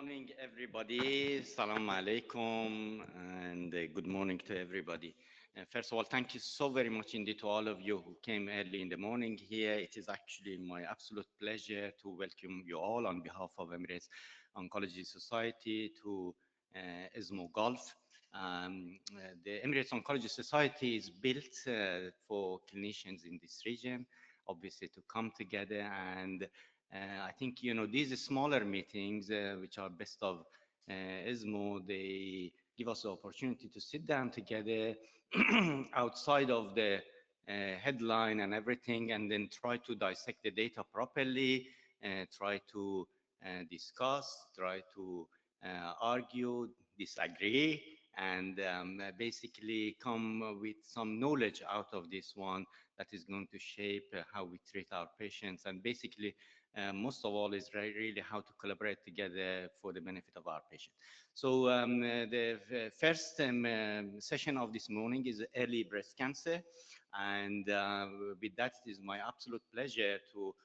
morning, everybody. Salam alaikum, and good morning to everybody. First of all, thank you so very much indeed to all of you who came early in the morning here. It is actually my absolute pleasure to welcome you all on behalf of Emirates Oncology Society to ESMO Gulf. The Emirates Oncology Society is built for clinicians in this region, obviously, to come together and I think, these smaller meetings, which are best of ESMO, they give us the opportunity to sit down together outside of the headline and everything, and then try to dissect the data properly, try to discuss, try to argue, disagree, and basically come with some knowledge out of this one that is going to shape how we treat our patients, and basically most of all is really how to collaborate together for the benefit of our patients. So the first session of this morning is early breast cancer. And with that, it is my absolute pleasure to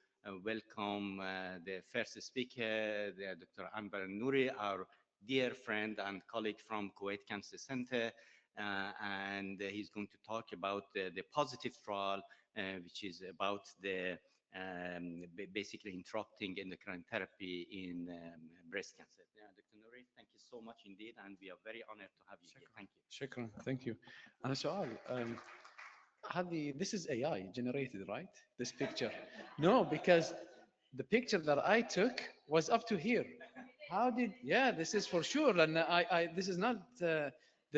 welcome the first speaker, Dr. Anbar Nouri, our dear friend and colleague from Kuwait Cancer Center. And he's going to talk about the positive trial, which is about the basically interrupting endocrine therapy in breast cancer. Dr. Nouri, thank you so much indeed, and we are very honored to have you here. Thank you. شكرا. Thank you. أنا سؤال this is AI generated, right? This picture. No, because the picture that I took was up to here. How did, yeah, this is for sure. And this is not the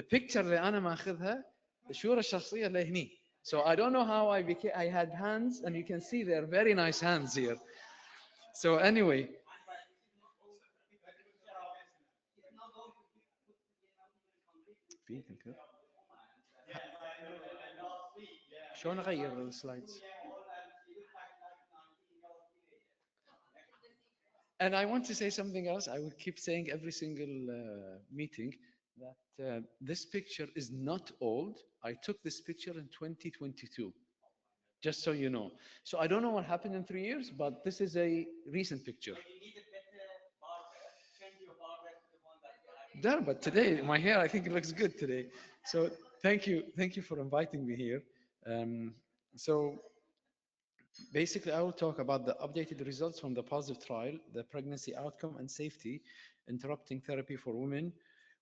picture اللي أنا ماخذها الصورة الشخصية لهني. So I don't know how I had hands, and you can see they're very nice hands here. So anyway. شلون اغير السلايدز؟ And I want to say something else. I will keep saying every single meeting that this picture is not old. I took this picture in 2022, just so you know. So I don't know what happened in 3 years, but this is a recent picture. There, but today my hair, I think it looks good today. So thank you for inviting me here. So basically, I will talk about the updated results from the positive trial, the pregnancy outcome and safety, interrupting therapy for women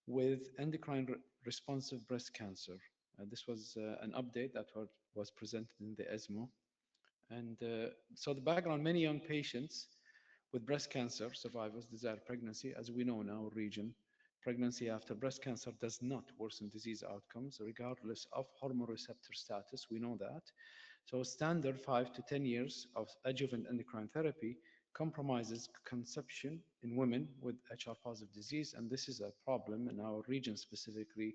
with endocrine responsive breast cancer. This was an update that was presented in the ESMO. And so the background, many young patients with breast cancer survivors desire pregnancy. As we know in our region, pregnancy after breast cancer does not worsen disease outcomes, regardless of hormone receptor status. We know that. So standard 5 to 10 years of adjuvant endocrine therapy compromises conception in women with HR-positive disease, and this is a problem in our region specifically.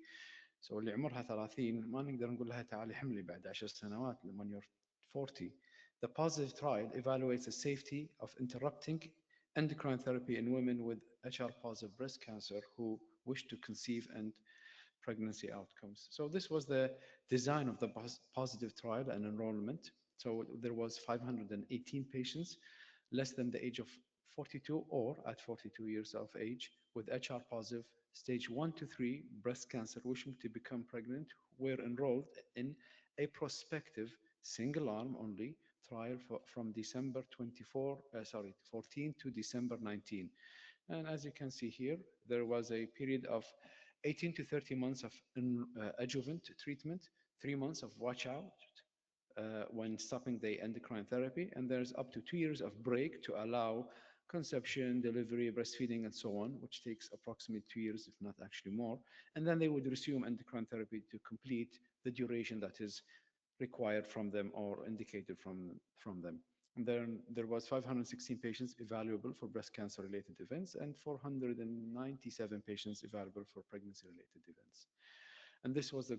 So اللي عمرها 30 ما نقدر نقول لها تعالي حملي بعد 10 سنوات when you're 40. The positive trial evaluates the safety of interrupting endocrine therapy in women with HR-positive breast cancer who wish to conceive and pregnancy outcomes. So this was the design of the positive trial and enrollment. So there was 518 patients less than the age of 42 or at 42 years of age with HR positive stage 1 to 3 breast cancer wishing to become pregnant were enrolled in a prospective single arm only trial from December 14 to December 19. And as you can see here, there was a period of 18 to 30 months of adjuvant treatment, 3 months of watch out when stopping the endocrine therapy, and there's up to 2 years of break to allow conception, delivery, breastfeeding, and so on, which takes approximately 2 years, if not actually more. And then they would resume endocrine therapy to complete the duration that is required from them or indicated from them. And then there was 516 patients evaluable for breast cancer related events and 497 patients evaluable for pregnancy related events. And this was the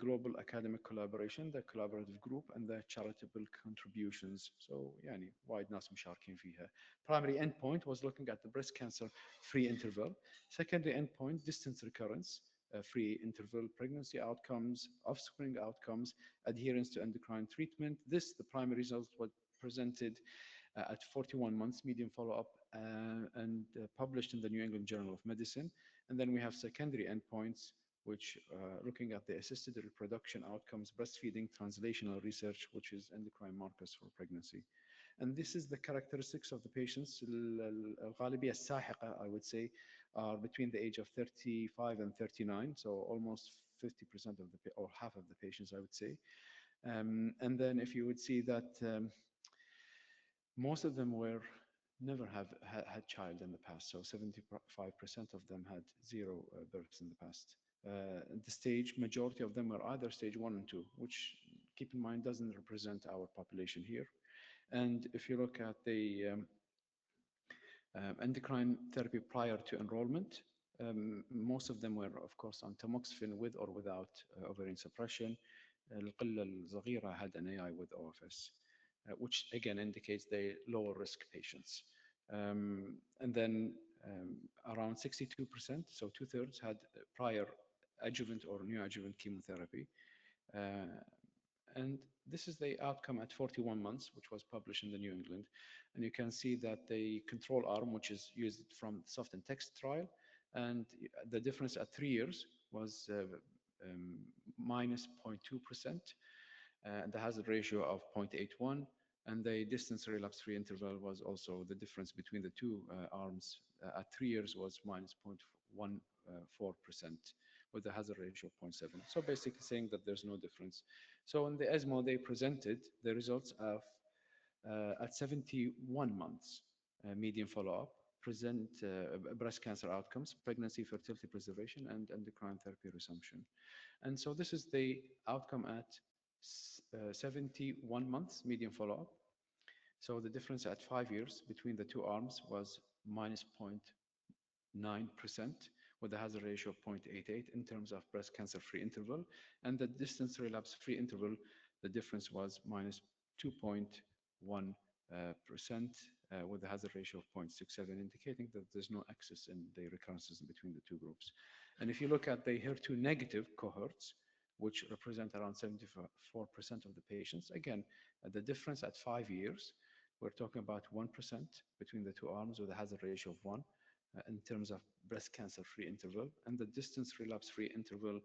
global academic collaboration, the collaborative group, and the charitable contributions. So يعني وايد ناس مشاركين فيها. Primary endpoint was looking at the breast cancer free interval. Secondary endpoint, distance recurrence, free interval, pregnancy outcomes, offspring outcomes, adherence to endocrine treatment. The primary results were presented at 41 months median follow-up and published in the New England Journal of Medicine. And then we have secondary endpoints, which looking at the assisted reproduction outcomes, breastfeeding, translational research, which is endocrine markers for pregnancy. And this is the characteristics of the patients. الغالبية الساحقة, I would say, are between the age of 35 and 39, so almost 50% of the, or half of the patients, I would say. And then if you would see that most of them were never had child in the past, so 75% of them had zero births in the past. The stage, majority of them were either stage 1 and 2, which, keep in mind, doesn't represent our population here. And if you look at the endocrine therapy prior to enrollment, most of them were, of course, on tamoxifen with or without ovarian suppression. القلة الصغيرة had an AI with OFS, which again indicates they lower risk patients. And then around 62%, so 2/3, had prior adjuvant or neoadjuvant chemotherapy. And this is the outcome at 41 months, which was published in the New England. And you can see that the control arm, which is used from soft and text trial, and the difference at 3 years was minus 0.2%, and the hazard ratio of 0.81, and the distance relapse-free interval was also the difference between the two arms at 3 years was minus 0.14%, with a hazard ratio of 0.7. So basically saying that there's no difference. So in the ESMO, they presented the results of at 71 months median follow-up, present breast cancer outcomes, pregnancy, fertility preservation, and endocrine therapy resumption. And so this is the outcome at 71 months median follow-up. So the difference at 5 years between the two arms was minus 0.9%, with a hazard ratio of 0.88 in terms of breast cancer-free interval. And the distance relapse-free interval, the difference was minus 2.1%, with a hazard ratio of 0.67, indicating that there's no excess in the recurrences between the two groups. And if you look at the HER2 negative cohorts, which represent around 74% of the patients, again, the difference at 5 years, we're talking about 1% between the two arms with a hazard ratio of 1 in terms of breast cancer-free interval. And the distance relapse-free interval,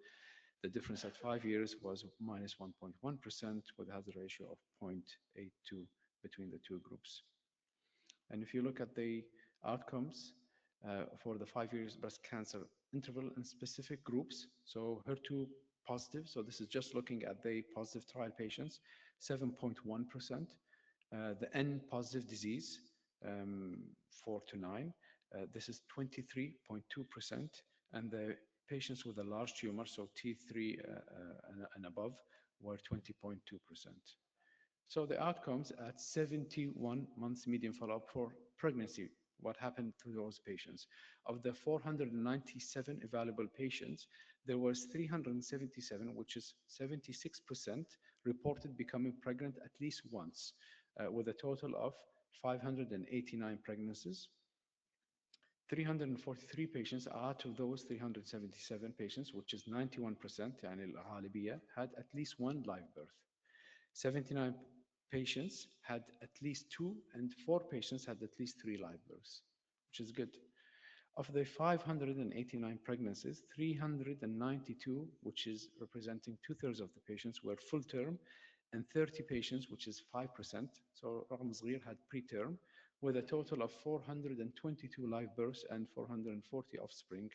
the difference at 5 years was minus 1.1% with a hazard ratio of 0.82 between the two groups. And if you look at the outcomes for the 5 years breast cancer interval in specific groups, so HER2 positive, so this is just looking at the positive trial patients, 7.1%. The N positive disease, 4 to 9, this is 23.2%. And the patients with a large tumor, so T3 and above, were 20.2%. So the outcomes at 71 months median follow-up for pregnancy, what happened to those patients? Of the 497 evaluable patients, there was 377, which is 76%, reported becoming pregnant at least once, with a total of 589 pregnancies. 343 patients out of those 377 patients, which is 91%, يعني الغالبية, had at least one live birth. 79 patients had at least 2, and 4 patients had at least 3 live births, which is good. Of the 589 pregnancies, 392, which is representing 2/3 of the patients, were full term, and 30 patients, which is 5%, so رقم صغير, had preterm, with a total of 422 live births and 440 offspring.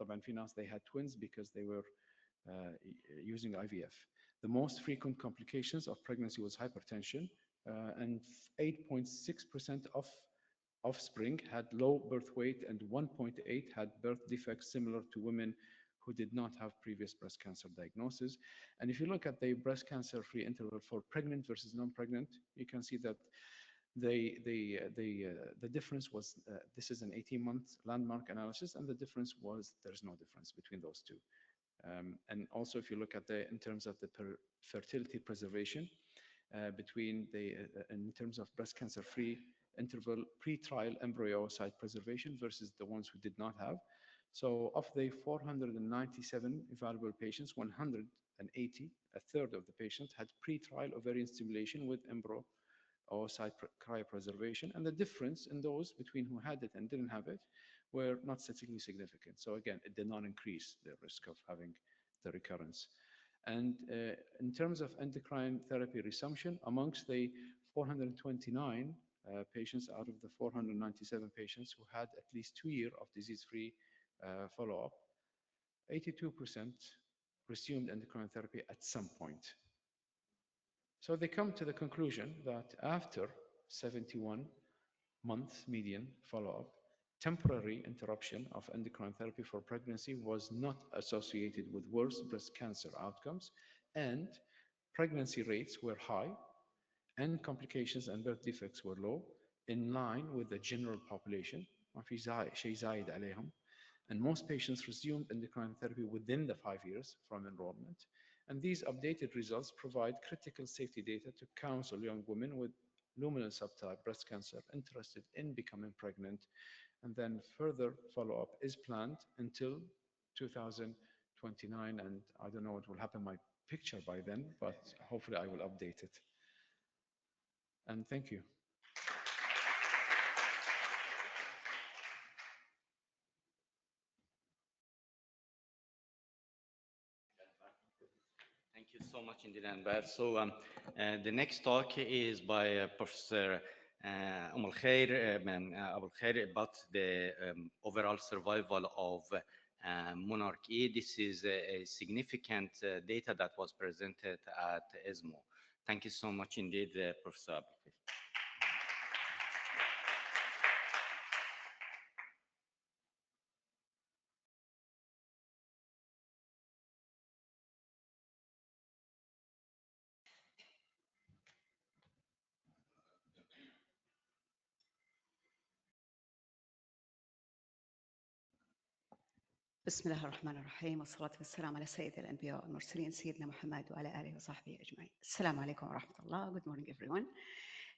طبعا في ناس they had twins because they were using IVF. The most frequent complications of pregnancy was hypertension, and 8.6% of offspring had low birth weight, and 1.8 had birth defects similar to women who did not have previous breast cancer diagnosis. And if you look at the breast cancer-free interval for pregnant versus non-pregnant, you can see that the difference was, this is an 18-month landmark analysis, and the difference was there's no difference between those two. And also, if you look at in terms of the fertility preservation, between in terms of breast cancer-free interval pre-trial embryo site preservation versus the ones who did not have. So of the 497 evaluable patients, 180, a third of the patients, had pre-trial ovarian stimulation with embryo oocyte cryopreservation, and the difference in those between who had it and didn't have it were not statistically significant. So again, it did not increase the risk of having the recurrence. And in terms of endocrine therapy resumption, amongst the 429 patients out of the 497 patients who had at least 2 years of disease-free follow-up, 82% resumed endocrine therapy at some point. So they come to the conclusion that after 71 months median follow-up, temporary interruption of endocrine therapy for pregnancy was not associated with worse breast cancer outcomes, and pregnancy rates were high, and complications and birth defects were low, in line with the general population. ما في شيء زايد عليهم. And most patients resumed endocrine therapy within the 5 years from enrollment. And these updated results provide critical safety data to counsel young women with luminal subtype breast cancer interested in becoming pregnant. And then further follow-up is planned until 2029. And I don't know what will happen my picture by then, but hopefully I will update it. And thank you. Thank you so much indeed, Anwar. So the next talk is by Professor 𝗘𝗦𝗀𝗪 about the overall survival of monarch E. This is a significant data that was presented at ESMO. Thank you so much indeed, Professor 𝗘𝗦𝗪𝗪. بسم الله الرحمن الرحيم والصلاة والسلام على سيد الأنبياء والمرسلين سيدنا محمد وعلى آله وصحبه أجمعين. السلام عليكم ورحمة الله. Good morning everyone.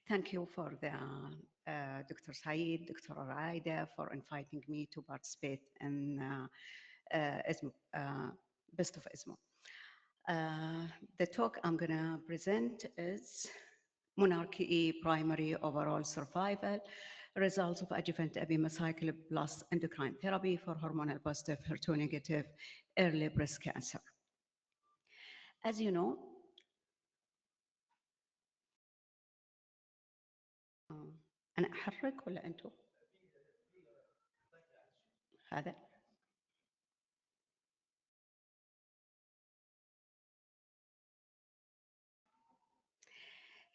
Thank you for the Dr. Saeed, Dr. Raida for inviting me to participate in ESMO, Best of ESMO. The talk I'm going to present is monarch E primary overall survival, results of adjuvant abemaciclib plus endocrine therapy for hormonal positive, HER2 negative early breast cancer. As you know, أنا أحرك ولا أنتو؟ هذا؟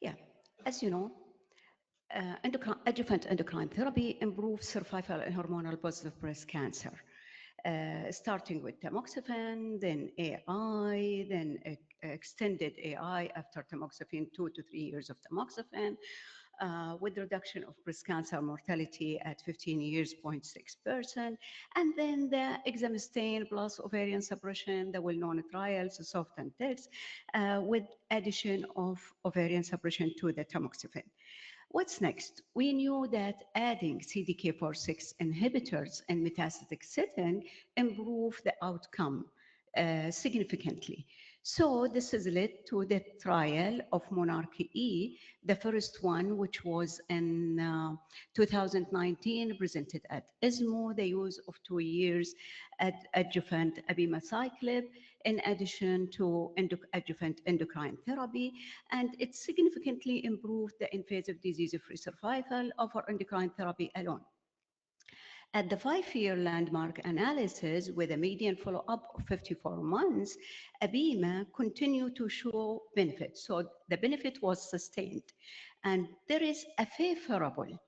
Yeah, as you know, adjuvant endocrine therapy improves survival in hormonal positive breast cancer, starting with tamoxifen, then AI, then extended AI after tamoxifen, 2 to 3 years of tamoxifen, with reduction of breast cancer mortality at 15 years, 0.6%, and then the exemestane plus ovarian suppression, the well-known trials, soft and TEX, with addition of ovarian suppression to the tamoxifen. What's next? We knew that adding CDK4/6 inhibitors in metastatic setting improve the outcome significantly. So this has led to the trial of monarch E, the first one, which was in 2019, presented at ESMO, the use of 2 years adjuvant abemaciclib in addition to adjuvant endocrine therapy, and it significantly improved the invasive disease-free survival over endocrine therapy alone. At the 5-year landmark analysis with a median follow-up of 54 months, abema continued to show benefit. So the benefit was sustained. And there is a favorable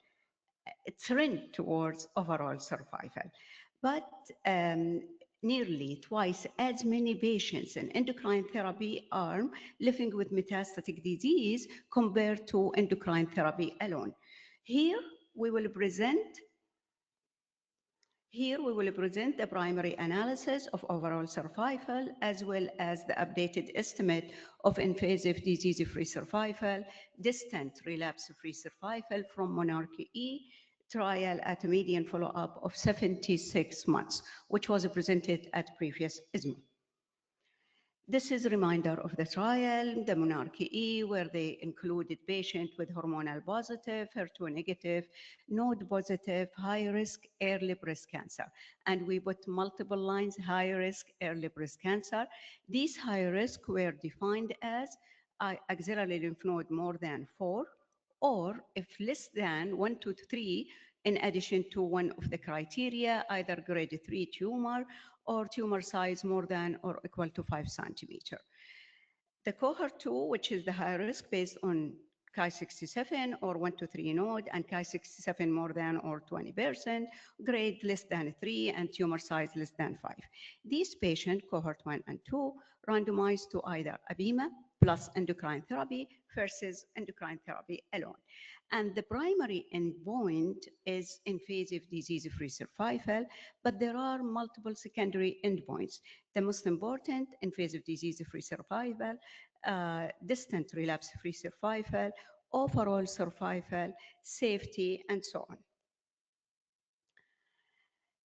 trend towards overall survival. But nearly twice as many patients in endocrine therapy arm living with metastatic disease compared to endocrine therapy alone. Here we will present the primary analysis of overall survival, as well as the updated estimate of invasive disease-free survival, distant relapse-free survival from monarch E trial at a median follow-up of 76 months, which was presented at previous ESMO. This is a reminder of the trial, the monarchy, where they included patients with hormonal positive, HER2 negative, node positive, high risk early breast cancer. And we put multiple lines, high risk early breast cancer. These high risk were defined as axillary lymph node more than 4, or if less than 1 to 3, in addition to one of the criteria, either grade 3 tumor or tumor size more than or equal to 5 centimeter. The cohort 2, which is the high risk based on Ki-67 or 1 to 3 node, and Ki-67 more than or 20%, grade less than 3, and tumor size less than 5. These patients, cohort 1 and 2, randomized to either abema plus endocrine therapy versus endocrine therapy alone. And the primary endpoint is invasive disease-free survival, but there are multiple secondary endpoints. The most important, invasive disease-free survival, distant relapse-free survival, overall survival, safety, and so on.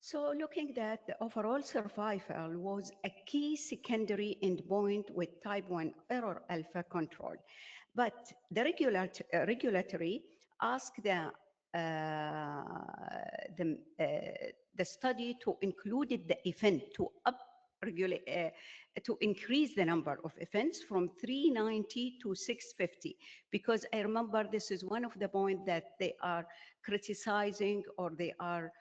So looking at the overall survival was a key secondary endpoint with type 1 error alpha control. But the regulatory asked the study to include the event to increase the number of events from 390 to 650, because I remember this is one of the points that they are criticizing, or they are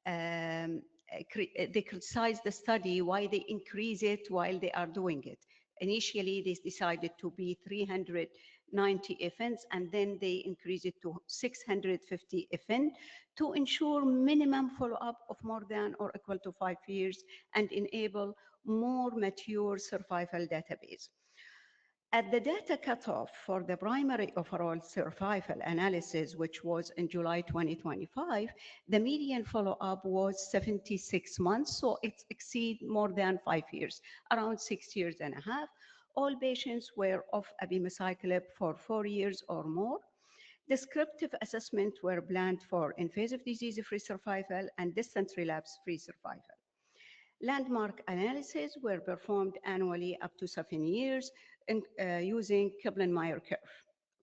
they criticize the study why they increase it while they are doing it. Initially, they decided to be 390 events, and then they increased it to 650 events to ensure minimum follow-up of more than or equal to 5 years and enable more mature survival database. At the data cutoff for the primary overall survival analysis, which was in July 2025, the median follow-up was 76 months, so it exceeds more than 5 years, around 6 years and a half. All patients were off abemaciclib for 4 years or more. Descriptive assessments were planned for invasive disease-free survival and distant relapse-free survival. Landmark analyses were performed annually up to 7 years using Kaplan-Meier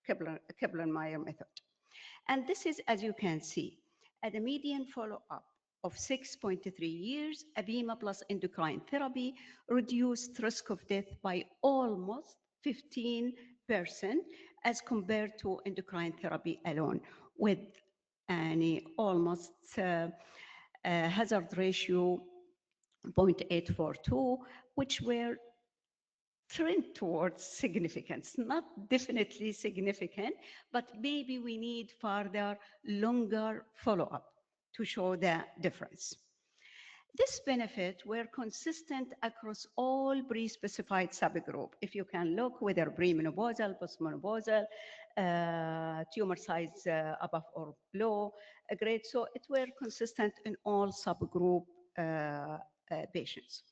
curve, Kaplan-Meier method. And this is, as you can see, at a median follow-up of 6.3 years, abema plus endocrine therapy reduced risk of death by almost 15% as compared to endocrine therapy alone, with an almost hazard ratio 0.842, which were trend towards significance, not definitely significant, but maybe we need further, longer follow-up to show the difference. This benefit were consistent across all pre-specified subgroup. If you can look whether premenopausal, postmenopausal, tumor size above or below a grade, so it were consistent in all subgroup patients.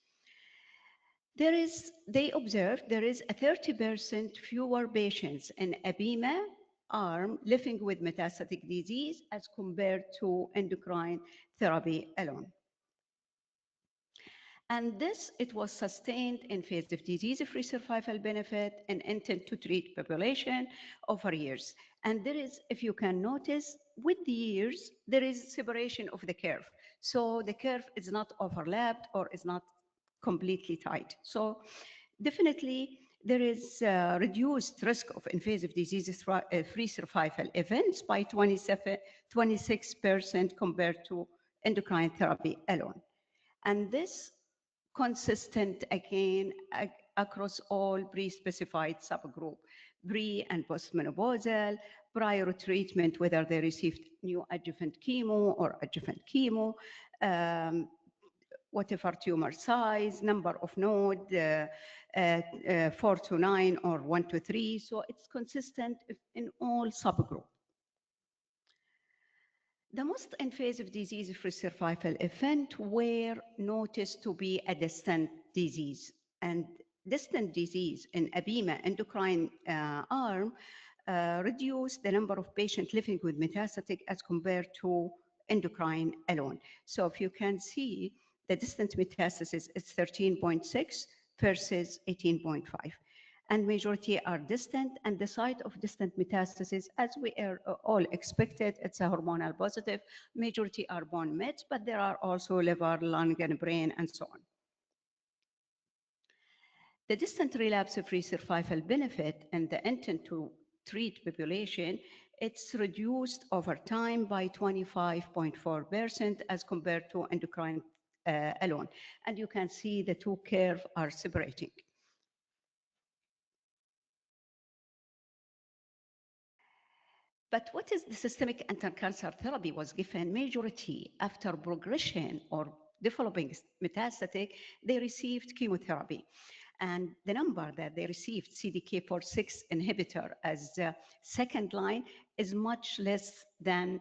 They observed there is a 30% fewer patients in abema arm living with metastatic disease as compared to endocrine therapy alone. And this, it was sustained invasive disease-free survival benefit in intent to treat population over years. And there is, if you can notice, with the years, there is separation of the curve. So the curve is not overlapped or is not completely tight. So definitely there is reduced risk of invasive disease-free survival events by 26% compared to endocrine therapy alone. And this consistent again across all pre-specified subgroup, pre and postmenopausal, prior treatment, whether they received neoadjuvant chemo or adjuvant chemo, whatever tumor size, number of node, 4 to 9 or 1 to 3. So it's consistent in all subgroup. The most invasive disease-free survival event were noticed to be a distant disease. And distant disease in abema endocrine arm reduced the number of patients living with metastatic as compared to endocrine alone. So if you can see, the distant metastasis is 13.6 versus 18.5. And majority are distant, and the site of distant metastasis, as we are all expected, it's a hormonal positive. Majority are bone mets, but there are also liver, lung, and brain, and so on. The distant relapse-free survival benefit and the intent to treat population, it's reduced over time by 25.4% as compared to endocrine alone. And you can see the two curves are separating. But what is the systemic anti-cancer therapy was given majority after progression or developing metastatic, they received chemotherapy. And the number that they received CDK4/6 inhibitor as second line is much less than,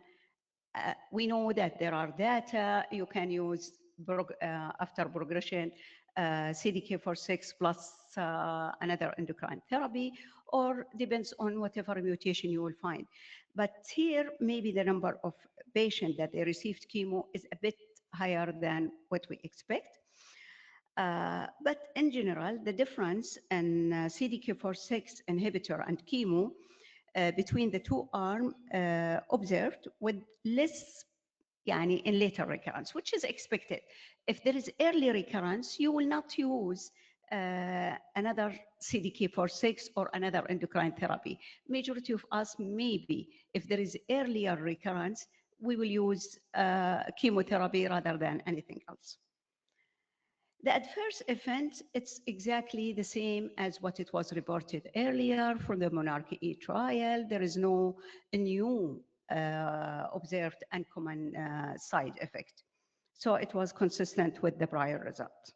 we know that there are data you can use after progression, CDK4/6 plus another endocrine therapy, or depends on whatever mutation you will find. But here, maybe the number of patients that they received chemo is a bit higher than what we expect. But in general, the difference in CDK4/6 inhibitor and chemo between the two arms observed with less in later recurrence, which is expected. If there is early recurrence, you will not use another CDK4/6 or another endocrine therapy. Majority of us, maybe, if there is earlier recurrence, we will use chemotherapy rather than anything else. The adverse event, it's exactly the same as what it was reported earlier from the monarchy trial. There is no new observed uncommon side effect. So it was consistent with the prior result.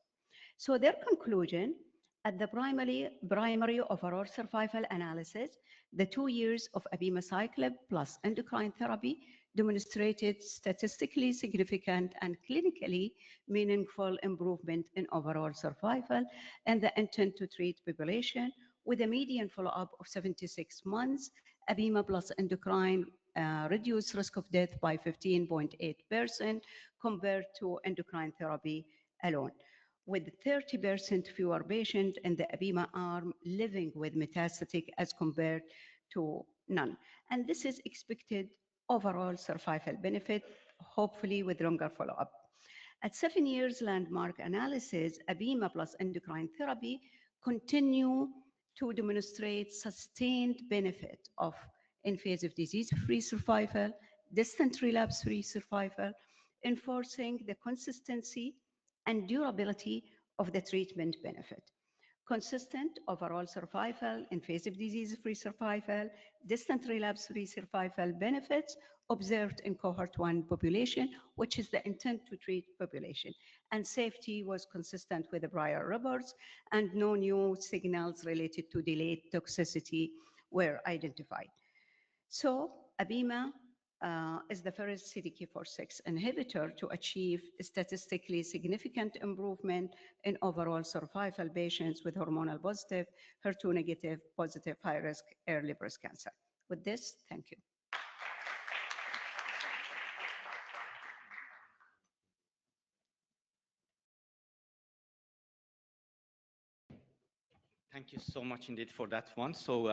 So their conclusion, at the primary overall survival analysis, the 2 years of abemaciclib plus endocrine therapy demonstrated statistically significant and clinically meaningful improvement in overall survival and the intent to treat population with a median follow-up of 76 months. Abema plus endocrine reduced risk of death by 15.8% compared to endocrine therapy alone, with 30% fewer patients in the Abema arm living with metastatic as compared to none. And this is expected overall survival benefit, hopefully with longer follow-up. At 7 years landmark analysis, Abema plus endocrine therapy continue to demonstrate sustained benefit of invasive disease-free survival, distant relapse-free survival, enforcing the consistency and durability of the treatment benefit. Consistent overall survival, invasive disease-free survival, distant relapse-free survival benefits observed in cohort 1 population, which is the intent to treat population. And safety was consistent with the prior reports, and no new signals related to delayed toxicity were identified. So Abema is the first CDK4/6 inhibitor to achieve statistically significant improvement in overall survival patients with hormonal positive, HER2 negative, positive, high risk early breast cancer. With this, thank you. Thank you so much indeed for that one. So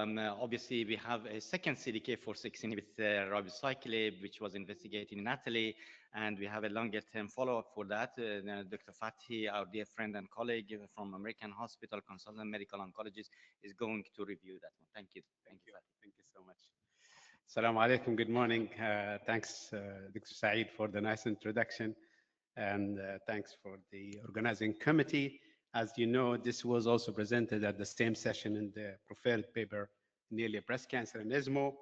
obviously we have a second CDK4/6 inhibitor, ribociclib, which was investigated in Italy, and we have a longer term follow-up for that. Dr. Fathi, our dear friend and colleague from American Hospital, consultant medical oncologist, is going to review that one. Thank you. Thank you. Thank you so much. Assalamu alaikum. Good morning. Thanks, Dr. Saeed, for the nice introduction, and thanks for the organizing committee. As you know, this was also presented at the same session in the preferred paper, nearly breast cancer and ESMO,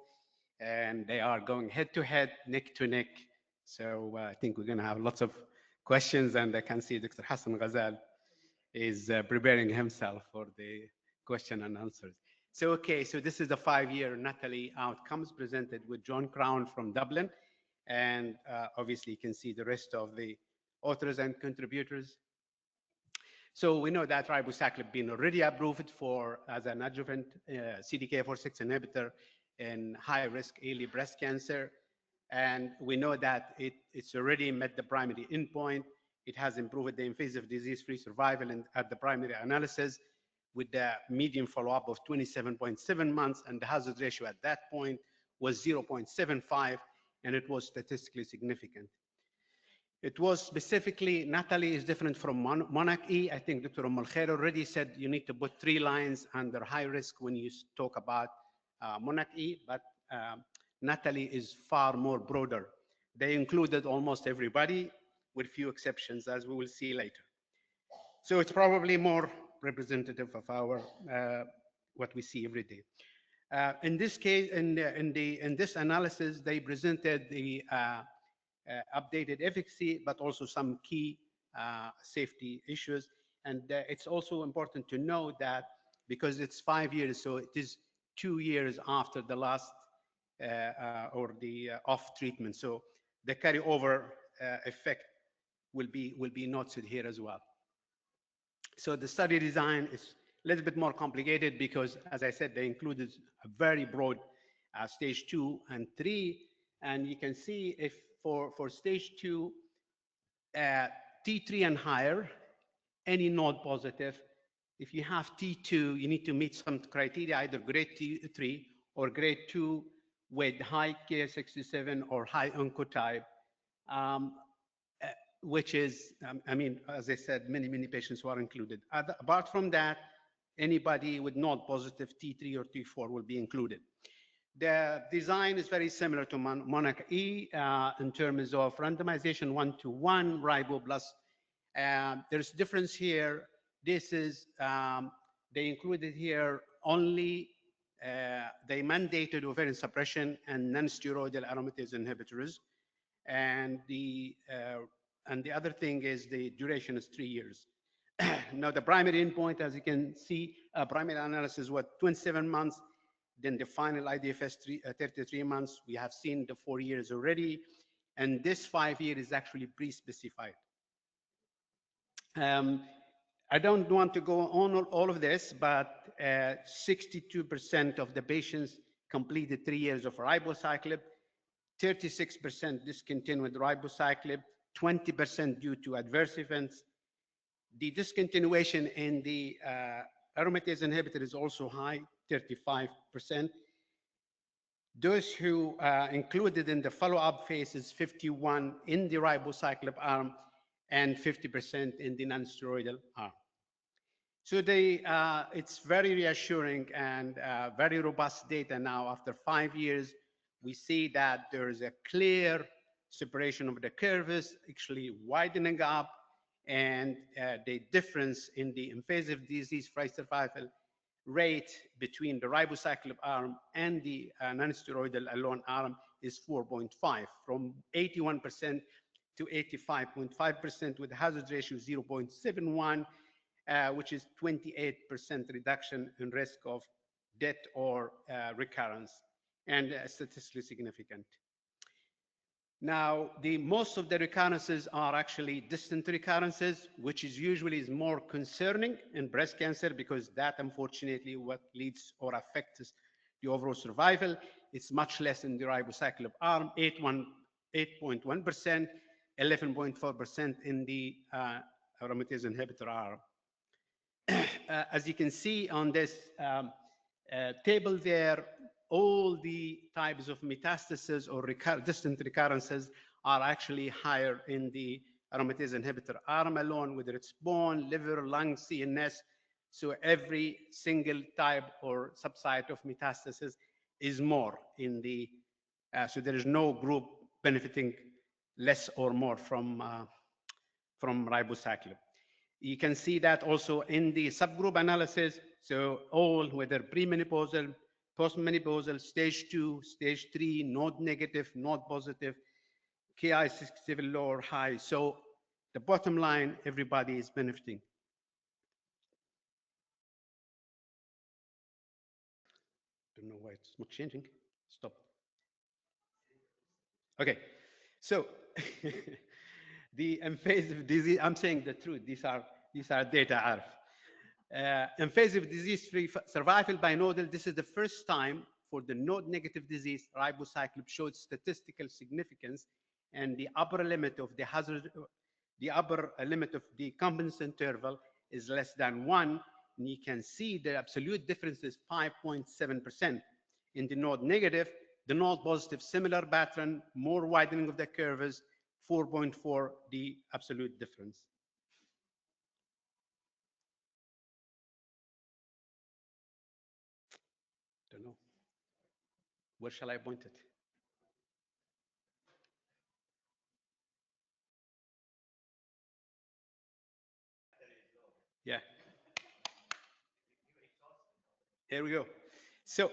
and they are going head to head, neck to neck. So I think we're going to have lots of questions, and I can see Dr. Hassan Ghazal is preparing himself for the question and answers. So, okay, so this is the 5-year Natalie outcomes presented with John Crown from Dublin, and obviously you can see the rest of the authors and contributors. So we know that ribociclib been already approved for as an adjuvant CDK4/6 inhibitor in high-risk early breast cancer, and we know that it's already met the primary endpoint It has improved the invasive disease-free survival at the primary analysis with the median follow-up of 27.7 months, and the hazard ratio at that point was 0.75, and it was statistically significant. It was specifically, NATALEE is different from MONARCH-E. I think Dr. 𝗕𝗲𝗀𝗂𝗧 already said you need to put 3 lines under high risk when you talk about MONARCH-E, but NATALEE is far more broader. They included almost everybody with few exceptions, as we will see later. So it's probably more representative of our what we see every day. In this case, in this analysis, they presented the updated efficacy, but also some key safety issues. And it's also important to know that because it's 5 years, so it is 2 years after the last or the off treatment. So the carryover effect will be noted here as well. So the study design is a little bit more complicated because, as I said, they included a very broad stage 2 and 3. And you can see if for stage 2, T3 and higher, any node positive. If you have T2, you need to meet some criteria, either grade T3 or grade 2 with high Ki-67 or high oncotype, which is, I mean, as I said, many patients were included. Apart from that, anybody with node positive T3 or T4 will be included. The design is very similar to MONARCH-E in terms of randomization 1-to-1, ribo plus. There's difference here. This is, they included here only, they mandated ovarian suppression and non-steroidal aromatase inhibitors. And the other thing is the duration is 3 years. Now, the primary endpoint, as you can see, primary analysis was 27 months. Then the final IDFS 33 months. We have seen the 4 years already. And this 5 year is actually pre-specified. I don't want to go on all of this, but 62% of the patients completed 3 years of ribociclib, 36% discontinued ribociclib, 20% due to adverse events. The discontinuation in the aromatase inhibitor is also high, 35%. Those who included in the follow-up phase is 51 in the ribociclib arm and 50% in the non-steroidal arm. So it's very reassuring and very robust data now. After 5 years, we see that there is a clear separation of the curves, actually widening up, and the difference in the invasive disease-free survival rate between the ribociclib arm and the non-steroidal alone arm is 4.5, from 81% to 85.5%, with a hazard ratio 0.71, which is 28% reduction in risk of death or recurrence, and statistically significant. Now, most of the recurrences are actually distant recurrences, which is usually more concerning in breast cancer because that, unfortunately, what leads or affects the overall survival. It's much less in the ribociclib arm, 8.1%, 11.4% in the aromatase inhibitor arm. As you can see on this table there, all the types of metastases or distant recurrences are actually higher in the aromatase inhibitor arm alone, whether it's bone, liver, lung, CNS. So every single type or subsite of metastasis is more in the, so there is no group benefiting less or more from ribociclib. You can see that also in the subgroup analysis. So all, whether premenopausal, postmenopausal, stage 2, stage 3, node negative, node positive, Ki-67 low or high. So the bottom line, everybody is benefiting. Don't know why it's not changing. Stop. Okay, so the invasive disease, I'm saying the truth, these are data Arf. Invasive disease-free survival by nodal, this is the first time for the node-negative disease, ribociclib showed statistical significance, and the upper limit of the hazard, the upper limit of the confidence interval is less than 1, and you can see the absolute difference is 5.7%. In the node negative, the node positive, similar pattern, more widening of the curves, 4.4, the absolute difference. Don't know. Where shall I point it? Yeah. Here we go. So,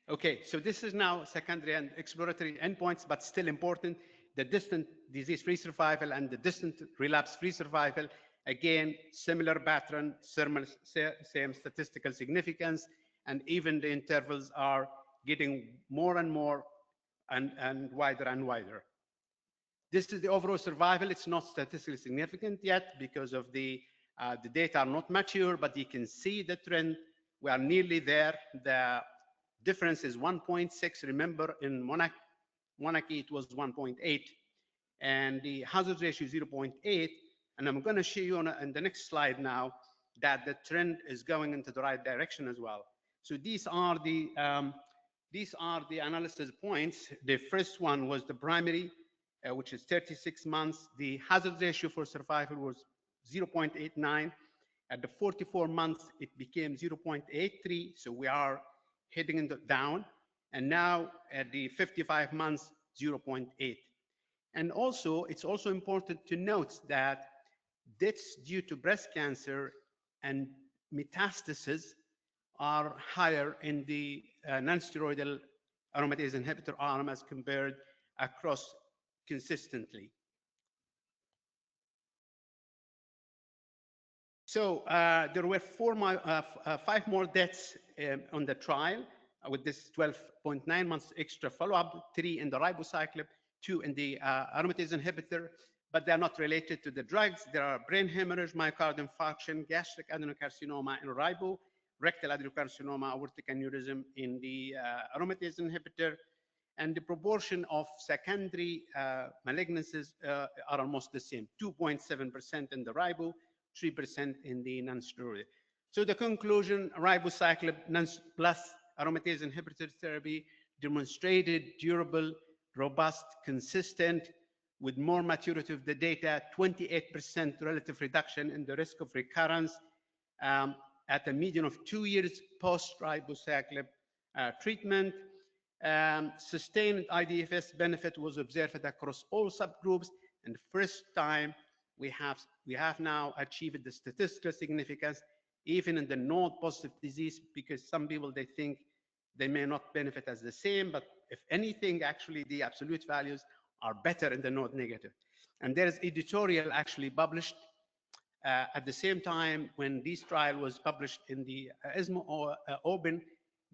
okay, so this is now secondary and exploratory endpoints, but still important. The distant disease-free survival and the distant relapse-free survival, again, similar pattern, same statistical significance, and even the intervals are getting more and more and wider and wider. This is the overall survival. It's not statistically significant yet because of the data are not mature, but you can see the trend. We are nearly there. The difference is 1.6. Remember, in monarchy, it was 1.8. And the hazard ratio is 0.8. And I'm going to show you in the next slide now that the trend is going into the right direction as well. So these are the analysis points. The first one was the primary, which is 36 months. The hazard ratio for survival was 0.89. At the 44 months, it became 0.83. So we are heading down. And now at the 55 months, 0.8. And also, it's also important to note that deaths due to breast cancer and metastasis are higher in the non-steroidal aromatase inhibitor arm as compared across consistently. So there were 5 more deaths on the trial with this 12.9 months extra follow-up, 3 in the ribociclib, 2 in the aromatase inhibitor, but they're not related to the drugs. There are brain hemorrhage, myocardial infarction, gastric adenocarcinoma in ribo, rectal adenocarcinoma, aortic aneurysm in the aromatase inhibitor, and the proportion of secondary malignancies are almost the same, 2.7% in the ribo, 3% in the non-steroidal. So the conclusion, ribociclib plus aromatase inhibitor therapy demonstrated durable, robust, consistent, with more maturity of the data, 28% relative reduction in the risk of recurrence at a median of 2 years post-ribociclib treatment. Sustained IDFS benefit was observed across all subgroups, and the first time we have now achieved the statistical significance even in the node-positive disease, because some people, they think they may not benefit as the same, but if anything, actually the absolute values are better in the node-negative. And there is editorial actually published at the same time when this trial was published in the ESMO Open,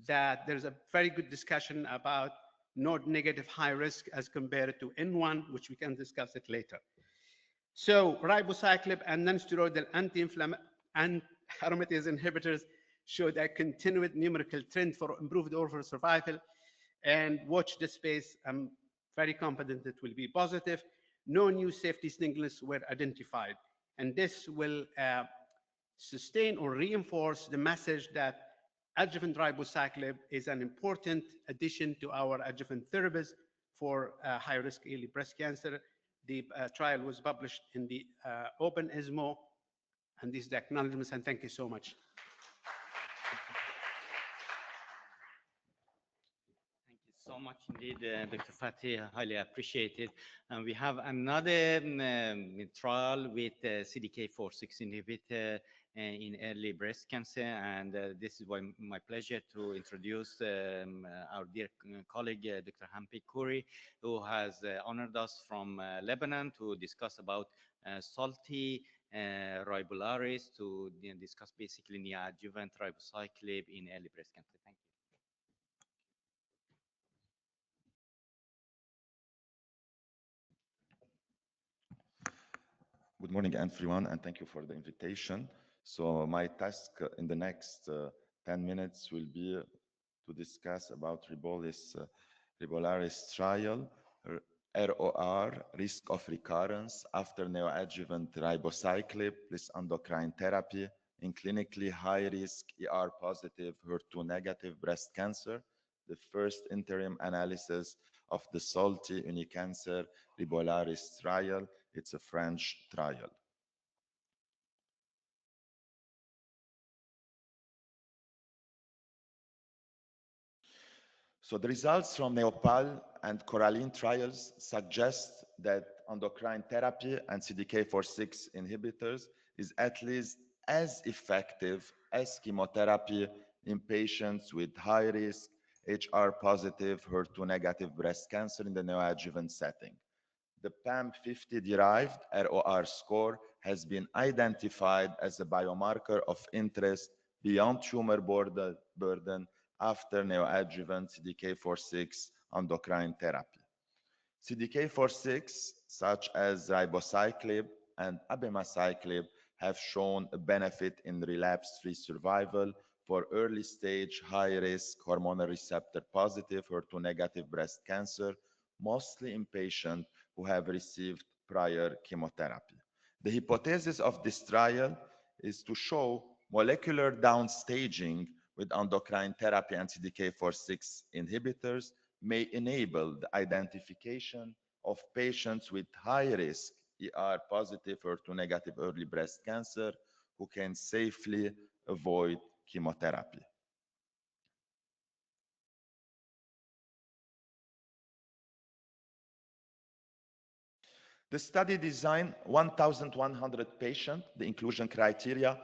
that there's a very good discussion about node-negative high risk as compared to N1, which we can discuss it later. So ribociclib and non-steroidal anti-inflammatory and aromatase inhibitors showed a continued numerical trend for improved overall survival, and watch this space. I'm very confident it will be positive. No new safety signals were identified, and this will sustain or reinforce the message that adjuvant ribociclib is an important addition to our adjuvant therapies for high-risk early breast cancer. The trial was published in the Open ESMO, and these are the acknowledgements, and thank you so much. Thank you so much indeed, Dr. Fatih, highly appreciated. And we have another trial with CDK4/6 inhibitor in early breast cancer, and this is my pleasure to introduce our dear colleague, Dr. 𝗘𝗦𝗀𝗄𝗎, who has honored us from Lebanon to discuss about salty ribularis, to discuss basically neoadjuvant ribociclib in early breast cancer. Thank you. Good morning, everyone, and thank you for the invitation. So my task in the next 10 minutes will be to discuss about ribolaris trial ROR, risk of recurrence after neoadjuvant ribociclib plus endocrine therapy in clinically high-risk ER-positive, HER2-negative breast cancer, the first interim analysis of the 𝗘𝗦𝗠𝗢 Ribolaris trial. It's a French trial. So the results from 𝗕𝗲𝗂 and CORALLINE trials suggest that endocrine therapy and CDK4/6 inhibitors is at least as effective as chemotherapy in patients with high-risk HR-positive, HER2-negative breast cancer in the neoadjuvant setting. The PAM50-derived ROR score has been identified as a biomarker of interest beyond tumor burden after neoadjuvant CDK4/6 endocrine therapy. CDK4/6, such as ribociclib and abemaciclib, have shown a benefit in relapse-free survival for early-stage, high-risk, hormonal receptor-positive, HER2-negative breast cancer, mostly in patients who have received prior chemotherapy. The hypothesis of this trial is to show molecular downstaging with endocrine therapy and CDK4/6 inhibitors may enable the identification of patients with high-risk ER-positive, HER2-negative early breast cancer who can safely avoid chemotherapy. The study designed 1,100 patients, the inclusion criteria,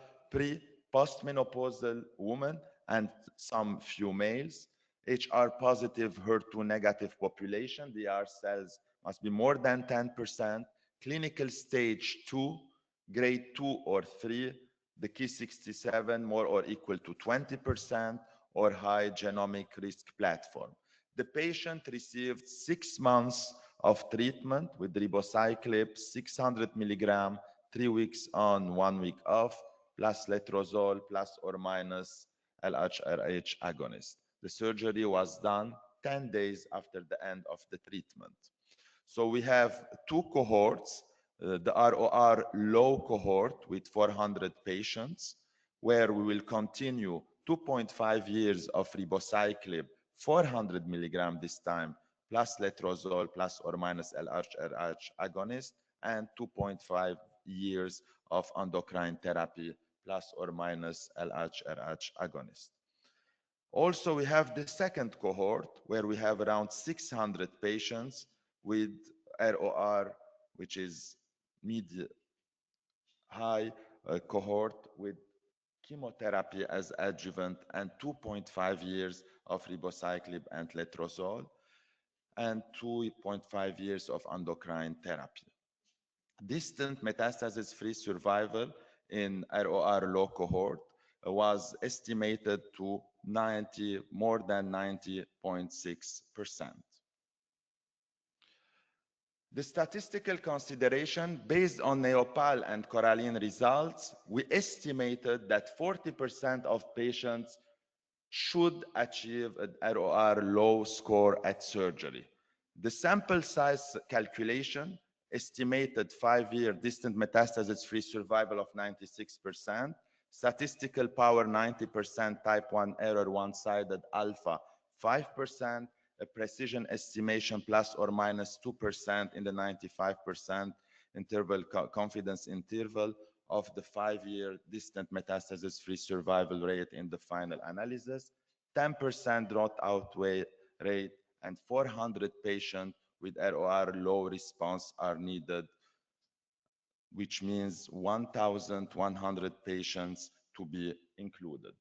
postmenopausal women and some few males, HR-positive, HER2-negative population, the R cells must be more than 10%, clinical stage 2, grade 2 or 3, the Ki67 more or equal to 20%, or high genomic risk platform. The patient received 6 months of treatment with ribociclib, 600 milligram, 3 weeks on, 1 week off, plus letrozole, plus or minus LHRH agonist. The surgery was done 10 days after the end of the treatment. So we have 2 cohorts, the ROR low cohort with 400 patients, where we will continue 2.5 years of ribociclib, 400 milligram this time, plus letrozole, plus or minus LHRH agonist, and 2.5 years of endocrine therapy, plus or minus LHRH agonist. Also, we have the second cohort, where we have around 600 patients with ROR, which is mid-high cohort with chemotherapy as adjuvant, and 2.5 years of ribociclib and letrozole, and 2.5 years of endocrine therapy. Distant metastasis-free survival in ROR low cohort was estimated to more than 90.6%. The statistical consideration based on 𝗕𝗲𝗂 and CORALLINE results, we estimated that 40% of patients should achieve an ROR low score at surgery. The sample size calculation estimated 5-year distant metastasis-free survival of 96%, statistical power 90%, type 1 error, one-sided alpha 5%, a precision estimation plus or minus 2% in the 95% interval confidence interval of the 5-year distant metastasis-free survival rate in the final analysis, 10% dropout rate, and 400 patients with ROR low response are needed, which means 1,100 patients to be included.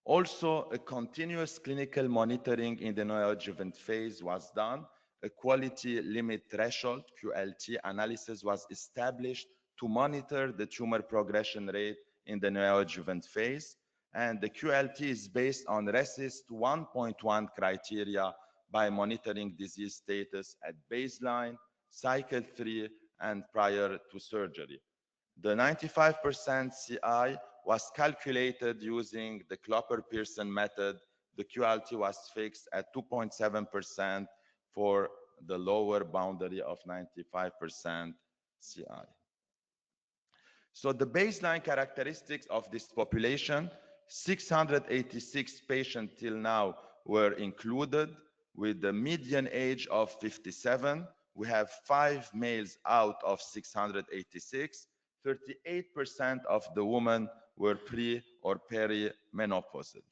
Also, a continuous clinical monitoring in the neoadjuvant phase was done. A quality limit threshold, QLT, analysis was established to monitor the tumor progression rate in the neoadjuvant phase. And the QLT is based on RECIST 1.1 criteria by monitoring disease status at baseline, cycle 3, and prior to surgery. The 95% CI was calculated using the Klopper-Pearson method. The QLT was fixed at 2.7% for the lower boundary of 95% CI. So the baseline characteristics of this population, 686 patients till now were included with the median age of 57. We have 5 males out of 686. 38% of the women were pre or perimenopausal.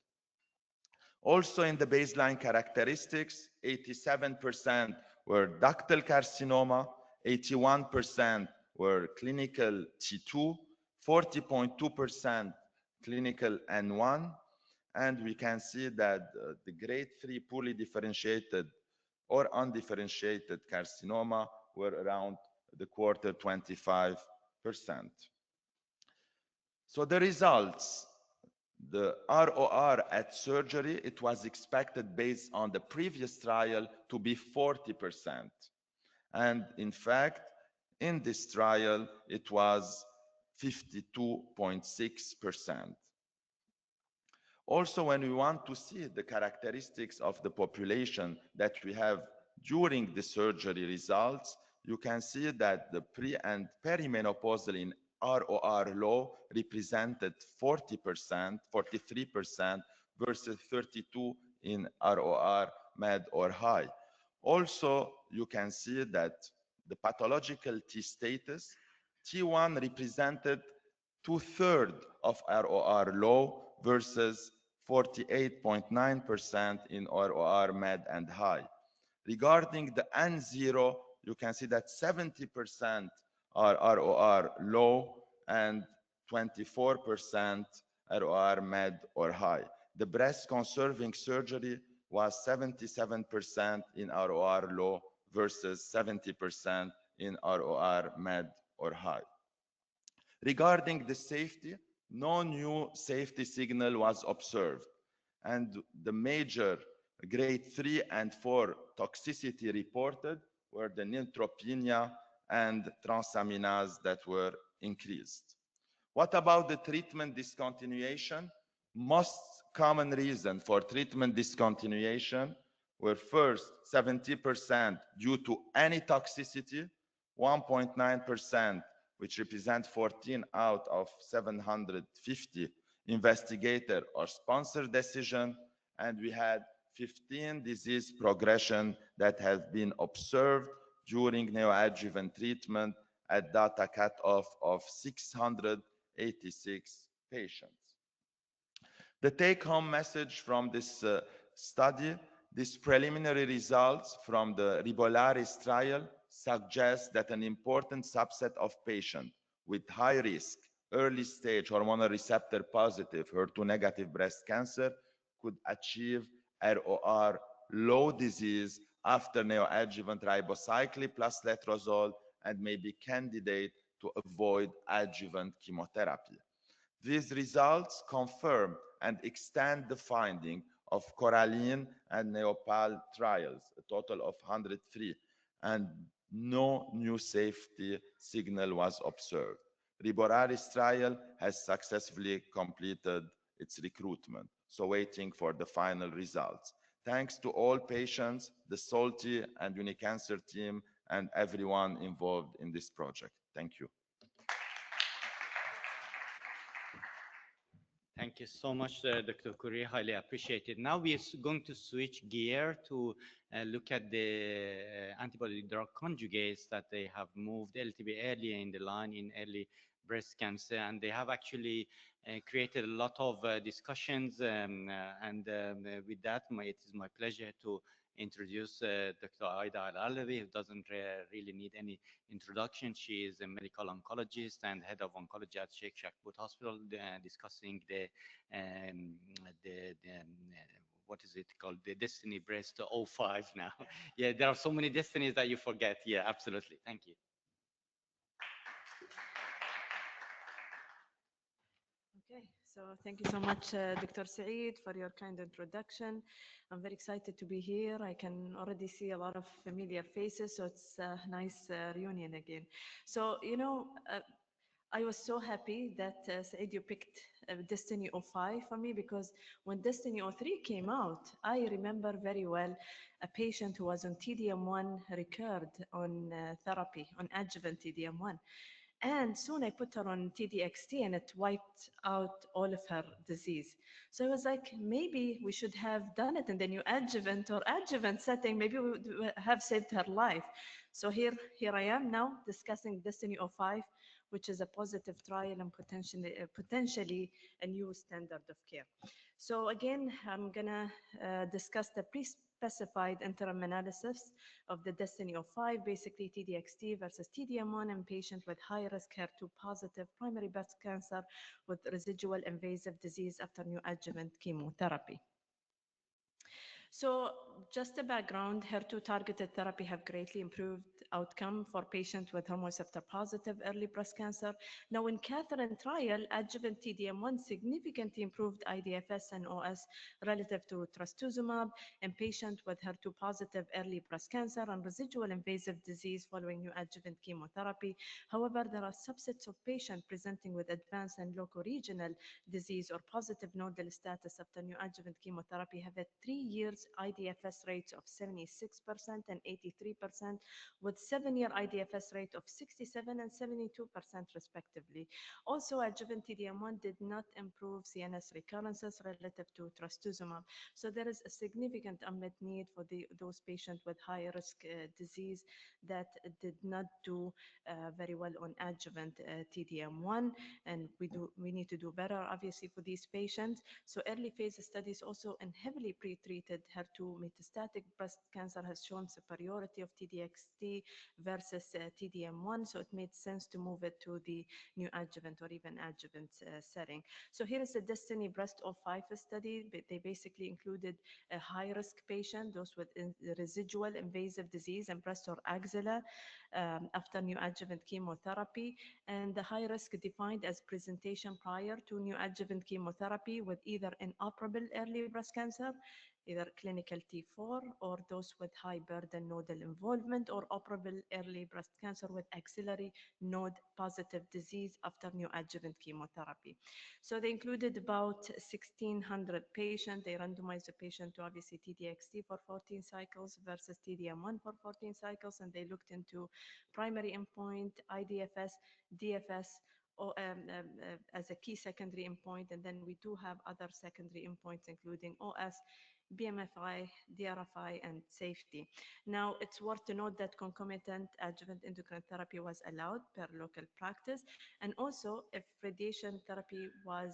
Also in the baseline characteristics, 87% were ductal carcinoma, 81% were clinical T2, 40.2% clinical N1, and we can see that the grade 3 poorly differentiated or undifferentiated carcinoma were around the quarter 25%. So the results, the ROR at surgery, it was expected based on the previous trial to be 40%. And in fact, in this trial, it was 52.6%. Also, when we want to see the characteristics of the population that we have during the surgery results, you can see that the pre and perimenopausal in ROR low represented 40%, 43% versus 32% in ROR med or high. Also, you can see that the pathological T status, T1 represented 2/3 of ROR low versus 48.9% in ROR med and high. Regarding the N0, you can see that 70% are ROR low and 24% ROR med or high. The breast conserving surgery was 77% in ROR low versus 70% in ROR med or high. Regarding the safety, no new safety signal was observed, and the major grade 3 and 4 toxicity reported were the neutropenia and transaminase that were increased. What about the treatment discontinuation? Most common reason for treatment discontinuation were first 70% due to any toxicity, 1.9%, which represent 14 out of 750 investigator or sponsor decision, and we had 15 disease progression that have been observed during neoadjuvant treatment at data cutoff of 686 patients. The take-home message from this study, these preliminary results from the Ribolaris trial suggest that an important subset of patients with high risk, early stage hormonal receptor positive, HER2 negative breast cancer could achieve ROR low disease after neoadjuvant ribociclib plus letrozole and may be candidate to avoid adjuvant chemotherapy. These results confirm and extend the finding of Coraline and Neopal trials, a total of 103, and no new safety signal was observed. Ribolaris trial has successfully completed its recruitment, so waiting for the final results. Thanks to all patients, the SOLTI and Unicancer team, and everyone involved in this project. Thank you. Thank you so much, Dr. Khoury. Highly appreciated. Now we are going to switch gear to look at the antibody drug conjugates that they have moved a little bit earlier in the line in early breast cancer, and they have actually created a lot of discussions. With that, it is my pleasure to introduce Dr. Aida Al-Alawi, who doesn't really need any introduction. She is a medical oncologist and head of oncology at Sheikh Shakhbut Hospital, discussing the what is it called? The Destiny Breast 05 now. Yeah, there are so many destinies that you forget. Yeah, absolutely. Thank you. Okay, so thank you so much, Dr. Saeed, for your kind introduction. I'm very excited to be here. I can already see a lot of familiar faces, so it's a nice reunion again. So, I was so happy that Said, you picked Destiny 05 for me, because when Destiny 03 came out, I remember very well a patient who was on TDM1 recurred on therapy, on adjuvant TDM1. And soon I put her on TDXT and it wiped out all of her disease. So I was like, maybe we should have done it in the neoadjuvant or adjuvant setting. Maybe we would have saved her life. So here I am now discussing Destiny 05, which is a positive trial and potentially a new standard of care. So again, I'm gonna discuss the pre-specified interim analysis of the Destiny 05, basically TDXT versus TDM1 in patients with high-risk HER2 positive primary breast cancer with residual invasive disease after neoadjuvant chemotherapy. So just a background, HER2 targeted therapy have greatly improved outcome for patients with hormone receptor positive early breast cancer. Now in Catherine trial, adjuvant TDM1 significantly improved IDFS and OS relative to trastuzumab in patients with HER2 positive early breast cancer and residual invasive disease following neoadjuvant chemotherapy. However, there are subsets of patients presenting with advanced and locoregional disease or positive nodal status after neoadjuvant chemotherapy have a 3 years IDFS rates of 76% and 83%, with 7-year IDFS rate of 67 and 72% respectively. Also, adjuvant TDM1 did not improve CNS recurrences relative to trastuzumab. So there is a significant unmet need for those patients with high risk disease that did not do very well on adjuvant TDM1, and we need to do better obviously for these patients. So early phase studies also in heavily pretreated HER2 metastatic breast cancer has shown superiority of TDXT versus TDM1, so it made sense to move it to the neoadjuvant or even adjuvant setting. So here is the Destiny Breast 05 study. They basically included a high-risk patient, those with residual invasive disease in breast or axilla after neoadjuvant chemotherapy, and the high risk defined as presentation prior to neoadjuvant chemotherapy with either inoperable early breast cancer, either clinical T4, or those with high burden nodal involvement, or operable early breast cancer with axillary node positive disease after neoadjuvant chemotherapy. So they included about 1,600 patients. They randomized the patient to obviously TDXT for 14 cycles versus TDM1 for 14 cycles, and they looked into primary endpoint, IDFS, DFS, as a key secondary endpoint, and then we do have other secondary endpoints including OS, BMFI, DRFI, and safety. Now, it's worth to note that concomitant adjuvant endocrine therapy was allowed per local practice, and also if radiation therapy was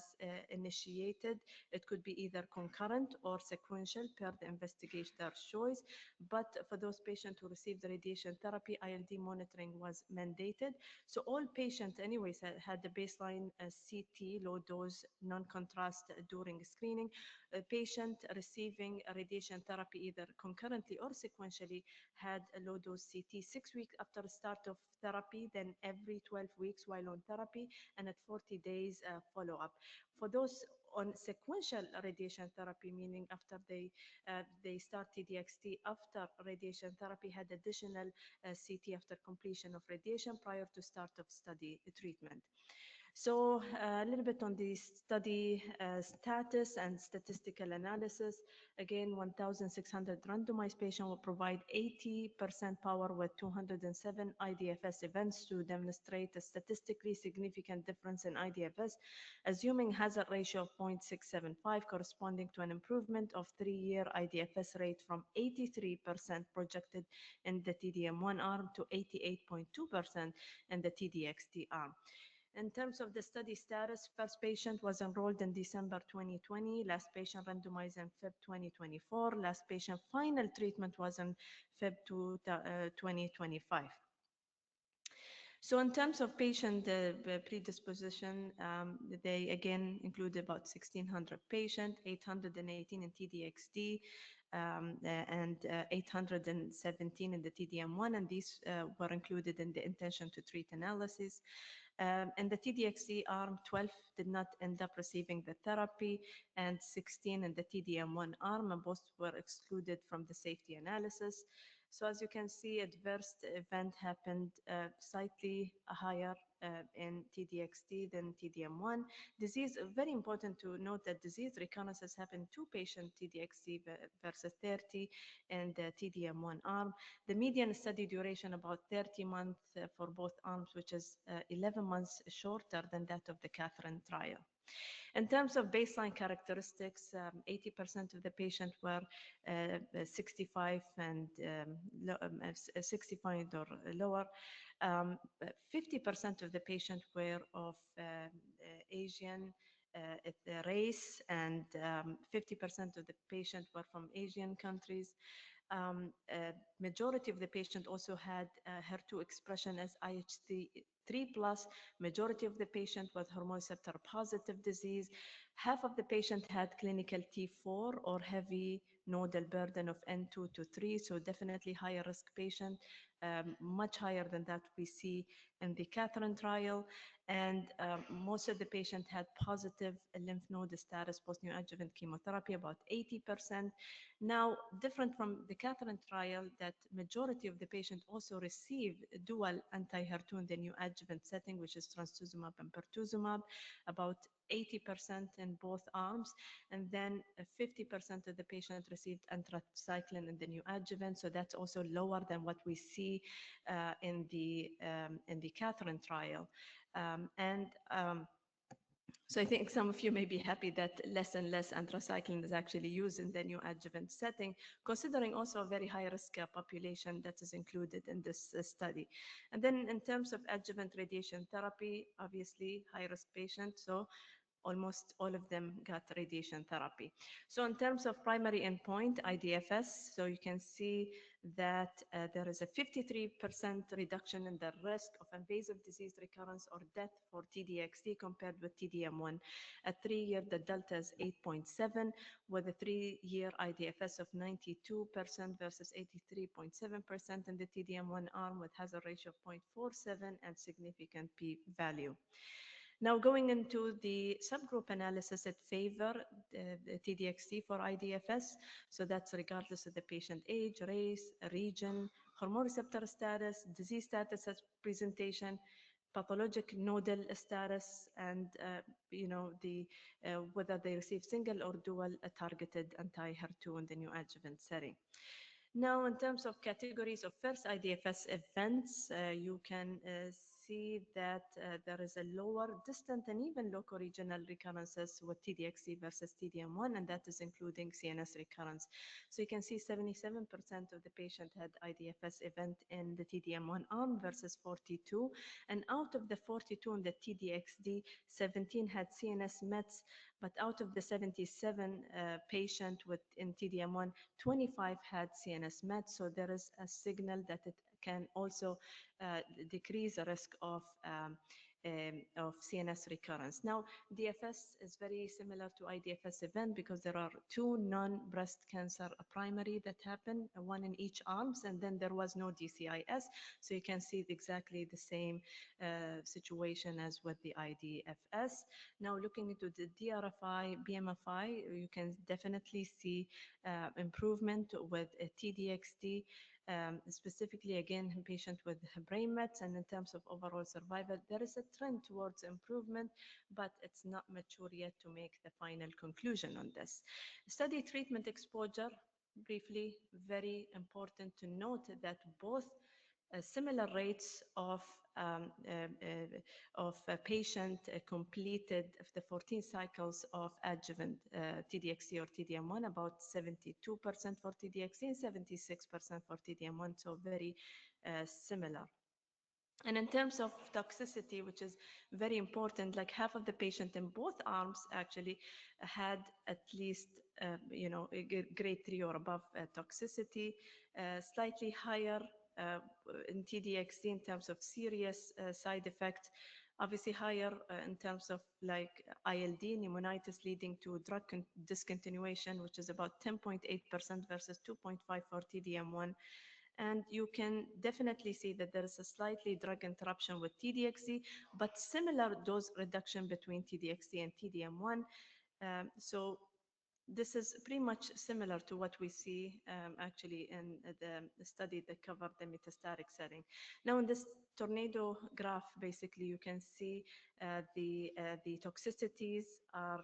initiated, it could be either concurrent or sequential per the investigator's choice. But for those patients who received the radiation therapy, ILD monitoring was mandated. So all patients anyways had the baseline CT, low dose, non-contrast during screening. A patient receiving radiation therapy either concurrently or sequentially had a low dose CT 6 weeks after the start of therapy, then every 12 weeks while on therapy, and at 40 days follow-up. For those on sequential radiation therapy, meaning after they start TDXT after radiation therapy, had additional CT after completion of radiation prior to start of study treatment. So a little bit on the study status and statistical analysis. Again, 1,600 randomized patients will provide 80% power with 207 IDFS events to demonstrate a statistically significant difference in IDFS, assuming hazard ratio of 0.675 corresponding to an improvement of 3-year IDFS rate from 83% projected in the TDM1 arm to 88.2% in the TDXT arm. In terms of the study status, first patient was enrolled in December 2020, last patient randomized in Feb 2024, last patient final treatment was in Feb 2025. So in terms of patient predisposition, they again include about 1,600 patients, 818 in TDXT, and 817 in the TDM1, and these were included in the intention to treat analysis. In the TDXT arm, 12 did not end up receiving the therapy, and 16 in the TDM1 arm, and both were excluded from the safety analysis. So as you can see, adverse event happened slightly higher in TDXD than TDM1. Disease, very important to note that disease recurrences happen to patient TDXD versus 30 in the TDM1 arm. The median study duration about 30 months for both arms, which is 11 months shorter than that of the Catherine trial. In terms of baseline characteristics, 80% of the patients were 65 and 65 or lower. 50% of the patients were of Asian race, and 50% of the patients were from Asian countries. Majority of the patient also had HER2 expression as IHC3 plus. Majority of the patient with hormone receptor positive disease. Half of the patient had clinical T4 or heavy nodal burden of N2 to 3, so definitely higher risk patient, much higher than that we see in the Catherine trial. And most of the patients had positive lymph node status post-neoadjuvant chemotherapy, about 80%. Now, different from the Catherine trial, that majority of the patients also received dual anti-HER2 in the neoadjuvant setting, which is trastuzumab and pertuzumab, about 80% in both arms, and then 50% of the patients received anthracycline in the neoadjuvant. So that's also lower than what we see in the Catherine trial. So I think some of you may be happy that less and less anthracycline is actually used in the neoadjuvant setting, considering also a very high-risk population that is included in this study. And then in terms of adjuvant radiation therapy, obviously high-risk patients, so almost all of them got radiation therapy. So in terms of primary endpoint, IDFS, so you can see that there is a 53% reduction in the risk of invasive disease recurrence or death for TDXD compared with TDM1. At 3 years, the delta is 8.7, with a 3-year IDFS of 92% versus 83.7% in the TDM1 arm, with hazard ratio of 0.47 and significant p-value. Now, going into the subgroup analysis that favor the TDXD for IDFS, so that's regardless of the patient age, race, region, hormone receptor status, disease status as presentation, pathologic nodal status, and whether they receive single or dual targeted anti-HER2 in the neoadjuvant setting. Now, in terms of categories of first IDFS events, you can see that there is a lower distant and even local regional recurrences with TDXD versus TDM1, and that is including CNS recurrence. So you can see 77% of the patient had IDFS event in the TDM1 arm versus 42, and out of the 42 in the TDXD, 17 had CNS mets, but out of the 77 patient in TDM1, 25 had CNS mets, so there is a signal that it can also decrease the risk of CNS recurrence. Now, DFS is very similar to IDFS event because there are 2 non-breast cancer primary that happen, one in each arms, and then there was no DCIS. So you can see exactly the same situation as with the IDFS. Now, looking into the DRFI, BMFI, you can definitely see improvement with TDXD. Specifically, again, in patients with brain mets, and in terms of overall survival, there is a trend towards improvement, but it's not mature yet to make the final conclusion on this. Study treatment exposure, briefly, very important to note that both similar rates of a patient completed the 14 cycles of adjuvant TDXD or TDM1, about 72% for TDXD and 76% for TDM1, so very similar. And in terms of toxicity, which is very important, like half of the patient in both arms actually had at least grade 3 or above toxicity, slightly higher in TDXD in terms of serious side effects, obviously higher in terms of like ILD, pneumonitis leading to drug discontinuation, which is about 10.8% versus 2.5% for TDM1. And you can definitely see that there is a slightly drug interruption with TDXD, but similar dose reduction between TDXD and TDM1. So this is pretty much similar to what we see actually in the study that covered the metastatic setting. Now, in this tornado graph, basically, you can see the toxicities are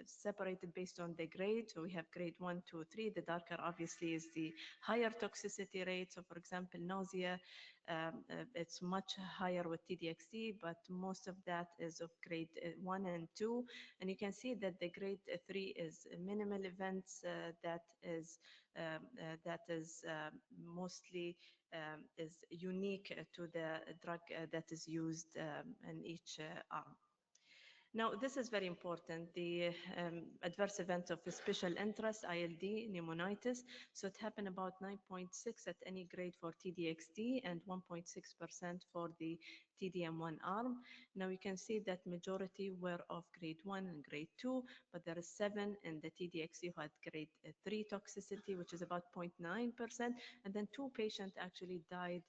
separated based on the grade. So we have grade 1, 2, 3. The darker, obviously, is the higher toxicity rate. So, for example, nausea, it's much higher with TDXD, but most of that is of grade 1 and 2. And you can see that the grade 3 is minimal events that is mostly is unique to the drug that is used in each arm. Now, this is very important, the adverse events of special interest, ILD, pneumonitis. So it happened about 9.6 at any grade for TDXD and 1.6% for the TDM1 arm. Now you can see that majority were of grade 1 and grade 2, but there is 7 in the TDXD who had grade 3 toxicity, which is about 0.9%. And then 2 patients actually died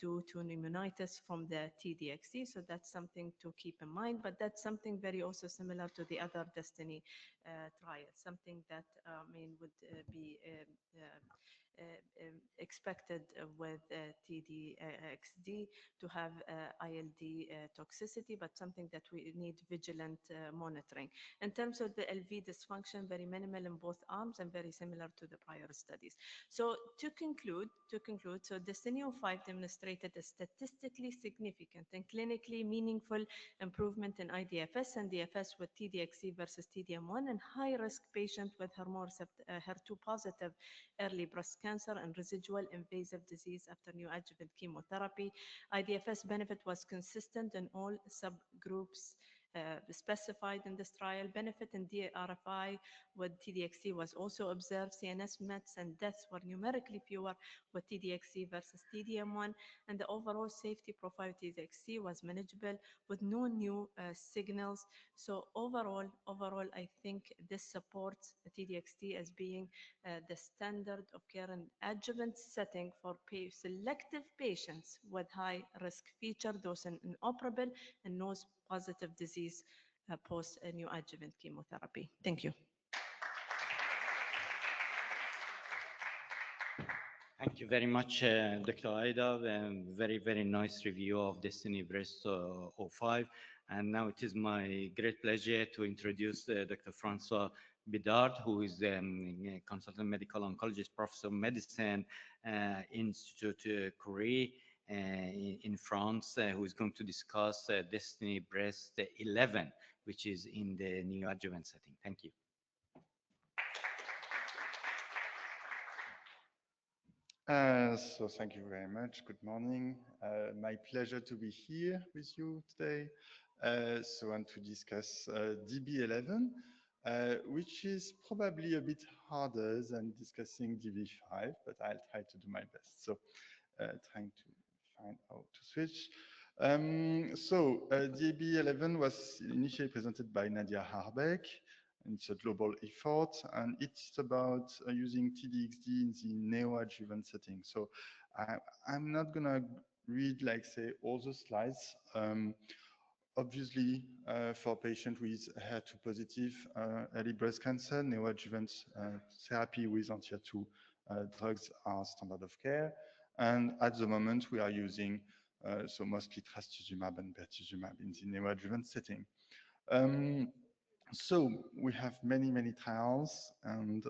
due to pneumonitis from the TDXD. So that's something to keep in mind, but that's something very also similar to the other Destiny trial, something that would be expected with TDXD to have ILD toxicity, but something that we need vigilant monitoring. In terms of the LV dysfunction, very minimal in both arms and very similar to the prior studies. So to conclude, so Destiny-05 demonstrated a statistically significant and clinically meaningful improvement in IDFS and DFS with TDXD versus TDM1 in high-risk patients with HER2 positive early breast cancer and residual invasive disease after neoadjuvant chemotherapy. IDFS benefit was consistent in all subgroups specified in this trial. Benefit in DRFI with TDXD was also observed. CNS mets and deaths were numerically fewer with TDXD versus TDM1, and the overall safety profile of TDXD was manageable with no new signals. So overall, I think this supports TDXD as being the standard of care in adjuvant setting for selective patients with high risk feature, those inoperable and nose positive disease post neoadjuvant chemotherapy. Thank you. Thank you very much, Dr. Aida. Very, very nice review of Destiny Breast 05. And now it is my great pleasure to introduce Dr. François Bidard, who is a consultant medical oncologist, professor of medicine, Institute ฎ in France, who is going to discuss Destiny Breast 11, which is in the neoadjuvant setting. Thank you. So thank you very much. Good morning. My pleasure to be here with you today. And to discuss DB11, which is probably a bit harder than discussing DB5, but I'll try to do my best. So trying to find how to switch. DB11 was initially presented by Nadia Harbeck. It's a global effort, and it's about using TDXD in the neoadjuvant setting. So I'm not going to read, like, say, all the slides. Obviously, for patients with HER2 positive early breast cancer, neoadjuvant therapy with anti-HER2 drugs are standard of care. And at the moment, we are using so mostly trastuzumab and pertuzumab in the neoadjuvant setting. So we have many, many trials and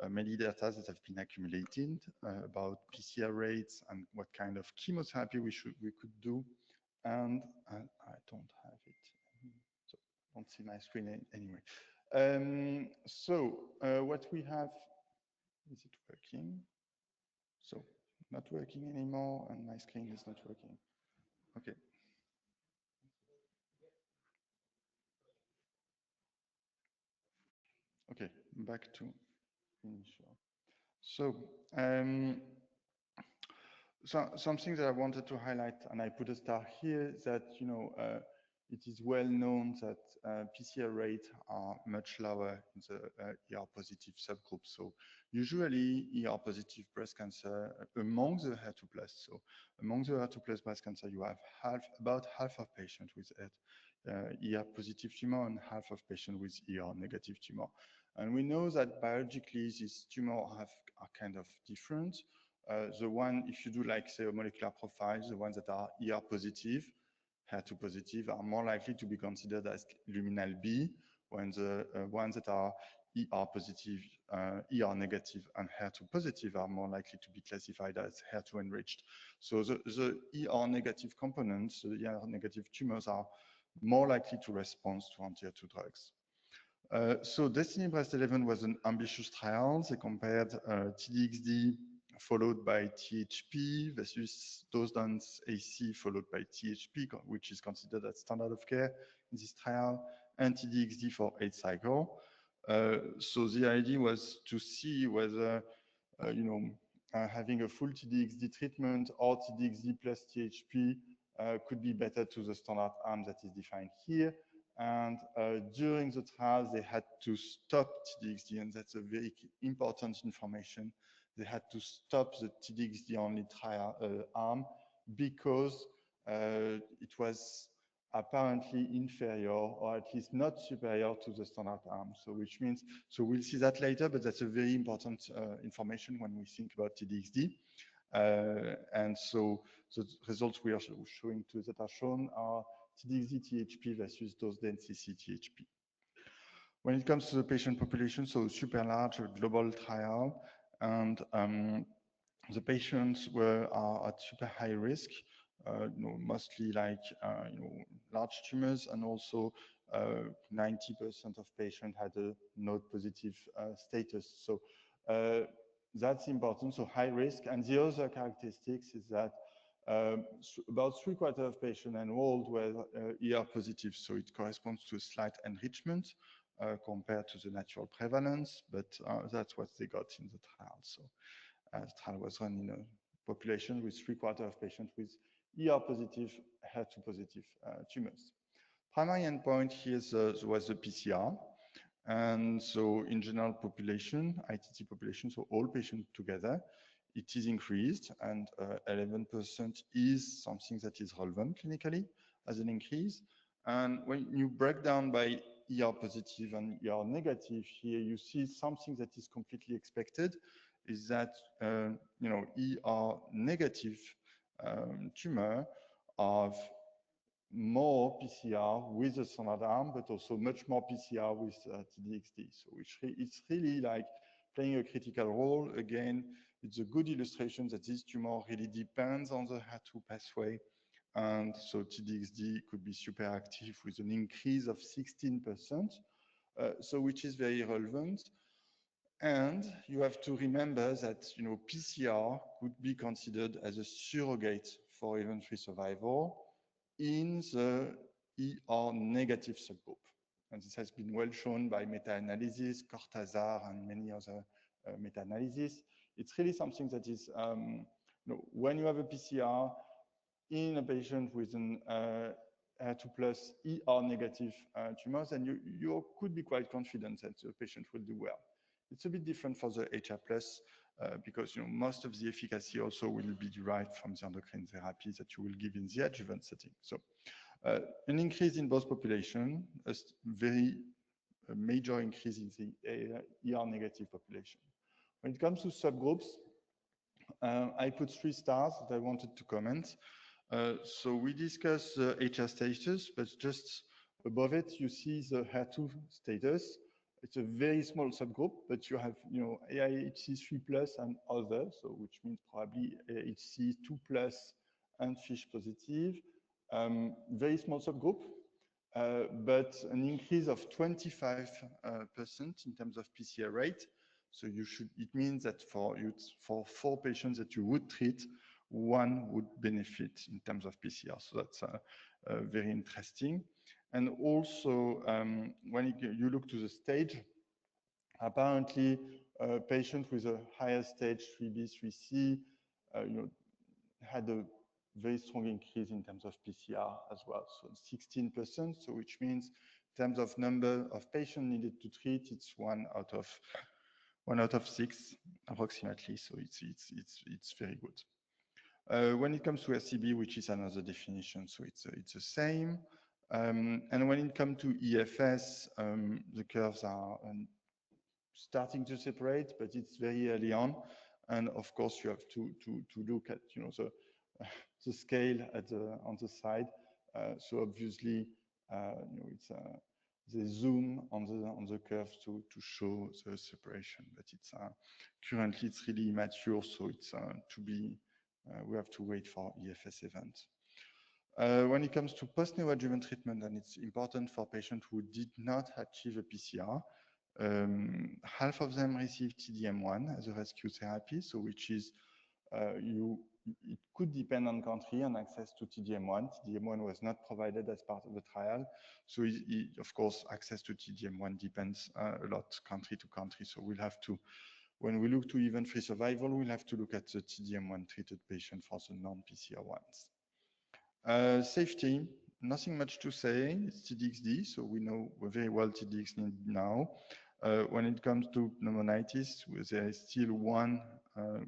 many data that have been accumulated about PCR rates and what kind of chemotherapy we could do. And I don't have it, so I don't see my screen anyway. What we have, is it working? So not working anymore, and my screen is not working. Okay. Okay, back to initial. So something that I wanted to highlight, and I put a star here, that it is well known that PCR rates are much lower in the ER positive subgroup. So usually ER positive breast cancer among the HER2+. So among the HER2+ breast cancer, you have about half of patients with ER positive tumor and half of patients with ER negative tumor. And we know that biologically these tumors are kind of different. The one, if you do like say a molecular profile, the ones that are ER positive, HER2 positive are more likely to be considered as luminal B, when the ones that are ER positive, ER negative, and HER2 positive are more likely to be classified as HER2 enriched. So the ER negative components, the ER negative tumors are more likely to respond to anti-HER2 drugs. So DESTINY-Breast11 was an ambitious trial. They compared TDXD followed by THP versus dose-dense AC followed by THP, which is considered as standard of care in this trial, and TDXD for 8 cycles. So the idea was to see whether, having a full TDXD treatment or TDXD plus THP could be better to the standard arm that is defined here. And during the trial, they had to stop TDXD, and that's a very important information. They had to stop the TDXD only trial arm because it was apparently inferior, or at least not superior to the standard arm. So which means, so we'll see that later, but that's a very important information when we think about TDXD. And so the results we are showing to that are shown are TDXD THP versus dose density THP. When it comes to the patient population, so super large global trial, and the patients are at super high risk, mostly like large tumors, and also 90% of patients had a node positive status. So that's important, so high risk. And the other characteristics is that about 3/4 of patients enrolled were ER positive, so it corresponds to a slight enrichment compared to the natural prevalence, but that's what they got in the trial. So the trial was run in a population with 3/4 of patients with ER positive, HER2 positive tumors. Primary endpoint here was the PCR. And so in general population, ITT population, so all patients together, it is increased, and 11% is something that is relevant clinically as an increase. And when you break down by ER positive and ER negative, here you see something that is completely expected, is that ER negative tumor have more PCR with the standard arm, but also much more PCR with TDXD. So it's really like playing a critical role. Again, it's a good illustration that this tumor really depends on the HER2 pathway. And so TDXD could be super active with an increase of 16%, so which is very relevant. And you have to remember that PCR could be considered as a surrogate for event-free survival in the ER negative subgroup. And this has been well shown by meta-analysis, 𝗘𝗲𝗳, and many other meta-analysis. It's really something that is, when you have a PCR in a patient with an HER2 plus ER negative tumors, then you could be quite confident that the patient will do well. It's a bit different for the HR plus because most of the efficacy also will be derived from the endocrine therapy that you will give in the adjuvant setting. So an increase in both population, a very major increase in the ER negative population. When it comes to subgroups, I put 3 stars that I wanted to comment. So we discussed the HR status, but just above it, you see the HER2 status. It's a very small subgroup, but you have, AIHC 3+ and other, so which means probably AIHC 2+ and FISH positive. Very small subgroup, but an increase of 25% in terms of PCR rate. So it means that for 4 patients that you would treat, 1 would benefit in terms of PCR. So that's very interesting. And also, when you look to the stage, apparently patients with a higher stage 3B, 3C, had a very strong increase in terms of PCR as well. So 16%, so which means in terms of number of patients needed to treat, it's 1 out of 6 approximately. So it's very good. When it comes to SCB, which is another definition, so it's the same. And when it comes to EFS, the curves are starting to separate, but it's very early on. And of course, you have to look at the scale on the side. So obviously, it's they zoom on the curves to show the separation, but it's currently it's really immature, so it's we have to wait for EFS events. When it comes to post-neoadjuvant treatment, and it's important for patients who did not achieve a PCR, half of them received T-DM1 as a rescue therapy, so which is it could depend on country and access to T-DM1. T-DM1 was not provided as part of the trial, so of course access to T-DM1 depends a lot country to country. So we'll have to, when we look to event-free survival, we'll have to look at the T-DM1 treated patient for the non-PCR ones. Safety, nothing much to say. It's TDXD, so we know very well TDXD now. When it comes to pneumonitis, there is still one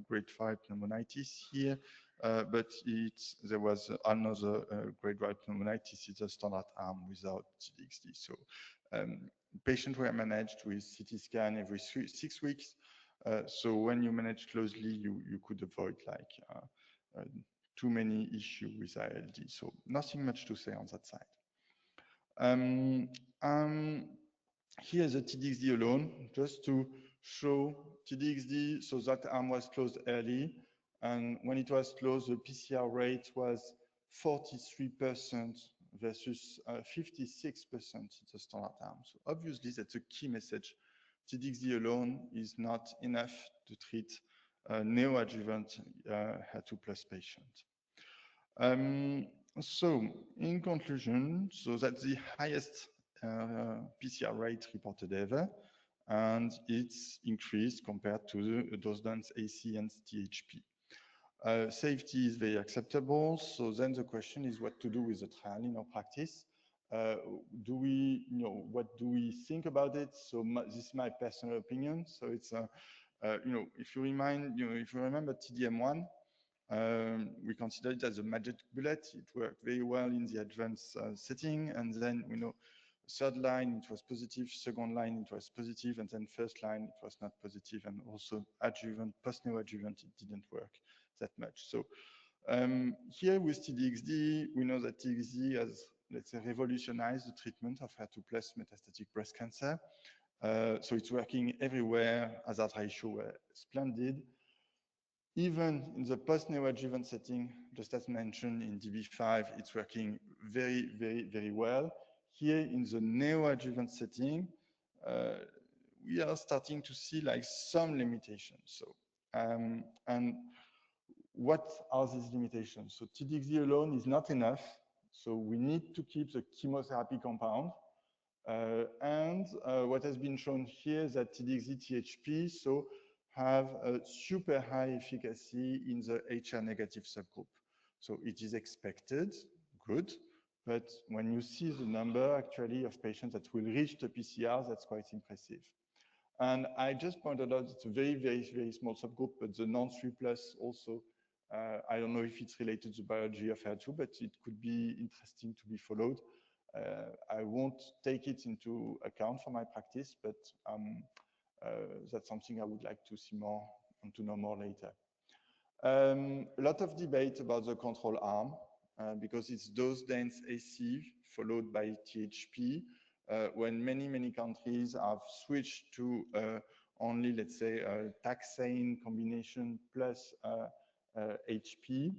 grade 5 pneumonitis here, but there was another grade 5 pneumonitis. It's a standard arm without TDXD. So patients were managed with CT scan every 6 weeks. So when you manage closely, you could avoid like too many issues with ILD. So nothing much to say on that side. Here's a TDXD alone, just to show TDXD. So that arm was closed early. And when it was closed, the PCR rate was 43% versus 56% in the standard arm. So obviously, that's a key message. TDXD alone is not enough to treat neoadjuvant HER2 plus patient. So in conclusion, so that's the highest PCR rate reported ever, and it's increased compared to those done AC and THP. Safety is very acceptable. So then the question is what to do with the trial in our practice. Do we, what do we think about it? So this is my personal opinion. So it's, if you remember TDM1, we consider it as a magic bullet. It worked very well in the advanced setting, and then third line it was positive, second line it was positive, and then first line it was not positive, and also adjuvant, post-neoadjuvant, it didn't work that much. So here with TDXD, we know that TDXD has, let's say, revolutionized the treatment of HER2 plus metastatic breast cancer. So it's working everywhere. Hazard ratio were splendid. Even in the post-neoadjuvant setting, just as mentioned in DB5, it's working very, very, very well. Here in the neoadjuvant setting, we are starting to see like some limitations. So, and what are these limitations? So TDXD alone is not enough. So we need to keep the chemotherapy compound. And what has been shown here is that TDXD THP, so have a super high efficacy in the HR negative subgroup. So it is expected, good, but when you see the number actually of patients that will reach the PCR, that's quite impressive. And I just pointed out it's a very, very, very small subgroup, but the non-3 plus also, I don't know if it's related to the biology of HER2, but it could be interesting to be followed. I won't take it into account for my practice, but that's something I would like to see more and to know more later. A lot of debate about the control arm because it's dose-dense AC followed by THP. When many countries have switched to only, let's say, taxane combination plus HP.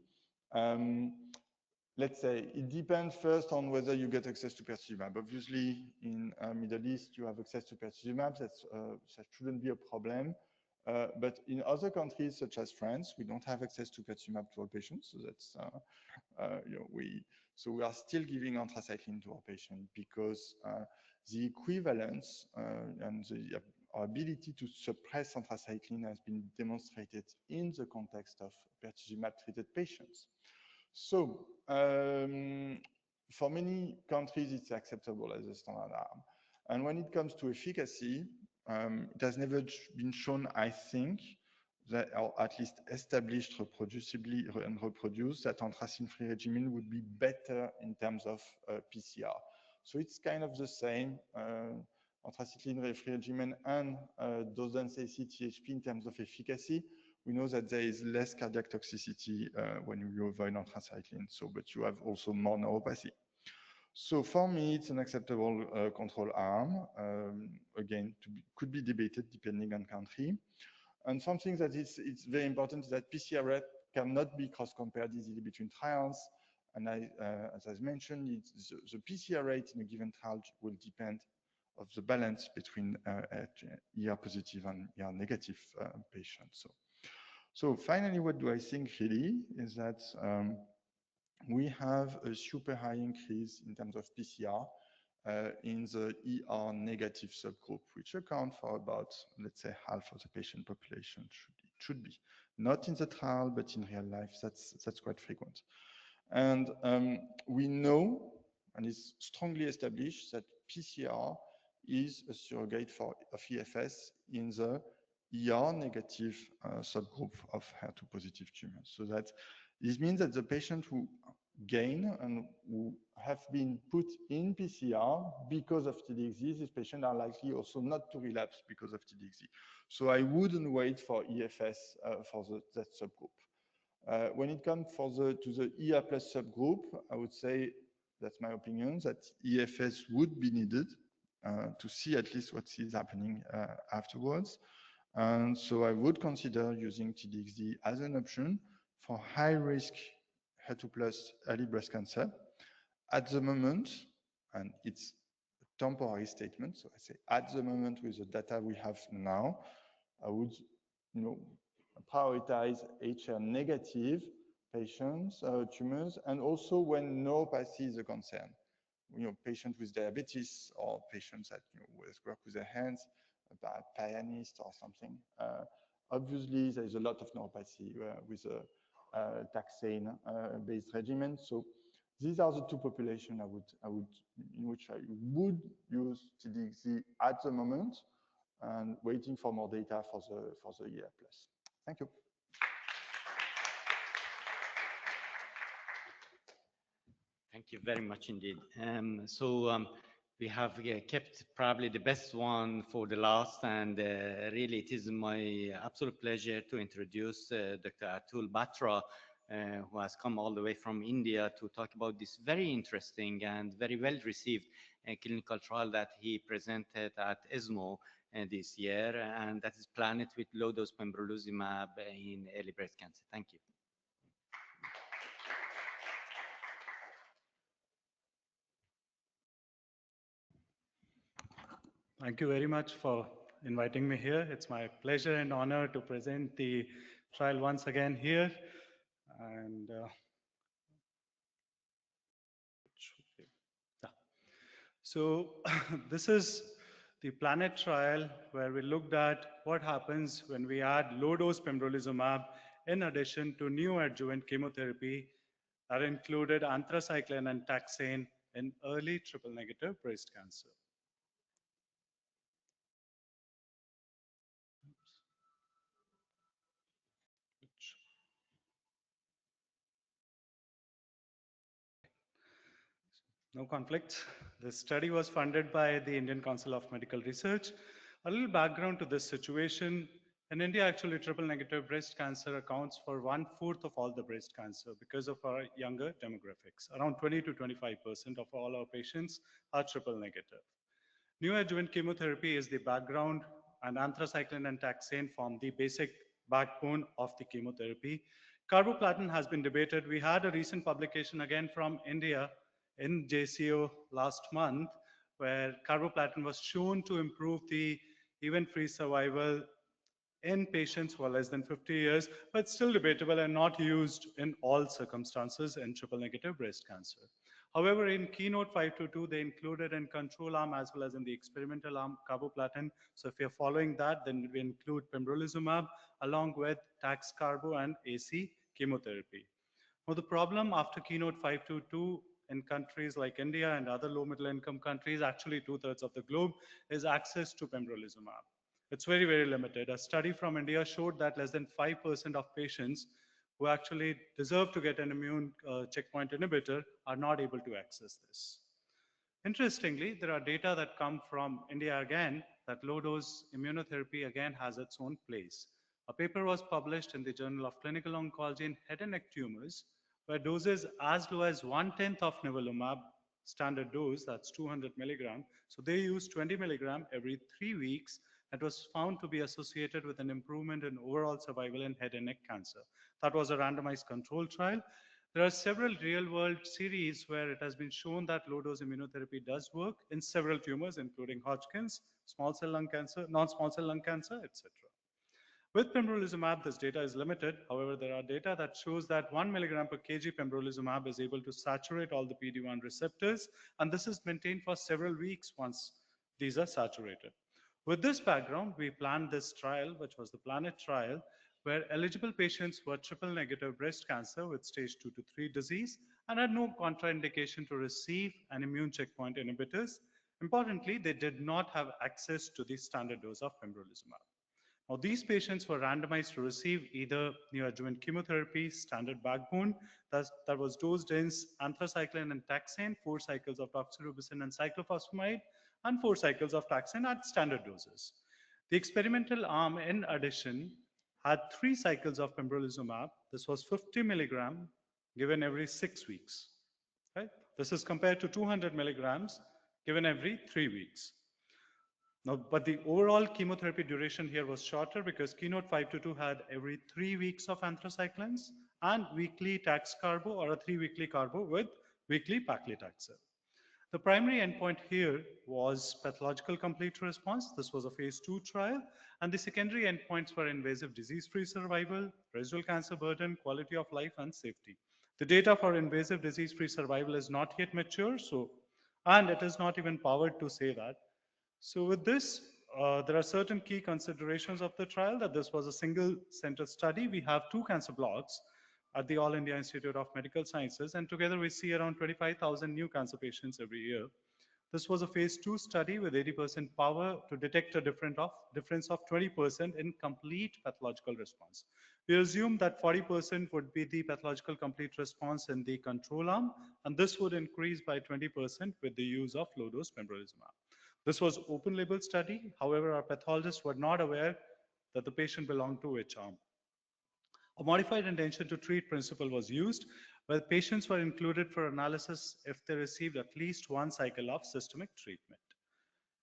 Let's say it depends first on whether you get access to pertuzumab. Obviously, in Middle East, you have access to pertuzumab. That shouldn't be a problem. But in other countries, such as France, we don't have access to pertuzumab to our patients. So that's so we are still giving anthracycline to our patients because the equivalence and the ability to suppress anthracycline has been demonstrated in the context of pertuzumab-treated patients. So for many countries, it's acceptable as a standard arm. And when it comes to efficacy, it has never been shown, I think, that, or at least established reproducibly and reproduced, that anthracene-free regimen would be better in terms of PCR. So it's kind of the same anthracycline-free regimen and dose-density THP in terms of efficacy. We know that there is less cardiac toxicity when you avoid anthracycline, so, but you have also more neuropathy. So for me, it's an acceptable control arm. Again, could be debated depending on country. And something that it's very important is that PCR rate cannot be cross-compared easily between trials. And as I mentioned, the PCR rate in a given trial will depend of the balance between ER positive and ER negative patients. So finally, what do I think really is that we have a super high increase in terms of PCR in the ER negative subgroup, which account for about, let's say, half of the patient population should be. Not in the trial, but in real life, that's quite frequent. And we know, and it's strongly established, that PCR is a surrogate of EFS in the ER negative subgroup of HER2 positive tumors. So that this means that the patient who gain and who have been put in PCR because of TDXD, these patients are likely also not to relapse because of TDXD. So I wouldn't wait for EFS for that subgroup. When it comes to the ER plus subgroup, I would say, that's my opinion, that EFS would be needed to see at least what is happening afterwards. And so I would consider using TDXD as an option for high-risk HER2 plus early breast cancer. At the moment, and it's a temporary statement, so I say at the moment with the data we have now, I would prioritize HR negative patients, tumors, and also when neuropathy is a concern. Patients with diabetes or patients that work with their hands, a pianist or something. Obviously, there is a lot of neuropathy with a taxane-based regimen. So these are the two populations in which I would use TDXD at the moment, and waiting for more data for the year plus. Thank you. Thank you very much indeed. We have kept probably the best one for the last, and really it is my absolute pleasure to introduce Dr. 𝗘𝗦𝗀𝗀, who has come all the way from India to talk about this very interesting and very well received clinical trial that he presented at ESMO this year, and that is Planet with low-dose pembrolizumab in early breast cancer. Thank you. Thank you very much for inviting me here. It's my pleasure and honor to present the trial once again here. And so this is the Planet trial where we looked at what happens when we add low-dose pembrolizumab in addition to neoadjuvant chemotherapy that included anthracycline and taxane in early triple-negative breast cancer. No conflicts. The study was funded by the Indian Council of Medical Research. A little background to this situation. In India, actually, triple-negative breast cancer accounts for 1/4 of all the breast cancer because of our younger demographics. Around 20 to 25% of all our patients are triple-negative. Neoadjuvant chemotherapy is the background, and anthracycline and taxane form the basic backbone of the chemotherapy. Carboplatin has been debated. We had a recent publication again from India in JCO last month, where carboplatin was shown to improve the event-free survival in patients who are less than 50 years, but still debatable and not used in all circumstances in triple-negative breast cancer. However, in 𝗘𝗦𝗀𝗀𝗀, they included in control arm as well as in the experimental arm carboplatin. So if you're following that, then we include pembrolizumab along with tax-carbo and AC chemotherapy. Now, the problem after 𝗘𝗦𝗀𝗀𝗀 in countries like India and other low middle income countries, actually 2/3 of the globe, is access to pembrolizumab. It's very, very limited. A study from India showed that less than 5% of patients who actually deserve to get an immune checkpoint inhibitor are not able to access this. Interestingly, there are data that come from India again that low-dose immunotherapy again has its own place. A paper was published in the Journal of Clinical Oncology in head and neck tumors, where doses as low as 1/10 of nivolumab standard dose, that's 200 milligram. So they used 20 milligram every 3 weeks. That was found to be associated with an improvement in overall survival in head and neck cancer. That was a randomized control trial. There are several real-world series where it has been shown that low-dose immunotherapy does work in several tumors, including Hodgkin's, small cell lung cancer, non-small cell lung cancer, etc. With pembrolizumab, this data is limited. However, there are data that shows that 1 milligram per kg pembrolizumab is able to saturate all the PD-1 receptors, and this is maintained for several weeks once these are saturated. With this background, we planned this trial, which was the PLANET trial, where eligible patients were triple-negative breast cancer with stage 2 to 3 disease and had no contraindication to receive an immune checkpoint inhibitors. Importantly, they did not have access to the standard dose of pembrolizumab. Now, these patients were randomized to receive either neoadjuvant chemotherapy, standard backbone, that was dosed in anthracycline and taxane, 4 cycles of doxorubicin and cyclophosphamide, and 4 cycles of taxane at standard doses. The experimental arm, in addition, had 3 cycles of pembrolizumab. This was 50 milligram given every 6 weeks. Right? This is compared to 200 milligrams given every 3 weeks. Now, but the overall chemotherapy duration here was shorter because KEYNOTE-522 had every 3 weeks of anthracyclines and weekly tax-carbo or a 3-weekly carbo with weekly paclitaxel. The primary endpoint here was pathological complete response. This was a phase 2 trial, and the secondary endpoints were invasive disease-free survival, residual cancer burden, quality of life, and safety. The data for invasive disease-free survival is not yet mature, and it is not even powered to say that. So with this, there are certain key considerations of the trial, that this was a single center study. We have 2 cancer blocks at the All India Institute of Medical Sciences, and together we see around 25,000 new cancer patients every year. This was a phase 2 study with 80% power to detect a difference of 20% in complete pathological response. We assume that 40% would be the pathological complete response in the control arm, and this would increase by 20% with the use of low-dose pembrolizumab. This was open label study. However, our pathologists were not aware that the patient belonged to which arm. A modified intention to treat principle was used, where patients were included for analysis if they received at least 1 cycle of systemic treatment.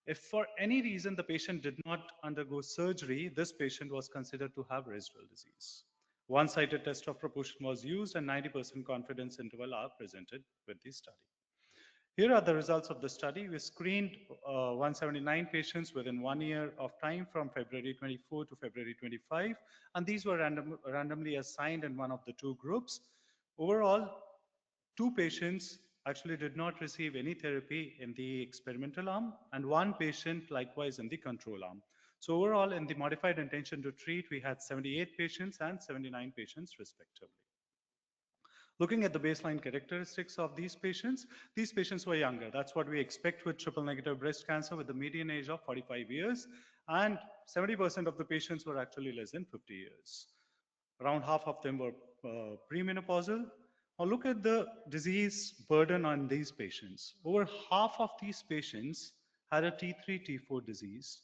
If for any reason the patient did not undergo surgery, this patient was considered to have residual disease. One-sided test of proportion was used, and 90% confidence interval are presented with the study. Here are the results of the study. We screened 179 patients within 1 year of time from February 24 to February 25, and these were randomly assigned in one of the 2 groups. Overall, 2 patients actually did not receive any therapy in the experimental arm, and 1 patient likewise in the control arm. So overall, in the modified intention to treat, we had 78 patients and 79 patients respectively. Looking at the baseline characteristics of these patients were younger. That's what we expect with triple-negative breast cancer, with the median age of 45 years, and 70% of the patients were actually less than 50 years. Around half of them were premenopausal. Now look at the disease burden on these patients. Over half of these patients had a T3, T4 disease.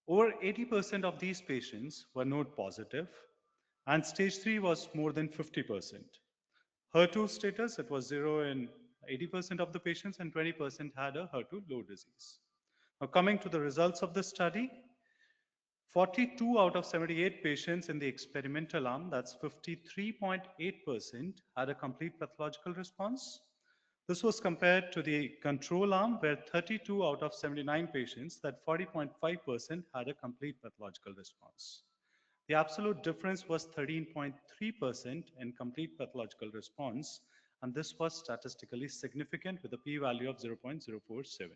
Over 80% of these patients were node positive, and stage 3 was more than 50%. HER2 status, it was 0 in 80% of the patients, and 20% had a HER2 low disease. Now coming to the results of the study, 42 out of 78 patients in the experimental arm, that's 53.8%, had a complete pathological response. This was compared to the control arm, where 32 out of 79 patients, that 40.5%, had a complete pathological response. The absolute difference was 13.3% in complete pathological response, and this was statistically significant with a p-value of 0.047.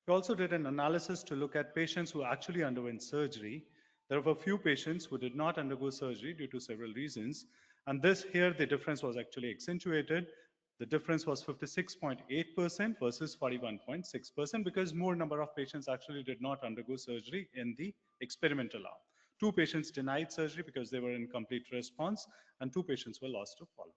We also did an analysis to look at patients who actually underwent surgery. There were a few patients who did not undergo surgery due to several reasons, and here the difference was actually accentuated. The difference was 56.8% versus 41.6%, because more number of patients actually did not undergo surgery in the experimental arm. 2 patients denied surgery because they were in complete response, and 2 patients were lost to follow-up.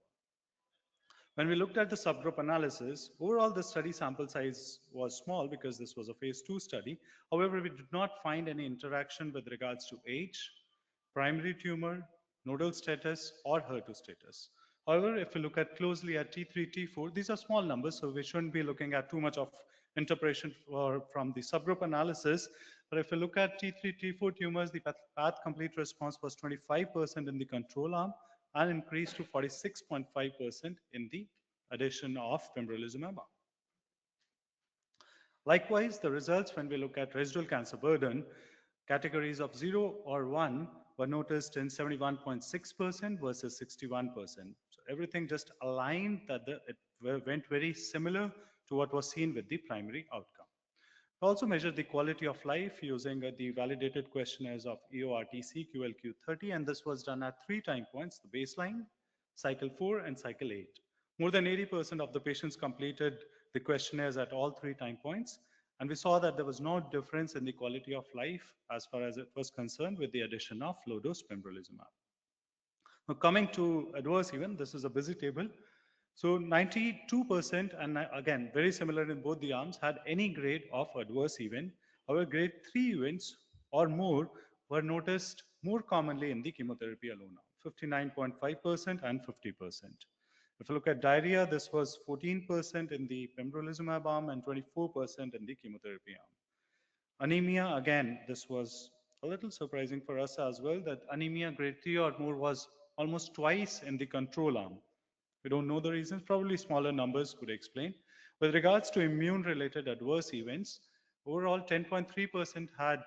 When we looked at the subgroup analysis, overall the study sample size was small because this was a phase 2 study. However, we did not find any interaction with regards to age, primary tumor, nodal status, or HER2 status. However, if we look at closely at T3, T4, these are small numbers, so we shouldn't be looking at too much of interpretation from the subgroup analysis. But if we look at T3, T4 tumors, the path complete response was 25% in the control arm and increased to 46.5% in the addition of pembrolizumab. Likewise, the results when we look at residual cancer burden, categories of 0 or 1 were noticed in 71.6% versus 61%. So everything just aligned that it went very similar to what was seen with the primary outcome. We also measured the quality of life using the validated questionnaires of EORTC, QLQ30, and this was done at 3 time points, the baseline, cycle 4, and cycle 8. More than 80% of the patients completed the questionnaires at all 3 time points, and we saw that there was no difference in the quality of life as far as it was concerned with the addition of low-dose pembrolizumab. Now coming to adverse event, this is a busy table. So 92%, and again, very similar in both the arms, had any grade of adverse event. However, grade 3 events or more were noticed more commonly in the chemotherapy alone, 59.5% and 50%. If you look at diarrhea, this was 14% in the pembrolizumab arm and 24% in the chemotherapy arm. Anemia, again, this was a little surprising for us as well, that anemia grade 3 or more was almost twice in the control arm. We don't know the reasons, probably smaller numbers could explain. With regards to immune-related adverse events, overall 10.3% had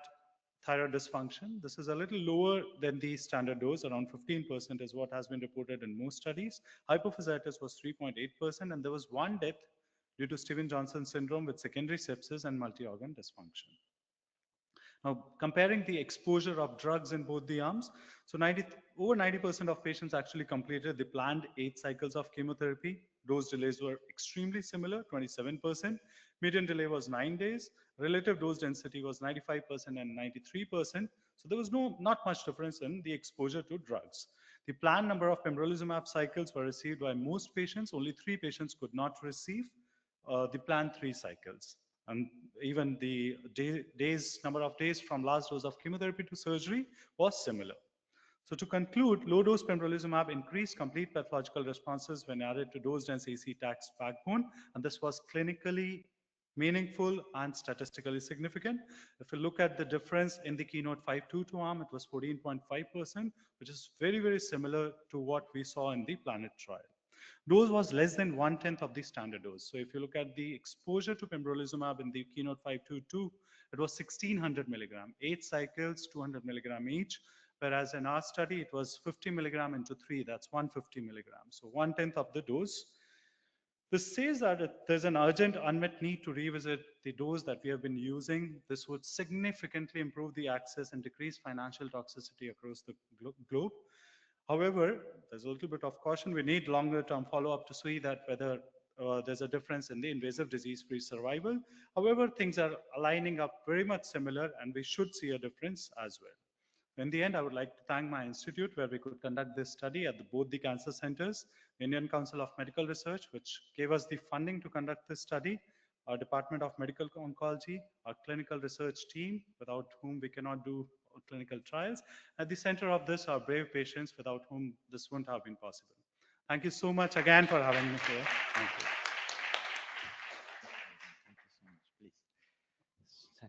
thyroid dysfunction. This is a little lower than the standard dose, around 15% is what has been reported in most studies. Hypophysitis was 3.8%, and there was 1 death due to Stevens-Johnson syndrome with secondary sepsis and multi-organ dysfunction. Now, comparing the exposure of drugs in both the arms, so over 90% of patients actually completed the planned 8 cycles of chemotherapy. Dose delays were extremely similar, 27%. Median delay was 9 days. Relative dose density was 95% and 93%. So there was not much difference in the exposure to drugs. The planned number of pembrolizumab cycles were received by most patients. Only 3 patients could not receive the planned 3 cycles. And even the number of days from last dose of chemotherapy to surgery was similar. So to conclude, low-dose pembrolizumab increased complete pathological responses when added to dose-dense AC tax backbone, and this was clinically meaningful and statistically significant. If you look at the difference in the KEYNOTE-522 arm, it was 14.5%, which is very, very similar to what we saw in the PLANET trial. Dose was less than 1/10 of the standard dose. So if you look at the exposure to pembrolizumab in the KEYNOTE-522, it was 1600 milligram, 8 cycles, 200 milligram each. Whereas in our study, it was 50 milligram into 3, that's 150 milligrams. So 1/10 of the dose. This says that there's an urgent unmet need to revisit the dose that we have been using. This would significantly improve the access and decrease financial toxicity across the globe. However, there's a little bit of caution. We need longer term follow-up to see that whether there's a difference in the invasive disease-free survival. However, things are aligning up very much similar, and we should see a difference as well. In the end, I would like to thank my institute where we could conduct this study at both the cancer centers, the Indian Council of Medical Research, which gave us the funding to conduct this study, our Department of Medical Oncology, our clinical research team, without whom we cannot do clinical trials. At the center of this are brave patients without whom this wouldn't have been possible. Thank you so much again for having me here. Thank you.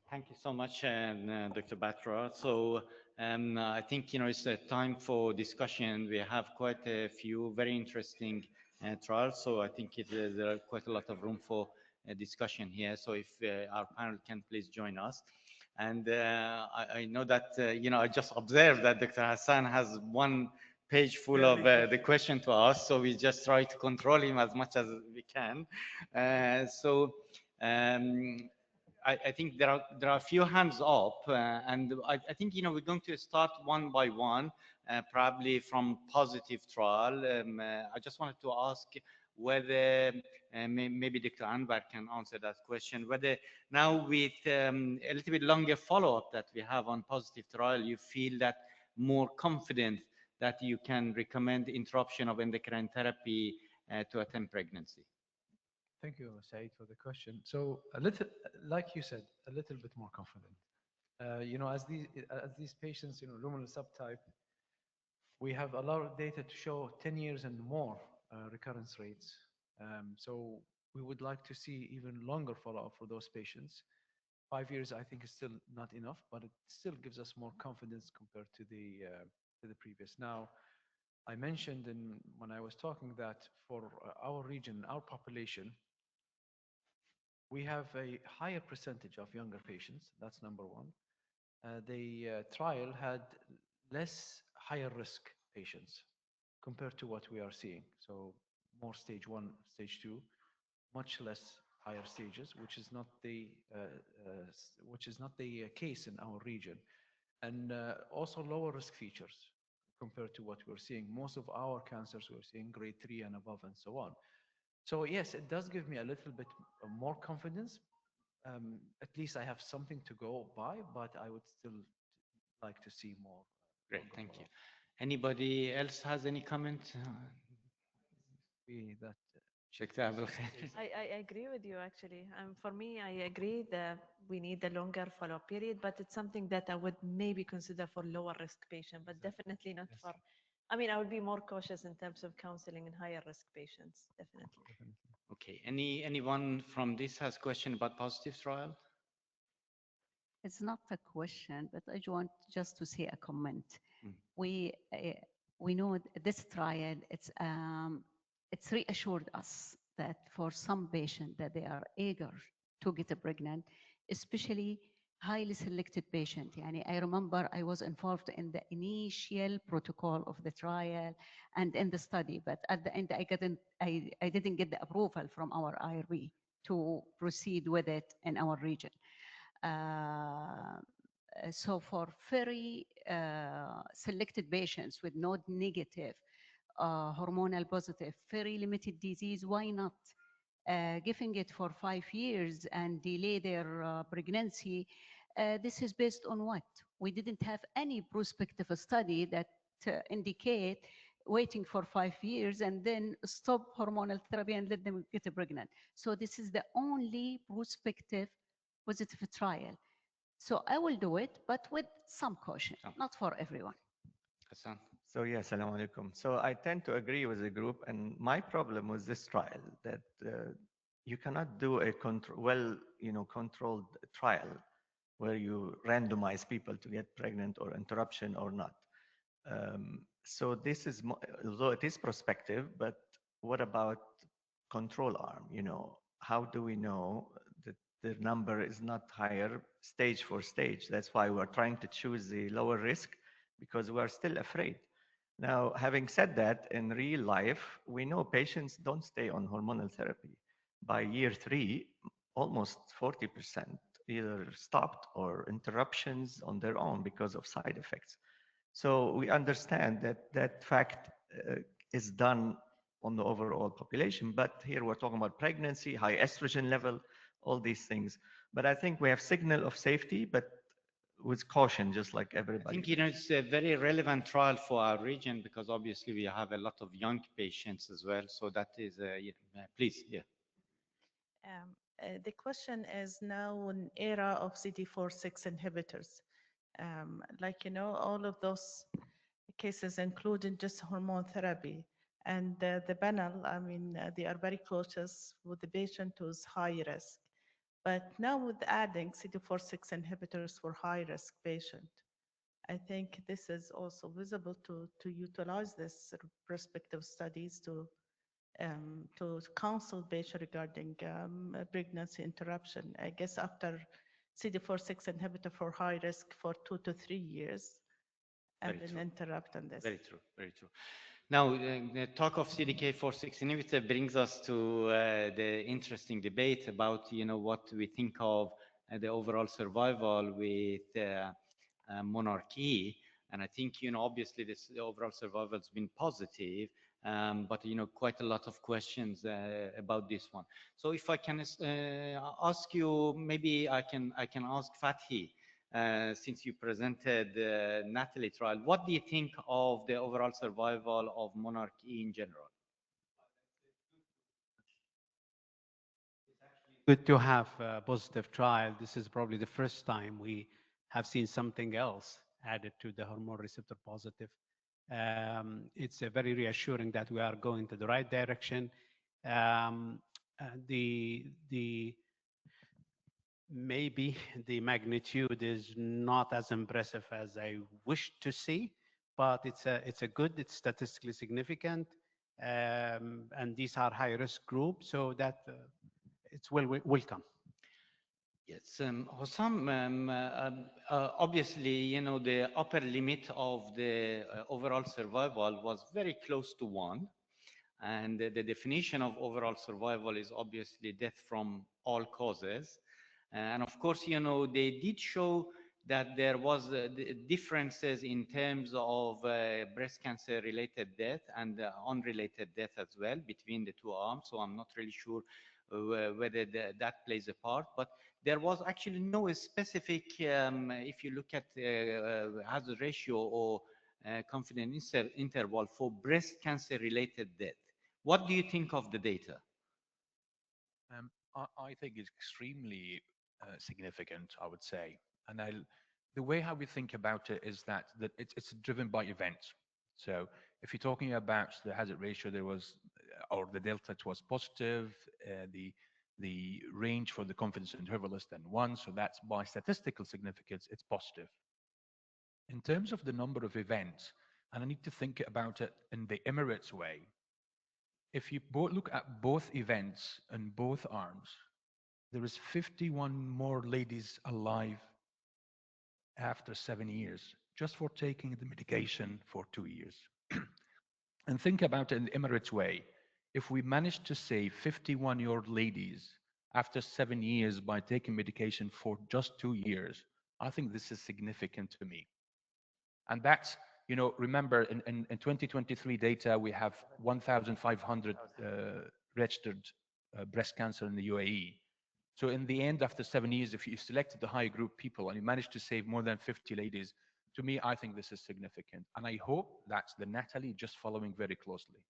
Thank you so much, Dr. Batra. So I think it's a time for discussion. We have quite a few very interesting trials, so I think there are quite a lot of room for discussion here. So if our panel can please join us. And I know that I just observed that Dr. Hassan has 1 page full of the question to ask, so we just try to control him as much as we can. I think there are a few hands up, and I think we're going to start one by one, probably from positive trial. I just wanted to ask whether maybe Dr. Anwar can answer that question, whether now with a little bit longer follow-up that we have on positive trial, you feel that more confident that you can recommend interruption of endocrine therapy to attempt pregnancy? Thank you, Saeed, for the question. So a little, like you said, a little bit more confident. You know, as these patients, you know, luminal subtype, we have a lot of data to show 10 years and more recurrence rates. So we would like to see even longer follow-up for those patients. 5 years, I think, is still not enough, but it still gives us more confidence compared to the previous. Now, I mentioned when I was talking that for our region, our population, we have a higher percentage of younger patients. That's number one. The trial had less higher risk patients compared to what we are seeing. So more stage 1, stage 2, much less higher stages, which is not the case in our region, and also lower risk features compared to what we're seeing. Most of our cancers we're seeing grade 3 and above, and so on. So yes, it does give me a little bit more confidence. At least I have something to go by, but I would still like to see more. Great, thank you. Anybody else has any comment? I agree with you, actually. For me, I agree that we need a longer follow-up period, but it's something that I would maybe consider for lower risk patient, but definitely not for, I mean, I would be more cautious in terms of counseling in higher risk patients, definitely. Okay, anyone from this has question about positive trial? It's not a question, but I want just to say a comment. We know this trial, it's reassured us that for some patients that they are eager to get pregnant, especially highly selected patient. Yani I remember I was involved in the initial protocol of the trial and in the study, but at the end I didn't get the approval from our IRB to proceed with it in our region. So for very selected patients with node negative, hormonal positive, very limited disease, why not? Giving it for 5 years and delay their pregnancy, this is based on what? We didn't have any prospective study that indicate waiting for 5 years and then stop hormonal therapy and let them get pregnant. So this is the only prospective positive trial. So I will do it, but with some caution, not for everyone. Hassan? So yes, Assalamu alaikum. So I tend to agree with the group, and my problem with this trial that you cannot do a controlled trial where you randomize people to get pregnant or interruption or not. So this is, although it is prospective, but what about control arm? You know, how do we know that the number is not higher stage for stage? That's why we're trying to choose the lower risk, because we're still afraid. Now, having said that, in real life, we know patients don't stay on hormonal therapy. By year 3, almost 40% either stopped or interruptions on their own because of side effects. So we understand that that fact is done on the overall population, but here we're talking about pregnancy, high estrogen level, all these things. But I think we have signal of safety, but with caution, just like everybody. I think, you know, it's a very relevant trial for our region because obviously we have a lot of young patients as well. So that is, please, yeah. The question is now an era of CD4/6 inhibitors. Like, you know, all of those cases including just hormone therapy. And the panel, I mean, they are very cautious with the patient who's high risk. But now with adding CD4/6 inhibitors for high-risk patient, I think this is also visible to utilize this prospective studies to counsel patient regarding pregnancy interruption. I guess after CD4/6 inhibitor for high risk for 2 to 3 years, and then interrupt on this. Very true, very true. Now, the talk of CDK4/6 inhibitor brings us to the interesting debate about, you know, what we think of the overall survival with monarchy. And I think, you know, obviously the overall survival has been positive, but, you know, quite a lot of questions about this one. So if I can ask you, maybe I can ask Fathi. Since you presented the Natalie trial, what do you think of the overall survival of monarchy in general? good to have a positive trial. This is probably the first time we have seen something else added to the hormone receptor positive. It's very reassuring that we are going to the right direction. The maybe the magnitude is not as impressive as I wish to see, but it's statistically significant, and these are high risk groups, so that it's welcome. Yes, Hossam, obviously, you know, the upper limit of the overall survival was very close to 1. And the definition of overall survival is obviously death from all causes. And of course, you know, they did show that there was differences in terms of breast cancer related death and unrelated death as well between the two arms. So I'm not really sure whether that plays a part, but there was actually no specific, if you look at hazard ratio or confidence interval for breast cancer related death. What do you think of the data? I think it's extremely significant, I would say. And the way how we think about it is that it's driven by events. So if you're talking about the hazard ratio, there was, or the delta, it was positive, the range for the confidence interval less than 1. So that's by statistical significance, it's positive. In terms of the number of events, and I need to think about it in the Emirates way, if you look at both events in both arms, there is 51 more ladies alive after 7 years, just for taking the medication for 2 years. And think about it in the Emirates way. If we manage to save 51-year-old ladies after 7 years by taking medication for just 2 years, I think this is significant to me. And that's, you know, remember in 2023 data, we have 1,500 registered breast cancer in the UAE. So in the end, after 7 years, if you selected the high group people and you managed to save more than 50 ladies, to me, I think this is significant. And I hope that's the Natalie just following very closely.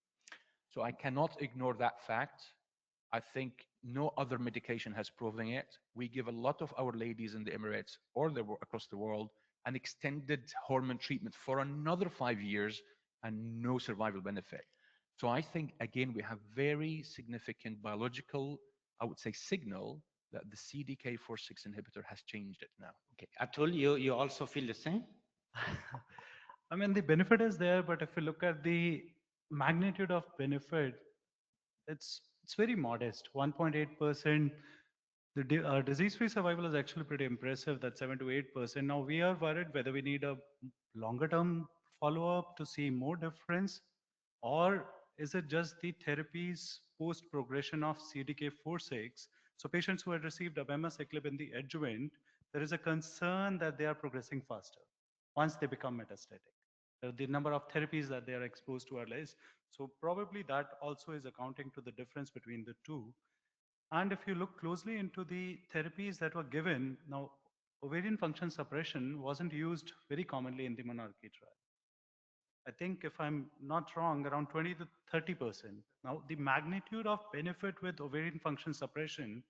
So I cannot ignore that fact. I think no other medication has proven it. We give a lot of our ladies in the Emirates or across the world an extended hormone treatment for another 5 years and no survival benefit. So I think, again, we have very significant biological, I would say, signal that the CDK4/6 inhibitor has changed it now. Okay, Atul, you also feel the same? I mean, the benefit is there, but if you look at the magnitude of benefit, it's very modest, 1.8%. The disease-free survival is actually pretty impressive, that's 7 to 8%. Now we are worried whether we need a longer-term follow-up to see more difference, or is it just the therapies post-progression of CDK4/6? So patients who had received abemaciclib in the adjuvant, there is a concern that they are progressing faster once they become metastatic. The number of therapies that they are exposed to are less. So probably that also is accounting to the difference between the two. And if you look closely into the therapies that were given, now ovarian function suppression wasn't used very commonly in the monarchy trial. I think if I'm not wrong, around 20 to 30%. Now the magnitude of benefit with ovarian function suppression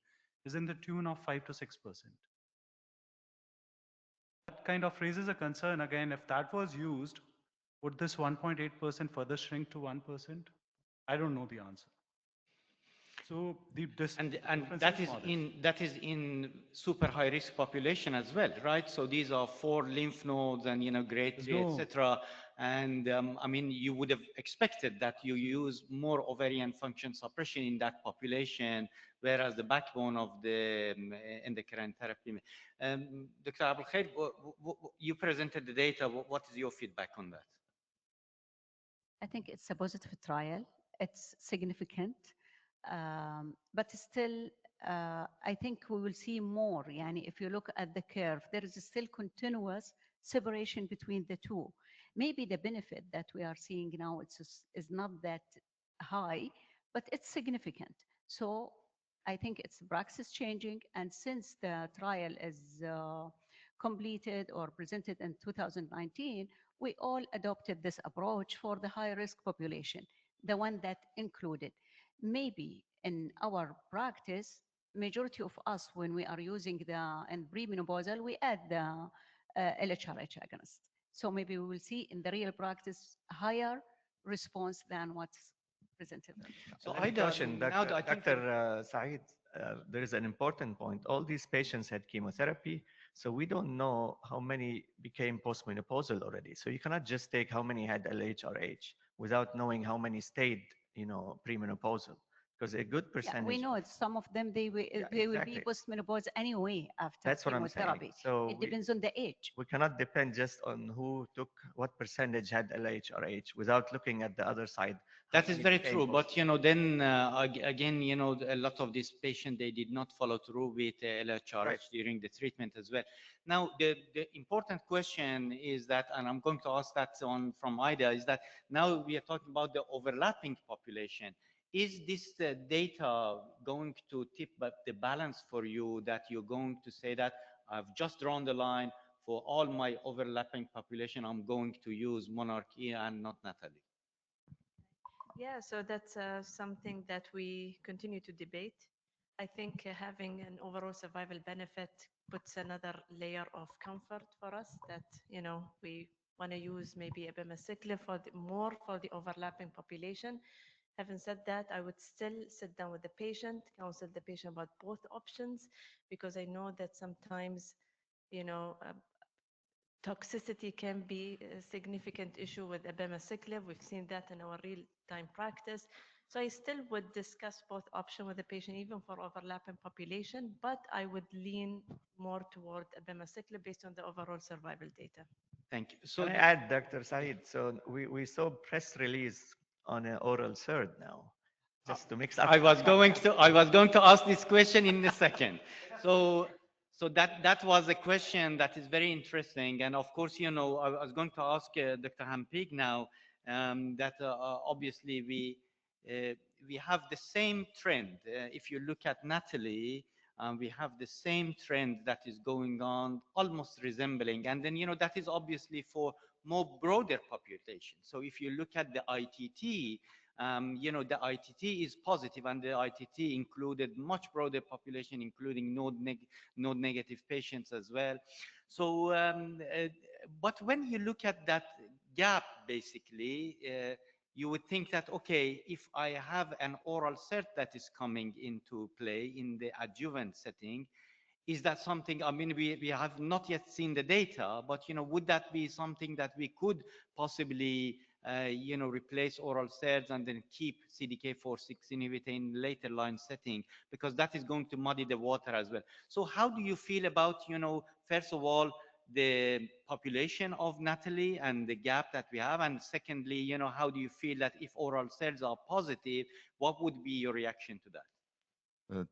is in the tune of 5 to 6%. That kind of raises a concern again, if that was used, would this 1.8% further shrink to 1%? I don't know the answer. So and that is in super high risk population as well, right? So these are 4 lymph nodes and, you know, grade 3, etc. And I mean, you would have expected that you use more ovarian function suppression in that population, whereas the backbone of the endocrine therapy. Dr. Abulkhair, you presented the data. What is your feedback on that? I think it's a positive trial. It's significant. But still, I think we will see more. Yani, if you look at the curve, there is still continuous separation between the two. Maybe the benefit that we are seeing now is not that high, but it's significant. So I think it's praxis changing. And since the trial is completed or presented in 2019, we all adopted this approach for the high-risk population, the one that included. Maybe in our practice, majority of us, when we are using the and premenopausal, we add the LHRH agonist. So maybe we will see in the real practice higher response than what's presented. So Let me Aida, caution now that I think Dr. Saeed, there is an important point. All these patients had chemotherapy, so we don't know how many became postmenopausal already. So you cannot just take how many had LHRH without knowing how many stayed, premenopausal. Because a good Yeah, percentage. we know it. Some of them, they will be exactly. postmenopause anyway after That's what I'm saying. chemotherapy. So It depends on the age. we cannot depend just on who took what percentage had LHRH without looking at the other side. that is very true, but then again, a lot of these patients, they did not follow through with LHRH Right. during the treatment as well. Now, the important question is that, and I'm going to ask that from Ida, is that now we are talking about the overlapping population. Is this data going to tip the balance for you, that you're going to say that I've just drawn the line for all my overlapping population, I'm going to use monarchy and not Natalie? Yeah, so that's something that we continue to debate. I think having an overall survival benefit puts another layer of comfort for us that, we want to use maybe abemaciclib more for the overlapping population. Having said that, I would still sit down with the patient, counsel the patient about both options, because I know that sometimes, toxicity can be a significant issue with abemaciclib. We've seen that in our real-time practice. So I still would discuss both options with the patient, even for overlapping population, but I would lean more toward abemaciclib based on the overall survival data. Thank you. So can I add, Dr. Saeed? So we saw press release on an oral third now, just to mix up. I was going to ask this question in a second. So that was a question that is very interesting, and of course, I was going to ask Dr. Hampig now that obviously we have the same trend. If you look at Natalie, we have the same trend that is going on, almost resembling, and then that is obviously for more broader population. So if you look at the ITT, the ITT is positive, and the ITT included much broader population, including node negative patients as well. So, but when you look at that gap, basically, you would think that, okay, if I have an oral cert that is coming into play in the adjuvant setting, is that something, I mean, we have not yet seen the data, but, would that be something that we could possibly, replace oral SERDs and then keep CDK4/6 inhibitor in later line setting, because that is going to muddy the water as well. So how do you feel about, first of all, the population of Natalie and the gap that we have? And secondly, how do you feel that if oral SERDs are positive, what would be your reaction to that?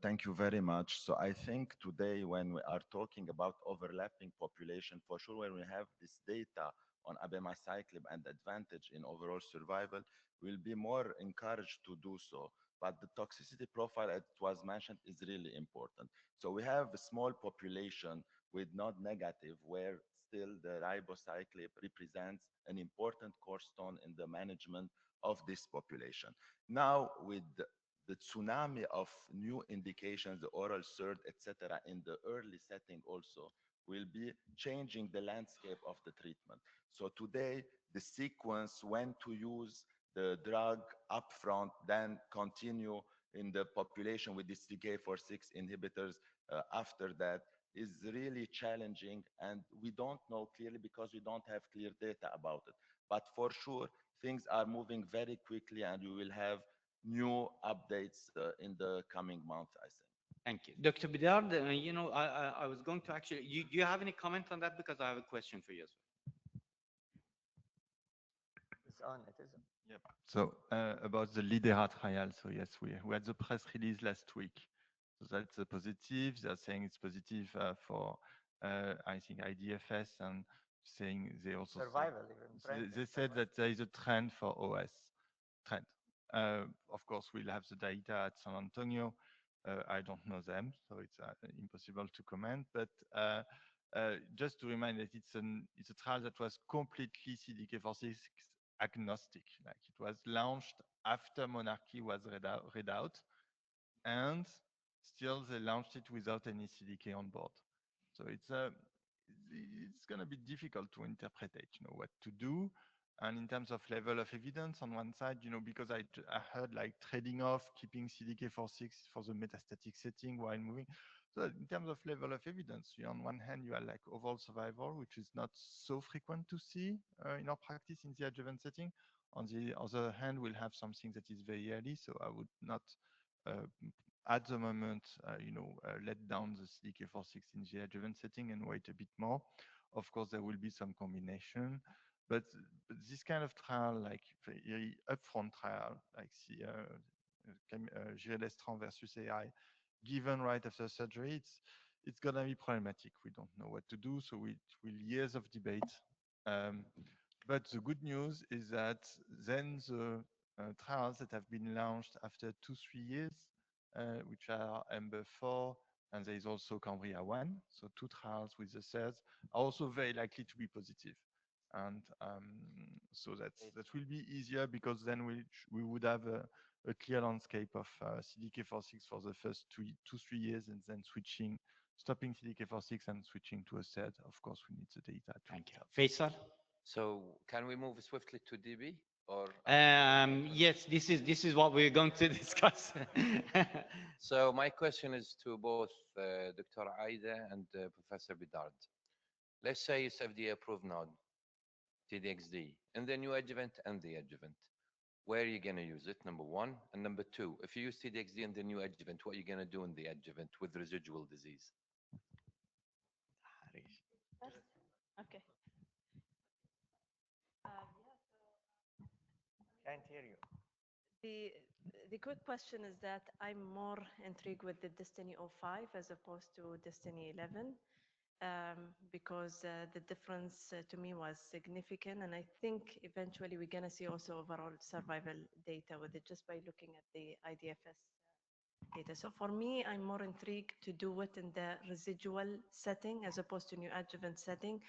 Thank you very much. So I think today when we are talking about overlapping population, for sure when we have this data on abemaciclib and advantage in overall survival, we'll be more encouraged to do so. But the toxicity profile, as it was mentioned, is really important. So we have a small population with node negative, where still the ribociclib represents an important cornerstone in the management of this population. Now, with the tsunami of new indications, the oral SERD, etc., in the early setting also will be changing the landscape of the treatment. So today, the sequence when to use the drug upfront, then continue in the population with the CDK4/6 inhibitors after that is really challenging, and we don't know clearly because we don't have clear data about it. But for sure, things are moving very quickly, and we will have new updates in the coming months, I think. Thank you. Dr. Bedard, I was going to actually, do you have any comment on that? Because I have a question for you as well. It's on, it is on. Yep. So about the LIDERA trial, so yes, we had the press release last week. So that's a positive. They're saying it's positive for, I think, IDFS, and saying they also Survival, they said that there is a trend for OS. Trend. Of course, we'll have the data at San Antonio. I don't know them, so it's impossible to comment. But just to remind that it's a trial that was completely CDK4/6 agnostic. Like, it was launched after monarchy was read out, and still they launched it without any CDK on board. So it's going to be difficult to interpret, what to do. And in terms of level of evidence, on one side, because I heard like trading off, keeping CDK4/6 for the metastatic setting while moving. So in terms of level of evidence, on one hand, you are like overall survival, which is not so frequent to see in our practice in the adjuvant setting. On the other hand, we'll have something that is very early, so I would not at the moment, let down the CDK4/6 in the adjuvant setting and wait a bit more. Of course, there will be some combination, but this kind of trial, like very upfront trial, like the 𝗕𝗲𝗀𝗀𝗳 versus AI, given right after surgery, it's gonna be problematic. We don't know what to do, so it will years of debate. But the good news is that then the trials that have been launched after 2-3 years, which are EMBER-4, and there is also 𝗕𝗲𝗀-1, so 2 trials with the cells, are also very likely to be positive. And so that will be easier because then we would have a clear landscape of CDK4/6 for the first 2-3 years, and then stopping CDK4/6 and switching to a set. Of course, we need the data. Thank you. Faisal? So can we move swiftly to DB or? Yes, this is what we're going to discuss. So my question is to both Dr. Aida and Professor Bedard. Let's say it's FDA approved now, TDXD, and the new adjuvant and the adjuvant. Where are you going to use it, number one? And number two, if you use TDXD and the new adjuvant, what are you going to do in the adjuvant with residual disease? Okay. Can't hear you. The quick question is that I'm more intrigued with the Destiny-05 as opposed to Destiny-11 because the difference to me was significant, and I think eventually we're going to see also overall survival data with it just by looking at the IDFS data. So for me, I'm more intrigued to do it in the residual setting as opposed to new adjuvant setting.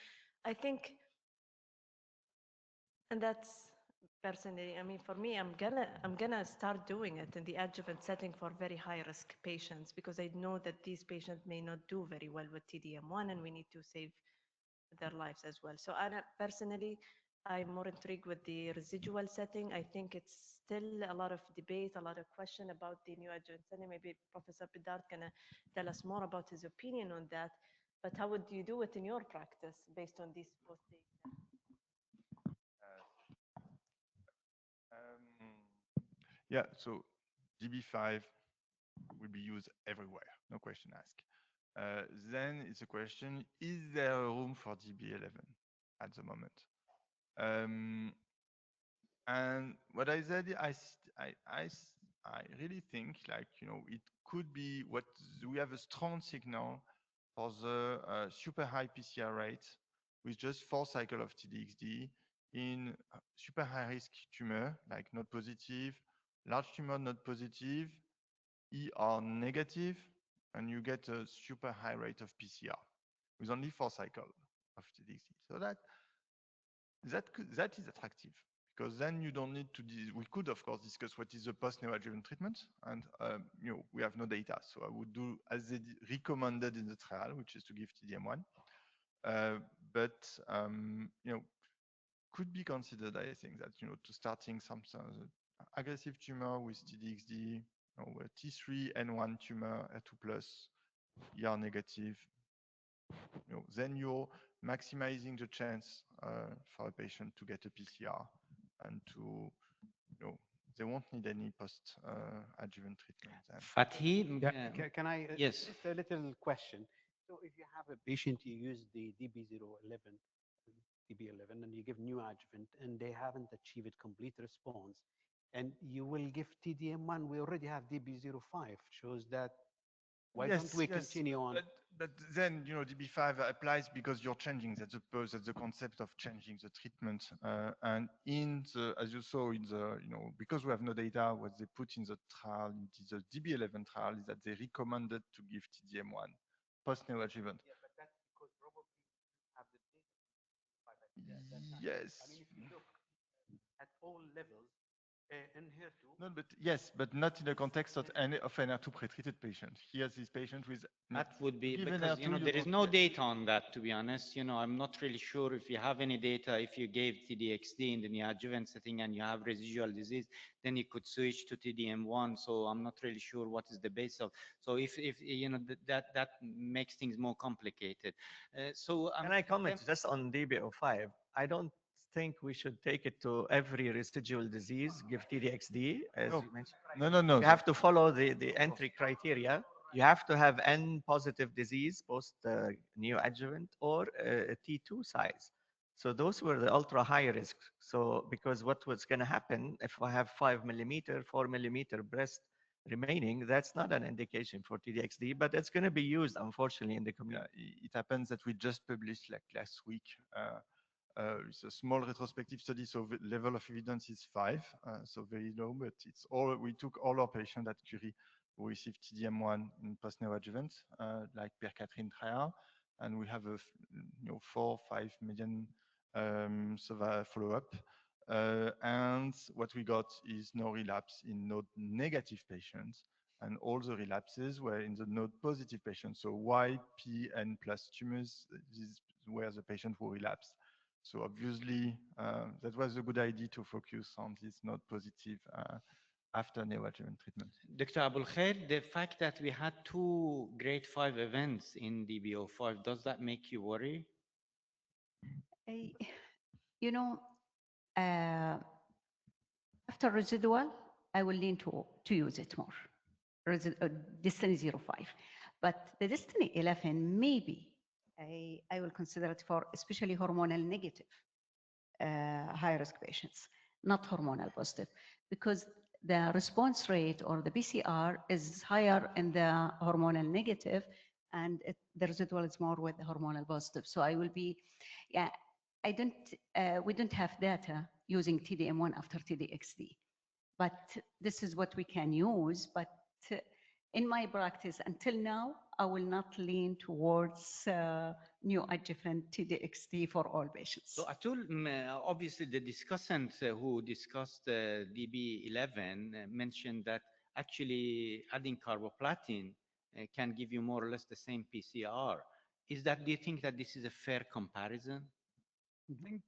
I think, and that's personally, I mean, for me, I'm gonna start doing it in the adjuvant setting for very high risk patients because I know that these patients may not do very well with T-DM1, and we need to save their lives as well. So personally, I'm more intrigued with the residual setting. I think it's still a lot of debate, a lot of question about the new adjuvant setting. Maybe Professor Bedard can tell us more about his opinion on that. But how would you do it in your practice based on these both data? Yeah, so DB5 will be used everywhere, no question asked. Then it's a question, is there a room for DB11 at the moment? And what I said, I really think like, it could be what we have a strong signal for the super high PCR rate with just 4 cycles of TDXD in super high risk tumor, like not positive, large tumor not positive, ER negative, and you get a super high rate of PCR with only 4 cycles of TDXD. So that is attractive because then you don't need to. We could of course discuss what is the post-neoadjuvant treatment, and we have no data, so I would do as they recommended in the trial, which is to give TDM1. But could be considered, I think, that to starting some aggressive tumor with TDXD, T3N1 tumor, HER2+, ER negative, then you're maximizing the chance for a patient to get a PCR and to, they won't need any post-adjuvant treatment. Fatih, can I? Yes. Just a little question. So if you have a patient, you use the DB11, and you give new adjuvant, and they haven't achieved complete response, and you will give TDM1, we already have DB05, shows that, why don't we continue on? But then, DB5 applies because you're changing. That's the concept of changing the treatment. And as you saw in the, because we have no data, what they put in the trial, in the DB11 trial, is that they recommended to give TDM1 post-neoadjuvant. Yeah, but that's because probably you have the data. Yes. I mean, if you look at all levels, In here too. No, but yes, but not in the context of any of an HER2 pretreated patient. Here's this patient with That would be given because, HER2, you there is don't no get. data on that, to be honest. I'm not really sure if you have any data. If you gave TDXD in the neoadjuvant setting and you have residual disease, then you could switch to TDM1. So I'm not really sure what is the base of. So if that makes things more complicated. Can I comment just on DB05? I don't think we should take it to every residual disease, give TDXD, as No. you mentioned. No. You have to follow the entry criteria. You have to have N positive disease post neoadjuvant or a T2 size. So those were the ultra high risk. So because what was going to happen if I have 5 millimeter, 4 millimeter breast remaining, that's not an indication for TDXD, but it's going to be used, unfortunately, in the community. Yeah, it happens that we just published like last week. It's a small retrospective study, so the level of evidence is 5, so very low, but it's all, we took all our patients at Curie who received TDM1 in post-neoadjuvant, like 𝗕𝗲𝗀𝗃, and we have a 4-5 million follow-up. And what we got is no relapse in node negative patients, and all the relapses were in the node positive patients. So Y, P, N plus tumors, these were the patients who relapsed. So obviously, that was a good idea to focus on this node positive after neoadjuvant treatment. Dr. Abul-Khair, the fact that we had 2 grade 5 events in DB05, does that make you worry? You know, after residual, I will lean to use it more. Destiny 05. But the Destiny 11, maybe I will consider it for especially hormonal negative high risk patients, not hormonal positive, because the response rate or the PCR is higher in the hormonal negative, and the residual is more with the hormonal positive. So I will be, yeah, we don't have data using TDM1 after TDXD, but this is what we can use. But in my practice until now, I will not lean towards neoadjuvant TDXD for all patients. So Atul, obviously the discussant who discussed DB11 mentioned that actually adding carboplatin can give you more or less the same PCR. Do you think that this is a fair comparison? I think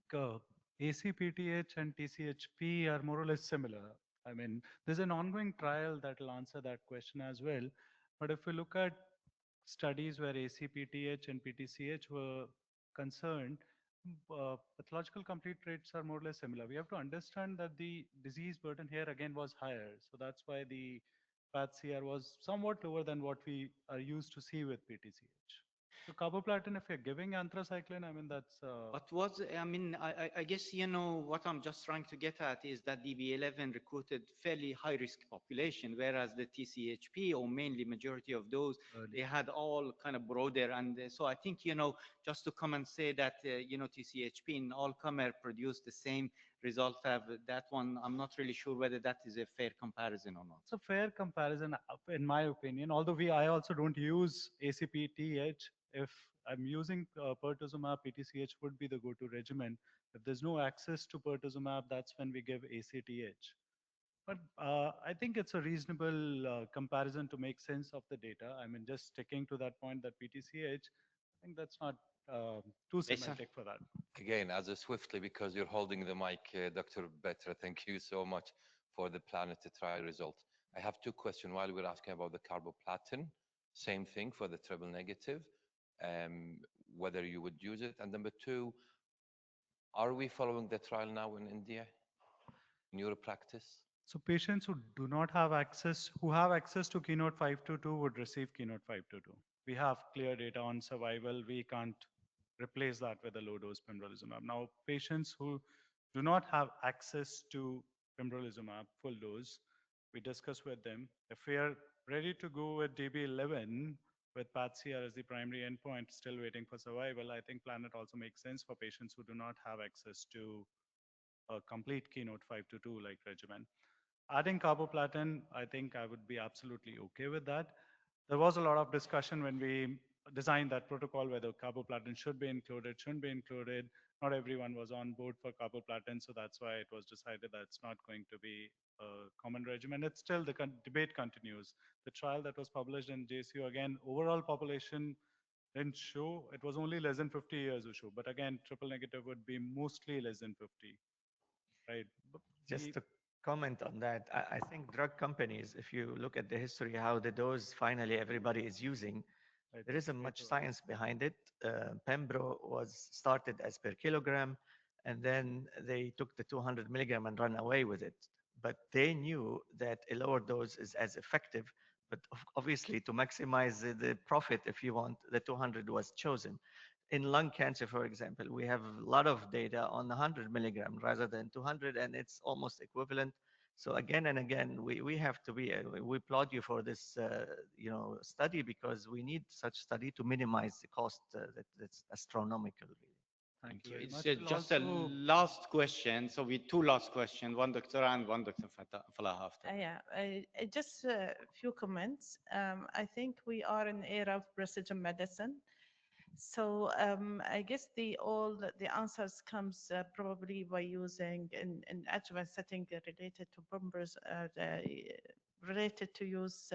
ACPTH and TCHP are more or less similar. I mean, there's an ongoing trial that will answer that question as well. But if we look at studies where ACPTH and PTCH were concerned, pathological complete rates are more or less similar. We have to understand that the disease burden here again was higher. So that's why the PathCR was somewhat lower than what we are used to see with PTCH. So carboplatin, if you're giving anthracycline, I mean, that's... I guess, what I'm just trying to get at is that DB11 recruited fairly high-risk population, whereas the TCHP, or mainly majority of those, they had all kind of broader. And so I think, just to come and say that, TCHP in all comer produced the same result, that one, I'm not really sure whether that is a fair comparison or not. It's a fair comparison, in my opinion, although I also don't use ACPTH. If I'm using pertuzumab, PTCH would be the go-to regimen. If there's no access to pertuzumab, that's when we give ACTH. But I think it's a reasonable comparison to make sense of the data. I mean, just sticking to that point that PTCH, I think that's not too semantic for that. Again, as a swiftly, because you're holding the mic, Dr. Betra, thank you so much for the Planet trial result. I have 2 questions while we're asking about the carboplatin. Same thing for the triple negative, whether you would use it. And number 2, are we following the trial now in India, in your practice? So patients who do not have access, who have access to 𝗕𝗏522 would receive 𝗕𝗏522. We have clear data on survival. We can't replace that with a low-dose pembrolizumab. Now, patients who do not have access to pembrolizumab full dose, we discuss with them. If we are ready to go with DB11 with PathCR as the primary endpoint, still waiting for survival, I think Planet also makes sense for patients who do not have access to a complete 𝗕𝗏522 like regimen. Adding carboplatin, I think I would be absolutely okay with that. There was a lot of discussion when we designed that protocol whether carboplatin should be included, shouldn't be included. not everyone was on board for carboplatin, so that's why it was decided that it's not going to be a common regimen. It's still the debate continues. The trial that was published in JCO, again, overall population didn't show, it was only less than 50 years who show, but again, triple negative would be mostly less than 50, right? Just to comment on that, I think drug companies, if you look at the history, how the dose finally everybody is using, there isn't much science behind it. Pembro was started as per kilogram, and then they took the 200 milligram and ran away with it. But they knew that a lower dose is as effective, but obviously to maximize the profit, if you want, the 200 was chosen. In lung cancer, for example, we have a lot of data on 100 milligram rather than 200, and it's almost equivalent. So again and again, we have to be, we applaud you for this, study, because we need such study to minimize the cost that's astronomical, really. Thank you you. very It's much. just a last question. So we two last questions, one doctor and one Dr. Falah after. Just a few comments. I think we are in the era of precision medicine. So I guess all the answers comes probably by using in adjuvant setting related to bumpers, related to use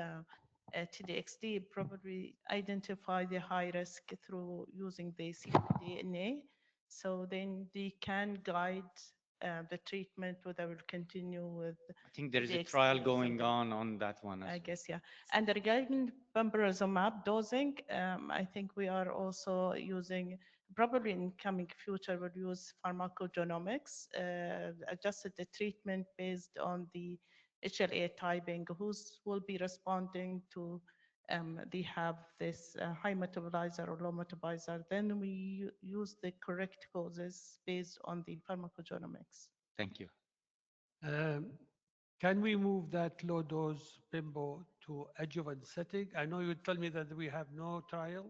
TDXD, probably identify the high risk through using the ctDNA. So then they can guide the treatment, whether we'll continue with. I think there is a TDXD trial or going something. on that one as I well. guess, yeah. And regarding pembrolizumab dosing, I think we are also using, probably in coming future, we'll use pharmacogenomics, adjusted the treatment based on the HLA typing, who's will be responding to, they have this high metabolizer or low metabolizer. Then we use the correct causes based on the pharmacogenomics. Thank you. Can we move that low dose Pembo to adjuvant setting? I know you tell me that we have no trial.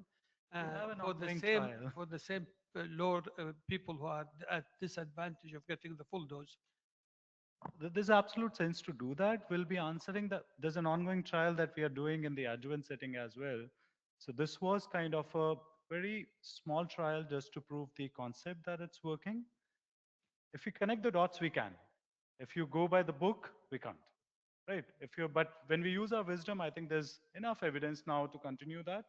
have an For the ongoing same trial. for the same lower people who are at disadvantage of getting the full dose. There's absolute sense to do that. We'll be answering that. There's an ongoing trial that we are doing in the adjuvant setting as well. So this was kind of a very small trial just to prove the concept that it's working. If we connect the dots, we can. If you go by the book, we can't. Right? But when we use our wisdom, I think there's enough evidence now to continue that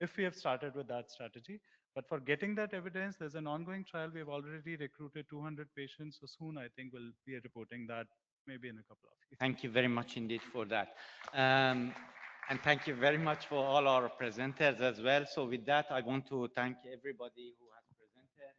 if we have started with that strategy. But for getting that evidence, there's an ongoing trial. We have already recruited 200 patients. So soon, I think we'll be reporting that maybe in a couple of years. Thank you very much indeed for that. And thank you very much for all our presenters as well. So with that, I want to thank everybody who has presented.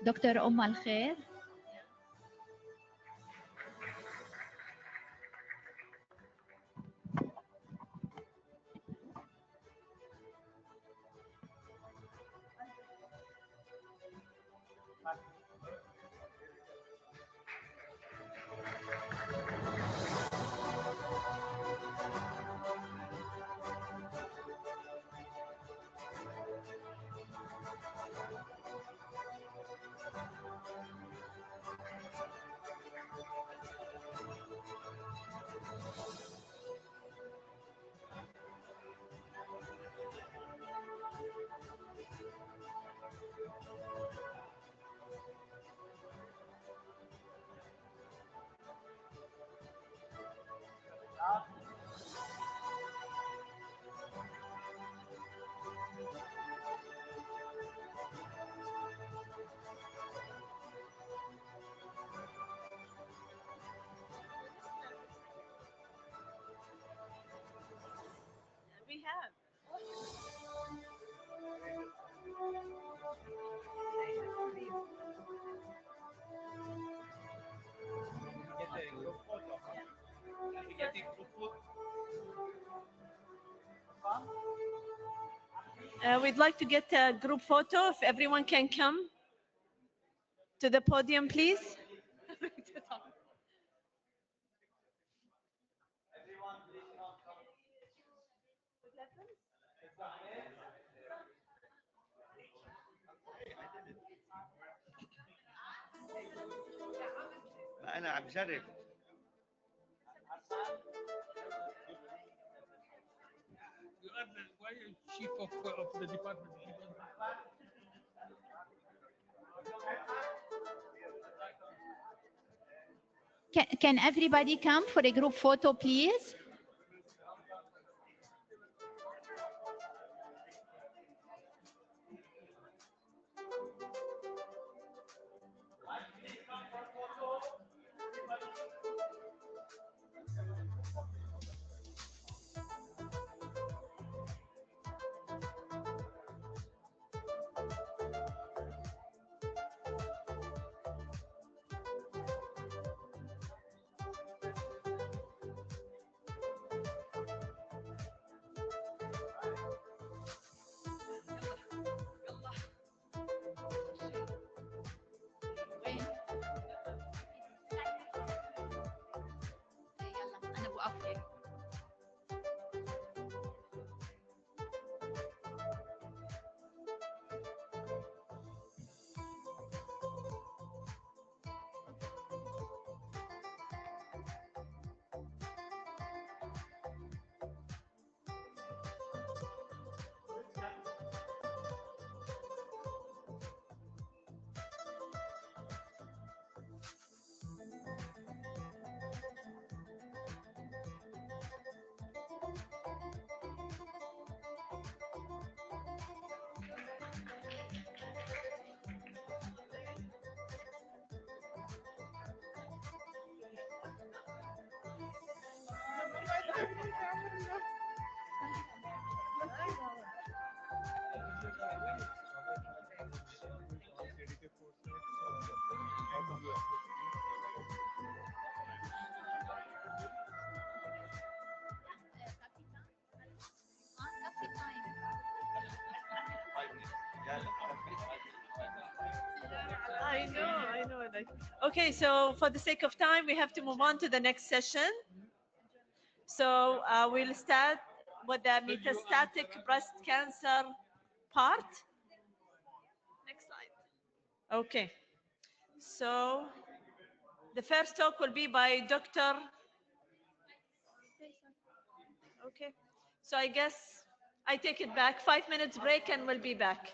دكتور الخير. We have. We'd like to get a group photo. If everyone can come to the podium, please. أنا عم بجرب. You are the chief of the department. Can everybody come for a group photo, please? أنا بوقف. I know. Okay, so for the sake of time, we have to move on to the next session. So we'll start with the metastatic breast cancer part. Next slide. Okay. So the first talk will be by Dr. Okay. So I guess I take it back. 5 minutes break and we'll be back.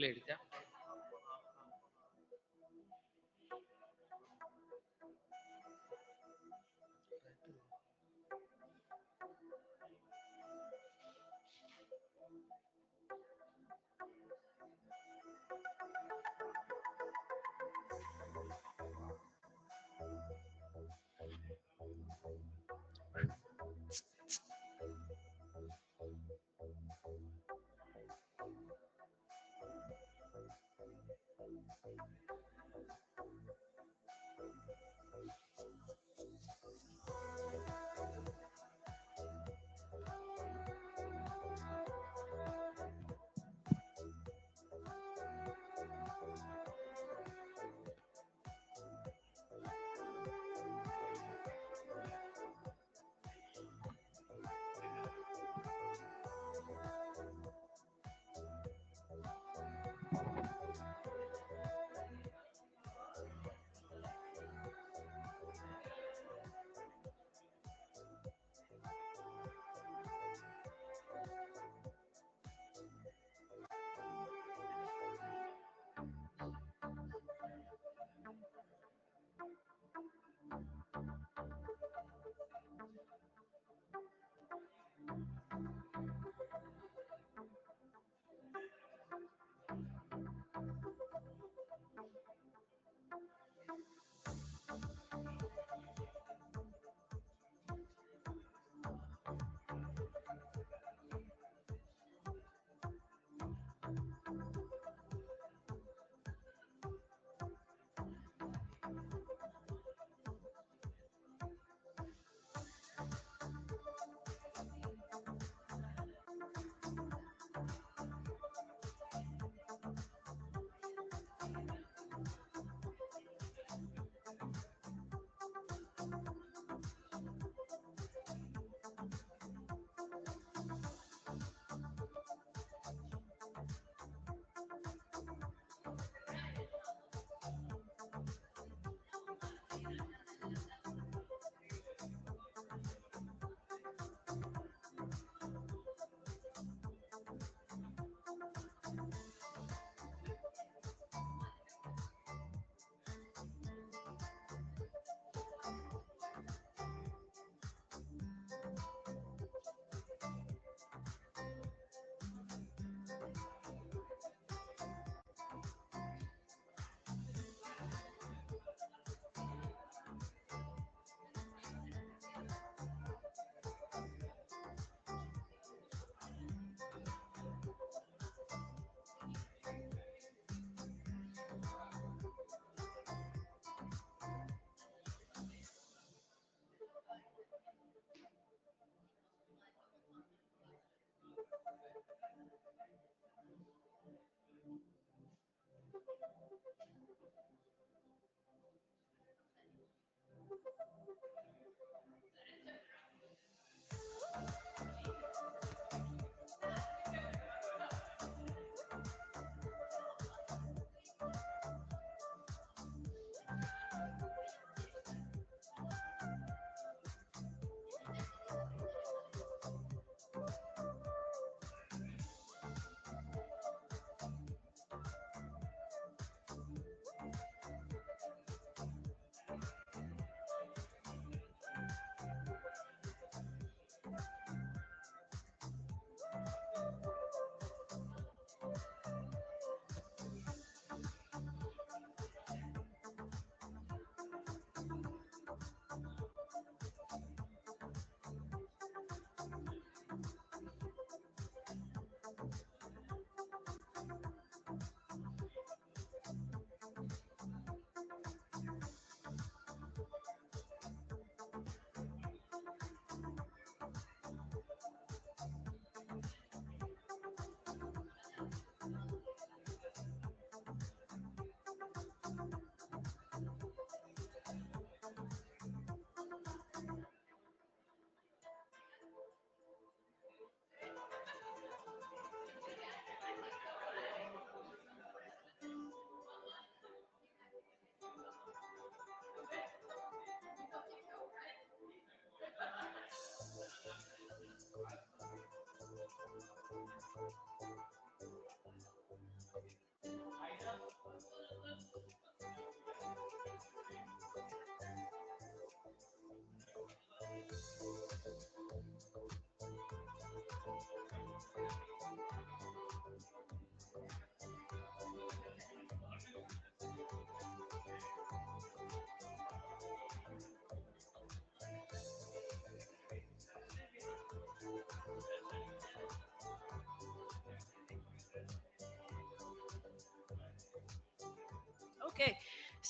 played, yeah.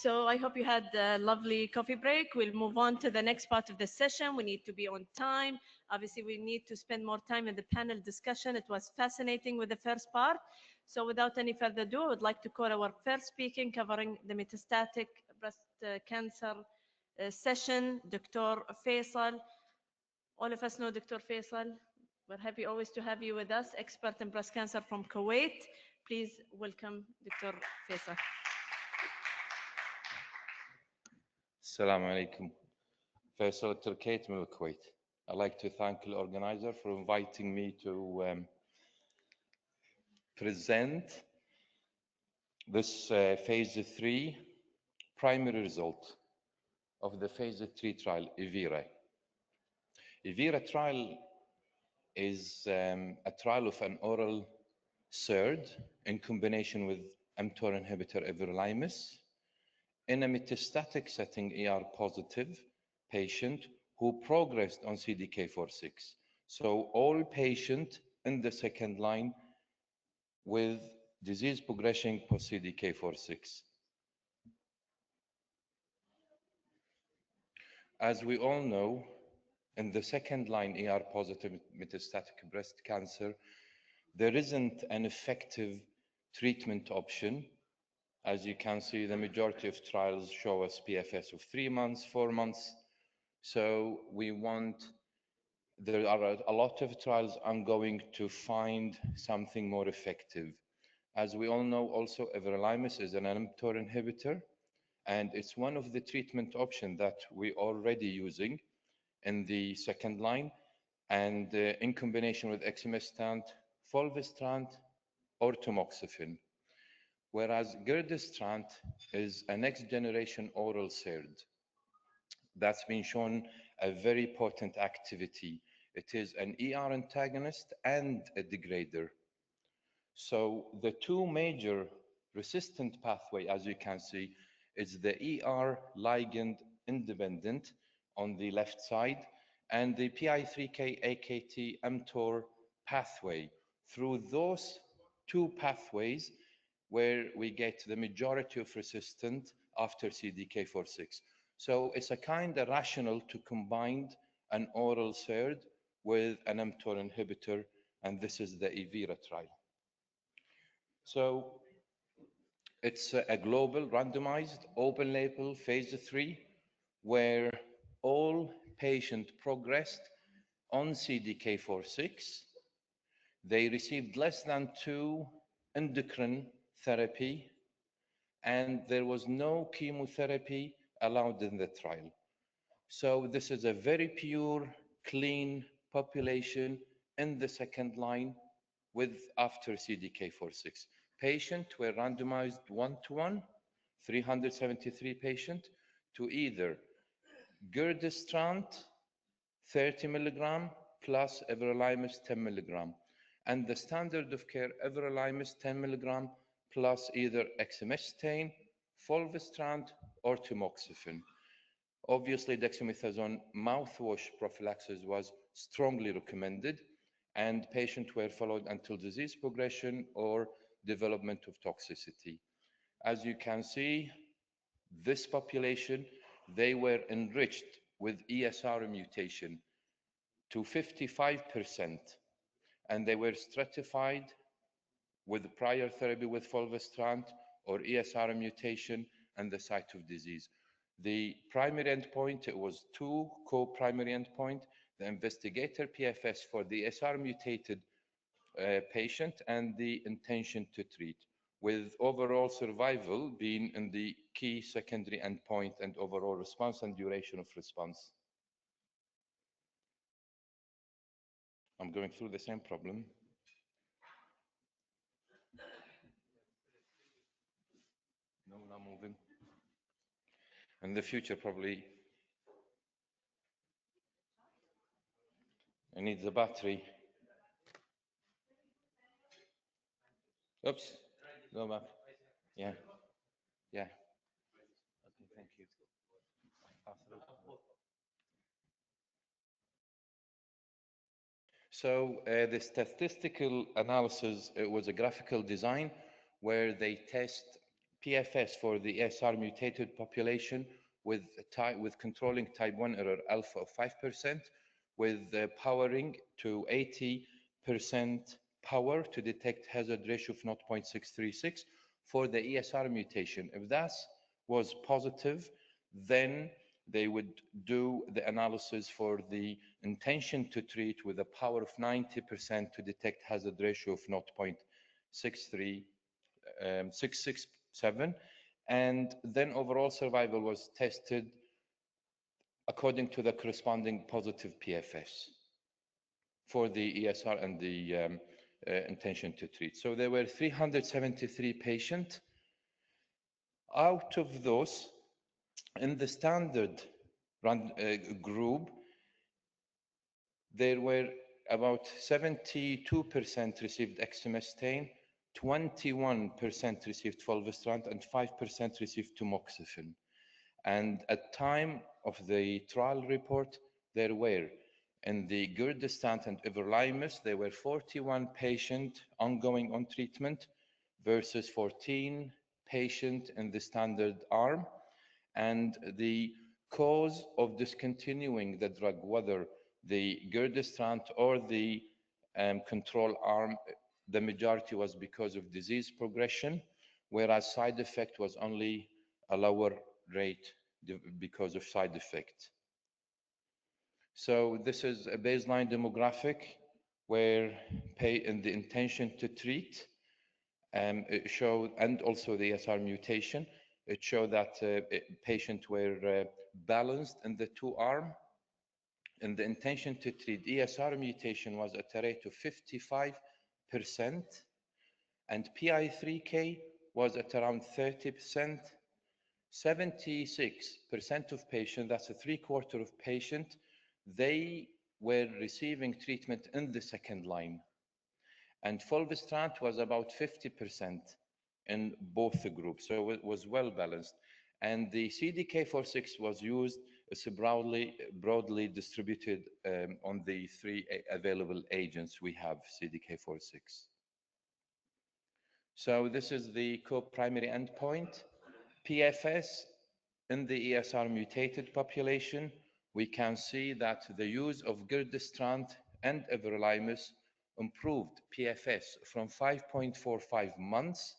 So I hope you had a lovely coffee break. We'll move on to the next part of the session. We need to be on time. Obviously, we need to spend more time in the panel discussion. It was fascinating with the first part. So without any further ado, I would like to call our first speaker covering the metastatic breast cancer session, Dr. Faisal. All of us know Dr. Faisal. We're happy always to have you with us, expert in breast cancer from Kuwait. Please welcome Dr. Faisal. Assalamu alaikum. Faisal 𝗘𝗦𝗀𝗧 من Kuwait. I'd like to thank the organizer for inviting me to present this phase 3 primary result of the phase 3 trial, EVERA. EVERA trial is a trial of an oral SERD in combination with mTOR inhibitor everolimus in a metastatic setting ER positive patient who progressed on CDK4/6. So all patients in the second line with disease progression post CDK4/6. As we all know, in the second line ER positive metastatic breast cancer, there isn't an effective treatment option. As you can see, the majority of trials show us PFS of 3 months, 4 months. So there are a lot of trials ongoing to find something more effective. As we all know, also everolimus is an mTOR inhibitor, and it's one of the treatment options that we're already using in the second line, and in combination with exemestane, fulvestrant, or tamoxifen. Whereas giredestrant is a next generation oral SERD that's been shown a very potent activity. It is an ER antagonist and a degrader. So the two major resistant pathway, as you can see, is the ER ligand independent on the left side and the PI3K AKT mTOR pathway. Through those two pathways where we get the majority of resistance after CDK4/6. So it's a kind of rational to combine an oral SERD with an mTOR inhibitor, and this is the EVERA trial. So it's a global randomized open label phase 3 where all patients progressed on CDK4/6. They received less than 2 endocrine therapy, and there was no chemotherapy allowed in the trial. So this is a very pure, clean population in the second line with after CDK4/6. Patients were randomized 1-to-1, 373 patients, to either giredestrant 30 milligram plus everolimus 10 milligram, and the standard of care everolimus 10 milligram plus either exemestane, fulvestrant, or tamoxifen. Obviously, dexamethasone mouthwash prophylaxis was strongly recommended, and patients were followed until disease progression or development of toxicity. As you can see, this population, they were enriched with ESR mutation to 55%, and they were stratified with prior therapy with fulvestrant or ESR mutation and the site of disease. The primary endpoint, it was 2 co-primary endpoint, the investigator PFS for the ESR mutated patient and the intention to treat, with overall survival being in the key secondary endpoint and overall response and duration of response. I'm going through the same problem. No, not moving. In the future, probably, it needs a battery. Oops, no map. Yeah, yeah. Okay, thank you. So the statistical analysis, it was a graphical design where they test PFS for the ESR mutated population with controlling type 1 error alpha of 5%, with powering to 80% power to detect hazard ratio of 0.636 for the ESR mutation. If that was positive, then they would do the analysis for the intention to treat with a power of 90% to detect hazard ratio of 0.667, and then overall survival was tested according to the corresponding positive PFS for the ESR and the intention to treat. So there were 373 patients. Out of those, in the standard group, there were about 72% received exemestane, 21% received fulvestrant, and 5% received tamoxifen. And at time of the trial report, there were, in the girdestant and everolimus, there were 41 patients ongoing on treatment versus 14 patients in the standard arm. And the cause of discontinuing the drug, whether the girdestant or the control arm, the majority was because of disease progression, whereas side effect was only a lower rate because of side effect. So this is a baseline demographic where in the intention to treat it showed, and also the ESR mutation, it showed that patients were balanced in the two arms. In the intention to treat, ESR mutation was at a rate of 55%, and PI3K was at around 30%. 76% of patients, that's a 3/4 of patients, they were receiving treatment in the second line. And fulvestrant was about 50% in both the groups, so it was well balanced. And the CDK4/6 was used as broadly distributed on the 3 available agents we have, CDK4/6. So this is the co-primary endpoint. PFS in the ESR mutated population, we can see that the use of girdestant and everolimus improved PFS from 5.45 months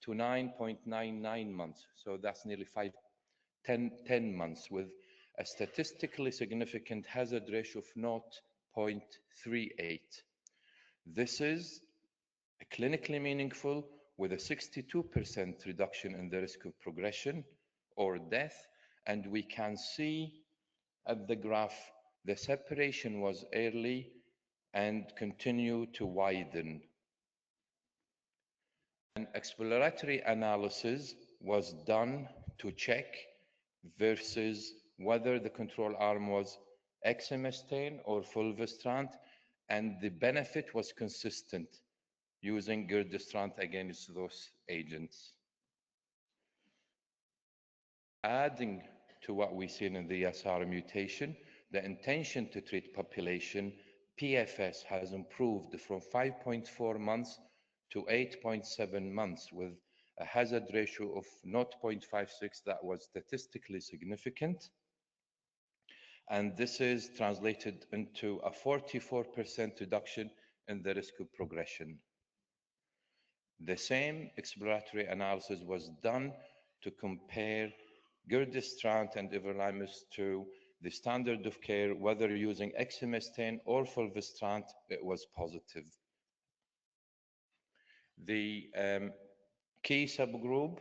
to 9.99 months. So that's nearly 10 months, with a statistically significant hazard ratio of 0.38. This is clinically meaningful, with a 62% reduction in the risk of progression or death. And we can see at the graph, the separation was early and continued to widen. An exploratory analysis was done to check versus whether the control arm was exemestane or fulvestrant, and the benefit was consistent using girdestant against those agents. Adding to what we see in the ESR mutation, the intention to treat population, PFS has improved from 5.4 months to 8.7 months, with a hazard ratio of 0.56 that was statistically significant. And this is translated into a 44% reduction in the risk of progression. The same exploratory analysis was done to compare girdestant and everolimus to the standard of care, whether using exemestane or fulvestrant, it was positive. The key subgroup,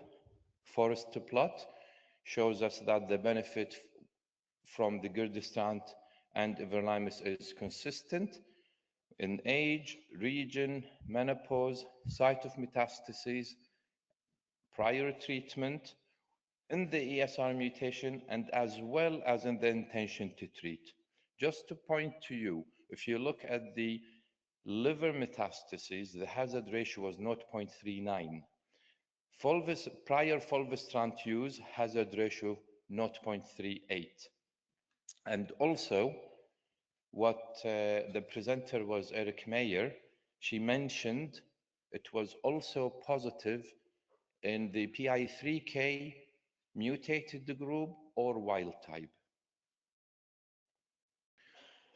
forest plot, shows us that the benefit from the girdestant and everolimus is consistent in age, region, menopause, site of metastases, prior treatment, in the ESR mutation, and as well as in the intention to treat. Just to point to you, if you look at the liver metastases, the hazard ratio was 0.39. Prior fulvestrant use, hazard ratio 0.38. And also, what the presenter was Eric Mayer, she mentioned it was also positive in the PI3K mutated group or wild type.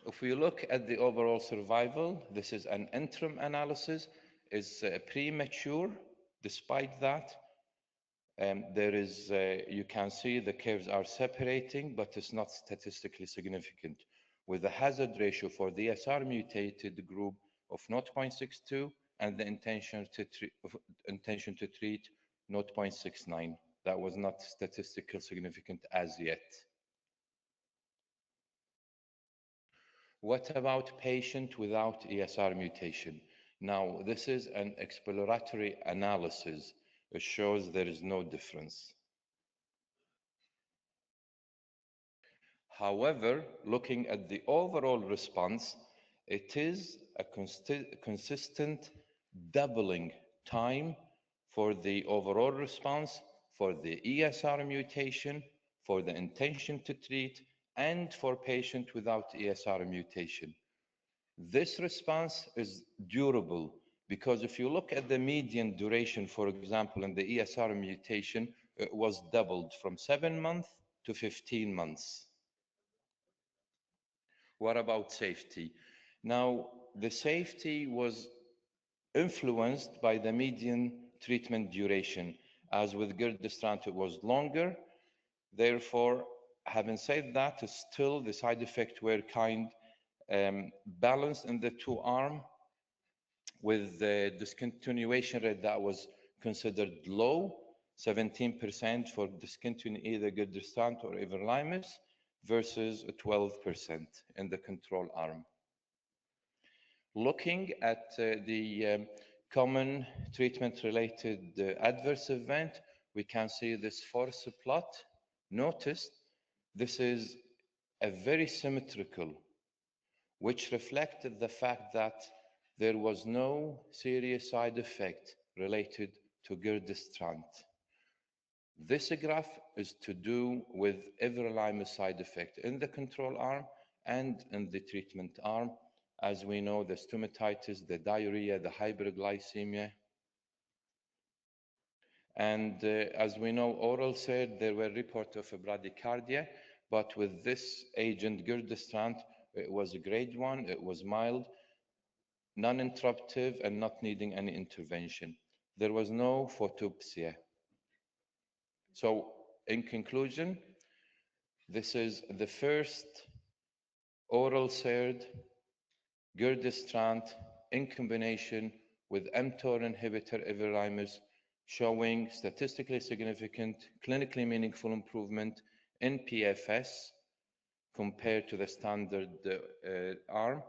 If we look at the overall survival, this is an interim analysis, is premature. Despite that, there is, you can see the curves are separating, but it's not statistically significant, with a hazard ratio for the ESR mutated group of 0.62 and the intention to treat 0.69. That was not statistically significant as yet. What about patient without ESR mutation? Now, this is an exploratory analysis. It shows there is no difference. However, looking at the overall response, it is a consistent doubling time for the overall response, for the ESR mutation, for the intention to treat, and for patient without ESR mutation. This response is durable because if you look at the median duration, for example, in the ESR mutation, it was doubled from 7 months to 15 months. What about safety? Now, the safety was influenced by the median treatment duration. As with giredestrant, it was longer. Therefore, having said that, still the side effects were balanced in the two arms, with the discontinuation rate that was considered low, 17% for discontinuing either giredestrant or everolimus, versus 12% in the control arm. Looking at the common treatment-related adverse event, we can see this force plot. Notice this is a very symmetrical, which reflected the fact that there was no serious side effect related to giredestrant. This graph is to do with everolimus side effect in the control arm and in the treatment arm. As we know, the stomatitis, the diarrhea, the hyperglycemia. And as we know, oral SERD, there were reports of bradycardia, but with this agent, giredestrant, it was a grade 1, it was mild, non-interruptive, and not needing any intervention. There was no photopsia. So, in conclusion, this is the first oral SERD, giredestrant, in combination with mTOR inhibitor everolimus, showing statistically significant, clinically meaningful improvement in PFS compared to the standard arm.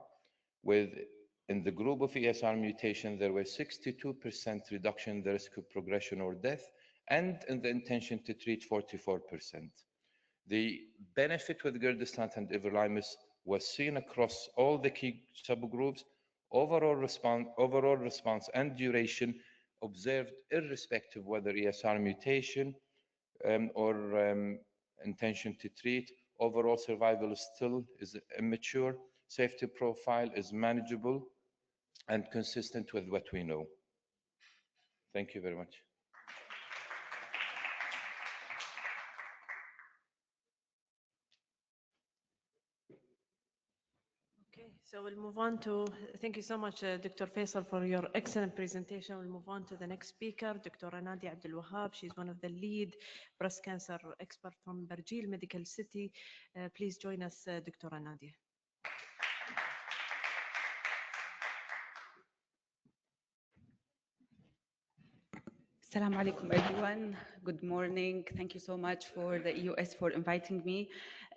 In the group of ESR mutation, there was 62% reduction in the risk of progression or death, and in the intention to treat 44%. The benefit with giredestrant and everolimus was seen across all the key subgroups. Overall response and duration observed irrespective whether ESR mutation or intention to treat. Overall survival still is immature. Safety profile is manageable and consistent with what we know. Thank you very much. Okay, so we'll move on to, thank you so much, Dr. Faisal, for your excellent presentation. We'll move on to the next speaker, Dr. Nadia Abdul-Wahab. She's one of the lead breast cancer experts from Barjeel Medical City. Please join us, Dr. Nadia. Assalamu alaikum, everyone. Good morning. Thank you so much for the EUS for inviting me.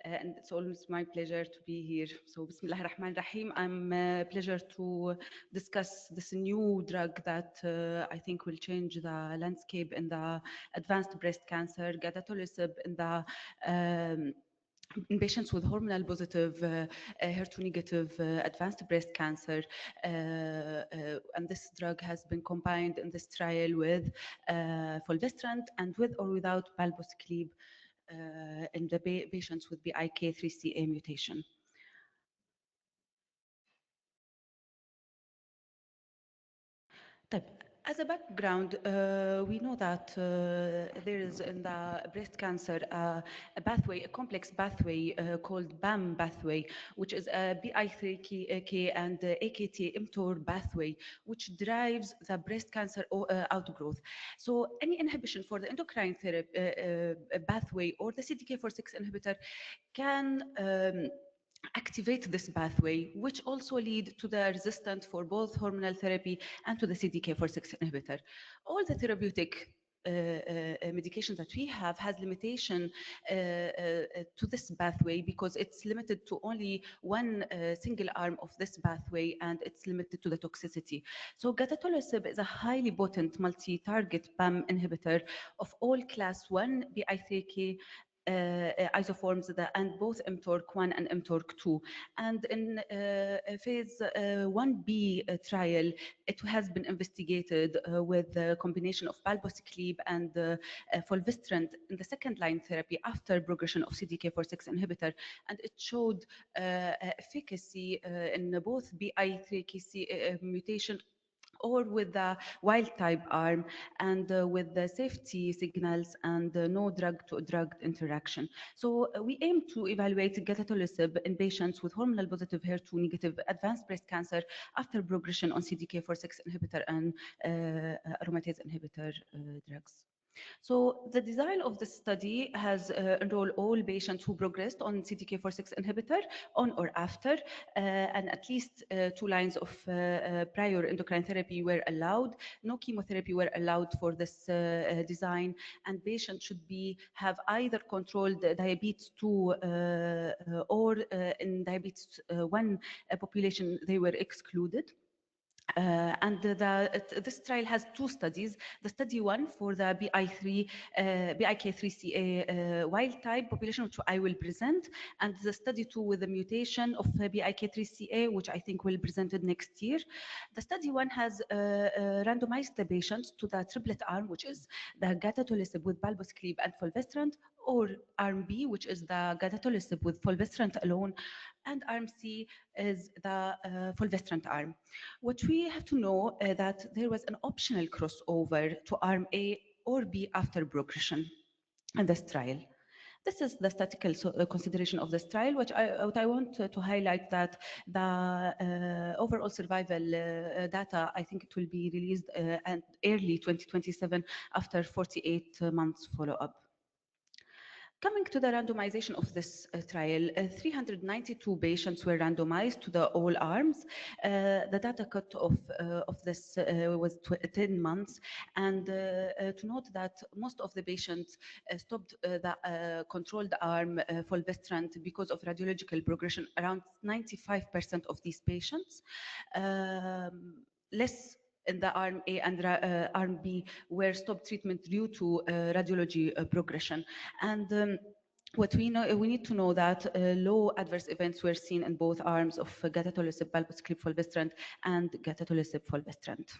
And it's always my pleasure to be here. So, Bismillah ar-Rahman ar-Rahim. I'm pleasure to discuss this new drug that I think will change the landscape in the advanced breast cancer, gedatolisib, in the in patients with hormonal positive, HER2 negative advanced breast cancer. And this drug has been combined in this trial with fulvestrant and with or without palbociclib in the patients with PIK3CA mutation. طيب As a background, we know that there is in the breast cancer a pathway, a complex pathway called BAM pathway, which is a PI3K and AKT-mTOR pathway, which drives the breast cancer outgrowth. So any inhibition for the endocrine therapy pathway or the CDK4/6 inhibitor can activate this pathway, which also lead to the resistance for both hormonal therapy and to the CDK4/6 inhibitor. All the therapeutic medication that we have has limitation to this pathway because it's limited to only one single arm of this pathway and it's limited to the toxicity. So gedatolisib is a highly potent multi-target PAM inhibitor of all class 1 PI3K isoforms and both mTORC1 and mTORC2. And in phase 1B trial, it has been investigated with a combination of palbociclib and fulvestrant in the second-line therapy after progression of CDK4/6 inhibitor, and it showed efficacy in both PI3K mutation or with the wild type arm and with the safety signals and no drug-to-drug interaction. So we aim to evaluate gedatolisib in patients with hormonal positive HER2 negative advanced breast cancer after progression on CDK4/6 inhibitor and aromatase inhibitor drugs. So the design of the study has enrolled all patients who progressed on CDK4/6 inhibitor on or after, and at least 2 lines of prior endocrine therapy were allowed. No chemotherapy were allowed for this design, and patients should have either controlled diabetes 2 or in diabetes 1 population, they were excluded. And this trial has 2 studies. The study 1 for the BIK3CA wild type population, which I will present, and the study 2 with the mutation of BIK3CA, which I think will be presented next year. The study 1 has randomized the patients to the triplet arm, which is the gedatolisib with palbociclib and fulvestrant, or arm B, which is the gedatolisib with fulvestrant alone, and arm C is the fulvestrant arm. What we have to know that there was an optional crossover to arm A or B after progression in this trial. This is the statistical consideration of this trial, what I want to highlight that the overall survival data, I think it will be released at early 2027 after 48 months follow-up. Coming to the randomization of this trial, 392 patients were randomized to the all arms. The data cut of this was 10 months. And to note that most of the patients stopped the controlled arm fulvestrant because of radiological progression, around 95% of these patients. Less in the arm A and arm B were stopped treatment due to radiology progression. And what we know, we need to know that low adverse events were seen in both arms of gedatolisib, palbociclib, fulvestrant, and gedatolisib, fulvestrant.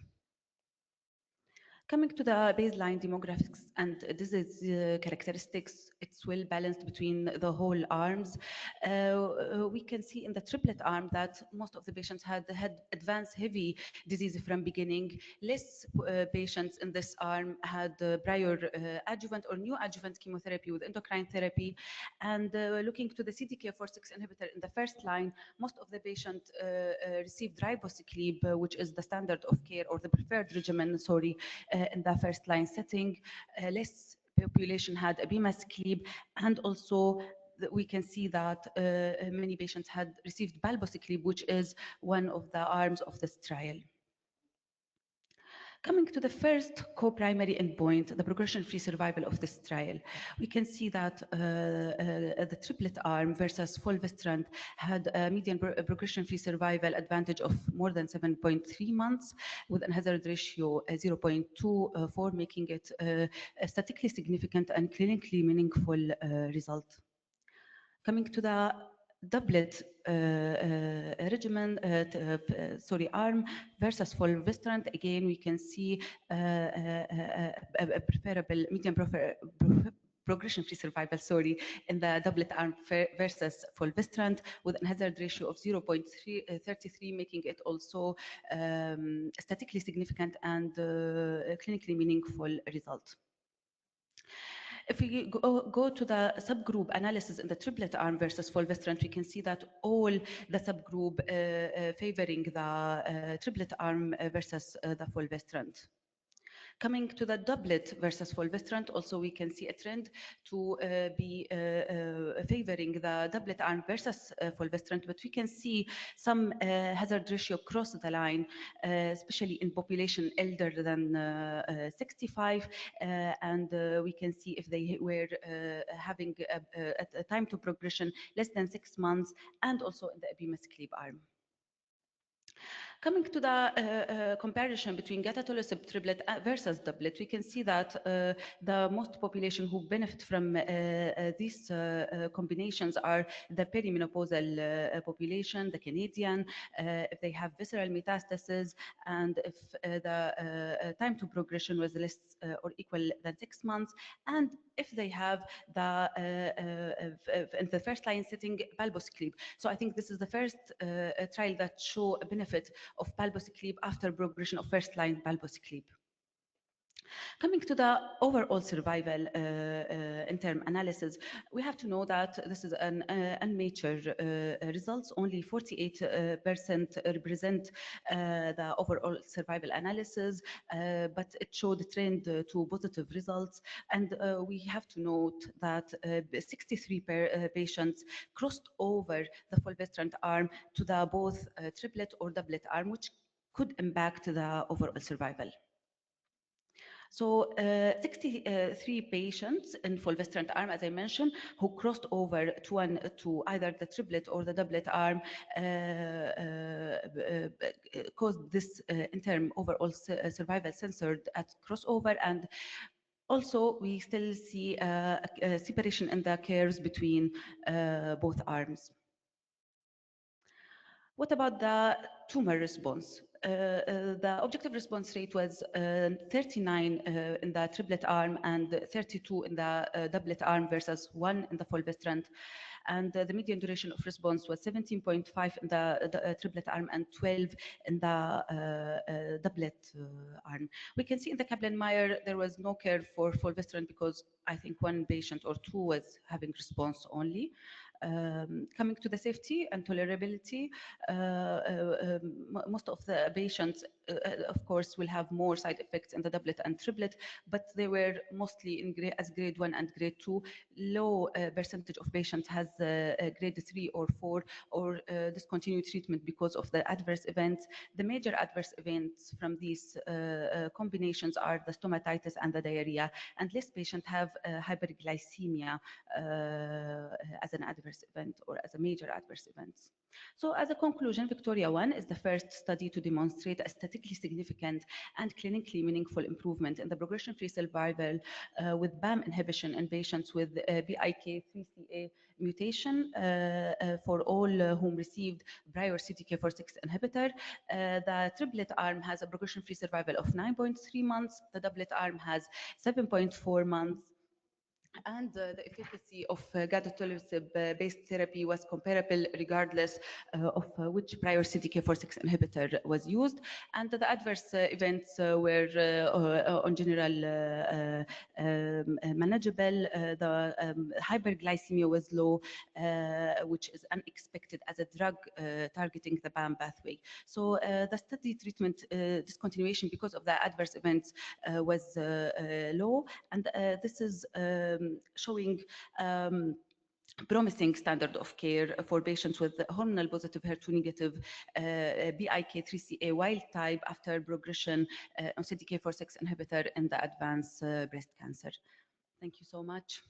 Coming to the baseline demographics and disease characteristics, it's well balanced between the whole arms. We can see in the triplet arm that most of the patients had advanced heavy disease from beginning. Less patients in this arm had prior adjuvant or new adjuvant chemotherapy with endocrine therapy. And looking to the CDK4/6 inhibitor in the first line, most of the patients received ribociclib, which is the standard of care or the preferred regimen, in the first line setting. Less population had abemaciclib, and also we can see that many patients had received palbociclib, which is one of the arms of this trial. Coming to the first co-primary endpoint, the progression-free survival of this trial, we can see that the triplet arm versus fulvestrant had a median progression-free survival advantage of more than 7.3 months with a hazard ratio 0.24, making it a statistically significant and clinically meaningful result. Coming to the doublet regimen, arm versus fulvestrant, again we can see a preferable median progression-free survival, sorry, in the doublet arm versus fulvestrant with a hazard ratio of 0.33, making it also statistically significant and clinically meaningful result. If we go to the subgroup analysis in the triplet arm versus fulvestrant, we can see that all the subgroup favoring the triplet arm versus the fulvestrant. Coming to the doublet versus fulvestrant, also we can see a trend to be favoring the doublet arm versus fulvestrant, but we can see some hazard ratio cross the line, especially in population elder than 65, and we can see if they were having a time to progression less than 6 months, and also in the abemaciclib arm. Coming to the comparison between gedatolisib triplet versus doublet, we can see that the most population who benefit from these combinations are the perimenopausal population, the Canadian, if they have visceral metastasis, and if the time to progression was less or equal than 6 months, and if they have the in the first line setting palbociclib. So I think this is the first trial that show a benefit of palbociclib after progression of first line palbociclib. Coming to the overall survival interim analysis, we have to know that this is an unmature results. Only 48% represent the overall survival analysis, but it showed a trend to positive results. And we have to note that 63 patients crossed over the fulvestrant arm to the both triplet or doublet arm, which could impact the overall survival. So 63 patients in fulvestrant arm, as I mentioned, who crossed over to either the triplet or the doublet arm caused this interim overall survival censored at crossover. And also, we still see a separation in the curves between both arms. What about the tumor response? The objective response rate was 39 in the triplet arm and 32 in the doublet arm versus 1 in the fulvestrant. And the median duration of response was 17.5 in the triplet arm and 12 in the doublet arm. We can see in the Kaplan-Meier there was no curve for fulvestrant because I think 1 patient or 2 was having response only. Coming to the safety and tolerability, most of the patients, of course, will have more side effects in the doublet and triplet, but they were mostly in grade 1 and grade 2. Low percentage of patients has grade 3 or 4 or discontinued treatment because of the adverse events. The major adverse events from these combinations are the stomatitis and the diarrhea, and less patients have hyperglycemia as an adverse event or as a major adverse events. So as a conclusion, Victoria-1 is the first study to demonstrate a statistically significant and clinically meaningful improvement in the progression-free survival with BAM inhibition in patients with PIK3CA mutation for all whom received prior CDK4/6 inhibitor. The triplet arm has a progression-free survival of 9.3 months. The doublet arm has 7.4 months. And the efficacy of gedatolisib-based therapy was comparable regardless of which prior CDK4/6 inhibitor was used. And the adverse events were on general manageable. The hyperglycemia was low, which is unexpected as a drug targeting the BAM pathway. So the study treatment discontinuation because of the adverse events was low, and this is showing promising standard of care for patients with hormonal positive HER2 negative PIK3CA wild type after progression on CDK4/6 inhibitor in the advanced breast cancer. Thank you so much.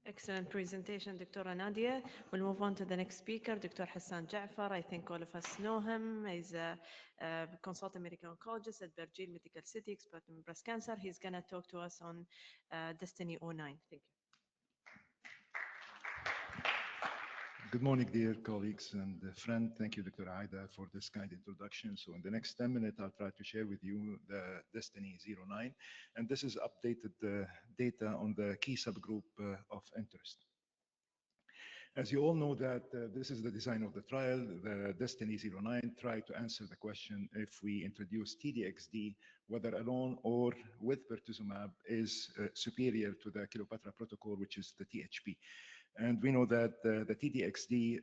Excellent presentation, Dr. Nadia. We'll move on to the next speaker, Dr. Hassan Jaafar. I think all of us know him. He's a consultant medical oncologist at Bergil Medical City, expert in breast cancer. He's going to talk to us on Destiny 09. Thank you. Good morning, dear colleagues and friend. Thank you, Dr. Aida, for this kind introduction. So in the next 10 minutes, I'll try to share with you the 𝗕𝗲𝗀𝗂𝗧. And this is updated data on the key subgroup of interest. As you all know that this is the design of the trial. The 𝗕𝗲𝗀𝗂𝗧 tried to answer the question if we introduce TDXD, whether alone or with pertuzumab is superior to the 𝗘𝗦𝗠𝗢 protocol, which is the THP. And we know that the TDXD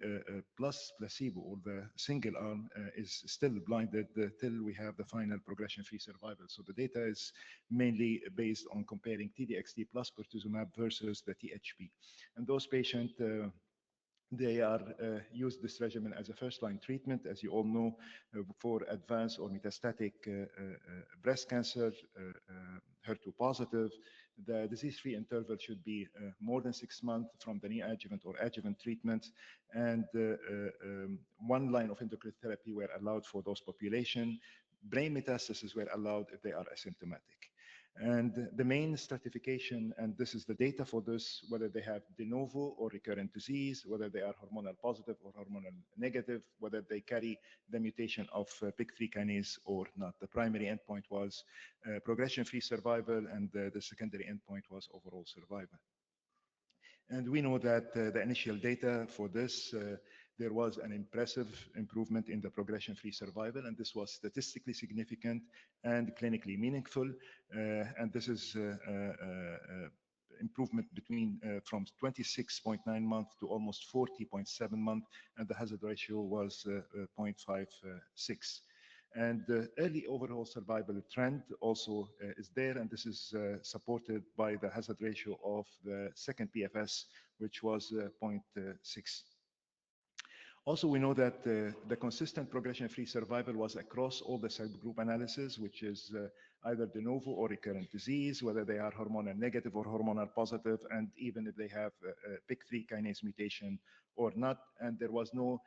plus placebo, or the single arm, is still blinded till we have the final progression-free survival. So the data is mainly based on comparing TDXD plus pertuzumab versus the THP. And those patients, they are use this regimen as a first-line treatment, as you all know, for advanced or metastatic breast cancer, HER2 positive. The disease-free interval should be more than 6 months from the neoadjuvant or adjuvant treatment, and 1 line of endocrine therapy were allowed for those population. Brain metastases were allowed if they are asymptomatic. And the main stratification, and this is the data for this, whether they have de novo or recurrent disease, whether they are hormonal positive or hormonal negative, whether they carry the mutation of PIK3 kinase or not. The primary endpoint was progression-free survival, and the secondary endpoint was overall survival. And we know that the initial data for this, there was an impressive improvement in the progression-free survival, and this was statistically significant and clinically meaningful. And this is improvement between from 26.9 months to almost 40.7 months, and the hazard ratio was 0.56. And the early overall survival trend also is there, and this is supported by the hazard ratio of the second PFS, which was 0.6. Also, we know that the consistent progression-free survival was across all the subgroup analysis, which is either de novo or recurrent disease, whether they are hormonal negative or hormonal positive, and even if they have PIK3 kinase mutation or not. And there was no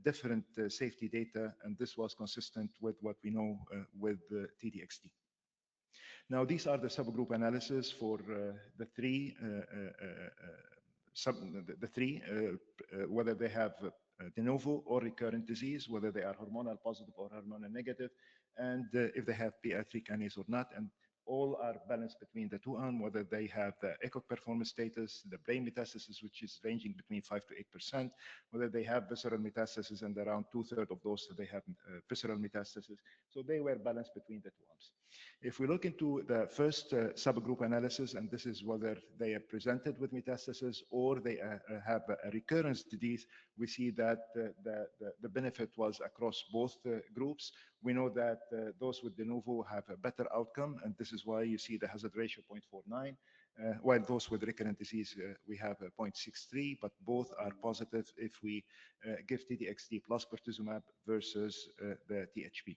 different safety data, and this was consistent with what we know with TDXD. Now, these are the subgroup analysis for the three, whether they have de novo or recurrent disease, whether they are hormonal positive or hormonal negative, and if they have PI3 kinase or not. And all are balanced between the two arms, whether they have the ECOG performance status, the brain metastasis, which is ranging between 5 to 8%, whether they have visceral metastasis, and around 2/3 of those, they have visceral metastasis. So they were balanced between the two arms. If we look into the first subgroup analysis, and this is whether they are presented with metastasis or they have a recurrence disease, we see that the benefit was across both groups. We know that those with de novo have a better outcome, and this is why you see the hazard ratio 0.49, while those with recurrent disease, we have a 0.63, but both are positive if we give TDXD plus pertuzumab versus the THP.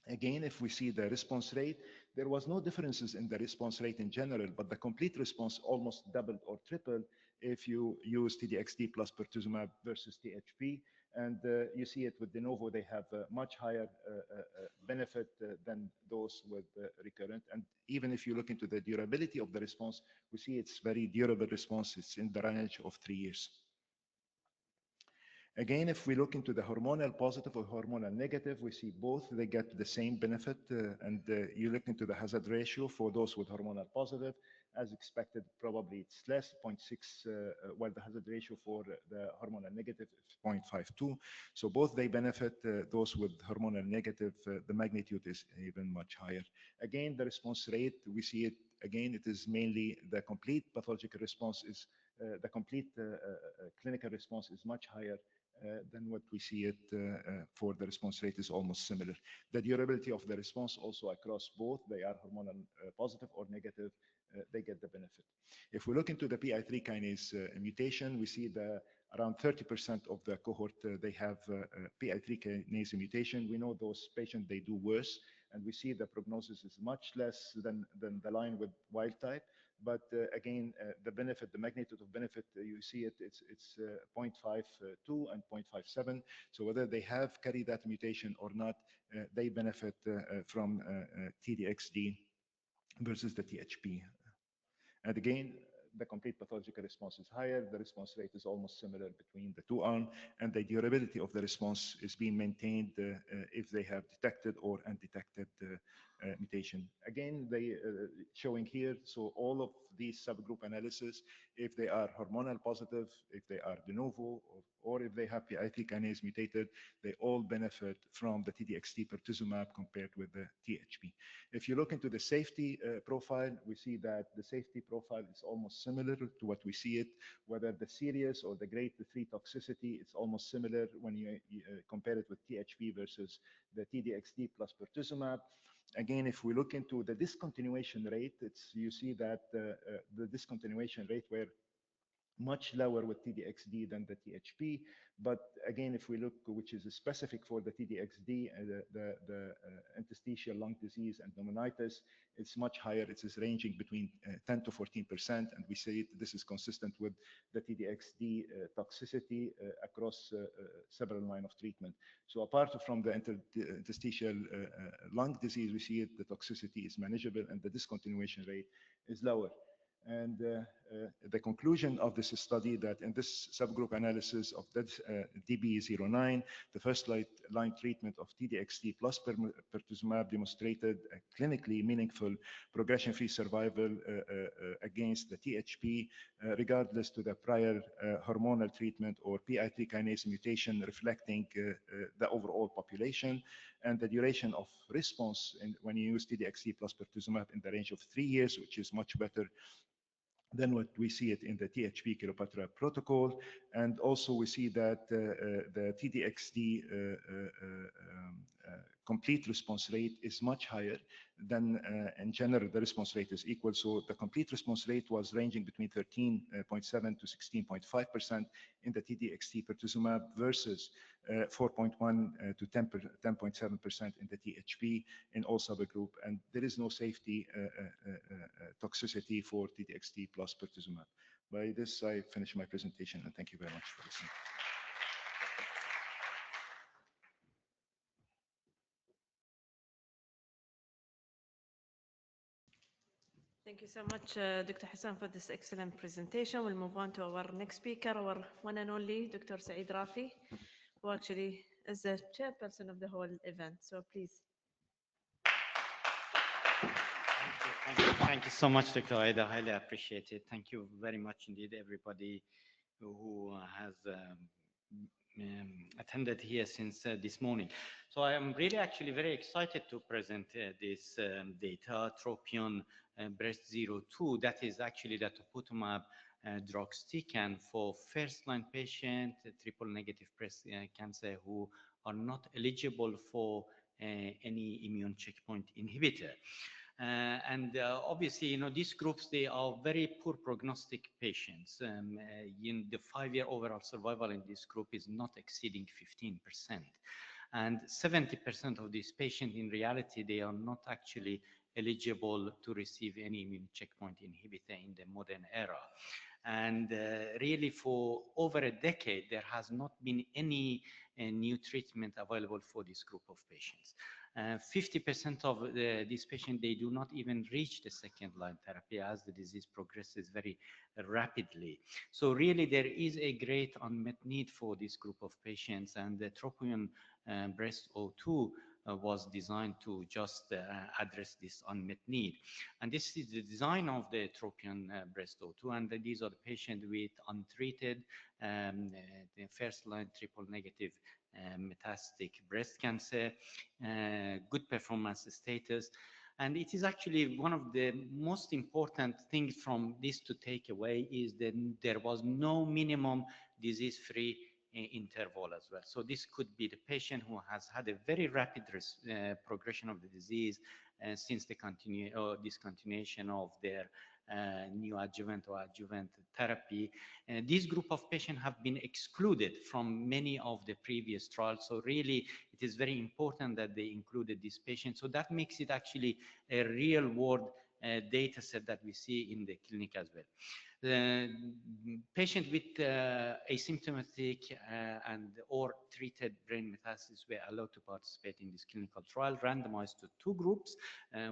Again, if we see the response rate, there was no differences in the response rate in general, but the complete response almost doubled or tripled if you use TDXD plus pertuzumab versus THP. And you see it with de novo, they have a much higher benefit than those with recurrent. And even if you look into the durability of the response, we see it's very durable response. It's in the range of 3 years. Again, if we look into the hormonal positive or hormonal negative, we see both, they get the same benefit. And you look into the hazard ratio for those with hormonal positive, as expected, probably it's less, 0.6, while the hazard ratio for the hormonal negative is 0.52. So both they benefit. Those with hormonal negative, the magnitude is even much higher. Again, the response rate, we see it, again, it is mainly the complete pathological response is, the complete clinical response is much higher than what we see it for the response rate is almost similar. The durability of the response also across both, they are hormonal positive or negative, they get the benefit. If we look into the PI3 kinase mutation, we see the around 30% of the cohort, they have PI3 kinase mutation. We know those patients, they do worse, and we see the prognosis is much less than the line with wild type. But again, the benefit, the magnitude of benefit, you see it, it's 0.52 and 0.57. So whether they have carried that mutation or not, they benefit from TDXD versus the THP. And again, the complete pathological response is higher. The response rate is almost similar between the two arms, and the durability of the response is being maintained if they have detected or undetected mutation. Again, they showing here, so all of these subgroup analysis, if they are hormonal positive, if they are de novo, or if they have PI3 kinase mutated, they all benefit from the T-DXd pertuzumab compared with the THP. If you look into the safety profile, we see that the safety profile is almost similar to what we see it, whether the serious or the grade 3 toxicity, it's almost similar when you compare it with THP versus the T-DXd plus pertuzumab. Again, if we look into the discontinuation rate, you see that the discontinuation rate were much lower with T-DXd than the THP. But again, if we look, which is specific for the T-DXd, the interstitial lung disease and pneumonitis, it's much higher. It is ranging between 10 to 14%. And we say this is consistent with the T-DXd toxicity across several lines of treatment. So apart from the interstitial lung disease, we see it, the toxicity is manageable and the discontinuation rate is lower. And the conclusion of this study that in this subgroup analysis of DB09, the first line treatment of T-DXd plus pertuzumab demonstrated a clinically meaningful progression-free survival against the THP, regardless to the prior hormonal treatment or PI3 kinase mutation, reflecting the overall population, and the duration of response when you use T-DXd plus pertuzumab in the range of 3 years, which is much better than what we see it in the THP Qilopatrab protocol. And also we see that the T-DXd complete response rate is much higher than in general the response rate is equal. So the complete response rate was ranging between 13.7 to 16.5% in the T-DXd pertuzumab versus 4.1 to 10.7% in the THP in all subgroup. And there is no safety toxicity for T-DXd plus pertuzumab. By this, I finish my presentation, and thank you very much for listening. Thank you so much, Dr. Hassan, for this excellent presentation. We'll move on to our next speaker, our one and only Dr. Saeed Rafi, who actually is the chairperson of the whole event. So please. Thank you so much, Dr. Aida. Highly appreciate it. Thank you very much indeed, everybody who has attended here since this morning. So I am really actually very excited to present this data, TROPION-Breast02, that is actually the topotecan deruxtecan for first-line patient triple negative breast cancer who are not eligible for any immune checkpoint inhibitor. Obviously, you know, these groups, they are very poor prognostic patients. In the 5-year overall survival in this group is not exceeding 15%. And 70% of these patients, in reality, they are not actually eligible to receive any immune checkpoint inhibitor in the modern era. And really, for over a decade, there has not been any new treatment available for this group of patients. 50% of these patients, they do not even reach the second-line therapy as the disease progresses very rapidly. So really, there is a great unmet need for this group of patients, and the TROPION-Breast02 was designed to just address this unmet need. And this is the design of the TROPION-Breast02, and these are the patients with untreated the first-line triple negative metastatic breast cancer, good performance status. And it is actually one of the most important things from this to take away is that there was no minimum disease-free interval as well. So this could be the patient who has had a very rapid progression of the disease since the discontinuation of their neoadjuvant or adjuvant therapy. This group of patients have been excluded from many of the previous trials. So really, it is very important that they included these patients. So that makes it actually a real world data set that we see in the clinic as well. The patient with asymptomatic and or treated brain metastasis were allowed to participate in this clinical trial, randomized to two groups.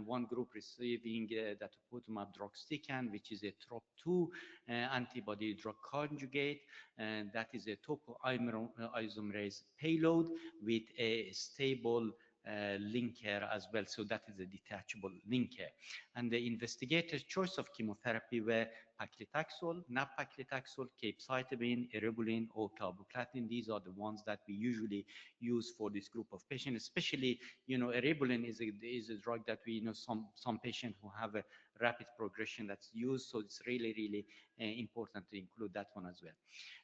One group receiving datopotamab deruxtecan, which is a TROP2 antibody drug conjugate, and that is a topoisomerase payload with a stable linker as well. So that is a detachable linker. And the investigator's choice of chemotherapy were paclitaxel, nab-paclitaxel, capecitabine, eribulin, or carboplatin. These are the ones that we usually use for this group of patients. Especially, eribulin is a drug that we know some patients who have a rapid progression that's used. So it's really important to include that one as well.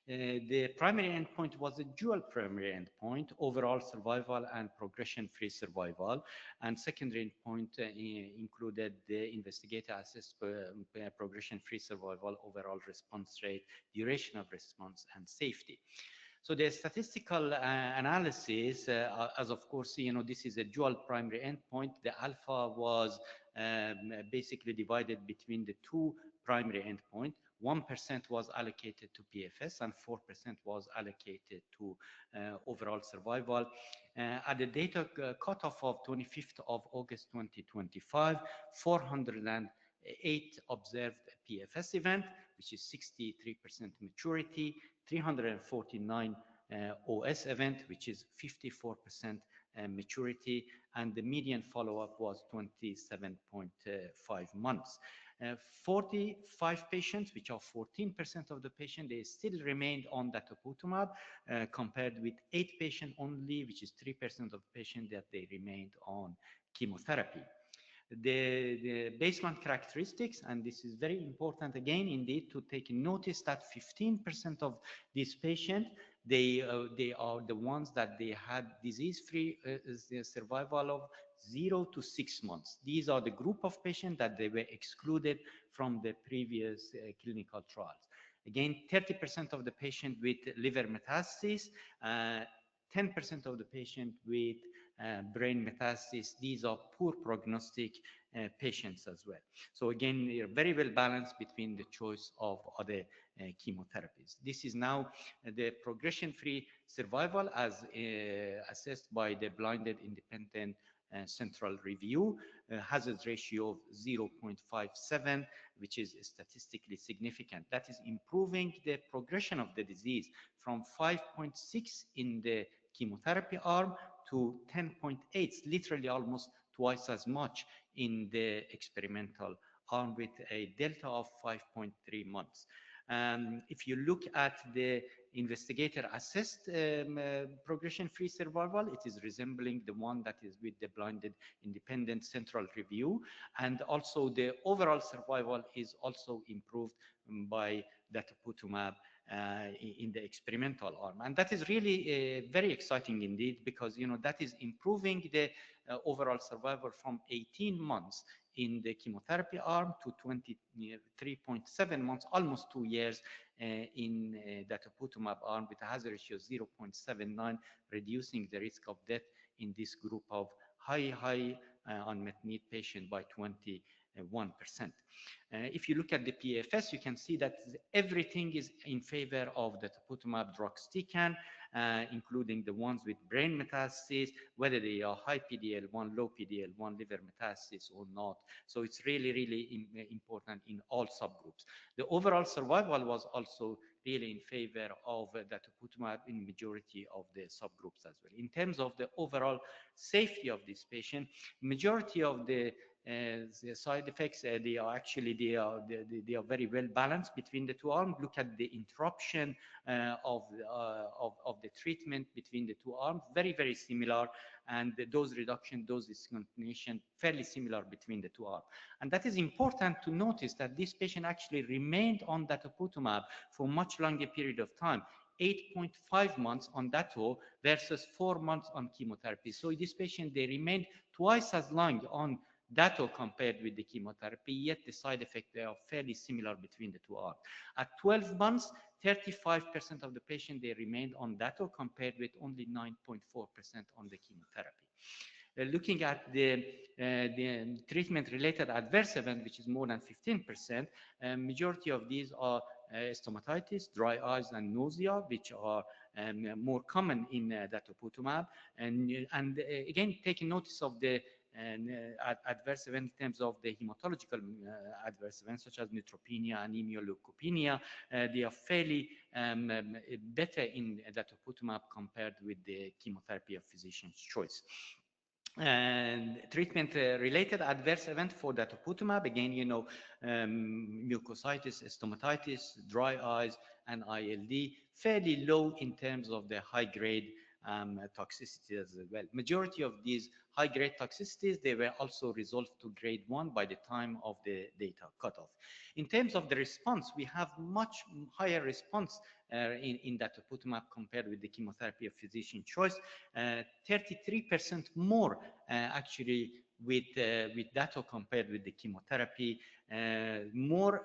The primary endpoint was a dual primary endpoint, overall survival and progression-free survival. And secondary endpoint included the investigator-assessed progression-free survival, overall response rate, duration of response, and safety. So the statistical analysis, as of course, this is a dual primary endpoint. The alpha was basically divided between the two primary endpoints. 1% was allocated to PFS and 4% was allocated to overall survival. At the data cutoff of 25th of August 2025, 408 observed PFS event, which is 63% maturity, 349 OS event, which is 54% maturity, and the median follow-up was 27.5 months. 45 patients, which are 14% of the patient, they still remained on datopotamab, compared with 8 patients only, which is 3% of patients that they remained on chemotherapy. The baseline characteristics, and this is very important again indeed to take notice that 15% of these patients, they are the ones that they had disease-free survival of 0 to 6 months. These are the group of patients that they were excluded from the previous clinical trials. Again, 30% of the patient with liver metastasis, 10% of the patient with brain metastasis. These are poor prognostic patients as well. So again, they are very well balanced between the choice of other chemotherapies. This is now the progression-free survival as assessed by the blinded independent central review, hazard ratio of 0.57, which is statistically significant. That is improving the progression of the disease from 5.6 in the chemotherapy arm to 10.8, it's literally almost twice as much in the experimental arm with a delta of 5.3 months. If you look at the investigator-assessed progression-free survival, it is resembling the one that is with the blinded independent central review. And also the overall survival is also improved by datopotamab in the experimental arm. And that is really very exciting indeed, because that is improving the overall survival from 18 months in the chemotherapy arm to 23.7 months, almost 2 years in datopotamab arm with a hazard ratio of 0.79, reducing the risk of death in this group of high unmet need patient by 21%. If you look at the PFS, you can see that everything is in favor of the datopotamab deruxtecan, including the ones with brain metastasis, whether they are high PD-L1, low PD-L1, liver metastasis or not. So it's really important in all subgroups. The overall survival was also really in favor of datopotamab in majority of the subgroups as well. In terms of the overall safety of this patient, majority of the side effects, they are very well balanced between the two arms. Look at the interruption of the treatment between the two arms, very similar, and the dose reduction, dose discontinuation, fairly similar between the two arms. And that is important to notice that this patient actually remained on datopotamab for much longer period of time. 8.5 months on dato versus 4 months on chemotherapy. So this patient, they remained twice as long on dato compared with the chemotherapy, yet the side effects, they are fairly similar between the two arms. At 12 months, 35% of the patient, they remained on dato compared with only 9.4% on the chemotherapy. looking at the treatment-related adverse event, which is more than 15%, majority of these are stomatitis, dry eyes, and nausea, which are more common in datopotamab. And again, taking notice of the adverse event in terms of the hematological adverse events, such as neutropenia, anemia, leukopenia, they are fairly better in datopotamab compared with the chemotherapy of physician's choice. And treatment-related adverse event for datopotamab, again, mucositis, stomatitis, dry eyes, and ILD, fairly low in terms of the high-grade toxicities as well. Majority of these high-grade toxicities, they were also resolved to grade 1 by the time of the data cutoff. In terms of the response, we have much higher response in datopotamab compared with the chemotherapy of physician choice, 33% more actually with dato compared with the chemotherapy, more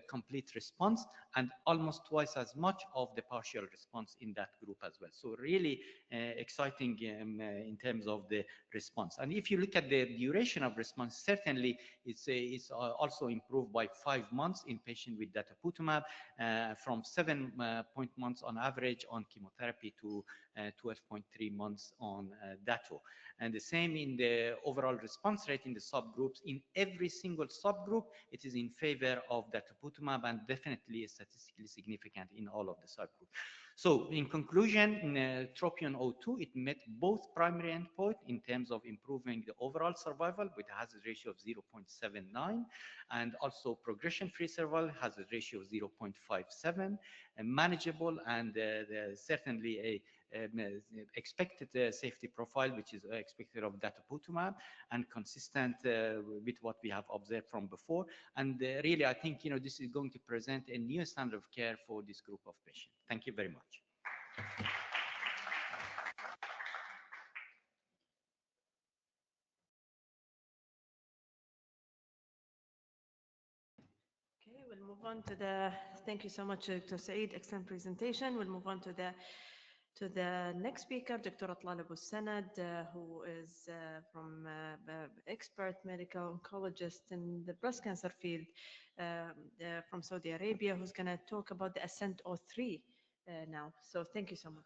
complete response, and almost twice as much of the partial response in that group as well. So really exciting in terms of the response. And if you look at the duration of response, certainly it's also improved by 5 months in patients with datopotamab, from 7 months on average on chemotherapy to 12.3 months on dato. And the same in the overall response rate in the subgroups. In every single subgroup, it is in favor of datopotamab and definitely statistically significant in all of the subgroups. So in conclusion, TROPION-02, it met both primary endpoints in terms of improving the overall survival with a hazard ratio of 0.79, and also progression-free survival hazard ratio of 0.57, manageable, and certainly a expected safety profile, which is expected of datopotamab and consistent with what we have observed from before. And really, I think this is going to present a new standard of care for this group of patients. Thank you very much. Okay, we'll move on to the, thank you so much, Dr. Saeed, excellent presentation. We'll move on to the next speaker, Dr. 𝗘𝗦𝗠𝗢, who is from expert medical oncologist in the breast cancer field from Saudi Arabia, who's going to talk about the ASCENT-03 now. So thank you so much.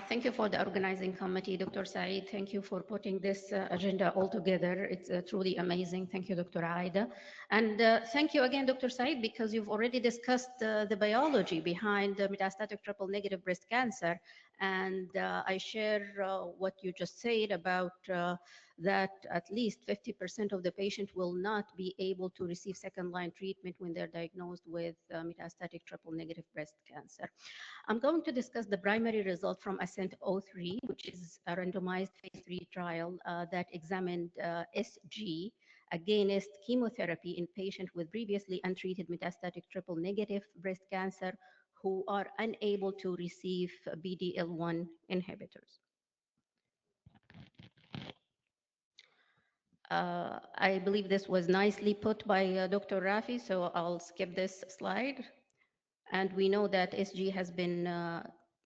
Thank you for the organizing committee, Dr. Saeed. Thank you for putting this agenda all together. It's truly amazing. Thank you, Dr. Aida. And thank you again, Dr. Saeed, because you've already discussed the biology behind metastatic triple-negative breast cancer. And I share what you just said about that at least 50% of the patient will not be able to receive second-line treatment when they're diagnosed with metastatic triple-negative breast cancer. I'm going to discuss the primary result from ASCENT-03, which is a randomized phase 3 trial that examined SG against chemotherapy in patients with previously untreated metastatic triple-negative breast cancer who are unable to receive PD-L1 inhibitors. I believe this was nicely put by Dr. Rafi, so I'll skip this slide. And we know that SG has been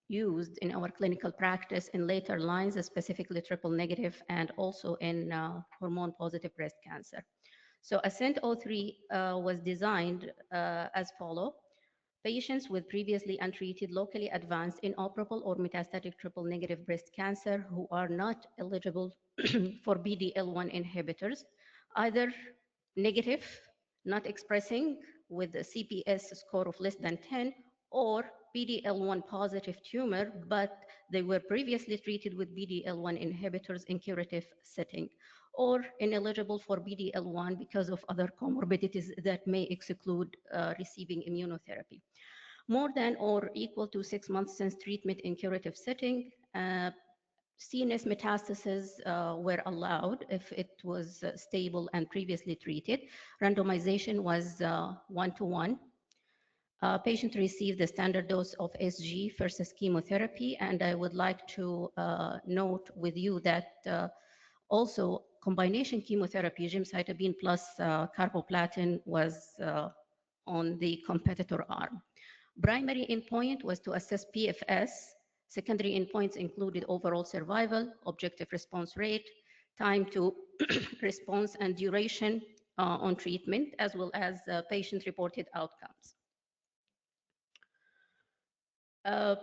used in our clinical practice in later lines, specifically triple-negative and also in hormone-positive breast cancer. So ASCENT-03 was designed as follows. Patients with previously untreated, locally advanced, inoperable, or metastatic triple-negative breast cancer who are not eligible for PD-L1 inhibitors, either negative, not expressing with a CPS score of less than 10, or PD-L1 positive tumor, but they were previously treated with PD-L1 inhibitors in curative setting, or ineligible for PD-L1 because of other comorbidities that may exclude receiving immunotherapy. More than or equal to 6 months since treatment in curative setting, CNS metastases were allowed if it was stable and previously treated. Randomization was 1-to-1. Patient received the standard dose of SG versus chemotherapy, and I would like to note with you that also combination chemotherapy, gemcitabine plus carboplatin, was on the competitor arm. Primary endpoint was to assess PFS Secondary endpoints included overall survival, objective response rate, time to response, and duration on treatment, as well as patient-reported outcomes.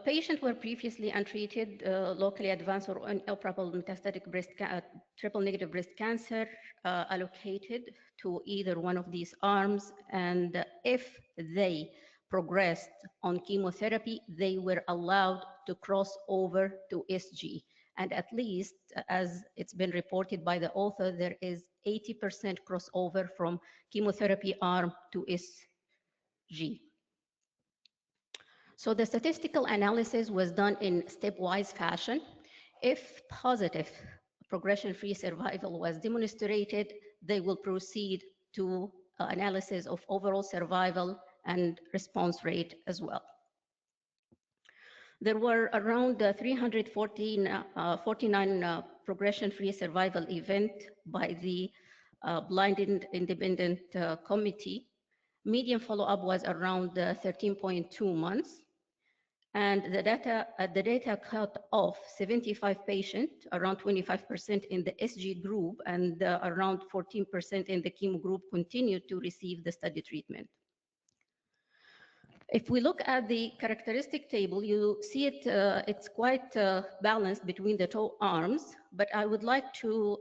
Patients were previously untreated, locally advanced or inoperable metastatic triple-negative breast cancer allocated to either one of these arms, and if they progressed on chemotherapy, they were allowed to cross over to SG. And at least, as it's been reported by the author, there is 80% crossover from chemotherapy arm to SG. So the statistical analysis was done in stepwise fashion. If positive progression-free survival was demonstrated, they will proceed to analysis of overall survival and response rate as well. There were around 349 progression-free survival events by the blinded independent committee. Median follow-up was around 13.2 months. And the data cut off 75 patients, around 25% in the SG group, and around 14% in the chemo group continued to receive the study treatment. If we look at the characteristic table, you see it's quite balanced between the two arms, but I would like to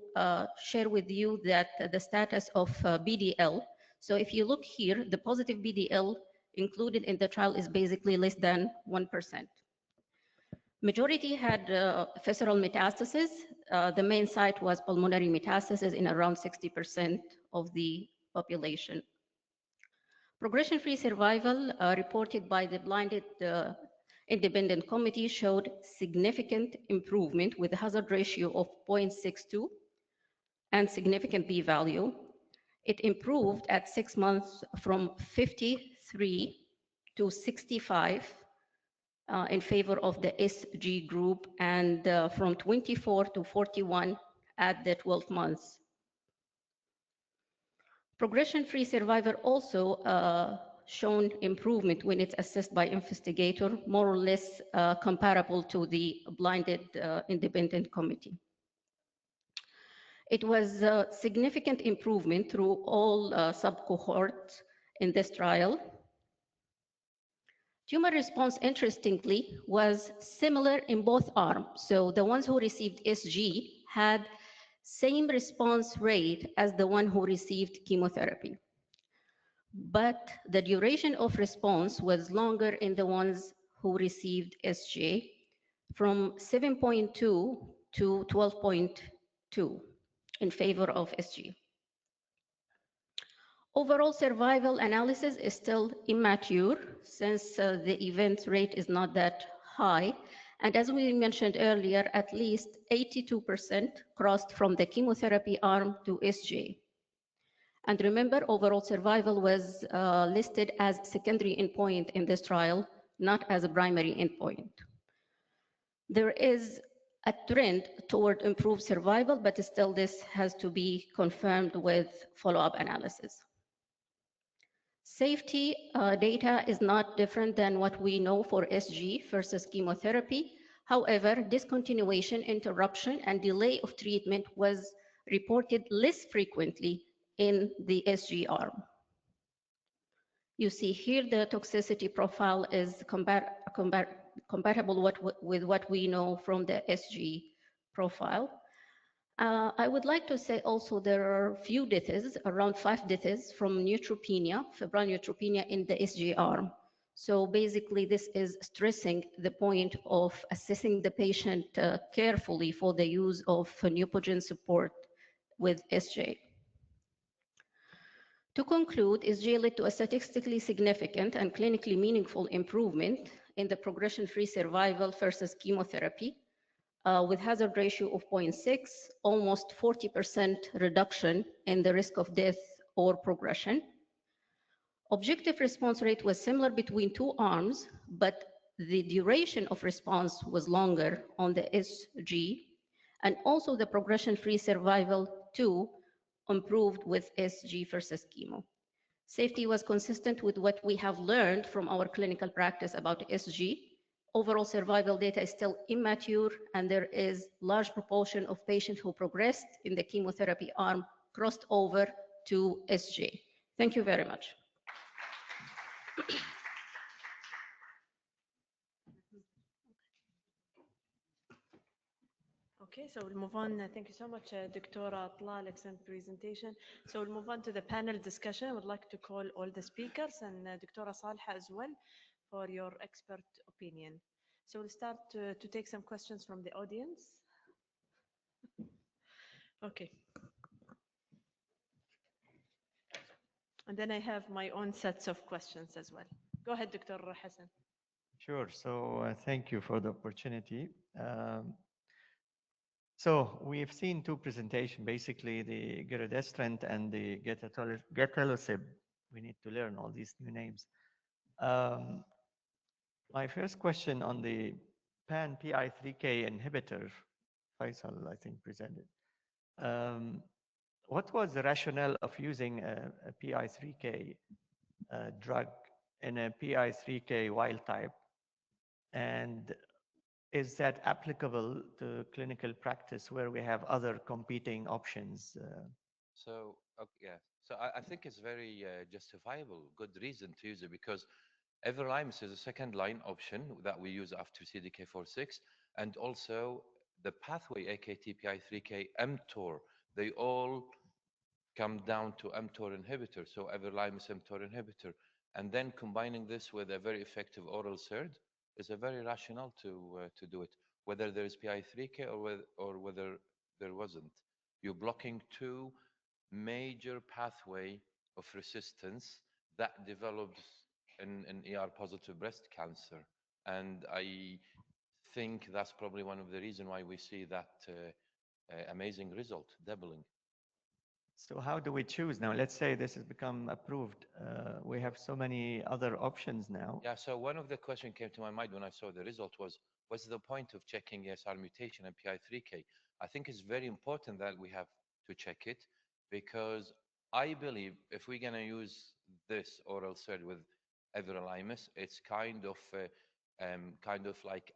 share with you that the status of BDL. So if you look here, the positive BDL included in the trial is basically less than 1%. Majority had visceral metastasis. The main site was pulmonary metastasis in around 60% of the population. Progression-free survival reported by the blinded independent committee showed significant improvement with a hazard ratio of 0.62 and significant p-value. It improved at 6 months from 53 to 65 in favor of the SG group, and from 24 to 41 at the 12 months. Progression-free survival also shown improvement when it's assessed by investigator, more or less comparable to the blinded independent committee. It was a significant improvement through all sub-cohorts in this trial. Tumor response, interestingly, was similar in both arms. So the ones who received SG had same response rate as the one who received chemotherapy. But the duration of response was longer in the ones who received SG, from 7.2 to 12.2 in favor of SG. Overall survival analysis is still immature since the event rate is not that high. And as we mentioned earlier, at least 82% crossed from the chemotherapy arm to SG. And remember, overall survival was listed as secondary endpoint in this trial, not as a primary endpoint. There is a trend toward improved survival, but still this has to be confirmed with follow-up analysis. Safety data is not different than what we know for SG versus chemotherapy. However, discontinuation, interruption, and delay of treatment was reported less frequently in the SG arm. You see here the toxicity profile is compatible with what we know from the SG profile. I would like to say also there are few deaths, around 5 deaths from neutropenia, febrile neutropenia in the SG arm. So basically this is stressing the point of assessing the patient carefully for the use of neupogen support with SJ. To conclude, SG led to a statistically significant and clinically meaningful improvement in the progression-free survival versus chemotherapy, with hazard ratio of 0.6, almost 40% reduction in the risk of death or progression. Objective response rate was similar between two arms, but the duration of response was longer on the SG, and also the progression-free survival too improved with SG versus chemo. Safety was consistent with what we have learned from our clinical practice about SG. overall survival data is still immature, and there is large proportion of patients who progressed in the chemotherapy arm crossed over to SJ. Thank you very much. Okay, so we'll move on. Thank you so much, Dr. Atla, excellent presentation. So we'll move on to the panel discussion. I would like to call all the speakers and Dr. Salha as well for your expert opinion. So we'll start to take some questions from the audience. Okay. And then I have my own sets of questions as well. Go ahead, Dr. Hassan. Sure. So thank you for the opportunity. So we've seen two presentations, basically the giredestrant and the 𝗕𝗲𝗀. We need to learn all these new names. My first question on the pan PI3K inhibitor, Faisal, I think, presented. What was the rationale of using a PI3K drug in a PI3K wild type? And is that applicable to clinical practice where we have other competing options? So, yeah. So I think it's very justifiable, good reason to use it, because everolimus is a second line option that we use after CDK4/6, and also the pathway AKT, PI3K, mTOR, they all come down to mTOR inhibitor, so everolimus mTOR inhibitor. And then combining this with a very effective oral SERD is a very rational to do it, whether there is PI3K or whether there wasn't. You're blocking two major pathway of resistance that develops in ER-positive breast cancer. And I think that's probably one of the reasons why we see that amazing result, doubling. So how do we choose now? Let's say this has become approved. We have so many other options now. Yeah, so one of the questions came to my mind when I saw the result was, what's the point of checking ESR mutation and PI3K? I think it's very important that we have to check it, because I believe if we're going to use this oral SERD with everolimus, it's kind of like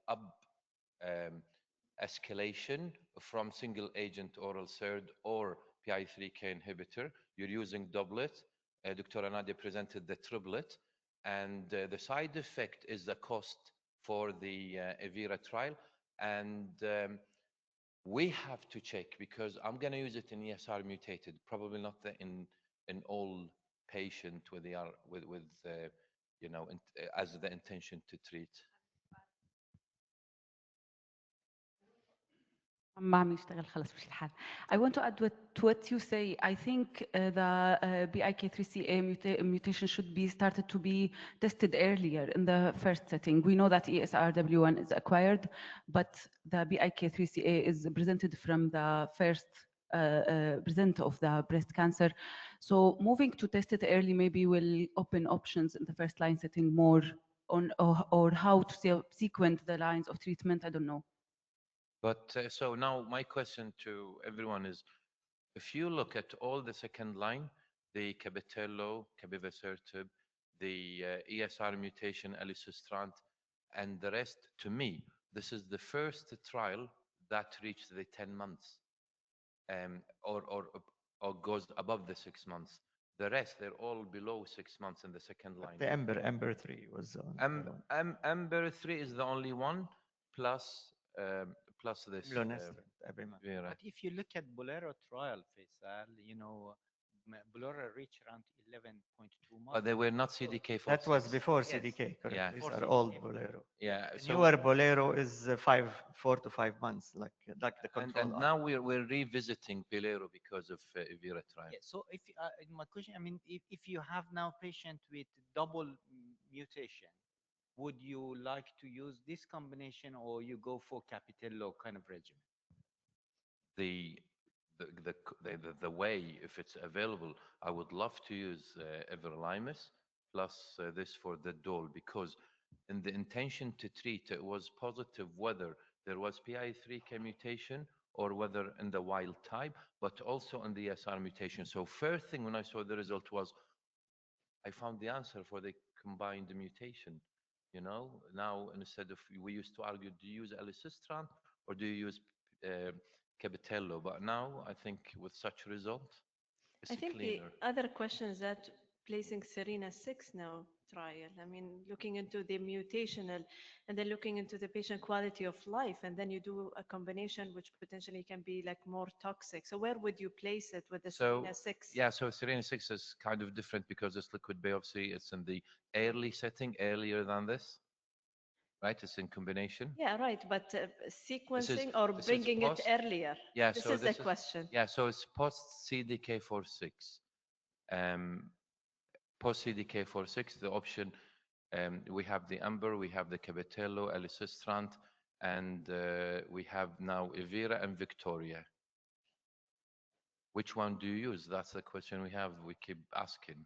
escalation from single agent oral SERD or PI3K inhibitor. You're using doublet. Dr. Nadia presented the triplet, and the side effect is the cost for the EVERA trial. And we have to check, because I'm going to use it in ESR mutated, probably not in all patient with you know, as the intention to treat. ما عم يشتغل خلص مش الحال. I want to add to what you say. I think the BIK3CA mutation should be started to be tested earlier in the first setting. We know that ESRW1 is acquired, but the BIK3CA is presented from the first present of the breast cancer. So moving to test it early maybe will open options in the first line setting more on, or how to sequence the lines of treatment. I don't know. But so now my question to everyone is, if you look at all the second line, the 𝗕𝗲𝗀, 𝗕𝗲𝗀, the ESR mutation, elacestrant, and the rest, to me, this is the first trial that reached the 10 months or goes above the 6 months. The rest, they're all below 6 months in the second line. The EMBER-3 was on. EMBER-3 is the only one, plus this. Every month. But if you look at Bolero trial, Faisal, you know, Bolero reached around 11.2 months. But they were not CDK4/6. That was before CDK, correct? Yeah. These are old Bolero. Yeah. The newer Bolero is 4 to 5 months, like the control. And now we're revisiting Bolero because of EVERA trial. Yeah, so if my question, I mean, if you have now patient with double mutation, would you like to use this combination, or you go for 𝗕𝗲𝗀 kind of regimen? The way, if it's available, I would love to use everolimus plus this for the dole, because in the intention to treat, it was positive whether there was PI3K mutation or whether in the wild type, but also in the ESR mutation. So first thing when I saw the result was, I found the answer for the combined mutation. You know, now instead of, we used to argue, do you use elacestrant or do you use 𝗕𝗲𝗀𝗀𝗀? But now I think with such result, it's I think the cleaner. other question is that placing Serena 6 now trial. I mean, looking into the mutational and then looking into the patient quality of life, and then you do a combination which potentially can be like more toxic. So where would you place it with the So Serena 6? yeah, so Serena 6 is kind of different because it's liquid biopsy. It's in the early setting, earlier than this, right? It's in combination. Yeah, right. But This is sequencing or this is bringing it post. earlier. Yeah, This so is the this is question. yeah, so it's post CDK4/6. Post CDK4/6, the option, we have the Amber, we have the 𝗕𝗲𝗀𝗀𝗀, elacestrant, and we have now Evira and Victoria. Which one do you use? That's the question we have. We keep asking.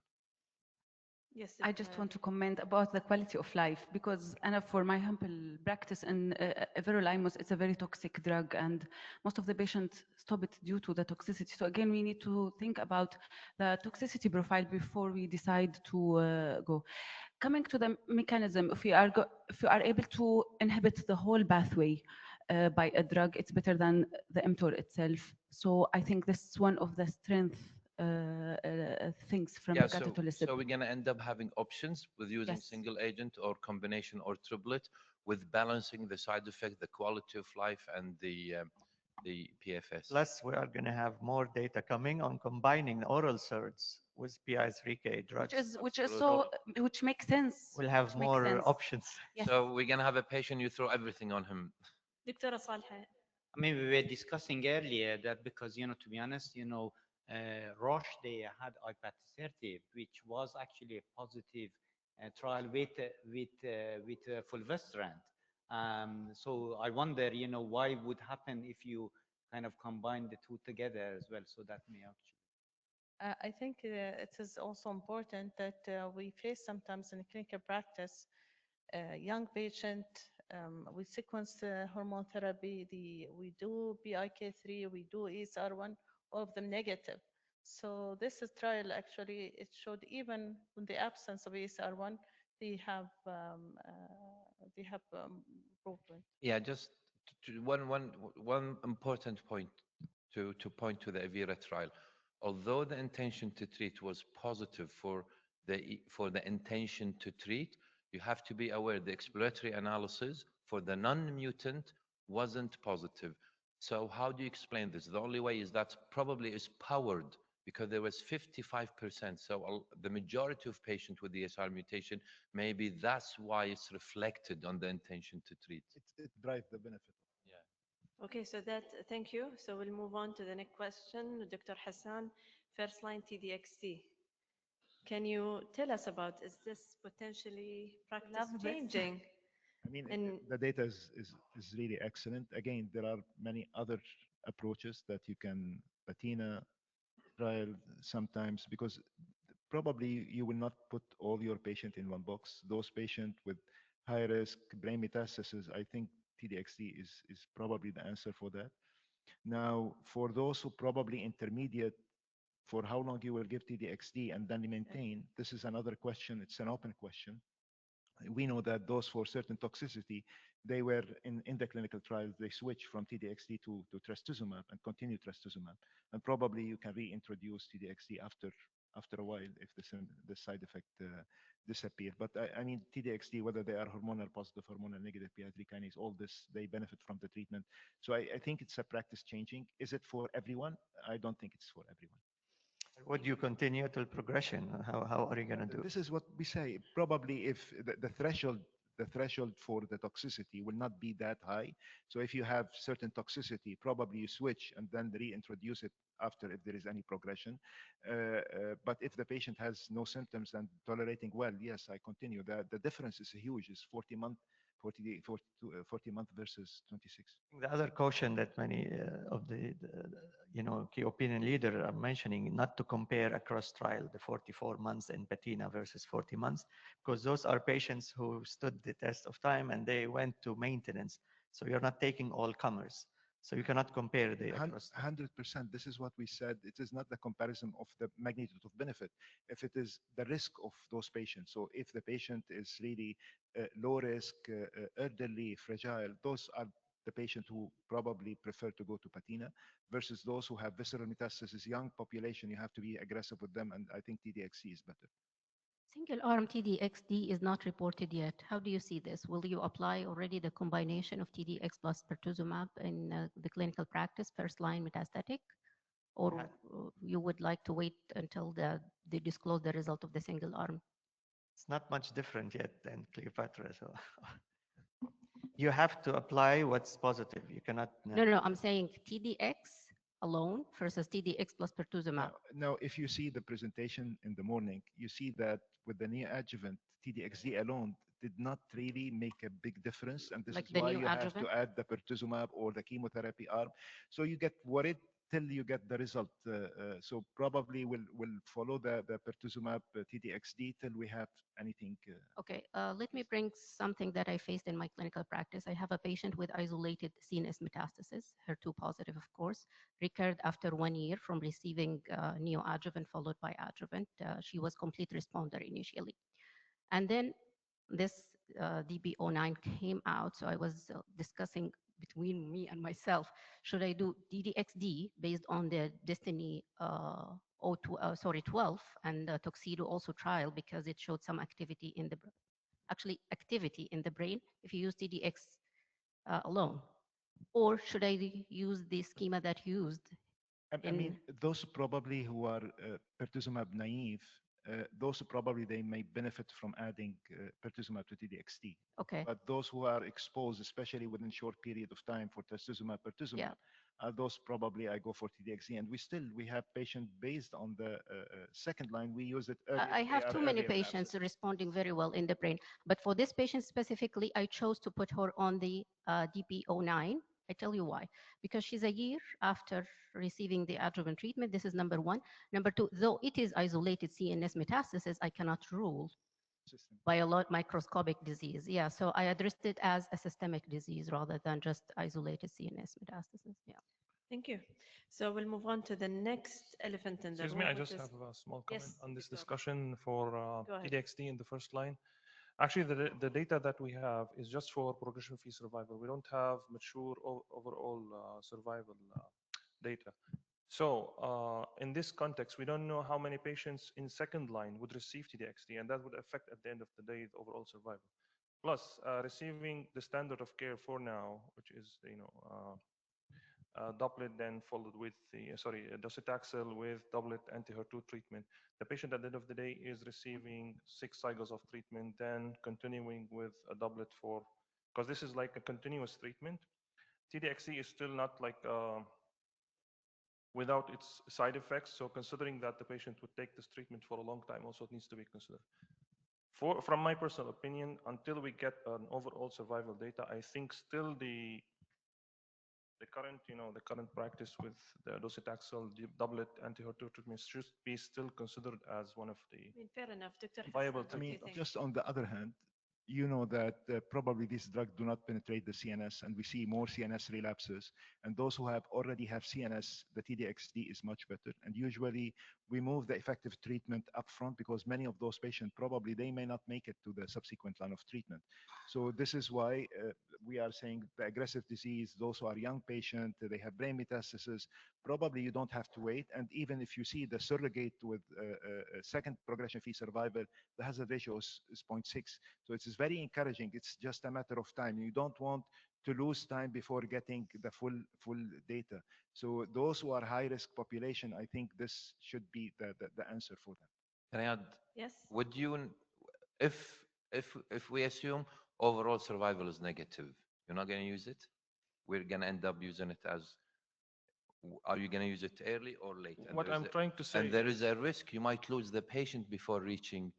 Yes, I just want to comment about the quality of life because for my humble practice in everolimus, it's a very toxic drug and most of the patients stop it due to the toxicity. So again, we need to think about the toxicity profile before we decide to go. Coming to the mechanism, if we are able to inhibit the whole pathway by a drug, it's better than the mTOR itself. So I think this is one of the strengths things from Yeah, gatotolisib. so we're going to end up having options with using Yes. single agent or combination or triplet with balancing the side effect, the quality of life, and the PFS. Plus, we are going to have more data coming on combining oral SERDs with PI3K drugs. Which makes sense. We'll have more options. Yes. So we're going to have a patient, you throw everything on him. Dr. Salha. I mean, we were discussing earlier that because, to be honest, Roche, they had IPAT-30, which was actually a positive trial with fulvestrant. So I wonder, why would happen if you kind of combine the two together as well? So that may actually. I think it is also important that we face sometimes in clinical practice, young patient, we sequence hormone therapy, we do PIK3, we do ESR1, all of them negative. So this is trial actually, it showed even in the absence of ESR1, they have improvement. Yeah, just one important point to point to the Evira trial. Although the intention to treat was positive for the intention to treat, you have to be aware the exploratory analysis for the non-mutant wasn't positive. So how do you explain this? The only way is that probably is powered because there was 55%. So the majority of patients with the ESR mutation, maybe that's why it's reflected on the intention to treat. It drives the benefit. Okay, so thank you. So we'll move on to the next question. Dr. Hassan, first line TDXT. Can you tell us about, is this potentially practice changing? I mean, the data is really excellent. Again, there are many other approaches that you can patina trial sometimes because probably you will not put all your patient in one box. Those patients with high risk brain metastasis, I think TDXT is probably the answer for that. Now, for those who probably intermediate, for how long you will give TDXT and then maintain, this is another question. It's an open question. We know that those for certain toxicity, they were in the clinical trials, they switch from TDXT to trastuzumab and continue trastuzumab. And probably you can reintroduce TDXT after a while if the side effect disappear. But I mean, TDXT, whether they are hormonal positive, hormonal negative, PI3 kinase, all this, they benefit from the treatment. So I think it's a practice changing. Is it for everyone? I don't think it's for everyone. Would you continue till progression? How are you going to do? This is what we say. Probably if the threshold for the toxicity will not be that high. So if you have certain toxicity, probably you switch and then reintroduce it after if there is any progression. But if the patient has no symptoms and tolerating well, yes, I continue. The difference is huge. It's 40 month versus 26. The other caution that many of the key opinion leader are mentioning, not to compare across trial the 44 months in patina versus 40 months, because those are patients who stood the test of time and they went to maintenance. So you're not taking all comers. So you cannot compare the across. 100%. This is what we said. It is not the comparison of the magnitude of benefit. If it is the risk of those patients. So if the patient is really low risk, elderly, fragile, those are the patient who probably prefer to go to patina versus those who have visceral metastasis, young population, you have to be aggressive with them. And I think TDXC is better. Single arm TDXD is not reported yet. How do you see this? Will you apply already the combination of TDX plus pertuzumab in the clinical practice, first line metastatic? Or you would like to wait until they disclose the result of the single arm? It's not much different yet than Cleopatra. So you have to apply what's positive. You cannot. No, I'm saying TDX alone versus TDX plus pertuzumab. Now, if you see the presentation in the morning, you see that with the neoadjuvant, TDXD alone did not really make a big difference. And this Like is the why you have neoadjuvant? to add the pertuzumab or the chemotherapy arm. So you get worried till you get the result. So probably we'll follow the pertuzumab TDXD till we have anything. Okay, let me bring something that I faced in my clinical practice. I have a patient with isolated CNS metastasis, HER2 positive, of course, recurred after 1 year from receiving neoadjuvant followed by adjuvant. She was complete responder initially. And then this DB09 came out, so I was discussing between me and myself, should I do DDXD based on the Destiny 12 and Tuxedo also trial because it showed some activity in the activity in the brain if you use TDX alone, or should I use the schema that used? I mean, those probably who are pertuzumab naive, those probably they may benefit from adding pertuzumab to TDXT. Okay. But those who are exposed, especially within short period of time for trastuzumab, pertuzumab, those probably I go for TDXT. And we have patients based on the second line. We use it early. I have too many patients responding very well in the brain. But for this patient specifically, I chose to put her on the DP09. I tell you why. Because she's a year after receiving the adjuvant treatment. This is number one. Number two, though it is isolated CNS metastasis, I cannot rule by a lot microscopic disease. Yeah, so I addressed it as a systemic disease rather than just isolated CNS metastasis. Yeah. Thank you. So we'll move on to the next elephant in the Excuse room. me, I which just is- have a small comment Yes, on this please go. discussion for Go ahead. TDXD in the first line. Actually, the data that we have is just for progression-free survival. We don't have mature overall survival data. So in this context, we don't know how many patients in second line would receive TDXD, and that would affect at the end of the day the overall survival. Plus, receiving the standard of care for now, which is doublet then followed with docetaxel with doublet anti-HER2 treatment. The patient at the end of the day is receiving 6 cycles of treatment, then continuing with a doublet because this is like a continuous treatment. TDXC is still not like without its side effects. So considering that the patient would take this treatment for a long time, also it needs to be considered. From my personal opinion, until we get an overall survival data, I think still the current practice with the docetaxel doublet anti-HER2 treatment should be still considered as one of the fair enough, Dr. viable Hassan, what do you think? Just on the other hand, you know that probably these drugs do not penetrate the CNS, and we see more CNS relapses. And those who already have CNS, the TDXD is much better. And usually we move the effective treatment up front because many of those patients probably they may not make it to the subsequent line of treatment. So this is why we are saying the aggressive disease, those who are young patients, they have brain metastasis, probably you don't have to wait. And even if you see the surrogate with second progression-free survival, the hazard ratio is 0.6. So it's very encouraging. It's just a matter of time. You don't want to lose time before getting the full data. So those who are high-risk population, I think this should be the answer for them. Can I add? Yes. Would you, if we assume overall survival is negative, you're not going to use it? We're going to end up using it as, are you going to use it early or late? What I'm trying to say and there is a risk you might lose the patient before reaching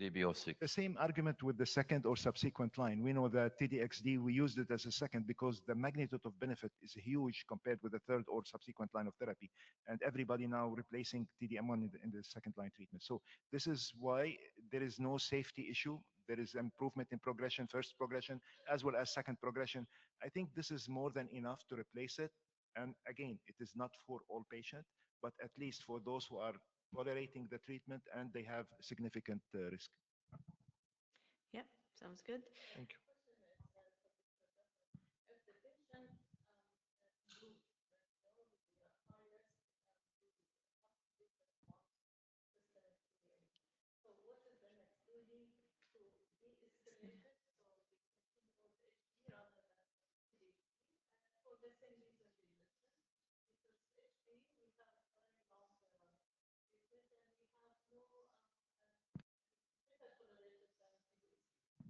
DB06. The same argument with the second or subsequent line. We know that TDXD, we used it as a second because the magnitude of benefit is huge compared with the third or subsequent line of therapy. And everybody now replacing TDM1 in the second line treatment. So this is why there is no safety issue. There is improvement in progression, first progression, as well as second progression. I think this is more than enough to replace it. And again, it is not for all patients, but at least for those who are tolerating the treatment and they have significant risk. Yeah, sounds good. Thank you.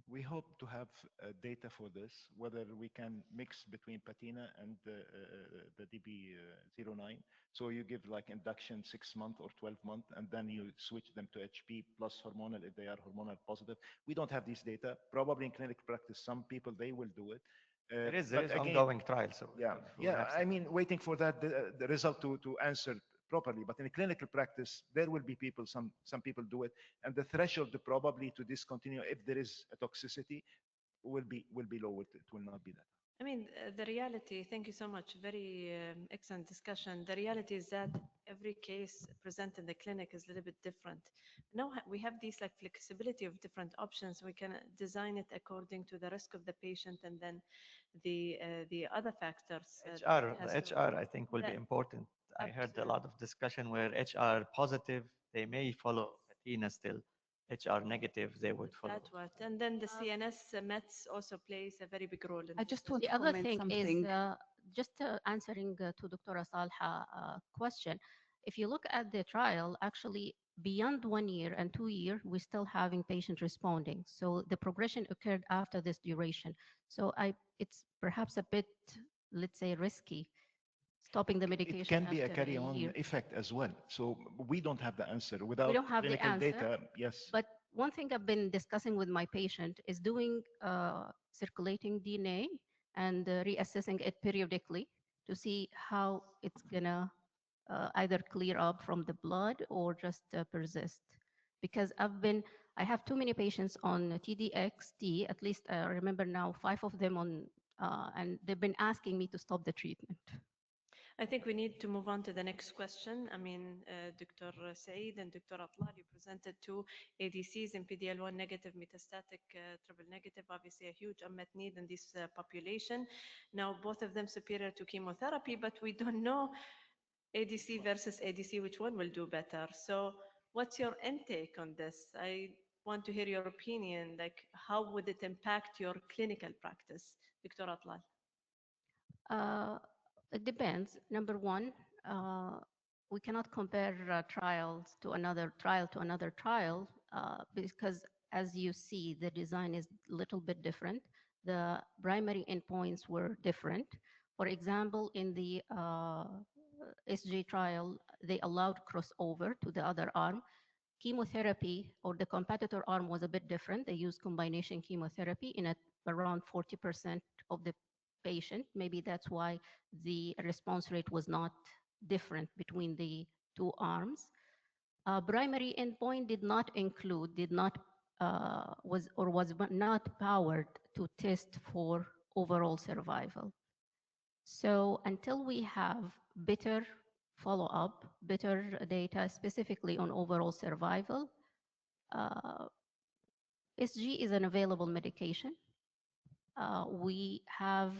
We hope to have data for this, whether we can mix between patina and the DB09. So you give like induction 6 months or 12 months, and then you switch them to HP plus hormonal if they are hormonal positive. We don't have these data. Probably in clinical practice, some people, they will do it. There is Again, ongoing trials. So yeah. I mean, waiting for that the result to answer properly. But in clinical practice, there will be people. Some people do it, and the threshold probably to discontinue if there is a toxicity will be low. It will not be that. I mean, the reality, thank you so much. Very excellent discussion. The reality is that every case presented in the clinic is a little bit different. Now we have these like flexibility of different options. We can design it according to the risk of the patient and then the other factors. HR, I think, will be important. I heard a lot of discussion where HR positive, they may follow patina still. HR negative, they would follow. That's what. And then the CNS Mets also plays a very big role. In I just want The to other comment thing something. is just answering to Dr. Salha question. If you look at the trial, actually beyond 1 year and 2 years, we're still having patient responding. So the progression occurred after this duration. So it's perhaps a bit, let's say, risky stopping the medication. It can be a after carry-on year. effect as well. So we don't have the answer without We don't have the clinical answer, data. Yes. But one thing I've been discussing with my patient is doing circulating DNA and reassessing it periodically to see how it's gonna either clear up from the blood or just persist. Because I have too many patients on TDXD, at least I remember now 5 of them on, and they've been asking me to stop the treatment. I think we need to move on to the next question. I mean, Dr. Saeed and Dr. Atlal, you presented 2 ADCs in PD-L1 negative, metastatic, triple negative, obviously a huge unmet need in this population. Now, both of them superior to chemotherapy, but we don't know ADC versus ADC, which one will do better. So what's your intake on this? I want to hear your opinion, like how would it impact your clinical practice? Dr. Atlal. It depends. Number one, we cannot compare trials to another trial because, as you see, the design is a little bit different. The primary endpoints were different. For example, in the SJ trial, they allowed crossover to the other arm. Chemotherapy or the competitor arm was a bit different. They used combination chemotherapy in around 40% of the patient. Maybe that's why the response rate was not different between the 2 arms. Primary endpoint was not powered to test for overall survival. So until we have better follow-up, better data specifically on overall survival, SG is an available medication. We have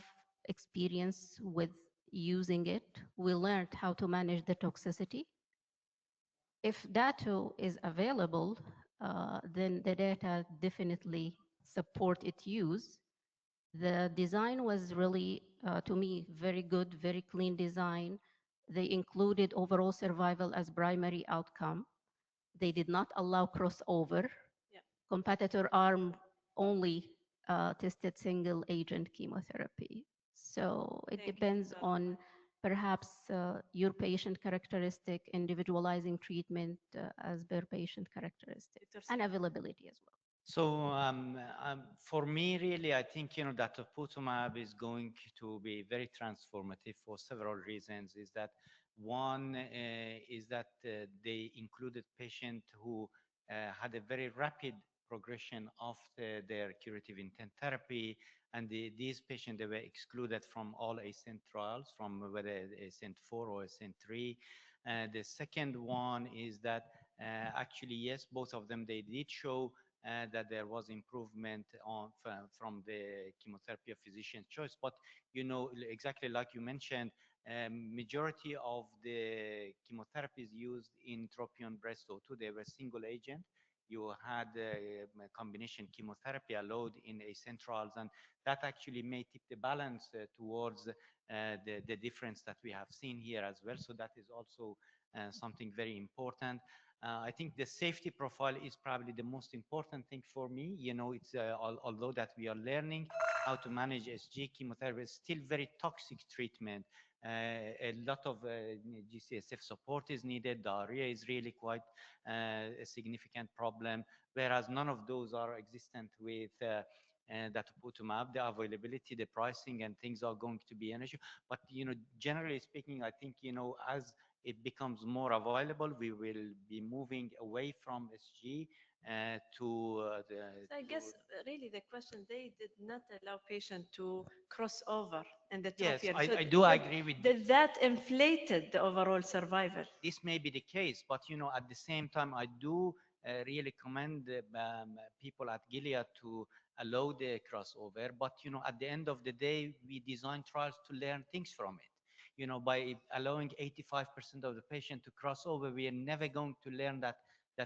experience with using it. We learned how to manage the toxicity. If data is available, then the data definitely support its use. The design was really, to me, very good, very clean design. They included overall survival as primary outcome. They did not allow crossover. Yeah. Competitor arm only tested single agent chemotherapy. So it depends on perhaps your patient characteristic, individualizing treatment as per patient characteristic, and availability as well. So for me, really, I think that 𝗕𝗲𝗀𝗳 is going to be very transformative for several reasons. Is that one is that they included patients who had a very rapid progression of their curative intent therapy, and these patients, they were excluded from all ASCENT trials, from whether ASCENT 4 or ASCENT 3. The second one is that actually, yes, both of them, they did show that there was improvement from the chemotherapy of physician's choice. But, exactly like you mentioned, majority of the chemotherapies used in TROPION-Breast02, they were single agent. You had combination chemotherapy allowed in ASCENT trials, and that actually may tip the balance towards the difference that we have seen here as well. So that is also something very important. I think the safety profile is probably the most important thing for me. It's although that we are learning how to manage SG, chemotherapy is still very toxic treatment. A lot of GCSF support is needed. Diarrhea is really quite a significant problem, whereas none of those are existent with that 𝗕𝗲𝗀𝗳. The availability, the pricing, and things are going to be an issue. But generally speaking, I think as it becomes more available, we will be moving away from SG to the. So I guess really the question, they did not allow patient to cross over in the Yes, TROPION. So I do agree with you. did that inflated the overall survival? This may be the case, but at the same time, I do really commend people at Gilead to allow the crossover. But at the end of the day, we design trials to learn things from it. By allowing 85% of the patient to cross over, we are never going to learn that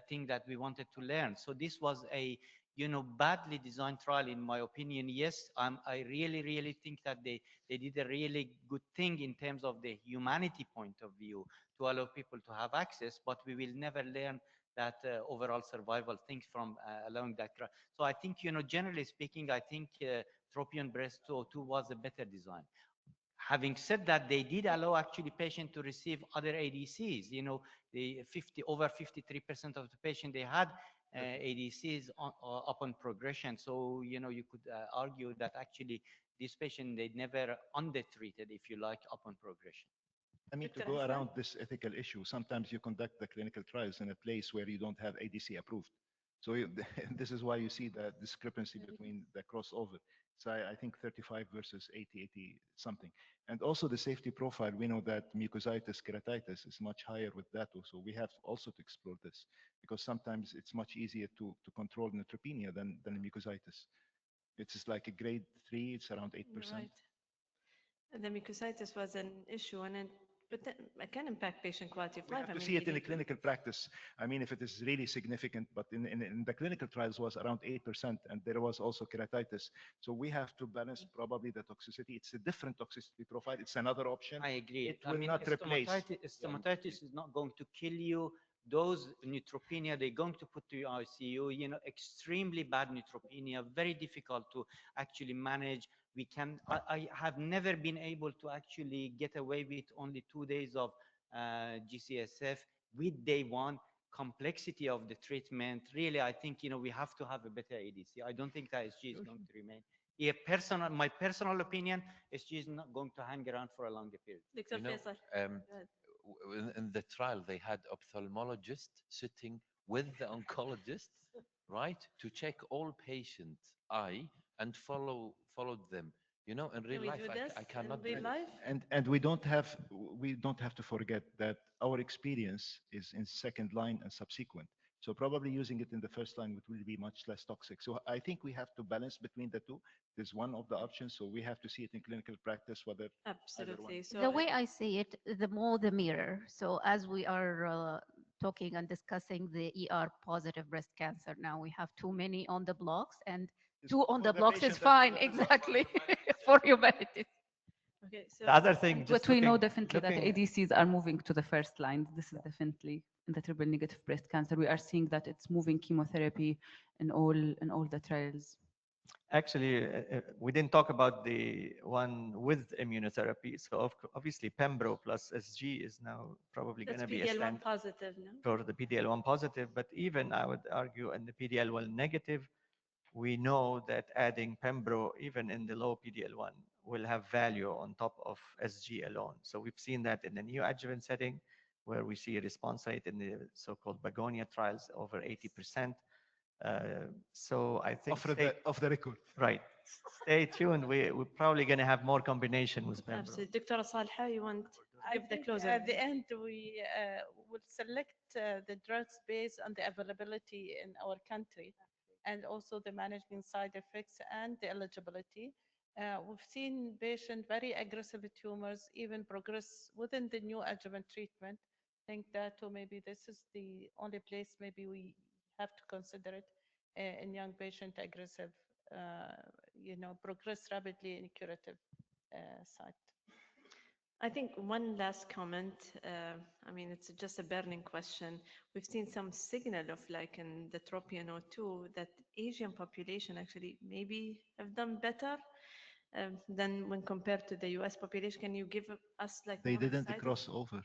thing that we wanted to learn. So this was a badly designed trial, in my opinion. Yes, I really think that they did a really good thing in terms of the humanity point of view to allow people to have access, but we will never learn that overall survival things from allowing that. So I think, generally speaking, I think TROPION-Breast02 was a better design. Having said that, they did allow actually patients to receive other ADCs. The over 53% of the patients, they had ADCs upon progression. So, you could argue that actually this patient, they never undertreated, if you like, upon progression. I mean, to go around this ethical issue, sometimes you conduct the clinical trials in a place where you don't have ADC approved. So this is why you see the discrepancy between the crossover. So I think 35 versus 80 something. And also the safety profile, we know that mucositis, keratitis is much higher with that. So we have also to explore this, because sometimes it's much easier to control neutropenia than mucositis. It's just like a grade 3, it's around 8%. Right. And the mucositis was an issue, and but it can impact patient quality of life. We have to see it in the clinical practice. I mean, if it is really significant, but in the clinical trials was around 8%, and there was also keratitis. So we have to balance probably the toxicity. It's a different toxicity profile. It's another option. I agree. It will not replace. Stomatitis is not going to kill you. Those neutropenia, they're going to put you ICU, extremely bad neutropenia, very difficult to actually manage. I have never been able to actually get away with only 2 days of GCSF with day one. Complexity of the treatment, really, I think, we have to have a better ADC. I don't think that SG is going to remain. My personal opinion, SG is not going to hang around for a longer period. In the trial, they had ophthalmologists sitting with the oncologists, right, to check all patients' eye and followed them. In real life, I cannot do this. And we don't have to forget that our experience is in second line and subsequent. So probably using it in the first line will be much less toxic. So I think we have to balance between the two. There's one of the options, so we have to see it in clinical practice whether. Absolutely. So the way I see it, the more the mirror. So as we are talking and discussing the ER positive breast cancer, now we have too many on the blocks, and two on the blocks is fine, exactly, for humanity. Okay, so the other thing, But we know definitely that ADCs are moving to the first line. This is definitely in the triple negative breast cancer. We are seeing that it's moving chemotherapy in all the trials. Actually, we didn't talk about the one with immunotherapy. So obviously, Pembro plus SG is now probably going That's to be a PD-L1 stand positive, no? for the PD-L1 positive. But even I would argue in the PD-L1 negative, we know that adding Pembro, even in the low PD-L1, will have value on top of SG alone. So we've seen that in the neoadjuvant setting, where we see a response rate in the so-called Begonia trials over 80%. So I think off the record. Right. Stay tuned. We're probably going to have more combination with Pembro. Absolutely. Dr. Salha, you want I give the think closer? at the end, we will select the drugs based on the availability in our country and also the management side effects and the eligibility. We've seen patients very aggressive tumors even progress within the new adjuvant treatment. I think that maybe this is the only place maybe we have to consider it in young patient aggressive, progress rapidly in curative side. I think one last comment. I mean, it's just a burning question. We've seen some signal of like in the Tropiano-2 that Asian population actually maybe have done better than when compared to the US population. Can you give us like They more didn't insight? cross over.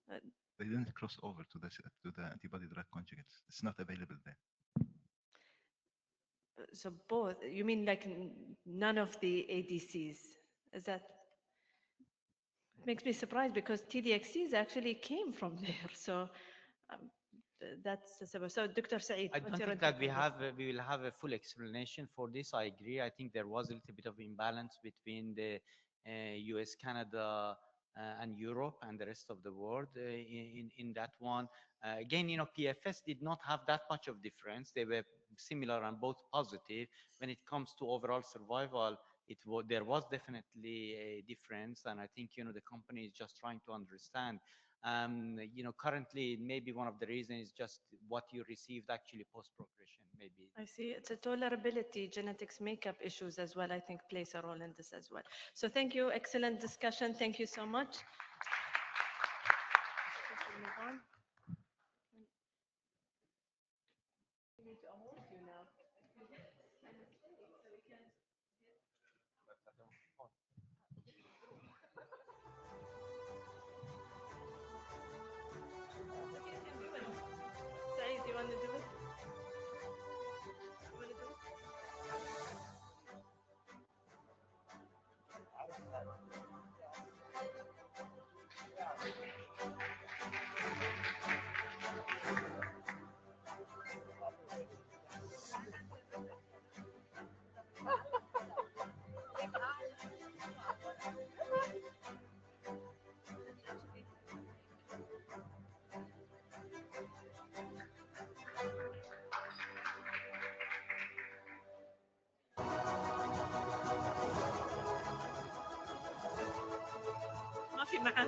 Uh, They didn't cross over to the antibody drug conjugates. It's not available there. So both, you mean like none of the ADCs? Is that? Makes me surprised because TDXCs actually came from there. So that's the sabab. So Dr. Saeed, I what's don't your think that interpretation? we will have a full explanation for this. I agree. I think there was a little bit of imbalance between the US, Canada, and Europe and the rest of the world in that one. Again, PFS did not have that much of difference. They were similar and both positive. When it comes to overall survival, there was definitely a difference, and I think the company is just trying to understand. Currently, maybe one of the reasons is just what you received actually post-progression, maybe. I see. It's a tolerability, genetics makeup issues as well, I think plays a role in this as well. So thank you. Excellent discussion. Thank you so much. Move on. We need to award you now. Saeed, you want to do it? You want to do it? ما في معاه.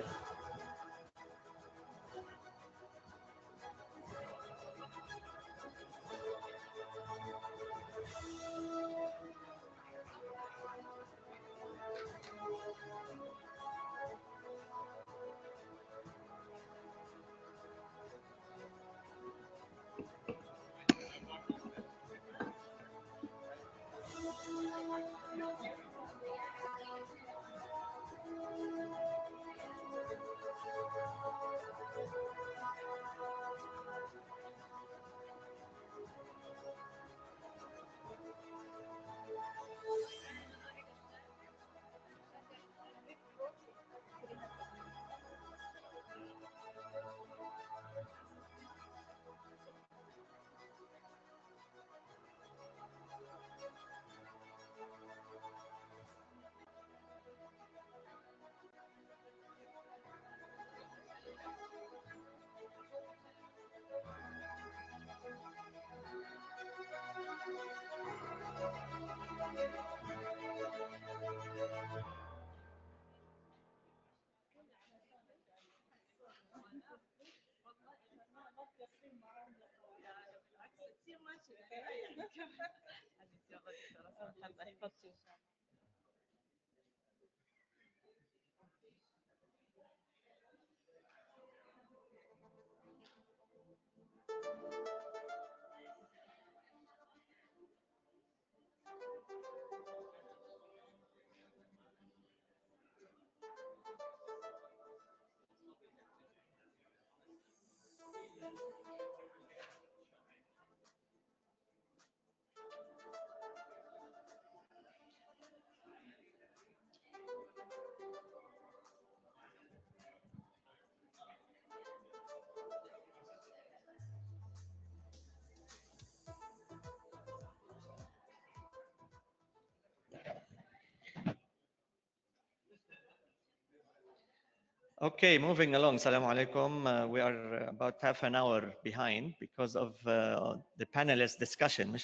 Okay, moving along. Assalamu alaikum. We are about half an hour behind because of the panelist discussion.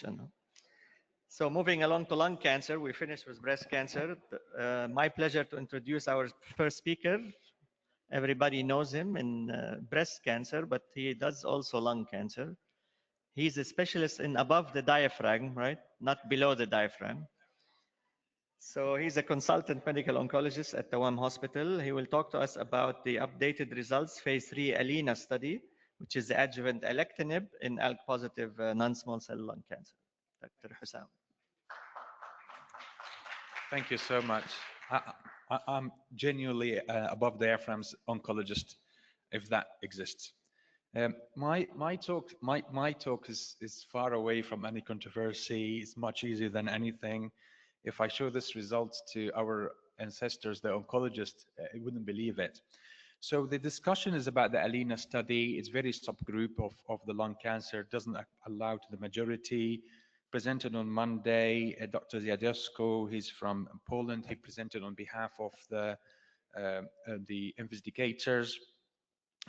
So moving along to lung cancer, we finished with breast cancer. My pleasure to introduce our first speaker. Everybody knows him in breast cancer, but he does also lung cancer. He's a specialist in above the diaphragm, right? Not below the diaphragm. So he's a consultant medical oncologist at the 𝗕𝗲𝗀𝗳 Hospital. He will talk to us about the updated results, phase 3 ELENA study, which is the adjuvant alectinib in ALK-positive non-small cell lung cancer. Dr. Hussam. Thank you so much. I'm genuinely above diaphragms oncologist, if that exists. My talk is far away from any controversy. It's much easier than anything. If I show this results to our ancestors, the oncologists, wouldn't believe it. So the discussion is about the ELENA study. It's very subgroup of the lung cancer, doesn't allow to the majority. Presented on Monday, Dr. Țiadeșcu, he's from Poland. He presented on behalf of the investigators.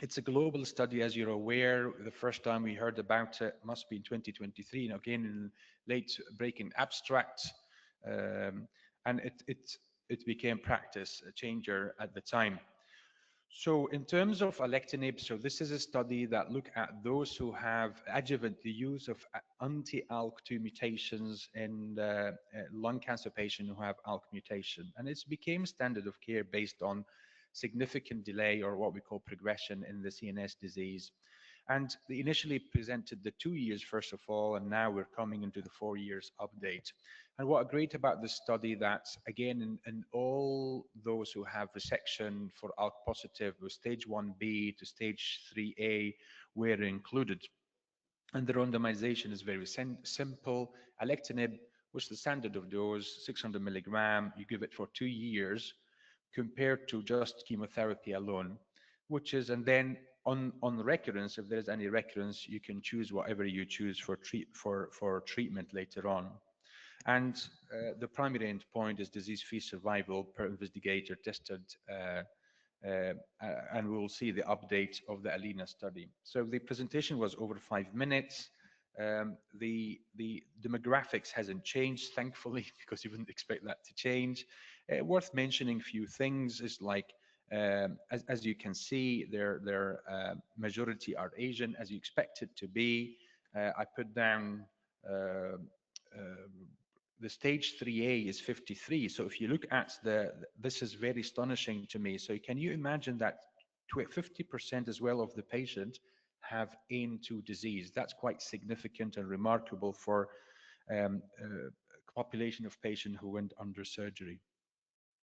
It's a global study, as you're aware. The first time we heard about it must be in 2023, and again in late breaking abstract. And it became practice changer at the time. So in terms of alectinib, so this is a study that look at those who have adjuvant, the use of anti-ALK2 mutations in lung cancer patients who have ALK mutation. And it's became standard of care based on significant delay or what we call progression in the CNS disease. And they initially presented the 2 years, first of all, and now we're coming into the 4 years update. And what great about this study that, again, in all those who have resection for ALK positive with stage 1B to stage 3A were included. And the randomization is very simple. Alectinib, which is the standard of dose, 600 milligram, you give it for 2 years compared to just chemotherapy alone, which is, and then on recurrence, if there's any recurrence, you can choose whatever you choose for treatment later on. And the primary endpoint is disease-free survival per investigator tested, and we will see the update of the ELENA study. So the presentation was over 5 minutes. The demographics hasn't changed, thankfully, because you wouldn't expect that to change. Worth mentioning a few things is like, as you can see, their majority are Asian, as you expect it to be. I put down the stage 3A is 53. So if you look at this is very astonishing to me. So can you imagine that 50% as well of the patient have N2 disease? That's quite significant and remarkable for a population of patients who went under surgery.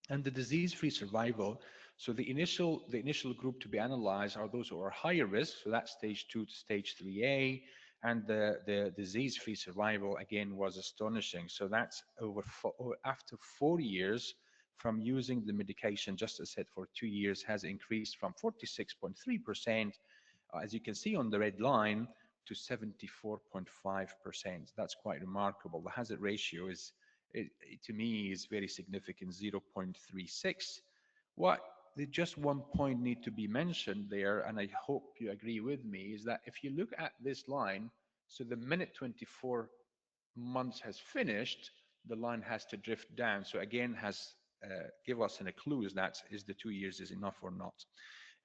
And the disease-free survival, so the initial group to be analyzed are those who are higher risk, so that's stage 2 to stage 3A, and the disease-free survival, again, was astonishing. So that's after 4 years from using the medication, just as I said, for 2 years, has increased from 46.3%, as you can see on the red line, to 74.5%. That's quite remarkable. The hazard ratio is, to me, is very significant, 0.36. Just one point need to be mentioned there, and I hope you agree with me, is that if you look at this line, so the minute 24 months has finished, the line has to drift down. So again, give us a clue that is the 2 years is enough or not.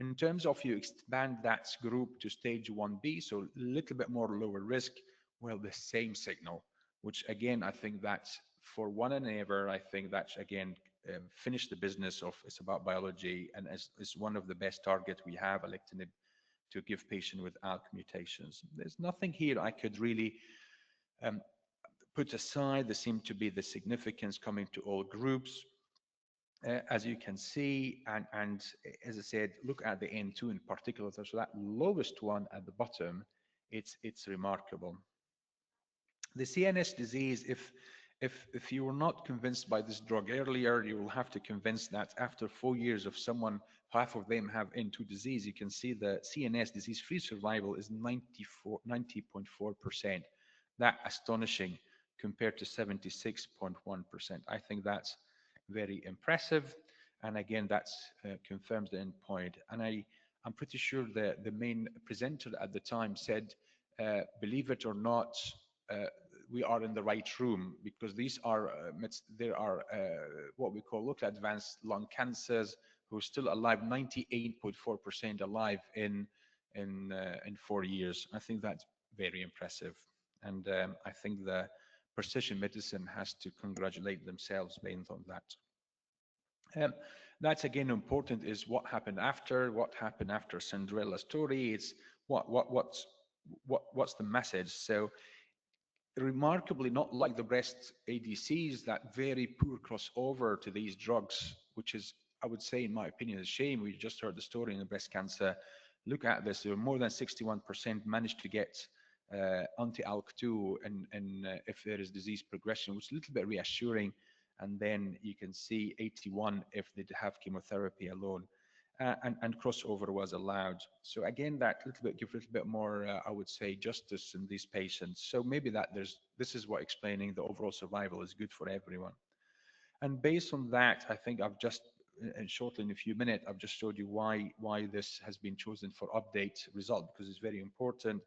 In terms of you expand that group to stage 1B, so a little bit more lower risk, well, the same signal, which again, I think that's for one and ever, I think that's again, finish the business of it's about biology, and is one of the best targets we have, alectinib, to give patients with ALK mutations. There's nothing here I could really put aside. There seemed to be the significance coming to all groups. As you can see, and as I said, look at the N2 in particular, so that lowest one at the bottom, it's remarkable. The CNS disease, if you were not convinced by this drug earlier, you will have to convince that after 4 years of someone, half of them have N2 disease, you can see the CNS disease-free survival is 90.4%. That astonishing compared to 76.1%. I think that's very impressive. And again, that confirms the endpoint. And I'm pretty sure that the main presenter at the time said, believe it or not, we are in the right room, because these are there are what we call locally advanced lung cancers who are still alive, 98.4% alive in 4 years. I think that's very impressive, and I think the precision medicine has to congratulate themselves based on that. That's again important, is what happened after Cinderella story. It's what's the message. So remarkably, not like the breast ADCs, that very poor crossover to these drugs, which is, I would say, in my opinion, a shame. We just heard the story in the breast cancer. Look at this, there were more than 61% managed to get anti-ALK2 and if there is disease progression, which is a little bit reassuring. And then you can see 81 if they have chemotherapy alone. And crossover was allowed. So again, that gives a little bit more, I would say, justice in these patients. So maybe this is what explaining the overall survival is good for everyone. And based on that, I think I've just, and shortly in a few minutes, I've just showed you why this has been chosen for update result, because it's very important.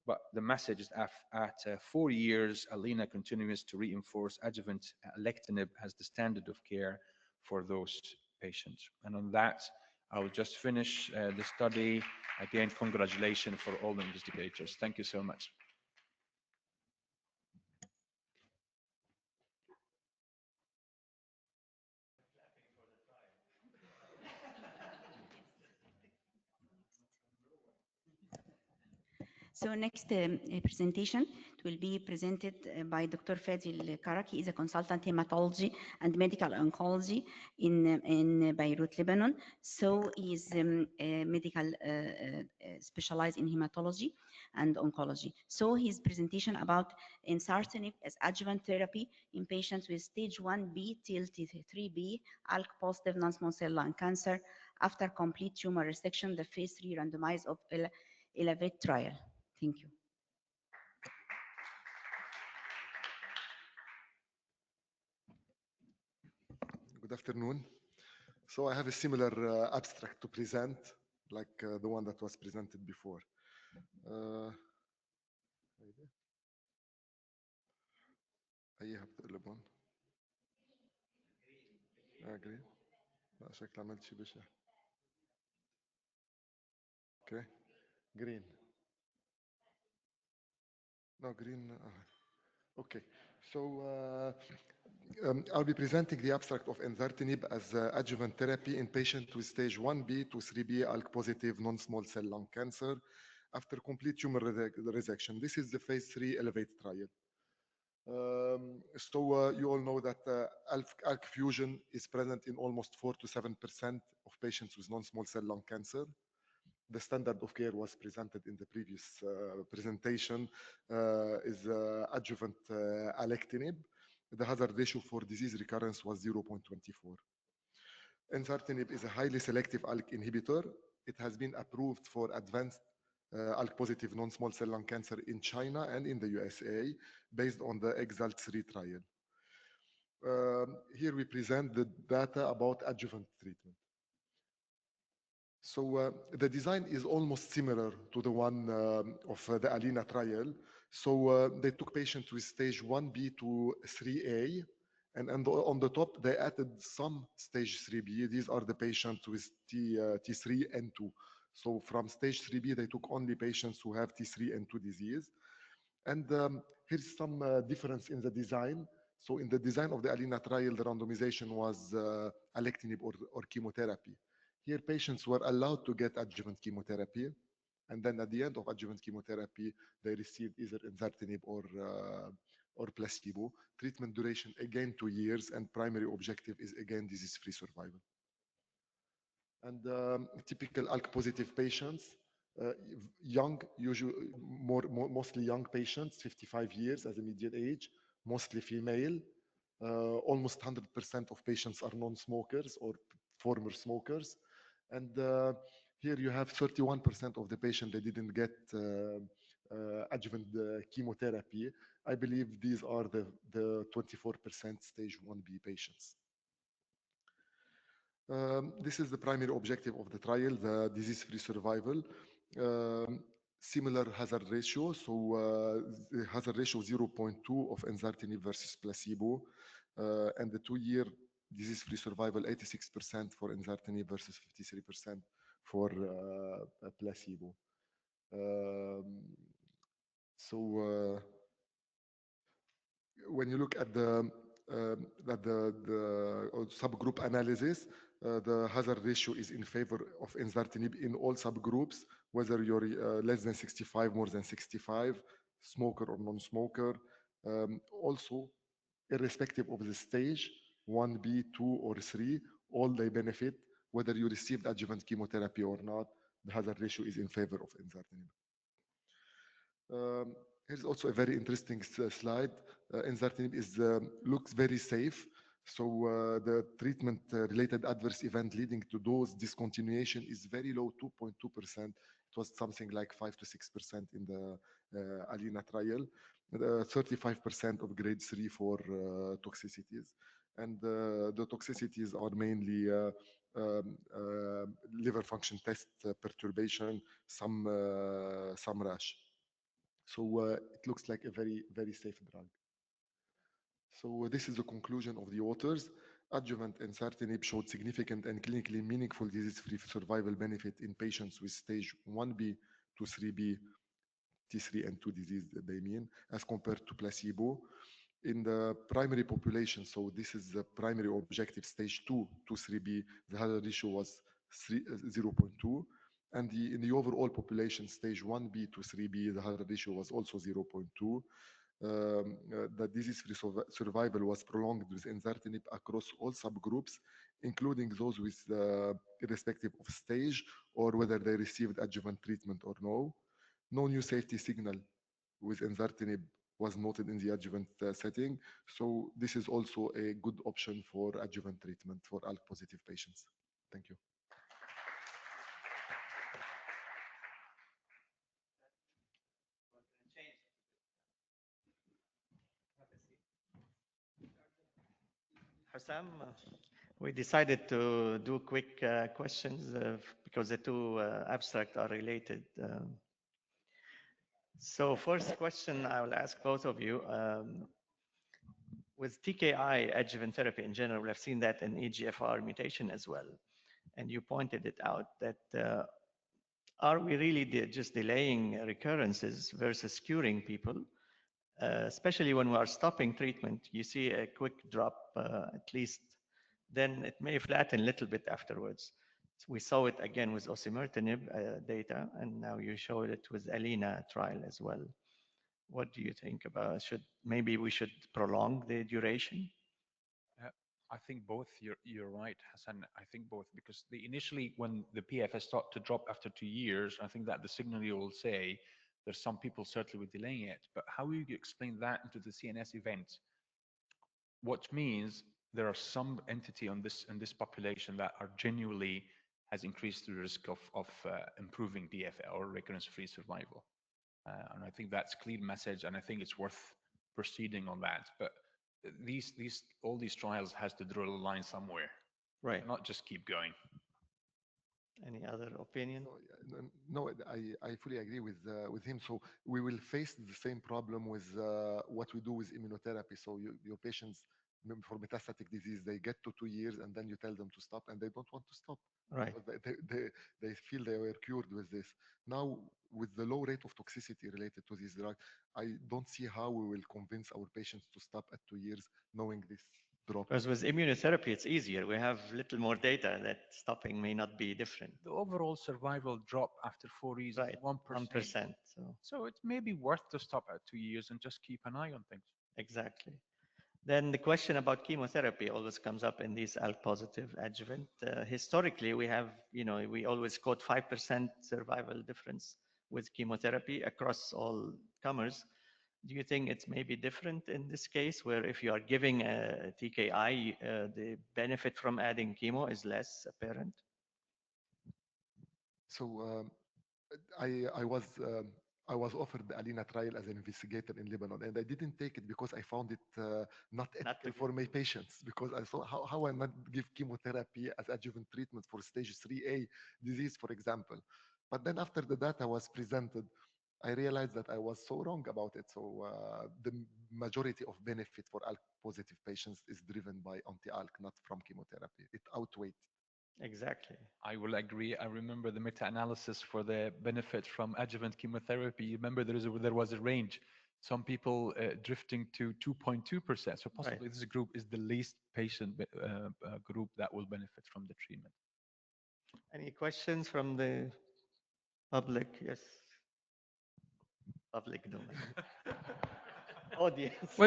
But the message is at 4 years, Alina continues to reinforce adjuvant alectinib as the standard of care for those patients. And on that, I will just finish the study. Again, congratulations for all the investigators. Thank you so much. So next presentation will be presented by Dr. 𝗕𝗲𝗀𝗂𝗁. He is a consultant hematology and medical oncology in Beirut, Lebanon. So he is medical specialized in hematology and oncology. So his presentation about ensartinib as adjuvant therapy in patients with stage 1B till 3B ALK positive non-small cell lung cancer after complete tumor resection, the phase 3 randomized of ELEVATE trial. Thank you. Good afternoon. So I have a similar abstract to present, like the one that was presented before. أيها بتقلبون؟ Agree. لا شكل عملت شيء بشع. Okay. Green. No, green. Okay. So I'll be presenting the abstract of ensartinib as adjuvant therapy in patients with stage 1B to 3B ALK positive non-small cell lung cancer after complete tumor resection. This is the phase 3 ELEVATE trial. So you all know that ALK fusion is present in almost 4 to 7% of patients with non-small cell lung cancer. The standard of care was presented in the previous presentation is adjuvant alectinib. The hazard ratio for disease recurrence was 0.24. Ensartinib is a highly selective ALK inhibitor. It has been approved for advanced ALK positive non-small cell lung cancer in China and in the USA based on the EXALT-3 trial. Here we present the data about adjuvant treatment. So the design is almost similar to the one of the ALINA trial. So they took patients with stage 1B to 3A, and on the top, they added some stage 3B. These are the patients with T3 and 2. So from stage 3B, they took only patients who have T3 and 2 disease. And here's some difference in the design. So in the design of the ALINA trial, the randomization was alectinib or chemotherapy. Here, patients were allowed to get adjuvant chemotherapy. And then at the end of adjuvant chemotherapy, they received either ensartinib or placebo. Treatment duration, again, 2 years. And primary objective is, again, disease-free survival. And typical ALK positive patients, young, usually mostly young patients, 55 years as a median age, mostly female. Almost 100% of patients are non-smokers or former smokers. And here you have 31% of the patients that didn't get adjuvant chemotherapy. I believe these are the 24% stage 1B patients. This is the primary objective of the trial, the disease-free survival. Similar hazard ratio, so the hazard ratio 0.2 of enzartinib versus placebo, and the 2-year disease-free survival 86% for enzartinib versus 53% for placebo. When you look at the subgroup analysis, the hazard ratio is in favor of enzartinib in all subgroups, whether you're less than 65, more than 65, smoker or non-smoker. Also, irrespective of the stage, 1B, 2, or 3, all they benefit, whether you received adjuvant chemotherapy or not, the hazard ratio is in favor of enzartinib. Here's also a very interesting slide. Enzartinib looks very safe. So the treatment-related adverse event leading to dose discontinuation is very low, 2.2%. It was something like 5 to 6% in the ALINA trial. 35% of grade 3 for toxicities. And the toxicities are mainly liver function test perturbation, some rash. So it looks like a very, very safe drug. So this is the conclusion of the authors. Adjuvant enzartinib showed significant and clinically meaningful disease-free survival benefit in patients with stage 1B to 3B, T3 and 2 disease, they mean, as compared to placebo. In the primary population, so this is the primary objective, stage 2 to 3B, the hazard ratio was 0.2. And in the overall population, stage 1B to 3B, the hazard ratio was also 0.2. The disease-free survival was prolonged with enzartinib across all subgroups, including those with irrespective of stage or whether they received adjuvant treatment or no. No new safety signal with enzartinib was noted in the adjuvant setting. So this is also a good option for adjuvant treatment for ALK-positive patients. Thank you. Hussam, we decided to do quick questions because the two abstracts are related. So first question I will ask both of you. With TKI adjuvant therapy in general, we have seen that in EGFR mutation as well. And you pointed it out that are we really just delaying recurrences versus curing people? Especially when we are stopping treatment, you see a quick drop, at least, then it may flatten a little bit afterwards. So we saw it again with osimertinib data, and now you showed it with ALINA trial as well. What do you think about, maybe we should prolong the duration? I think both, you're right, Hassan. I think both, because initially when the PFS start to drop after 2 years, I think that the signal you will say, there's some people certainly were delaying it, but how will you explain that into the CNS event? Which means there are some entity in this population that are genuinely has increased the risk of improving DFL or recurrence-free survival. And I think that's a clear message, and I think it's worth proceeding on that. But all these trials has to draw a line somewhere, right? Not just keep going. Any other opinion? No, I fully agree with him. So we will face the same problem with what we do with immunotherapy. So your patients for metastatic disease, they get to 2 years and then you tell them to stop and they don't want to stop. Right. They feel they were cured with this. Now, with the low rate of toxicity related to this drug, I don't see how we will convince our patients to stop at 2 years knowing this drop. Because with immunotherapy, it's easier. We have little more data that stopping may not be different. The overall survival drop after 4 years right. is 1%. So it may be worth to stop at 2 years and just keep an eye on things. Exactly. Then the question about chemotherapy always comes up in these ALK-positive adjuvant. Historically, we have, we always quote 5% survival difference with chemotherapy across all comers. Do you think it's maybe different in this case, where if you are giving a TKI, the benefit from adding chemo is less apparent? So I was I was offered the Alina trial as an investigator in Lebanon, and I didn't take it because I found it not ethical for my patients, because I thought, how I not give chemotherapy as adjuvant treatment for stage 3A disease, for example. But then after the data was presented, I realized that I was so wrong about it. So the majority of benefit for ALK positive patients is driven by anti-ALK, not from chemotherapy. It outweighed. Exactly. I will agree. I remember the meta-analysis for the benefit from adjuvant chemotherapy. Remember, there was a range. Some people drifting to 2.2%. So possibly this group is the least patient group that will benefit from the treatment. Any questions from the public? Yes. Public domain. Audience.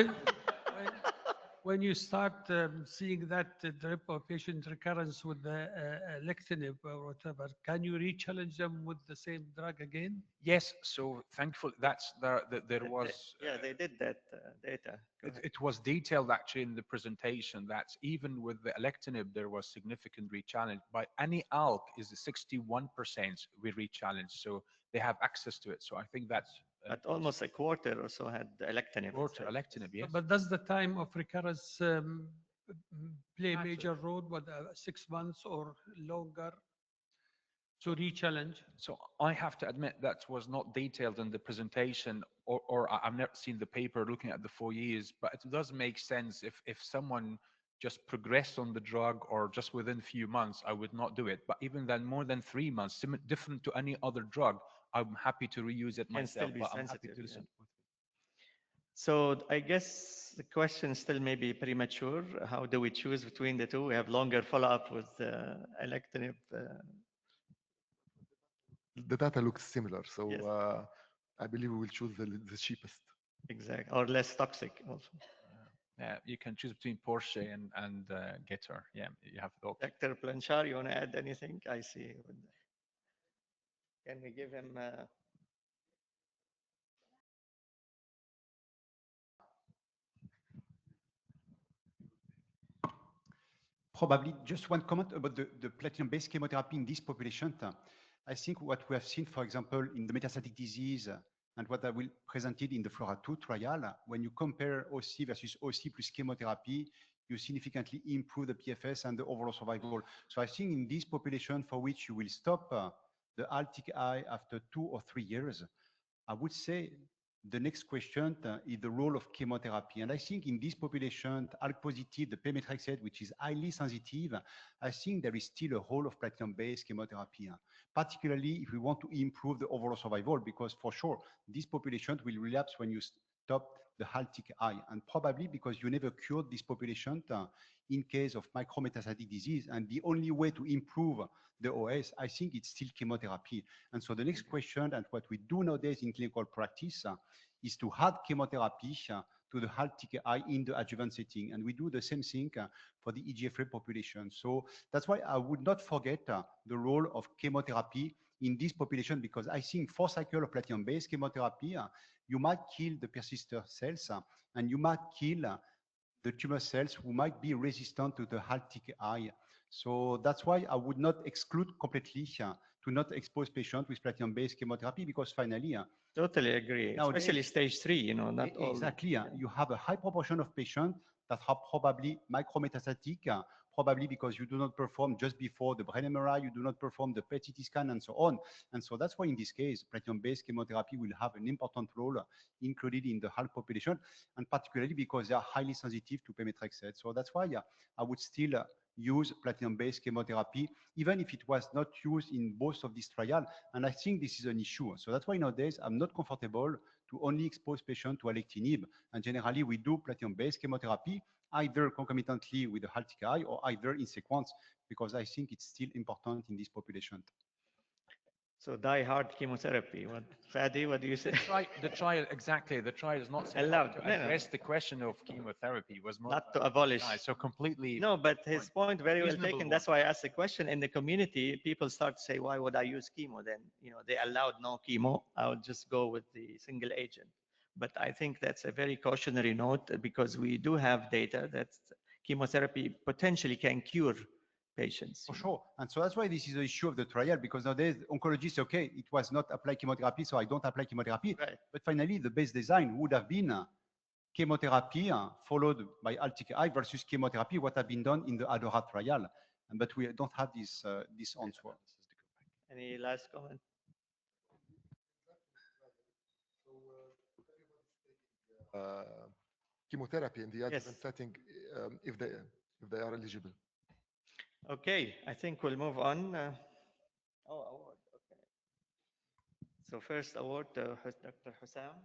When you start seeing that drip or patient recurrence with the lectinib or whatever, can you re-challenge them with the same drug again? Yes. So thankfully, there was. Yeah, they did that data. It was detailed actually in the presentation that even with the alectinib, there was significant re-challenge. By any ALK is 61% we re-challenge. So they have access to it. So I think that's. But almost a quarter or so had alectinib. Alectinib, yes. But does the time of recurrence play a major role, whether 6 months or longer, to re-challenge? So I have to admit that was not detailed in the presentation, or I've never seen the paper looking at the 4 years, but it does make sense if someone just progressed on the drug or just within a few months, I would not do it. But even then, more than 3 months, different to any other drug, I'm happy to reuse it myself. But I'm happy to listen. So I guess the question still may be premature. How do we choose between the two? We have longer follow-up with alectinib. The data looks similar, so I believe we will choose the cheapest. Exactly, or less toxic also. Yeah, you can choose between Porsche and Getter. Yeah, you have the option. Dr. Blanchard, you want to add anything? I see. Can we give him? Probably just one comment about the platinum-based chemotherapy in this population. I think what we have seen, for example, in the metastatic disease and what I will presented in the FLORA2 trial, when you compare OC versus OC plus chemotherapy, you significantly improve the PFS and the overall survival. So I think in this population for which you will stop the ALK-TKI after 2 or 3 years, I would say the next question is the role of chemotherapy. And I think in this population, ALK positive, the pemetrexed, which is highly sensitive, I think there is still a role of platinum-based chemotherapy, particularly if we want to improve the overall survival, because for sure, this population will relapse when you stop the ALK-TKI, and probably because you never cured this population in case of micrometastatic disease. And the only way to improve the OS, I think it's still chemotherapy. And so the next question, and what we do nowadays in clinical practice, is to add chemotherapy to the ALK-TKI in the adjuvant setting. And we do the same thing for the EGFR population. So that's why I would not forget the role of chemotherapy in this population, because I think 4 cycles of platinum-based chemotherapy, you might kill the persister cells and you might kill the tumor cells who might be resistant to the ALK-TKI. So that's why I would not exclude completely to not expose patients with platinum-based chemotherapy, because finally, totally agree. Nowadays, especially stage 3, you know, not all. Exactly. You have a high proportion of patients that are probably micrometastatic, probably because you do not perform just before the brain MRI, you do not perform the PET-CT scan, and so on. And so that's why in this case, platinum-based chemotherapy will have an important role included in the ALK population, and particularly because they are highly sensitive to pemetrexed. So that's why I would still use platinum-based chemotherapy, even if it was not used in both of these trials. And I think this is an issue. So that's why nowadays I'm not comfortable to only expose patients to alectinib. And generally, we do platinum-based chemotherapy, either concomitantly with the ALK-TKI or either in sequence, because I think it's still important in this population. So die-hard chemotherapy. What, Fadi, what do you say? The trial, exactly. The trial is not set allowed up to address the question of chemotherapy. It was not to abolish. So completely. No, but his point very well taken. One. That's why I asked the question. In the community, people start to say, why would I use chemo then? You know, they allowed no chemo. I would just go with the single agent. But I think that's a very cautionary note, because we do have data that chemotherapy potentially can cure patients. For sure. And so that's why this is the issue of the trial, because nowadays oncologists say, okay, it was not apply chemotherapy, so I don't apply chemotherapy. Right. But finally, the base design would have been chemotherapy followed by ALTICI versus chemotherapy, what have been done in the ADORA trial. But we don't have this answer. Any last comment? Chemotherapy in the adjuvant setting, if they are eligible. Okay, I think we'll move on. Award. Okay. So first award to Dr. Hussam.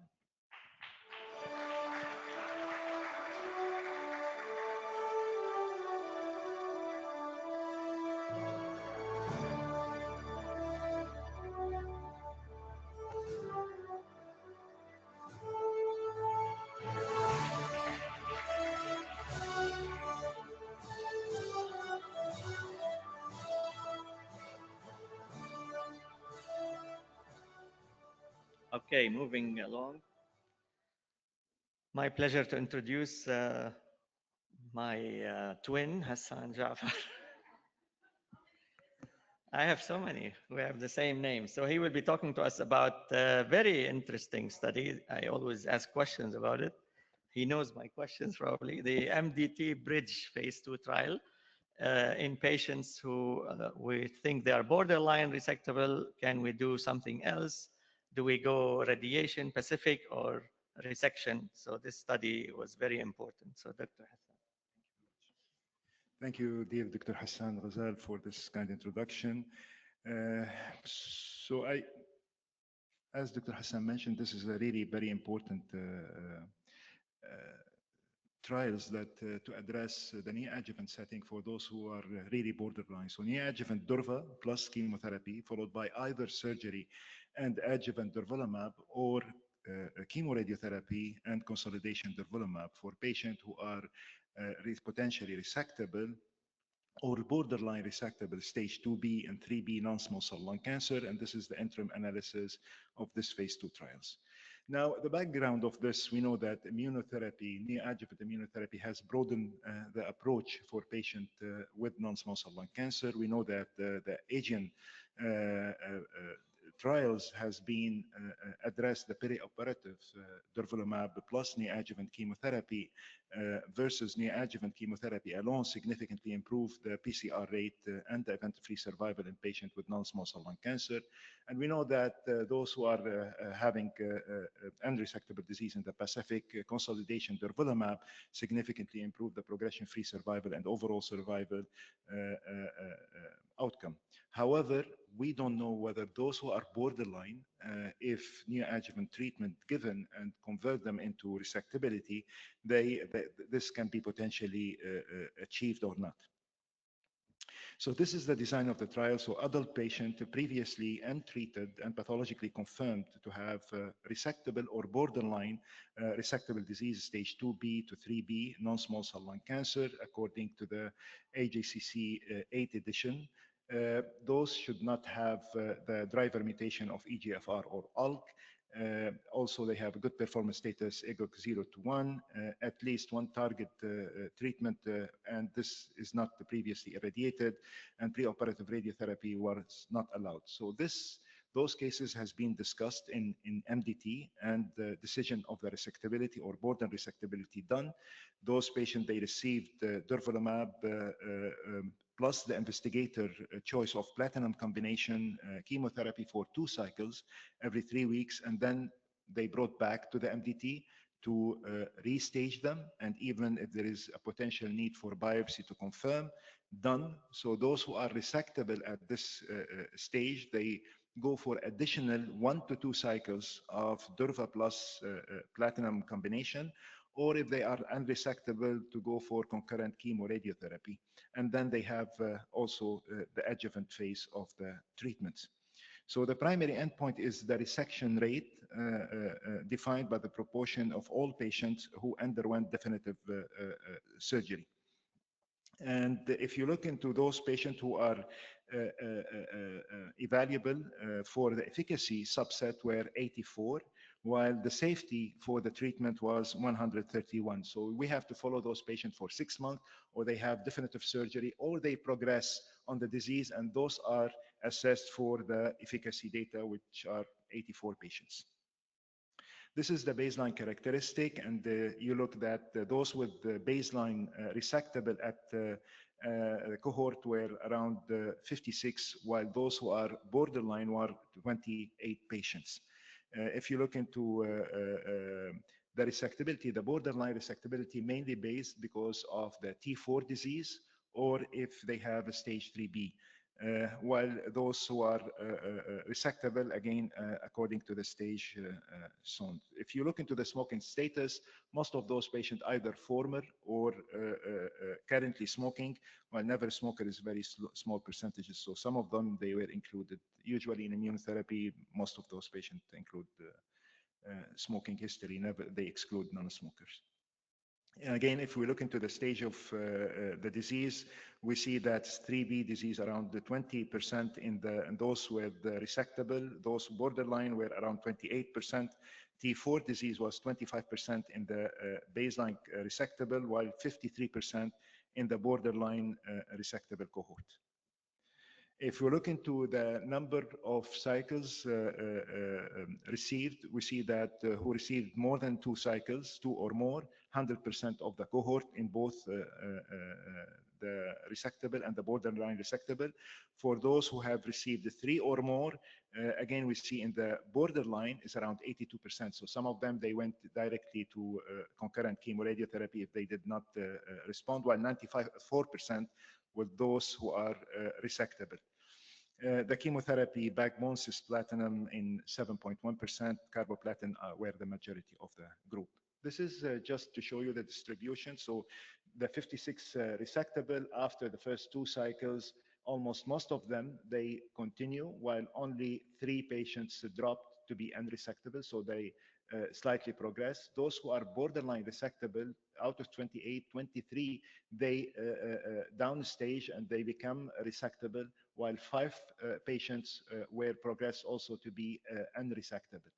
Okay, moving along. My pleasure to introduce my twin, Hassan Jafar. I have so many who have the same name. So he will be talking to us about a very interesting study. I always ask questions about it. He knows my questions probably. The MDT Bridge phase 2 trial in patients who we think they are borderline resectable. Can we do something else? Do we go radiation Pacific or resection? So this study was very important. So Dr. Hassan. Thank you, dear Dr. Hassan Ghazal, for this kind introduction. As Dr. Hassan mentioned, this is a really very important trials that to address the neoadjuvant setting for those who are really borderline. So neoadjuvant durva plus chemotherapy, followed by either surgery and adjuvant durvalumab or chemoradiotherapy and consolidation durvalumab for patients who are potentially resectable or borderline resectable stage 2B and 3B non-small cell lung cancer. And this is the interim analysis of this phase 2 trials. Now, the background of this, we know that immunotherapy, neoadjuvant immunotherapy has broadened the approach for patients with non-small cell lung cancer. We know that the Asian trials has been addressed the perioperative durvalumab plus neoadjuvant chemotherapy versus neoadjuvant chemotherapy alone significantly improved the PCR rate and the event-free survival in patients with non-small cell lung cancer. And we know that those who are having unresectable disease in the Pacific, consolidation durvalumab significantly improved the progression-free survival and overall survival outcome. However, we don't know whether those who are borderline, if neoadjuvant treatment given and convert them into resectability, this can be potentially achieved or not. So this is the design of the trial. So adult patient previously untreated and pathologically confirmed to have resectable or borderline resectable disease stage 2B to 3B non-small cell lung cancer according to the AJCC 8 edition. Those should not have the driver mutation of EGFR or ALK. Also, they have a good performance status, EGOG 0 to 1, at least one target treatment, and this is not previously irradiated, and preoperative radiotherapy was not allowed. So those cases has been discussed in MDT, and the decision of the resectability or border resectability done. Those patients, they received durvalumab plus the investigator choice of platinum combination chemotherapy for 2 cycles every 3 weeks, and then they brought back to the MDT to restage them, and even if there is a potential need for biopsy to confirm, done. So those who are resectable at this stage, they go for additional 1 to 2 cycles of durva plus platinum combination, or if they are unresectable, to go for concurrent chemoradiotherapy. And then they have also the adjuvant phase of the treatments. So the primary endpoint is the resection rate defined by the proportion of all patients who underwent definitive surgery. And if you look into those patients who are evaluable for the efficacy subset were 84, while the safety for the treatment was 131. So we have to follow those patients for 6 months, or they have definitive surgery, or they progress on the disease, and those are assessed for the efficacy data, which are 84 patients. This is the baseline characteristic, and you look at those with the baseline resectable at the cohort were around 56, while those who are borderline were 28 patients. If you look into the resectability, the borderline resectability mainly based because of the T4 disease, or if they have a stage 3B. While those who are resectable, again, according to the stage shown. If you look into the smoking status, most of those patients either former or currently smoking, while never smoker is very small percentages. So some of them, they were included. Usually in immunotherapy, most of those patients include smoking history, never, they exclude non-smokers. Again, if we look into the stage of the disease, we see that 3B disease around the 20% in those with resectable, those borderline were around 28%. T4 disease was 25% in the baseline resectable, while 53% in the borderline resectable cohort. If we look into the number of cycles received, we see that who received more than 2 cycles, 2 or more, 100% of the cohort in both the resectable and the borderline resectable. For those who have received 3 or more, again, we see in the borderline is around 82%. So some of them, they went directly to concurrent chemoradiotherapy if they did not respond, while 94% with those who are resectable. The chemotherapy backbone cisplatin in 7.1%, carboplatin were the majority of the group. This is just to show you the distribution. So the 56 resectable after the first 2 cycles, almost most of them, they continue, while only 3 patients dropped to be unresectable, so they slightly progress. Those who are borderline resectable, out of 28, 23, they downstage and they become resectable, while 5 patients were progressed also to be unresectable.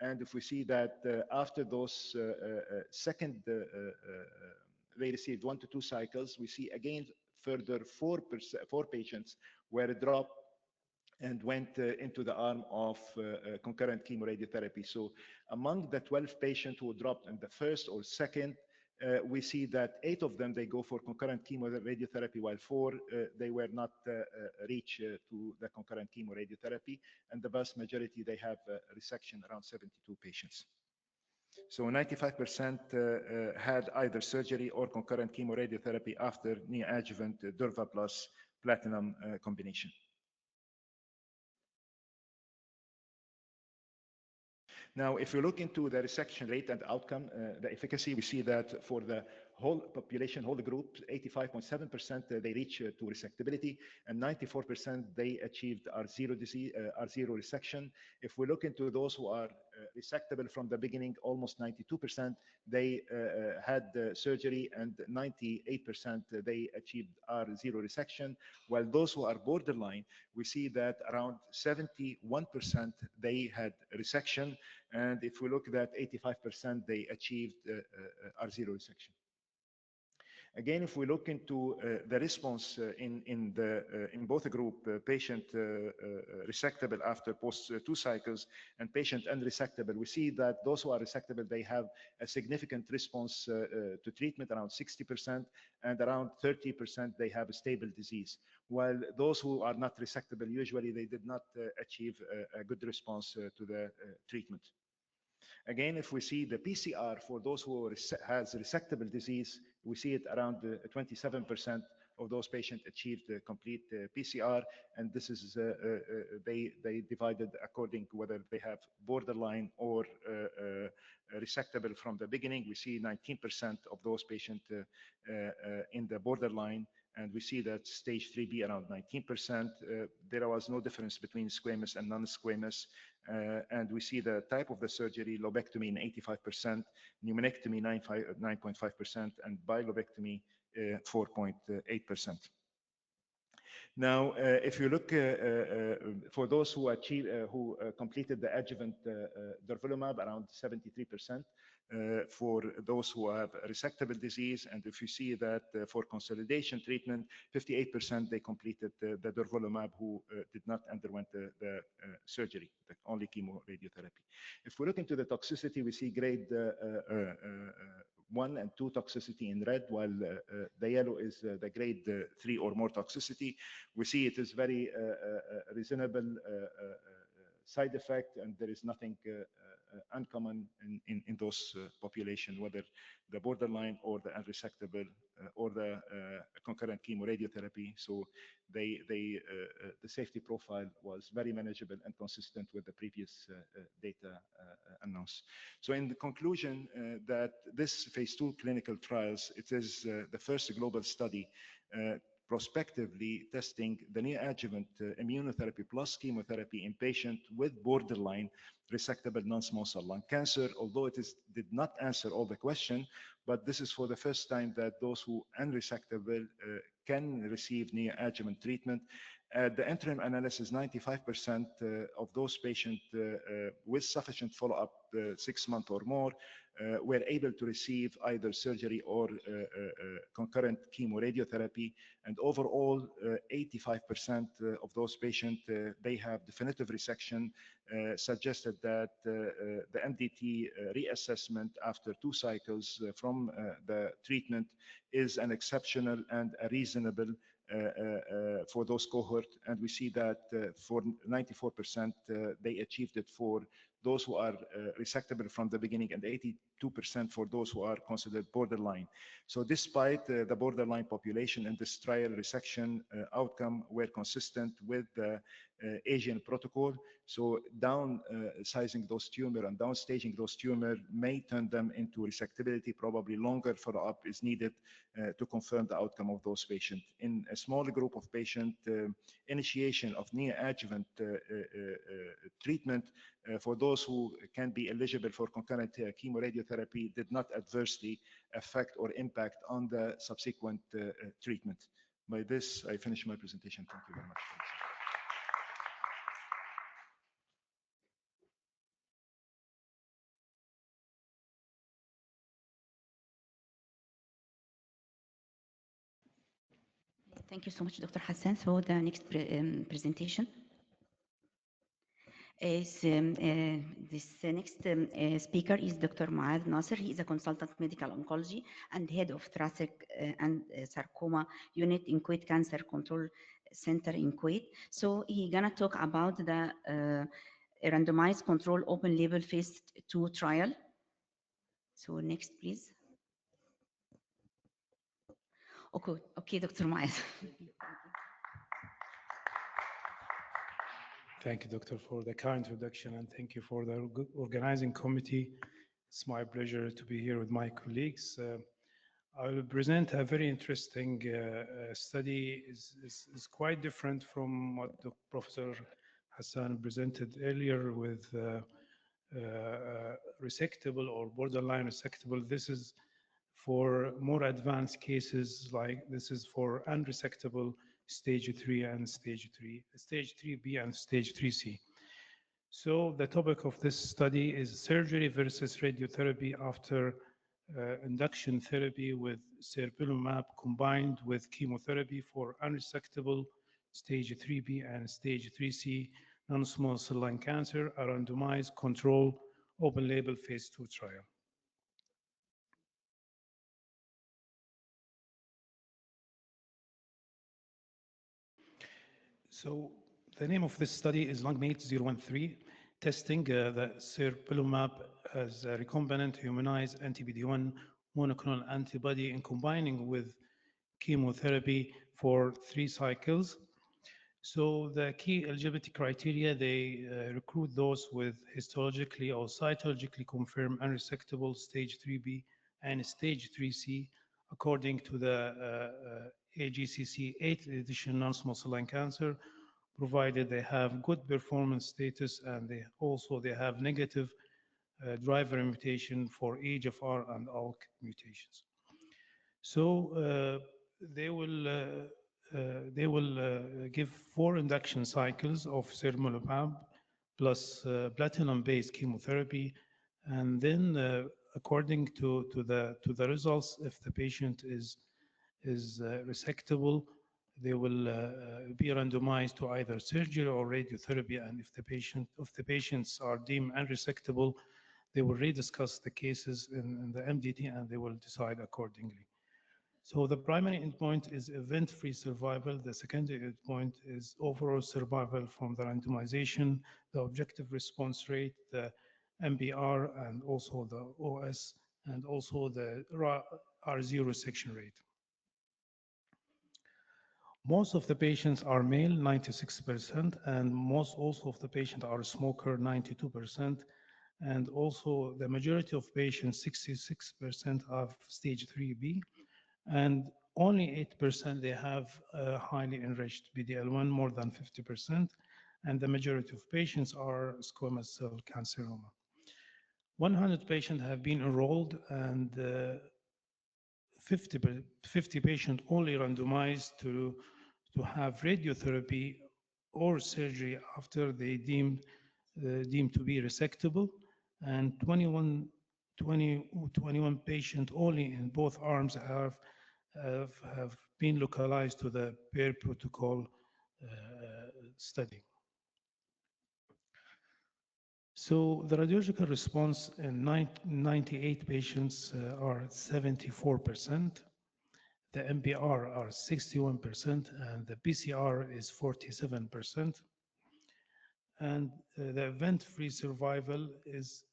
And if we see that after those second, they received 1 to 2 cycles, we see again further 4 patients were dropped and went into the arm of concurrent chemoradiotherapy. So among the 12 patients who dropped in the first or second, we see that 8 of them, they go for concurrent chemoradiotherapy, while 4, they were not reached to the concurrent chemoradiotherapy. And the vast majority, they have resection, around 72 patients. So 95% had either surgery or concurrent chemoradiotherapy after neoadjuvant durva plus platinum combination. Now, if you look into the resection rate and outcome, the efficacy, we see that for the whole population, whole group, 85.7% they reach to resectability, and 94% they achieved R0 disease, R0 resection. If we look into those who are resectable from the beginning, almost 92% they had surgery, and 98% they achieved R0 resection. While those who are borderline, we see that around 71% they had resection, and if we look at that, 85% they achieved R0 resection. Again, if we look into the response in both group, patient resectable after post 2 cycles and patient unresectable, we see that those who are resectable, they have a significant response to treatment, around 60%, and around 30% they have a stable disease. While those who are not resectable, usually they did not achieve a good response to the treatment. Again, if we see the PCR for those who has resectable disease, we see it around 27% of those patients achieved complete PCR, and this is they divided according to whether they have borderline or resectable from the beginning. We see 19% of those patients in the borderline, and we see that stage 3B around 19%. There was no difference between squamous and non-squamous. And we see the type of the surgery, lobectomy in 85%, pneumonectomy 9.5%, and bilobectomy 4.8%. Now, if you look for those who completed the adjuvant durvalumab, around 73%. For those who have resectable disease, and if you see that for consolidation treatment, 58% they completed the durvalumab who did not underwent the surgery, only chemoradiotherapy. If we look into the toxicity, we see grade 1 and 2 toxicity in red, while the yellow is the grade 3 or more toxicity. We see it is very reasonable side effect, and there is nothing uncommon in those population, whether the borderline or the unresectable or the concurrent chemoradiotherapy. So the safety profile was very manageable and consistent with the previous data announced. So in the conclusion, that this phase 2 clinical trials, it is the first global study prospectively testing the neoadjuvant immunotherapy plus chemotherapy in patients with borderline resectable non-small cell lung cancer, although did not answer all the question, but this is for the first time that those who unresectable can receive neoadjuvant treatment. At the interim analysis, 95% of those patients with sufficient follow-up 6 months or more were able to receive either surgery or concurrent chemoradiotherapy. And overall, 85% of those patients, they have definitive resection, suggested that the MDT reassessment after 2 cycles from the treatment is an exceptional and a reasonable for those cohort. And we see that for 94%, they achieved it for those who are resectable from the beginning, and 82% for those who are considered borderline. So despite the borderline population in this trial, resection outcome were consistent with the Asian protocol. So downsizing those tumor and downstaging those tumor may turn them into resectability. Probably longer follow-up is needed to confirm the outcome of those patients. In a small group of patients, initiation of neoadjuvant treatment for those who can be eligible for concurrent chemoradiotherapy did not adversely affect or impact on the subsequent treatment. By this, I finish my presentation. Thank you very much. Thank you so much, Dr. Hassan. So the next presentation is this next speaker is Dr. Muad Nasser. He is a consultant medical oncology and head of thoracic and sarcoma unit in Kuwait Cancer Control Center in Kuwait. So he's gonna talk about the randomized control open label phase 2 trial. So next, please. Okay, Dr. Muad. Thank you, Doctor, for the kind introduction, and thank you for the organizing committee. It's my pleasure to be here with my colleagues. I will present a very interesting study. Is quite different from what the Professor Hassan presented earlier with resectable or borderline resectable. This is for more advanced cases, like this is for unresectable stage 3 and stage 3B and stage 3C. So the topic of this study is surgery versus radiotherapy after induction therapy with serpilumab combined with chemotherapy for unresectable stage 3B and stage 3C non-small cell lung cancer, a randomized control open label phase 2 trial. So the name of this study is 𝗕𝗲𝗀, testing the serpilumab as a recombinant humanized anti-PD-1 monoclonal antibody and combining with chemotherapy for 3 cycles. So the key eligibility criteria, they recruit those with histologically or cytologically confirmed unresectable stage 3B and stage 3C according to the AGCC 8th edition non-small cell lung cancer, provided they have good performance status and they have negative driver mutation for EGFR and ALK mutations. So they will they will give 4 induction cycles of 𝗕𝗲𝗪 plus platinum-based chemotherapy, and then according to the results, if the patient is resectable, they will be randomized to either surgery or radiotherapy, and if the patients are deemed unresectable, they will rediscuss the cases in the MDT and they will decide accordingly. So the primary endpoint is event-free survival. The secondary endpoint is overall survival from the randomization, the objective response rate, the MBR, and also the OS, and also the R0 section rate. Most of the patients are male, 96%, and most also of the patients are smoker, 92%. And also the majority of patients, 66%, have stage 3B, and only 8% they have highly enriched PD-L1, more than 50%, and the majority of patients are squamous cell carcinoma. 100 patients have been enrolled, and 50 patients only randomized to have radiotherapy or surgery after they deemed to be resectable, and 21 patients only in both arms have been localized to the per protocol study. So the radiological response in 98 patients are 74%. The MBR are 61%, and the PCR is 47%. And the event-free survival is,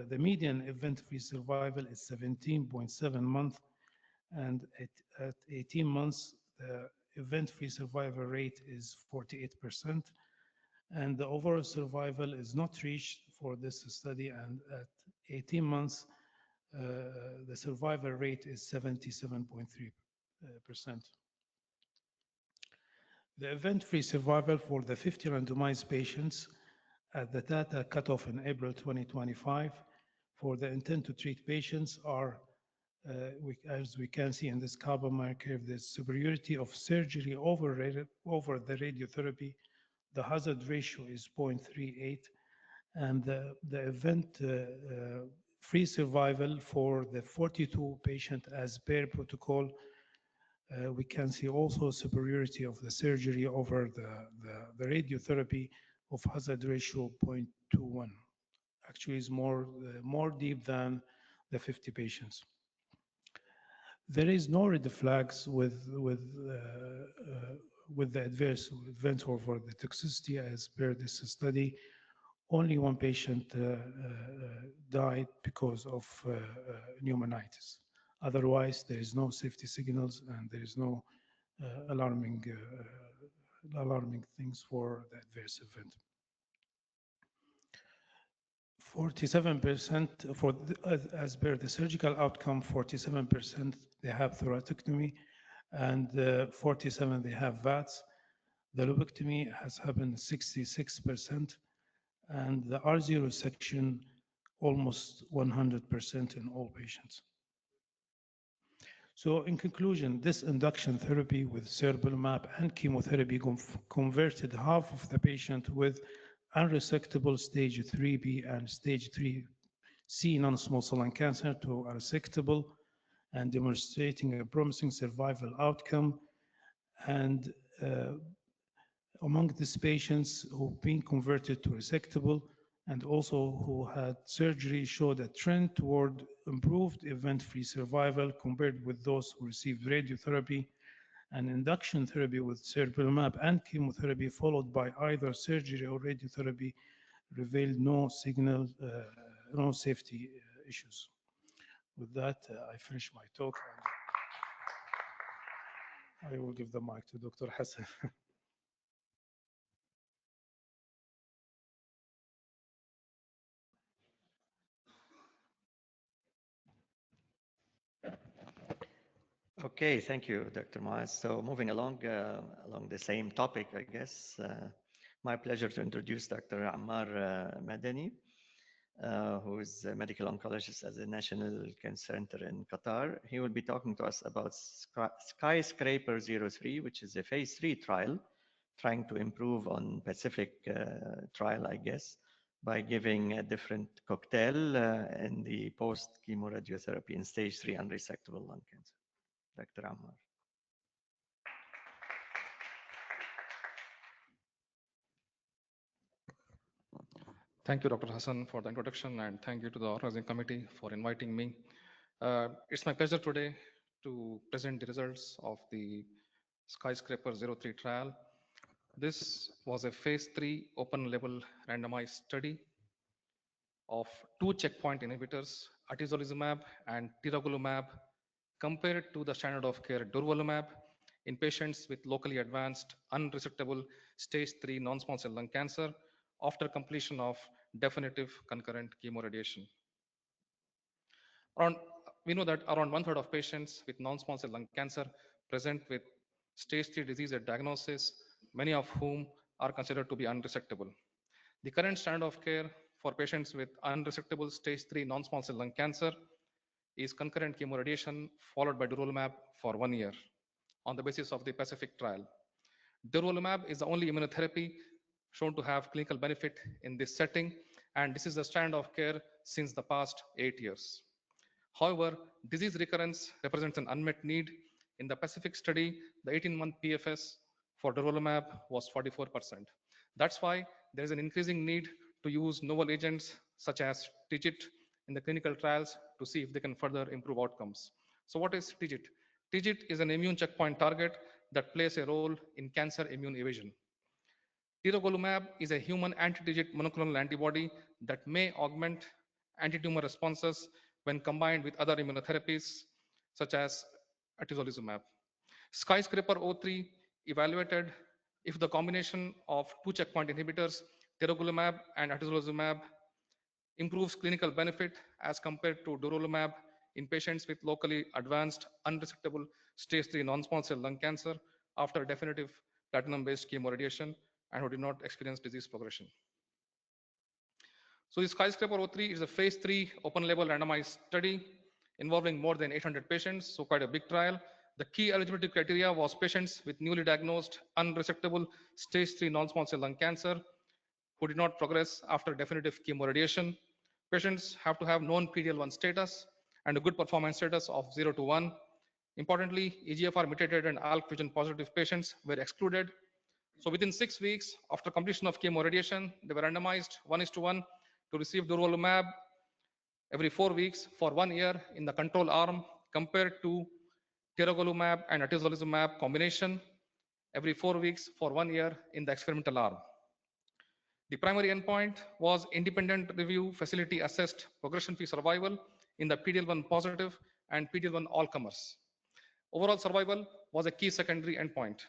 the median event-free survival is 17.7 months, and at 18 months, the event-free survival rate is 48%, and the overall survival is not reached for this study, and at 18 months, the survival rate is 77.3%. The event-free survival for the 50 randomized patients at the data cutoff in April 2025 for the intent to treat patients are, as we can see in this Kaplan-Meier curve, the superiority of surgery over the radiotherapy. The hazard ratio is 0.38, and the event-free survival for the 42 patients as per protocol, we can see also superiority of the surgery over the radiotherapy of hazard ratio 0.21. Actually, is more deep than the 50 patients. There is no red flags with the adverse events over the toxicity as per this study. Only 1 patient died because of pneumonitis. Otherwise, there is no safety signals and there is no alarming things for the adverse event. 47% as per the surgical outcome, 47% they have thoracotomy, and 47% they have VATS. The lobectomy has happened 66%, and the R0 section almost 100% in all patients. So in conclusion, this induction therapy with 𝗕𝗲𝗪 and chemotherapy converted half of the patient with unresectable stage 3B and stage 3C non-small cell lung cancer to resectable, and demonstrating a promising survival outcome. And among these patients who've been converted to resectable and also who had surgery showed a trend toward improved event-free survival compared with those who received radiotherapy, and induction therapy with 𝗕𝗲𝗪 and chemotherapy followed by either surgery or radiotherapy revealed no signal, no safety issues. With that, I finish my talk. I will give the mic to Dr. Hassan. Okay, thank you, Dr. Maaz. So moving along the same topic, I guess, my pleasure to introduce Dr. Ammar Madani. who is a medical oncologist at the National Cancer Center in Qatar. He will be talking to us about 𝗘𝗦𝗀𝗧 03, which is a phase 3 trial, trying to improve on Pacific trial, I guess, by giving a different cocktail in the post-chemoradiotherapy in stage 3 unresectable lung cancer. Dr. Ammar. Thank you, Dr. Hassan, for the introduction, and thank you to the organizing committee for inviting me. It's my pleasure today to present the results of the 𝗘𝗦𝗀𝗧 03 trial. This was a phase 3 open-label randomized study of 2 checkpoint inhibitors, atezolizumab and tiragolumab, compared to the standard of care durvalumab in patients with locally advanced unresectable stage 3 non-small cell lung cancer after completion of definitive concurrent chemoradiation. We know that around 1/3 of patients with non-small cell lung cancer present with stage 3 disease at diagnosis, many of whom are considered to be unresectable. The current standard of care for patients with unresectable stage 3 non-small cell lung cancer is concurrent chemoradiation followed by durvalumab for 1 year on the basis of the Pacific trial. Durvalumab is the only immunotherapy shown to have clinical benefit in this setting, and this is the standard of care since the past 8 years. However, disease recurrence represents an unmet need. In the Pacific study, the 18-month PFS for durvalumab was 44%. That's why there is an increasing need to use novel agents such as TIGIT in the clinical trials to see if they can further improve outcomes. So what is TIGIT? TIGIT is an immune checkpoint target that plays a role in cancer immune evasion. Tiragolumab is a human anti-TIGIT monoclonal antibody that may augment anti-tumor responses when combined with other immunotherapies such as atezolizumab. 𝗘𝗦𝗀𝗧 evaluated if the combination of 2 checkpoint inhibitors, tiragolumab and atezolizumab, improves clinical benefit as compared to durvalumab in patients with locally advanced unresectable stage 3 non-small cell lung cancer after definitive platinum-based chemoradiation and who did not experience disease progression. So this 𝗘𝗦𝗀𝗧 is a phase 3 open-label randomized study involving more than 800 patients, so quite a big trial. The key eligibility criteria was patients with newly diagnosed unresectable stage 3 non-small cell lung cancer who did not progress after definitive chemoradiation. Patients have to have known PD-L1 status and a good performance status of 0 to 1. Importantly, EGFR mutated and ALK fusion positive patients were excluded. So within 6 weeks after completion of chemoradiation, they were randomized 1:1 to receive durvalumab every 4 weeks for 1 year in the control arm compared to tiragolumab and atezolizumab combination every 4 weeks for 1 year in the experimental arm. The primary endpoint was independent review facility assessed progression-free survival in the PD-L1 positive and PD-L1 all comers. Overall survival was a key secondary endpoint.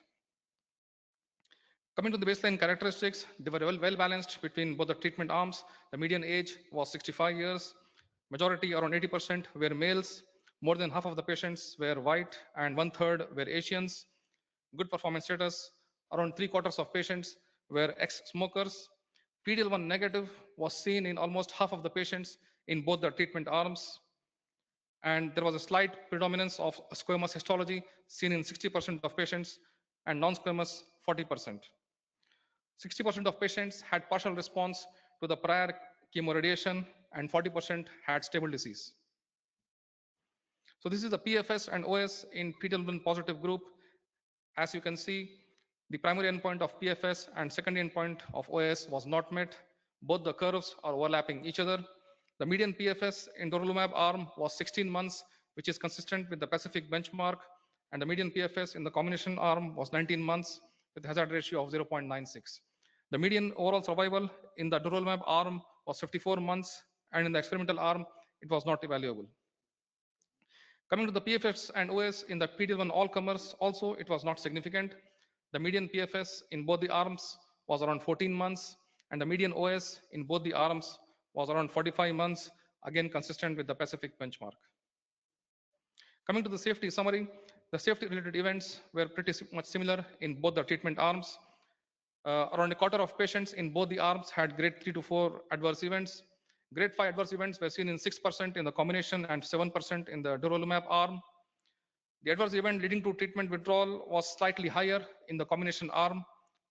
Coming to the baseline characteristics, they were well balanced between both the treatment arms. The median age was 65 years. Majority, around 80%, were males. More than half of the patients were white and 1/3 were Asians. Good performance status. Around 3/4 of patients were ex-smokers. PD-L1 negative was seen in almost half of the patients in both the treatment arms. And there was a slight predominance of squamous histology seen in 60% of patients and non-squamous 40%. 60% of patients had partial response to the prior chemoradiation and 40% had stable disease. So this is the PFS and OS in PD-L1 positive group. As you can see, the primary endpoint of PFS and secondary endpoint of OS was not met. Both the curves are overlapping each other. The median PFS in durvalumab arm was 16 months, which is consistent with the Pacific benchmark, and the median PFS in the combination arm was 19 months with a hazard ratio of 0.96. The median overall survival in the durvalumab arm was 54 months, and in the experimental arm, it was not evaluable. Coming to the PFS and OS in the PD-L1 all comers, also it was not significant. The median PFS in both the arms was around 14 months, and the median OS in both the arms was around 45 months, again consistent with the Pacific benchmark. Coming to the safety summary, the safety-related events were pretty much similar in both the treatment arms. Around 1/4 of patients in both the arms had grade 3 to 4 adverse events. Grade 5 adverse events were seen in 6% in the combination and 7% in the durvalumab arm. The adverse event leading to treatment withdrawal was slightly higher in the combination arm,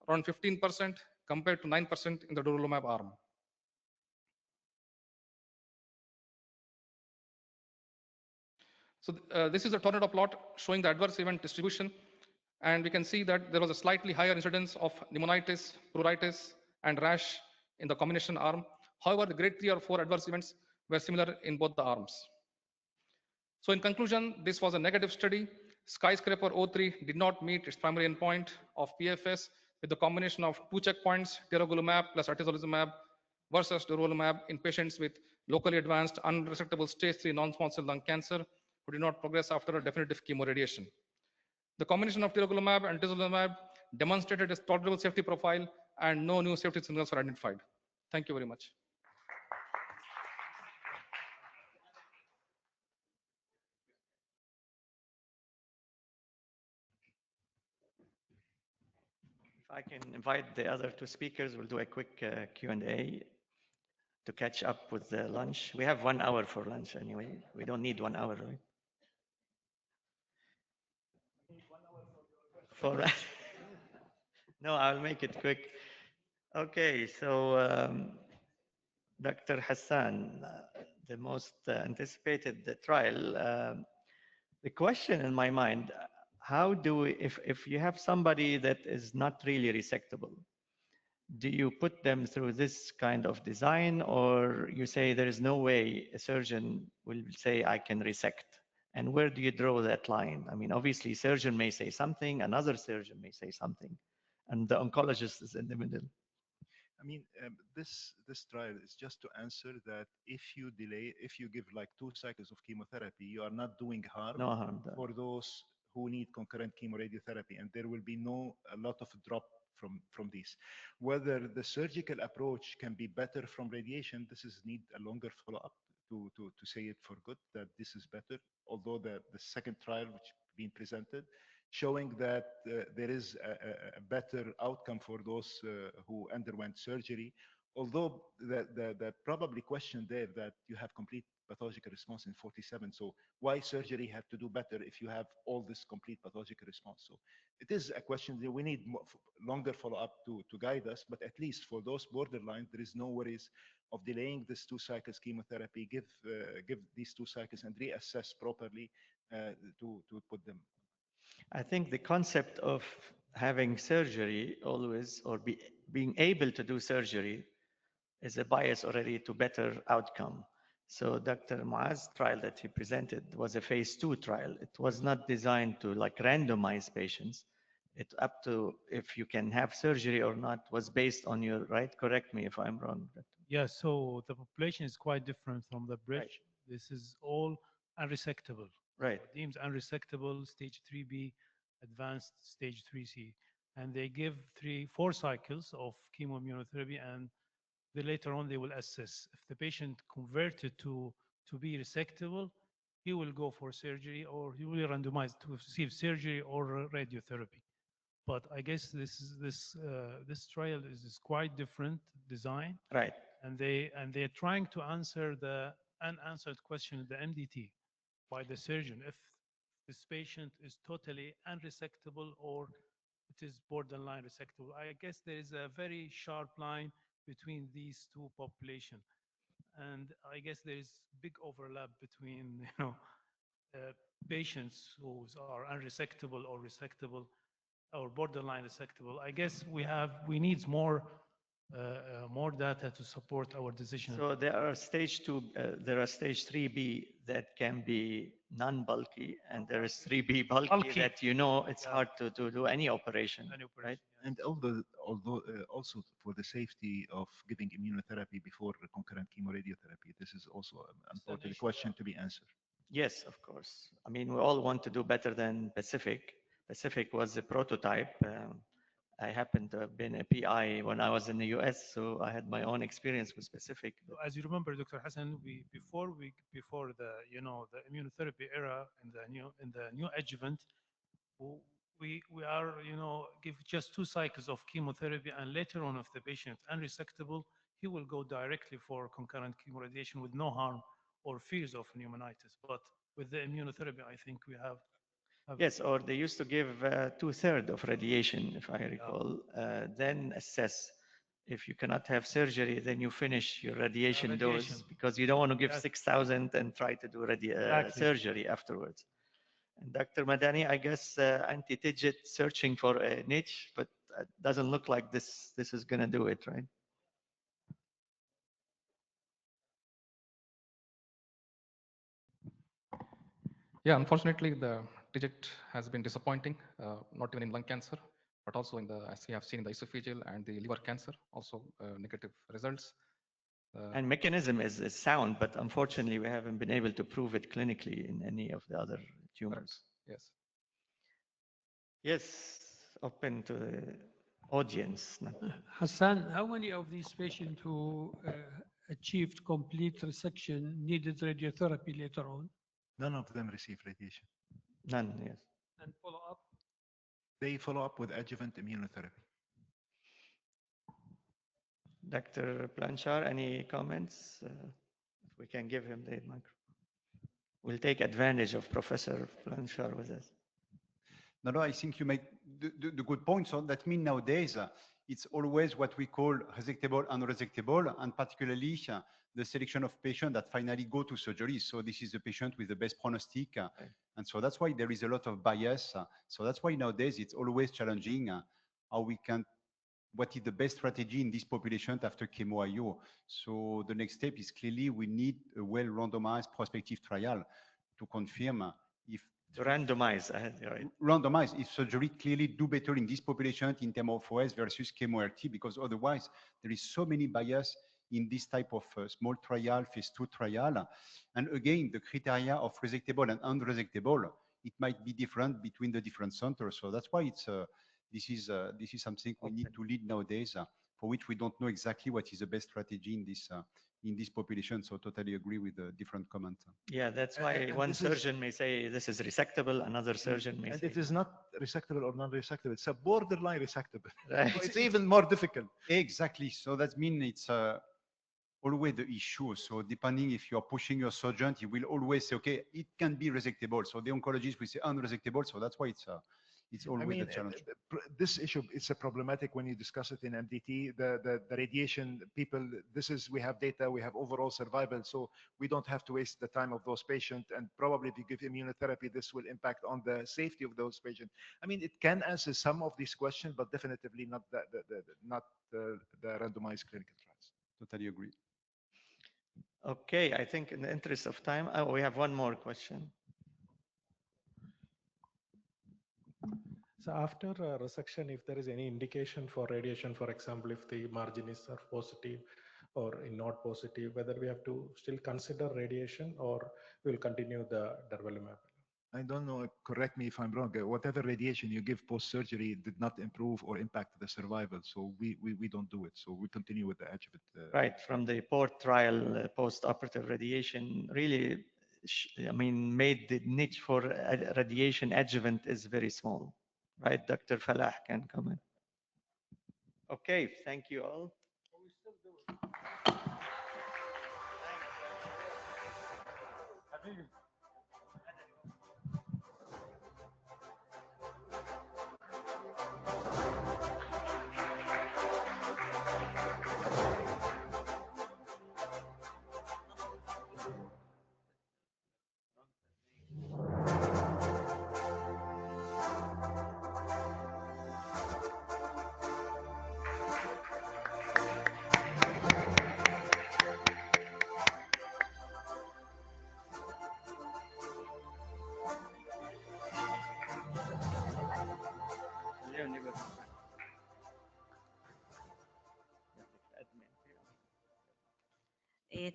around 15% compared to 9% in the durvalumab arm. So this is a tornado plot showing the adverse event distribution. And we can see that there was a slightly higher incidence of pneumonitis, pleuritis, and rash in the combination arm. However, the grade 3 or 4 adverse events were similar in both the arms. So in conclusion, this was a negative study. Skyscraper 03 did not meet its primary endpoint of PFS with the combination of 2 checkpoints, tiragolumab plus atezolizumab versus durvalumab in patients with locally advanced unresectable stage 3 non-small cell lung cancer who did not progress after a definitive chemoradiation. The combination of tiragolumab and atezolizumab demonstrated a tolerable safety profile and no new safety signals were identified. Thank you very much. If I can invite the other two speakers, we'll do a quick Q&A to catch up with the lunch. We have 1 hour for lunch anyway. We don't need 1 hour, right? For no, I'll make it quick. Okay, so Dr. Hassan, the most anticipated trial. The question in my mind, how do we, if you have somebody that is not really resectable, do you put them through this kind of design, or you say there is no way a surgeon will say I can resect? And where do you draw that line? I mean, obviously, surgeon may say something, another surgeon may say something, and the oncologist is in the middle. I mean, this trial is just to answer that if you delay, if you give like 2 cycles of chemotherapy, you are not doing harm, no harm for those who need concurrent chemoradiotherapy, and there will be a lot of drop from these. Whether the surgical approach can be better from radiation, this is need a longer follow-up to say it for good that this is better. Although the second trial which been presented showing that there is a better outcome for those who underwent surgery. Although the probably question there that you have complete pathological response in 47. So why surgery have to do better if you have all this complete pathological response? So it is a question that we need longer follow-up to guide us, but at least for those borderline, there is no worries of delaying this 2 cycles chemotherapy, give these 2 cycles and reassess properly to put them. I think the concept of having surgery always, or being able to do surgery, is a bias already to better outcome. So Dr. Muaz's trial that he presented was a phase 2 trial. It was not designed to like randomize patients. It up to if you can have surgery or not was based on your, right? Correct me if I'm wrong. Yeah, so the population is quite different from the bridge. Right. This is all unresectable. Right. Deemed unresectable, stage 3B, advanced stage 3C. And they give 4 cycles of chemoimmunotherapy, and later on they will assess. If the patient converted to be resectable, he will go for surgery, or he will be randomized to receive surgery or radiotherapy. But I guess this trial is quite different design. Right. And they're trying to answer the unanswered question, the MDT, by the surgeon, if this patient is totally unresectable or it is borderline resectable. I guess there is a very sharp line between these two populations, and I guess there is big overlap between patients who are unresectable or resectable or borderline resectable. I guess we need more data to support our decision. So there are stage 2, there are stage 3B that can be non-bulky, and there is 3B bulky that it's hard to do any operation, right? And although also for the safety of giving immunotherapy before concurrent chemoradiotherapy, this is also an important question to be answered. Yes, of course. I mean, we all want to do better than Pacific. Pacific was a prototype. I happened to have been a PI when I was in the US, so I had my own experience with Pacific. As you remember, Dr. Hassan, before the the immunotherapy era in the new adjuvant, we are give just 2 cycles of chemotherapy, and later on, if the patient is unresectable, he will go directly for concurrent chemoradiation with no harm or fears of pneumonitis. But with the immunotherapy, I think we have Yes, or they used to give 2/3 of radiation, if I recall, then assess. If you cannot have surgery, then you finish your radiation dose because you don't want to give 6,000 and try to do surgery afterwards. And Dr. Madani, I guess anti-TIGIT searching for a niche, but it doesn't look like this is going to do it, right? Yeah, unfortunately, the TIGIT has been disappointing, not even in lung cancer, but also in the, as we have seen, in the esophageal and the liver cancer, also negative results. And mechanism is sound, but unfortunately, we haven't been able to prove it clinically in any of the other tumors. Yes. Yes, open to the audience. Hassan, how many of these patients who achieved complete resection needed radiotherapy later on? None of them receive radiation. None, yes. And follow up? They follow up with adjuvant immunotherapy. Dr. Blanchard, any comments? If we can give him the microphone. We'll take advantage of Professor Blanchard with us. No, I think you make the good point. So that means nowadays, it's always what we call resectable and unresectable, and particularly the selection of patients that finally go to surgery. So this is the patient with the best prognostic. And so that's why there is a lot of bias. So that's why nowadays it's always challenging how we can, what is the best strategy in this population after chemo IO. So the next step is clearly we need a well-randomized prospective trial to confirm if randomize, right? Randomize if surgery clearly do better in this population in terms of OS versus chemo RT, because otherwise there is so many bias in this type of small trial, phase 2 trial. And again, the criteria of resectable and unresectable, it might be different between the different centers. So that's why it's this is something we need to lead nowadays, for which we don't know exactly what is the best strategy in this population. So totally agree with the different comment. Yeah, that's why one surgeon may say this is resectable, another surgeon may say. It is not resectable or non-resectable. It's a borderline resectable. Right. So it's even more difficult. Exactly. So that means it's always the issue. So depending if you're pushing your surgeon, he will always say, okay, it can be resectable. So the oncologist will say unresectable. So that's why it's always a challenge. This issue is a problematic when you discuss it in MDT. The radiation people, we have data, we have overall survival, so we don't have to waste the time of those patients. And probably if you give immunotherapy, this will impact on the safety of those patients. I mean, it can answer some of these questions, but definitely not the randomized clinical trials. Totally agree. Okay, I think in the interest of time, we have one more question. So after resection, if there is any indication for radiation, for example, if the margins are positive or not positive, whether we have to still consider radiation or we will continue the durvalumab? I don't know, correct me if I'm wrong, whatever radiation you give post-surgery did not improve or impact the survival. So we don't do it. So we continue with the adjuvant. Right, from the PORT trial, post-operative radiation really, I mean, made the niche for radiation adjuvant is very small. Right, Dr. Falah can comment. Okay, thank you all.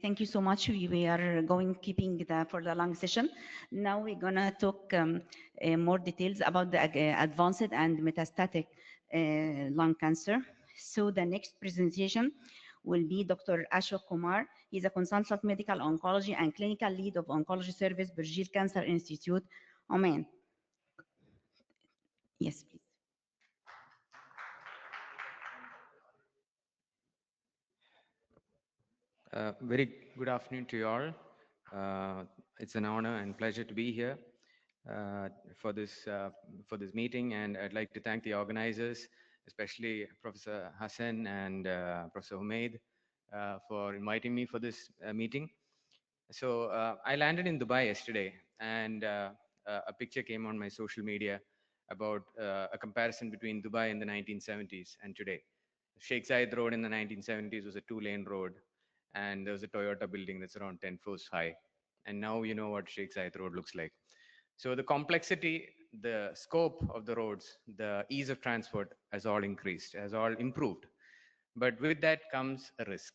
Thank you so much. We are keeping for the long session. Now we're gonna talk more details about the advanced and metastatic lung cancer. So the next presentation will be Dr. Ashok Kumar. He's a consultant medical oncology and clinical lead of oncology service, Burjeel Cancer Institute, Oman. Yes, please. Very good afternoon to you all. It's an honor and pleasure to be here for this meeting, and I'd like to thank the organizers, especially Professor Hassan and Professor Humaid, for inviting me for this meeting. So I landed in Dubai yesterday, and a picture came on my social media about a comparison between Dubai in the 1970s and today. Sheikh Zayed Road in the 1970s was a 2-lane road, and there was a Toyota building that's around 10 floors high. And now you know what Sheikh Zayed Road looks like. So the complexity, the scope of the roads, the ease of transport has all increased, has all improved. But with that comes a risk.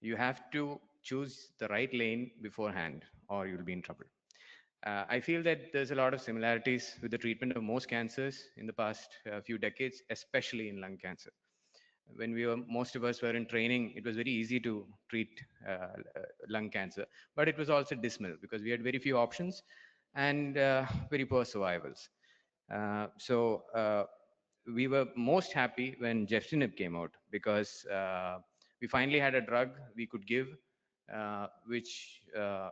You have to choose the right lane beforehand, or you'll be in trouble. I feel that there's a lot of similarities with the treatment of most cancers in the past few decades, especially in lung cancer. When most of us were in training, it was very easy to treat lung cancer, but it was also dismal because we had very few options and very poor survivals. So we were most happy when gefitinib came out because we finally had a drug we could give, which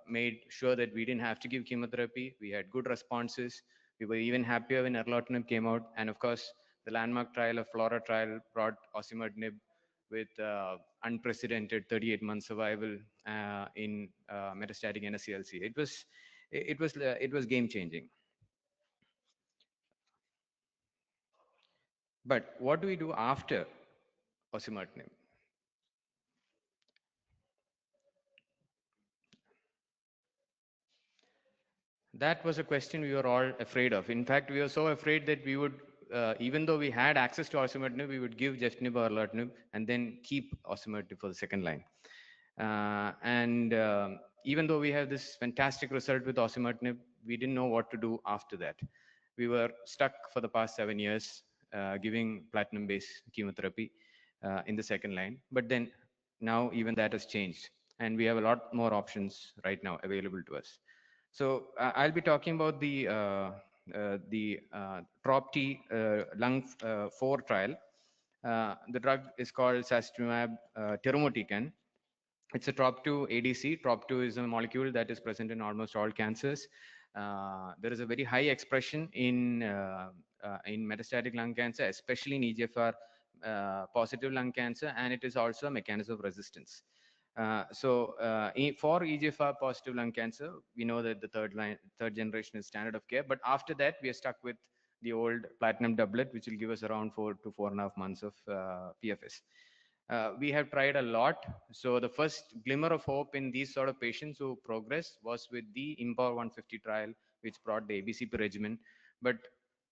made sure that we didn't have to give chemotherapy. We had good responses. We were even happier when erlotinib came out. And of course, the landmark trial of FLORA trial brought osimertinib with unprecedented 38-month survival in metastatic NSCLC. It was game-changing. But what do we do after osimertinib? That was a question we were all afraid of. In fact, we were so afraid that we would, even though we had access to osimertinib, we would give gefitinib or erlotinib and then keep osimertinib for the second line. Even though we have this fantastic result with osimertinib, we didn't know what to do after that. We were stuck for the past 7 years giving platinum-based chemotherapy in the second line. But then now even that has changed, and we have a lot more options right now available to us. So I'll be talking about the TROP-T lung 4 trial. The drug is called sacituzumab terimotecan. It's a TROP2 ADC. TROP2 is a molecule that is present in almost all cancers. There is a very high expression in metastatic lung cancer, especially in EGFR positive lung cancer, and it is also a mechanism of resistance. For EGFR positive lung cancer, we know that the third generation is standard of care, but after that we are stuck with the old platinum doublet, which will give us around 4 to 4.5 months of PFS. We have tried a lot. So the first glimmer of hope in these sort of patients who progress was with the Empower 150 trial, which brought the ABCP regimen, but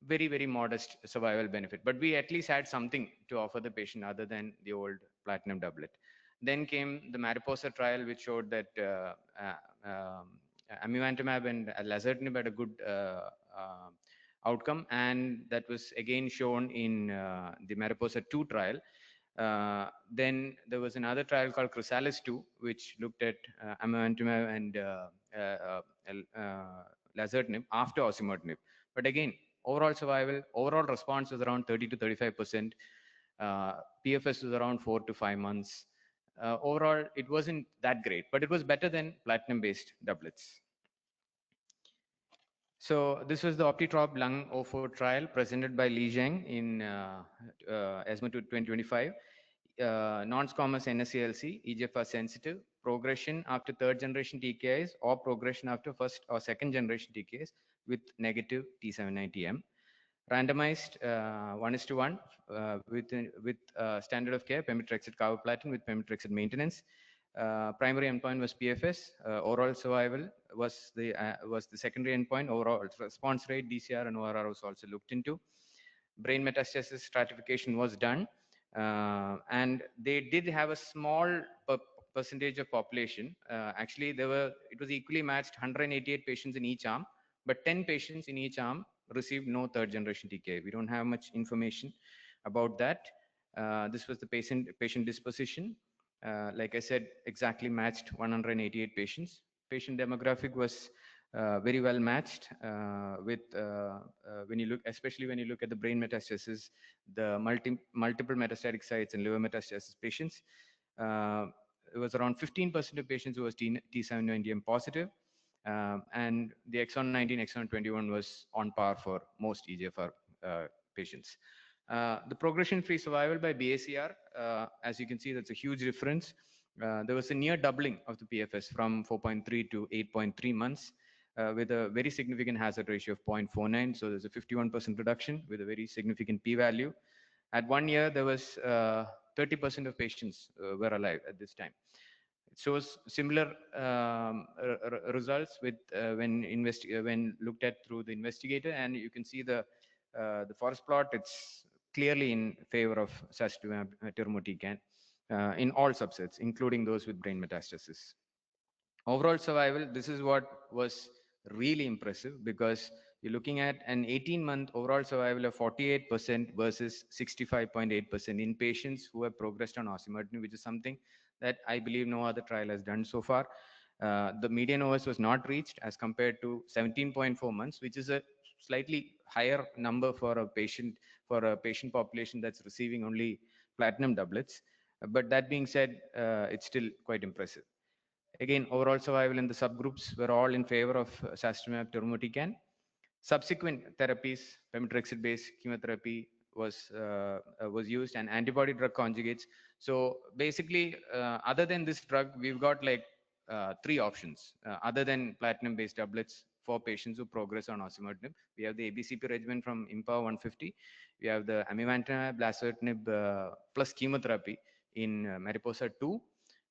very, very modest survival benefit. But we at least had something to offer the patient other than the old platinum doublet. Then came the Mariposa trial, which showed that amivantamab and lazertinib had a good outcome, and that was again shown in the Mariposa 2 trial. Then there was another trial called Chrysalis 2, which looked at amivantamab and lazertinib after osimertinib. But again, overall survival, overall response was around 30 to 35%. PFS was around 4 to 5 months. Overall, it wasn't that great, but it was better than platinum-based doublets. So this was the OptiTROP Lung 04 trial presented by Li Zheng in ESMO 2025. Non-squamous NSCLC, EGFR sensitive, progression after third generation TKIs or progression after first or second generation TKIs with negative T790M. Randomized 1:1 with standard of care pemetrexed carboplatin with pemetrexed maintenance. Primary endpoint was PFS. Overall survival was the secondary endpoint. Overall response rate, DCR and ORR was also looked into. Brain metastasis stratification was done, and they did have a small percentage of population. Actually, it was equally matched, 188 patients in each arm, but 10 patients in each arm received no third generation TKI. We don't have much information about that. This was the patient disposition. Like I said, exactly matched 188 patients. Patient demographic was very well matched with when you look, especially when you look at the brain metastasis, the multiple metastatic sites and liver metastasis patients. it was around 15% of patients who was T790M positive. And the exon 19, exon 21 was on par for most EGFR patients. The progression-free survival by BACR, as you can see, that's a huge difference. There was a near doubling of the PFS from 4.3 to 8.3 months, with a very significant hazard ratio of 0.49. So there's a 51% reduction with a very significant p-value. At 1 year, there was 30% of patients were alive at this time. It shows similar results with when looked at through the investigator, and you can see the forest plot. It's clearly in favor of sacituzumab tirmociclib in all subsets, including those with brain metastasis. Overall survival, this is what was really impressive, because you're looking at an 18-month overall survival of 48% versus 65.8% in patients who have progressed on osimertinib, which is something that I believe no other trial has done so far. The median OS was not reached as compared to 17.4 months, which is a slightly higher number for a patient population that's receiving only platinum doublets. But that being said, it's still quite impressive. Again, overall survival in the subgroups were all in favor of sacituzumab tirmociclib. Subsequent therapies, pemetrexed-based chemotherapy was used, and antibody drug conjugates. So basically, other than this drug, we've got like 3 options other than platinum-based doublets for patients who progress on osimertinib. We have the ABCP regimen from IMPA 150. We have the amivantamab, lazertinib plus chemotherapy in Mariposa 2.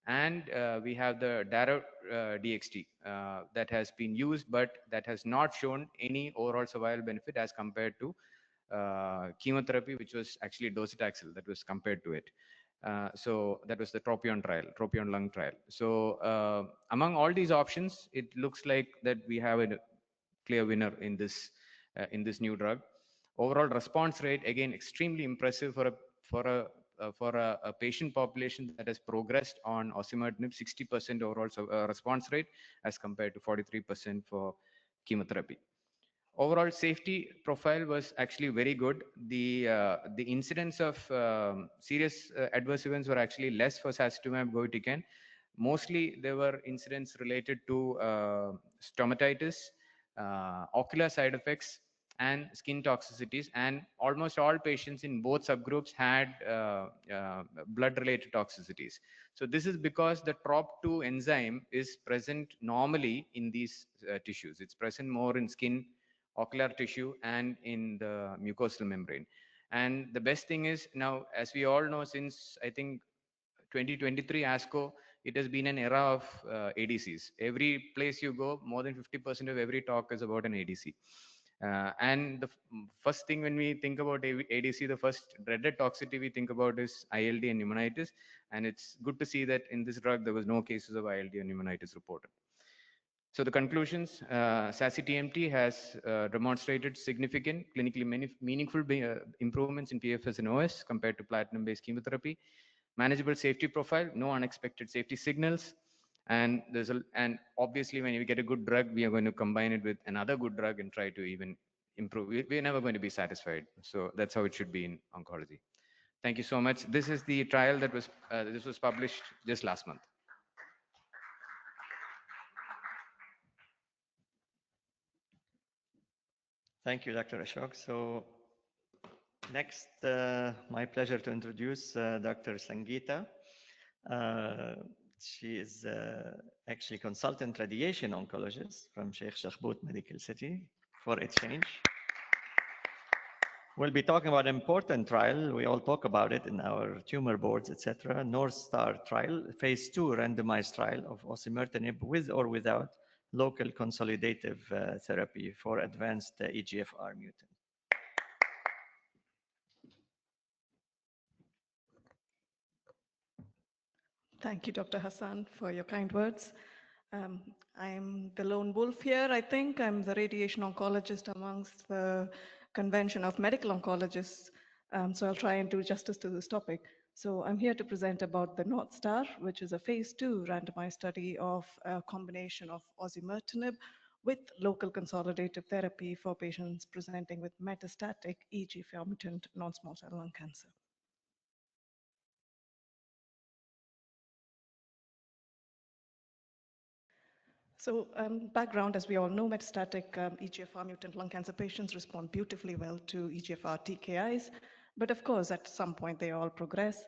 And we have the Daro DXT that has been used, but that has not shown any overall survival benefit as compared to chemotherapy, which was actually docetaxel that was compared to it. So that was the TROPION trial, TROPION lung trial. So among all these options, it looks like that we have a clear winner in this new drug. Overall response rate, again, extremely impressive for a patient population that has progressed on osimertinib, 60% overall response rate as compared to 43% for chemotherapy. Overall safety profile was actually very good. The incidence of serious adverse events were actually less for sacituzumab govitecan. Mostly there were incidents related to stomatitis, ocular side effects, and skin toxicities, and almost all patients in both subgroups had blood-related toxicities. So this is because the TROP2 enzyme is present normally in these tissues. It's present more in skin, ocular tissue, and in the mucosal membrane. And the best thing is, now, as we all know, since I think 2023 ASCO, it has been an era of ADCs. Every place you go, more than 50% of every talk is about an ADC. And the first thing when we think about ADC, the first dreaded toxicity we think about is ILD and pneumonitis. And it's good to see that in this drug, there was no cases of ILD and pneumonitis reported. So the conclusions, SACI-TMT has demonstrated significant clinically meaningful improvements in PFS and OS compared to platinum-based chemotherapy. Manageable safety profile, no unexpected safety signals. And obviously, when you get a good drug, we are going to combine it with another good drug and try to even improve. We're never going to be satisfied. So that's how it should be in oncology. Thank you so much. This is the trial that was published just last month. Thank you, Dr. Ashok. So next, my pleasure to introduce Dr. Sangeeta. She is actually consultant radiation oncologist from 𝗕𝗲𝗀𝗃 Medical City for a change. We'll be talking about an important trial. We all talk about it in our tumor boards, etc. North Star trial, phase 2 randomized trial of osimertinib with or without local consolidative therapy for advanced EGFR mutant. Thank you, Dr. Hassan, for your kind words. I'm the lone wolf here, I think. I'm the radiation oncologist amongst the convention of medical oncologists. So I'll try and do justice to this topic. So I'm here to present about the North Star, which is a phase 2 randomized study of a combination of osimertinib with local consolidative therapy for patients presenting with metastatic EGFR mutant non-small cell lung cancer. So background, as we all know, metastatic EGFR mutant lung cancer patients respond beautifully well to EGFR TKIs. But of course, at some point, they all progress.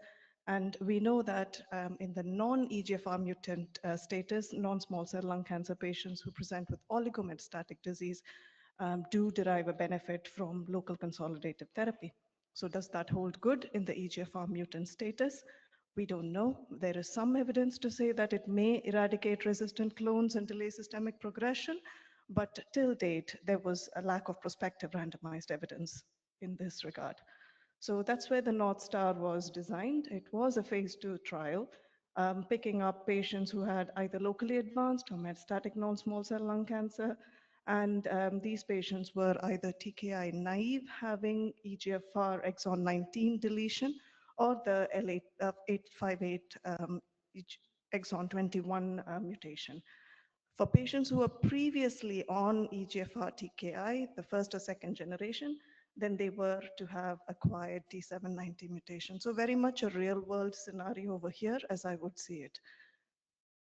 And we know that in the non-EGFR mutant status, non-small cell lung cancer patients who present with oligometastatic disease do derive a benefit from local consolidative therapy. So does that hold good in the EGFR mutant status? We don't know. There is some evidence to say that it may eradicate resistant clones and delay systemic progression, but till date, there was a lack of prospective randomized evidence in this regard. So that's where the North Star was designed. It was a phase 2 trial, picking up patients who had either locally advanced or metastatic non-small cell lung cancer. And these patients were either TKI naive, having EGFR exon 19 deletion, or the L858 exon 21 mutation. For patients who were previously on EGFR TKI, the first or second generation, then they were to have acquired T790 mutation. So very much a real world scenario over here, as I would see it.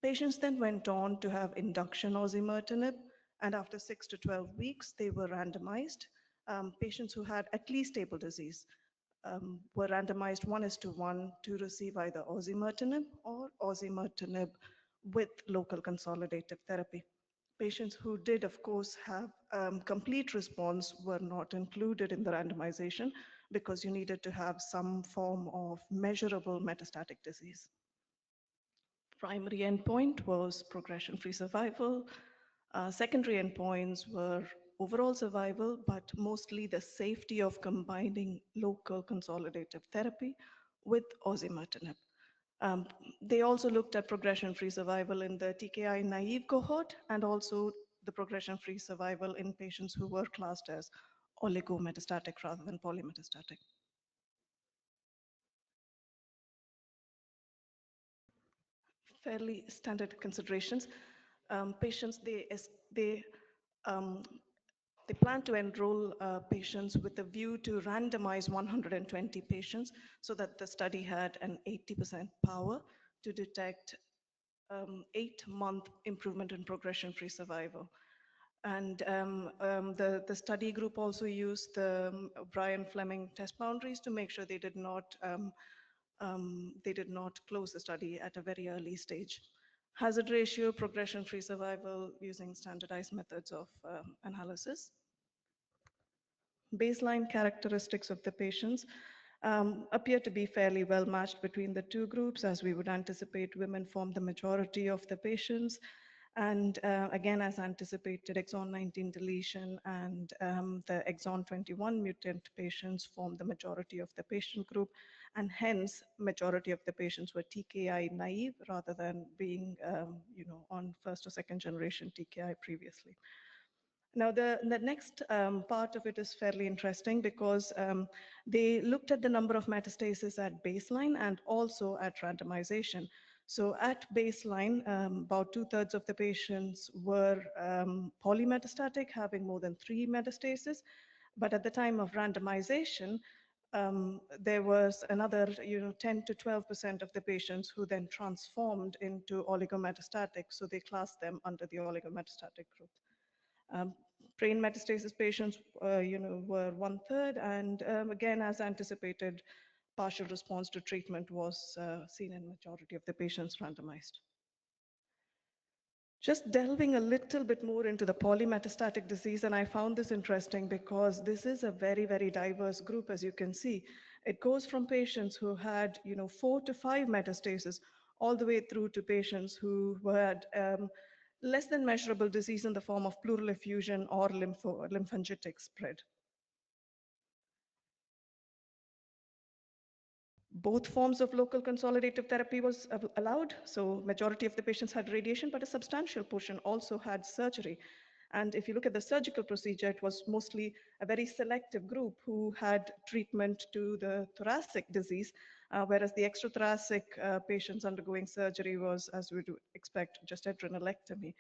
Patients then went on to have induction osimertinib, and after 6 to 12 weeks, they were randomized. Patients who had at least stable disease were randomized 1:1 to receive either osimertinib or osimertinib with local consolidative therapy. Patients who did, of course, have complete response were not included in the randomization because you needed to have some form of measurable metastatic disease. Primary endpoint was progression-free survival. Secondary endpoints were overall survival, but mostly the safety of combining local consolidative therapy with osimertinib. They also looked at progression-free survival in the TKI naive cohort and also the progression-free survival in patients who were classed as oligometastatic rather than polymetastatic. Fairly standard considerations. Patients, they plan to enroll patients with a view to randomize 120 patients so that the study had an 80% power to detect 8-month improvement in progression-free survival. And the study group also used the O'Brien-Fleming test boundaries to make sure they did not close the study at a very early stage. Hazard ratio, progression-free survival using standardized methods of analysis. Baseline characteristics of the patients appear to be fairly well matched between the two groups. As we would anticipate, women form the majority of the patients. And again, as anticipated, exon 19 deletion and the exon 21 mutant patients form the majority of the patient group. And hence, majority of the patients were TKI naive rather than being on first or second generation TKI previously. Now, the next part of it is fairly interesting because they looked at the number of metastases at baseline and also at randomization. So at baseline, about 2/3 of the patients were polymetastatic, having more than 3 metastases. But at the time of randomization, there was another 10 to 12% of the patients who then transformed into oligometastatic. So they classed them under the oligometastatic group. Brain metastasis patients, were 1/3, and again, as anticipated, partial response to treatment was seen in majority of the patients randomized. Just delving a little bit more into the polymetastatic disease, and I found this interesting because this is a very, very diverse group, as you can see. It goes from patients who had, 4 to 5 metastases, all the way through to patients who had less than measurable disease in the form of pleural effusion or lymphangitic spread. Both forms of local consolidative therapy was allowed. So majority of the patients had radiation, but a substantial portion also had surgery. And if you look at the surgical procedure, it was mostly a very selective group who had treatment to the thoracic disease, whereas the extrathoracic patients undergoing surgery was, as we would expect, just adrenalectomy.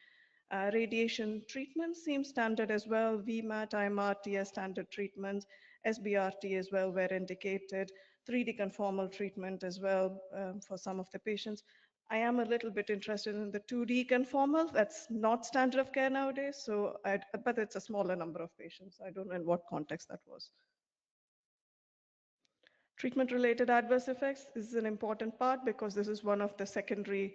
Radiation treatment seems standard as well. VMAT, IMRT as standard treatments, SBRT as well were indicated, 3D conformal treatment as well for some of the patients. I am a little bit interested in the 2D conformal. That's not standard of care nowadays, but it's a smaller number of patients. I don't know in what context that was. Treatment-related adverse effects is an important part because this is one of the secondary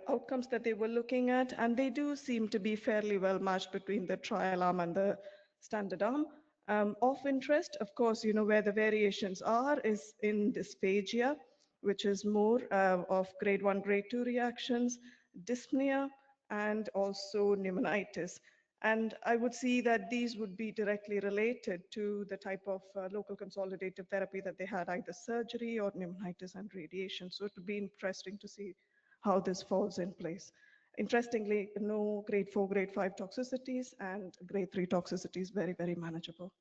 outcomes that they were looking at, and they do seem to be fairly well matched between the trial arm and the standard arm. Of interest, of course, where the variations are is in dysphagia, which is more of grade 1, grade 2 reactions, dyspnea, and also pneumonitis. And I would see that these would be directly related to the type of local consolidative therapy that they had, either surgery or pneumonitis and radiation. So it would be interesting to see how this falls in place. Interestingly, no grade 4, grade 5 toxicities, and grade 3 toxicities very, very manageable.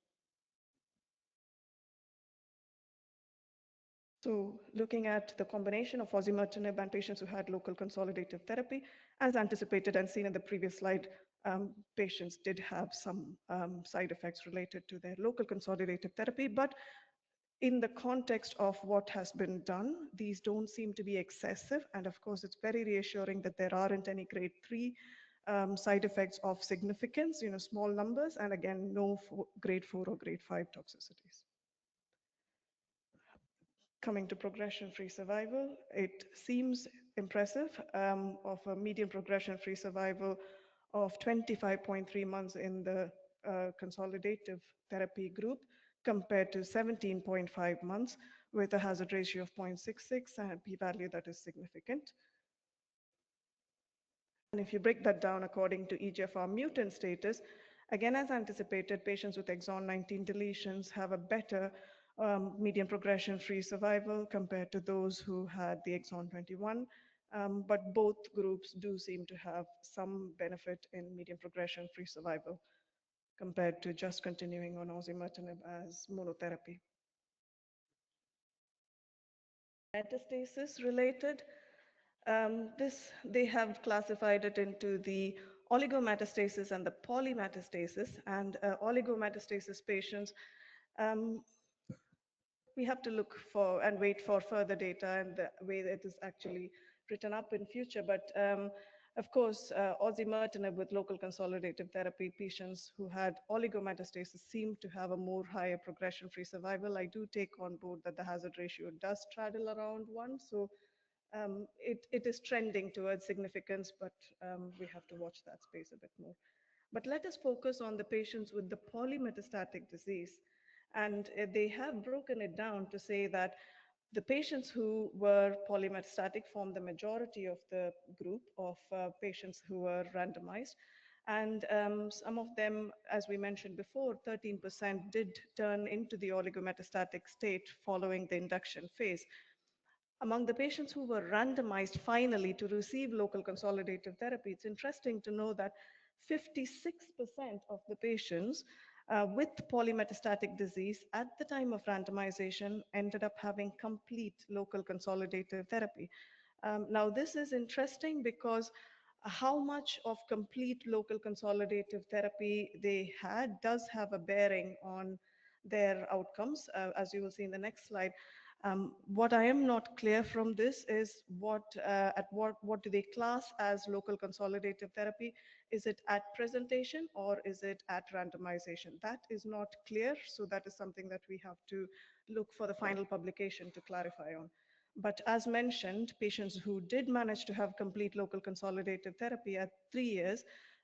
So looking at the combination of osimertinib and patients who had local consolidative therapy, as anticipated and seen in the previous slide, patients did have some side effects related to their local consolidative therapy, but in the context of what has been done, these don't seem to be excessive. And of course, it's very reassuring that there aren't any grade 3 side effects of significance, small numbers, and again, no grade 4 or grade 5 toxicities. Coming to progression-free survival, it seems impressive of a median progression-free survival of 25.3 months in the consolidative therapy group compared to 17.5 months with a hazard ratio of 0.66 and a p-value that is significant. And if you break that down according to EGFR mutant status, again, as anticipated, patients with exon 19 deletions have a better median progression-free survival compared to those who had the exon 21. But both groups do seem to have some benefit in median progression-free survival compared to just continuing on osimertinib as monotherapy. Metastasis related, they have classified it into the oligometastasis and the polymetastasis, and oligometastasis patients, we have to look for and wait for further data and the way that is actually written up in future. But of course, osimertinib with local consolidative therapy patients who had oligometastasis seem to have a more higher progression-free survival. I do take on board that the hazard ratio does straddle around 1. So it is trending towards significance, but we have to watch that space a bit more. But let us focus on the patients with the polymetastatic disease. And they have broken it down to say that the patients who were polymetastatic formed the majority of the group of patients who were randomized. And some of them, as we mentioned before, 13% did turn into the oligometastatic state following the induction phase. Among the patients who were randomized finally to receive local consolidative therapy, it's interesting to know that 56% of the patients with polymetastatic disease at the time of randomization ended up having complete local consolidative therapy. Now, this is interesting because how much of complete local consolidative therapy they had does have a bearing on their outcomes, as you will see in the next slide. What I am not clear from this is what do they class as local consolidative therapy? Is it at presentation or is it at randomization? That is not clear, so that is something that we have to look for the final publication to clarify on. But as mentioned, patients who did manage to have complete local consolidative therapy at 3 years,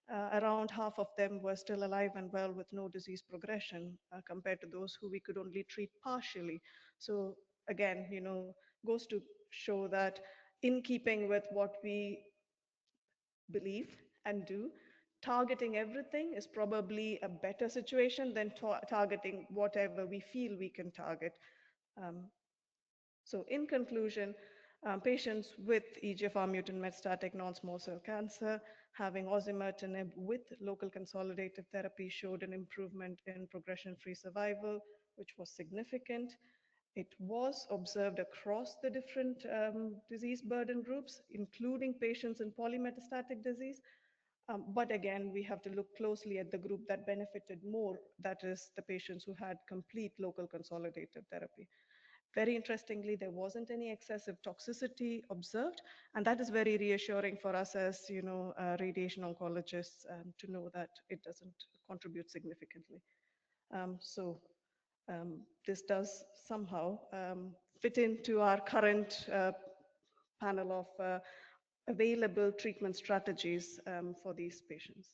around half of them were still alive and well with no disease progression compared to those who we could only treat partially. So again, goes to show that in keeping with what we believe and do, targeting everything is probably a better situation than targeting whatever we feel we can target. So in conclusion, patients with EGFR mutant metastatic non-small cell cancer having osimertinib with local consolidative therapy showed an improvement in progression-free survival, which was significant. It was observed across the different disease burden groups, including patients in polymetastatic disease. But again, we have to look closely at the group that benefited more, that is the patients who had complete local consolidative therapy. Very interestingly, there wasn't any excessive toxicity observed, and that is very reassuring for us as radiation oncologists to know that it doesn't contribute significantly. This does somehow fit into our current panel of available treatment strategies for these patients.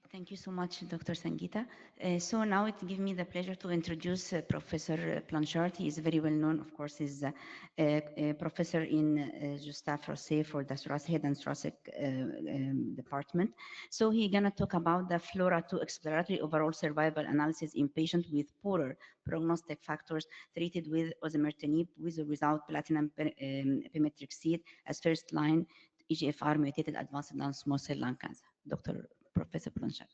Thank you so much, Dr. Sangeeta. So now it gives me the pleasure to introduce Professor Planchard. He is very well known, of course, he's a professor in Gustave Roussy for the thoracic head and thoracic department. So he's gonna talk about the FLORA-2 exploratory overall survival analysis in patients with poorer prognostic factors treated with osimertinib with or without platinum pemetrexed as first line EGFR mutated advanced non-small cell lung cancer. Professor Planchard.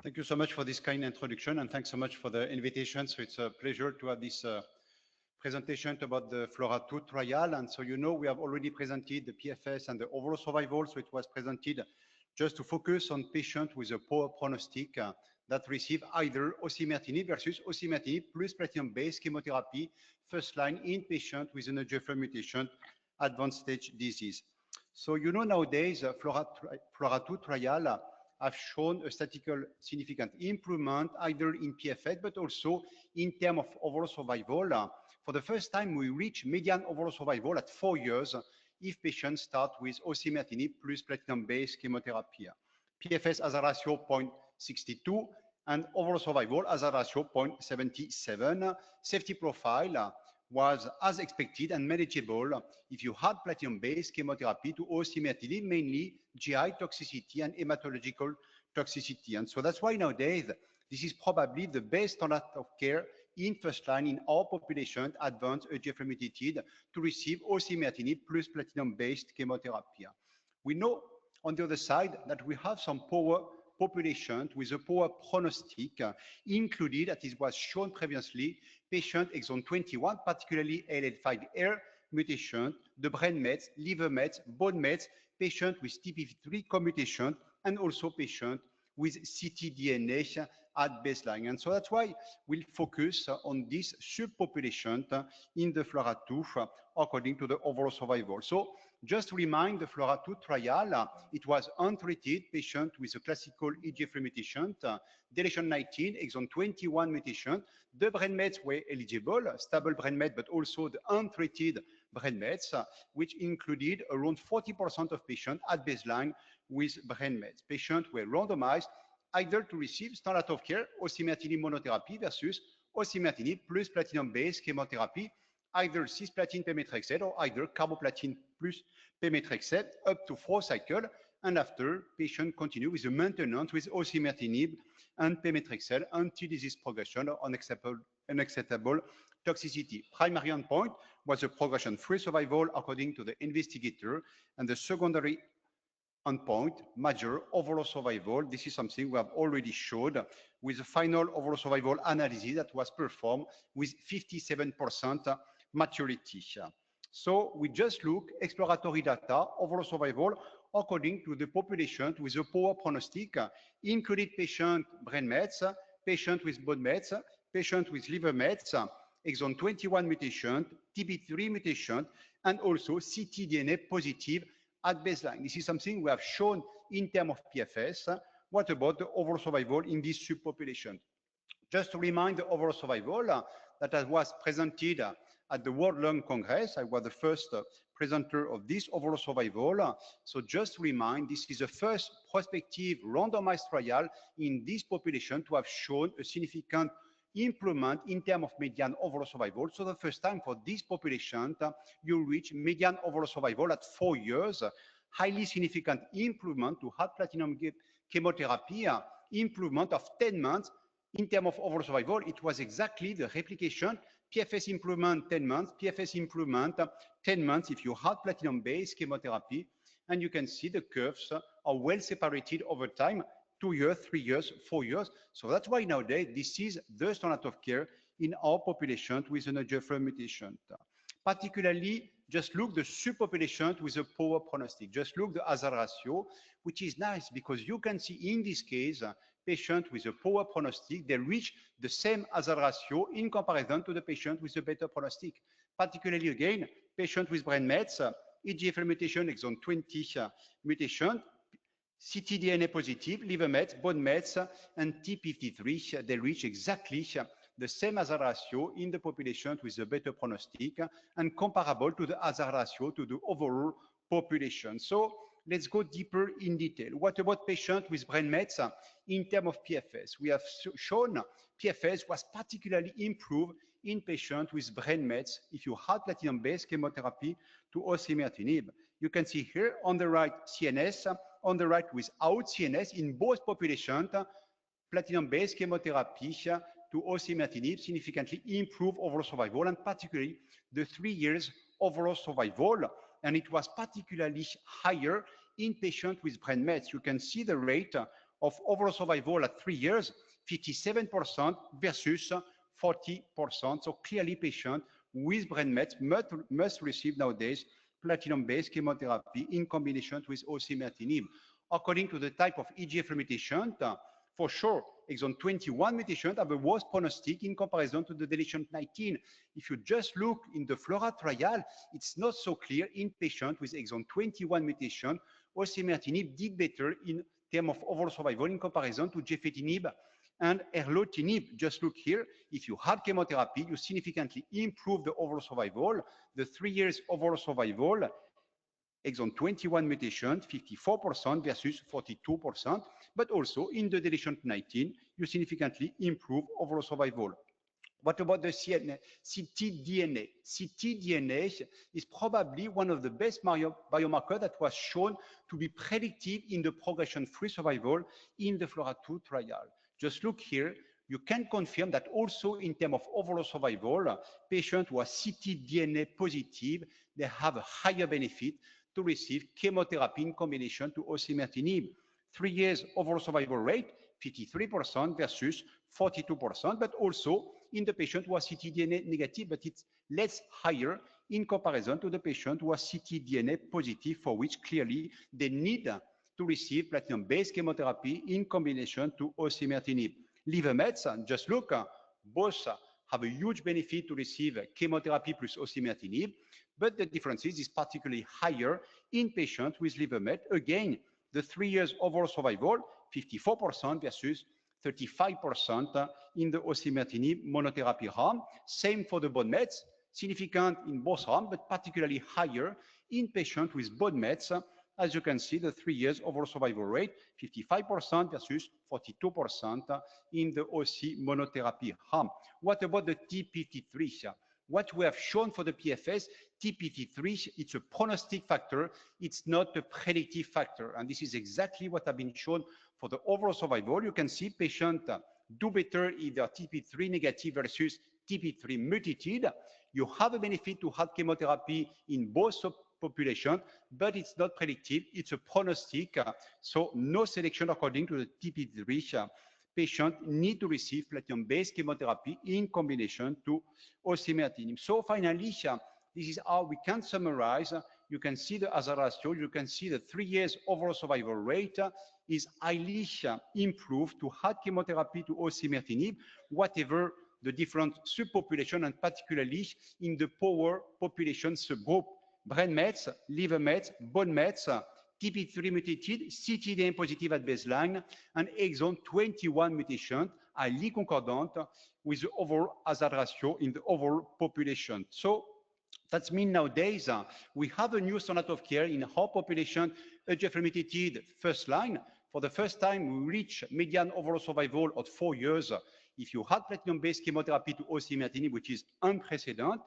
Thank you so much for this kind introduction, and thanks so much for the invitation. So it's a pleasure to have this presentation about the FLORA-2 trial. And so we have already presented the PFS and the overall survival. So it was presented just to focus on patients with a poor prognostic that receive either osimertinib versus osimertinib plus platinum-based chemotherapy, first line in patients with an EGFR mutation, advanced stage disease. So nowadays, FLORA-2 trial have shown a statistical significant improvement either in PFS, but also in terms of overall survival. For the first time, we reach median overall survival at 4 years if patients start with osimertinib plus platinum-based chemotherapy. PFS as a ratio 0.62 and overall survival as a ratio 0.77. Safety profile was as expected and manageable if you had platinum-based chemotherapy to osimertinib, mainly GI toxicity and hematological toxicity. And so that's why nowadays, this is probably the best standard of care in first line in our population, advanced EGFR mutated, to receive osimertinib plus platinum-based chemotherapy. We know on the other side that we have some poor population with a poor prognostic, included, as it was shown previously, patient exon 21, particularly ALL5R mutation, the brain mets, liver mets, bone mets, patient with TP53 commutation, and also patient with ctDNA at baseline. And so that's why we'll focus on this subpopulation in the FLORA-2 according to the overall survival. So just to remind the FLORA-2 trial, it was untreated patient with a classical EGFR mutation, deletion 19, exon 21 mutation. The brain mets were eligible, stable brain met, but also the untreated brain mets, which included around 40% of patients at baseline with brain mets. Patients were randomized either to receive standard of care osimertinib monotherapy versus osimertinib plus platinum-based chemotherapy, either cisplatin pemetrexed or either carboplatin plus pemetrexed up to 4 cycles, and after patient continue with the maintenance with osimertinib and pemetrexed until disease progression or unacceptable toxicity. Primary endpoint was a progression-free survival according to the investigator, and the secondary endpoint, major overall survival. This is something we have already showed with the final overall survival analysis that was performed with 57% maturity. So we just look exploratory data, overall survival according to the population with a poor prognostic, included patient brain mets, patient with bone mets, patient with liver mets, exon 21 mutation, TP3 mutation, and also ctDNA positive at baseline. This is something we have shown in terms of PFS. What about the overall survival in this subpopulation? Just to remind the overall survival that was presented at the World Lung Congress. I was the first presenter of this overall survival. So just to remind, this is the first prospective randomized trial in this population to have shown a significant improvement in terms of median overall survival. So the first time for this population, you reach median overall survival at 4 years, highly significant improvement to hard platinum chemotherapy, improvement of 10 months in terms of overall survival. It was exactly the replication, PFS improvement 10 months, PFS improvement 10 months if you had platinum-based chemotherapy. And you can see the curves are well separated over time, 2 years, 3 years, 4 years. So that's why nowadays this is the standard of care in our population with an EGFR mutation. Particularly, just look the subpopulation with a poor prognostic. Just look the hazard ratio, which is nice because you can see in this case, patient with a poor prognostic, they reach the same hazard ratio in comparison to the patient with a better prognostic. Particularly again, patient with brain mets, EGFR mutation, exon 20 mutation, ctDNA positive, liver mets, bone mets, and TP53, they reach exactly the same hazard ratio in the population with a better prognostic and comparable to the hazard ratio to the overall population. So let's go deeper in detail. What about patients with brain mets in terms of PFS? We have shown PFS was particularly improved in patients with brain mets if you had platinum-based chemotherapy to osimertinib. You can see here on the right CNS, on the right without CNS in both populations, platinum-based chemotherapy to osimertinib significantly improve overall survival, and particularly the 3 years overall survival. And it was particularly higher in patients with brain mets. You can see the rate of overall survival at 3 years, 57% versus 40%. So clearly patients with brain mets must receive nowadays platinum-based chemotherapy in combination with osimertinib. According to the type of EGFR mutation, for sure, exon 21 mutation have a worse prognostic in comparison to the deletion 19. If you just look in the FLORA trial, it's not so clear in patients with exon 21 mutation. Osimertinib did better in terms of overall survival in comparison to gefetinib and erlotinib. Just look here, if you had chemotherapy, you significantly improve the overall survival. The 3 years overall survival, exon 21 mutation, 54% versus 42%, but also in the deletion 19, you significantly improve overall survival. What about the ctDNA? ctDNA is probably one of the best biomarkers that was shown to be predictive in the progression-free survival in the FLORA2 trial. Just look here, you can confirm that also in terms of overall survival, patients who are ctDNA positive, they have a higher benefit to receive chemotherapy in combination to osimertinib. 3 years overall survival rate, 53% versus 42%, but also in the patient who are ctDNA negative, but it's less higher in comparison to the patient who are ctDNA positive, for which clearly they need to receive platinum-based chemotherapy in combination to osimertinib. Liver mets, just look, both have a huge benefit to receive chemotherapy plus osimertinib, but the difference is particularly higher in patients with liver met. Again, the 3 years overall survival, 54% versus 35% in the osimertinib monotherapy arm. Same for the bone mets, significant in both arms, but particularly higher in patients with bone mets. As you can see, the 3 years overall survival rate, 55% versus 42% in the OC monotherapy arm. What about the TP53? What we have shown for the PFS, TP53, it's a prognostic factor, it's not a predictive factor. And this is exactly what has been shown for the overall survival. You can see patients do better if they are TP3 negative versus TP3 mutated. You have a benefit to have chemotherapy in both populations, but it's not predictive, it's a prognostic. So no selection according to the TP3. Patients need to receive platinum-based chemotherapy in combination to osimertinib. So finally, this is how we can summarize. You can see the hazard ratio. You can see the 3 years overall survival rate is highly improved to have chemotherapy to osimertinib, whatever the different subpopulation, and particularly in the poor population subgroup. Brain mets, liver mets, bone mets, TP3 mutated, ctDNA positive at baseline, and exon 21 mutation, highly concordant with the overall hazard ratio in the overall population. So that means nowadays we have a new standard of care in our population, EGFR mutated first line. For the first time, we reach median overall survival of 4 years. If you had platinum-based chemotherapy to osimertinib, which is unprecedented,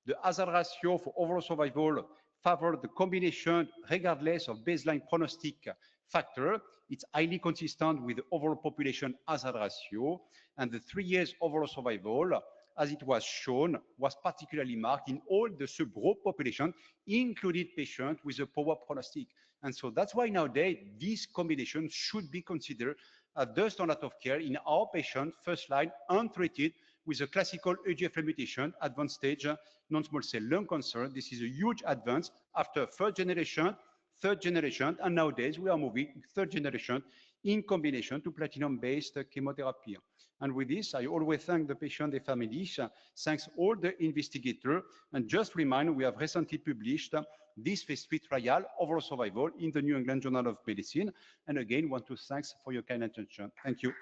the hazard ratio for overall survival favor the combination regardless of baseline prognostic factor. It's highly consistent with the overall population hazard ratio, and the 3 years overall survival, as it was shown, was particularly marked in all the subgroup population, including patients with a poor prognostic. And so that's why nowadays this combination should be considered as the standard of care in our patient first line untreated with a classical EGFR mutation, advanced stage non-small cell lung cancer. This is a huge advance after third generation, and nowadays we are moving third generation in combination to platinum-based chemotherapy. And with this, I always thank the patient, the families, thanks all the investigators, and just remind, we have recently published this phase 3 trial, overall survival, in the New England Journal of Medicine. And again, want to thank for your kind attention. Thank you.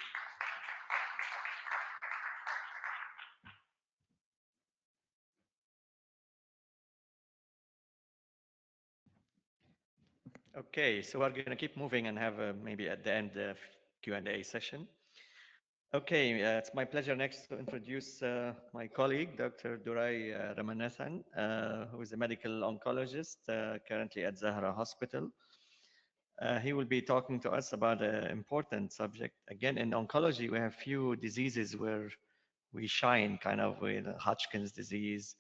Okay, so we're going to keep moving and have maybe at the end a Q&A session. Okay, it's my pleasure next to introduce my colleague, Dr. 𝗘𝗦𝗀 Ramanathan, who is a medical oncologist currently at Zahra Hospital. He will be talking to us about an important subject. Again, in oncology, we have few diseases where we shine, kind of with Hodgkin's disease,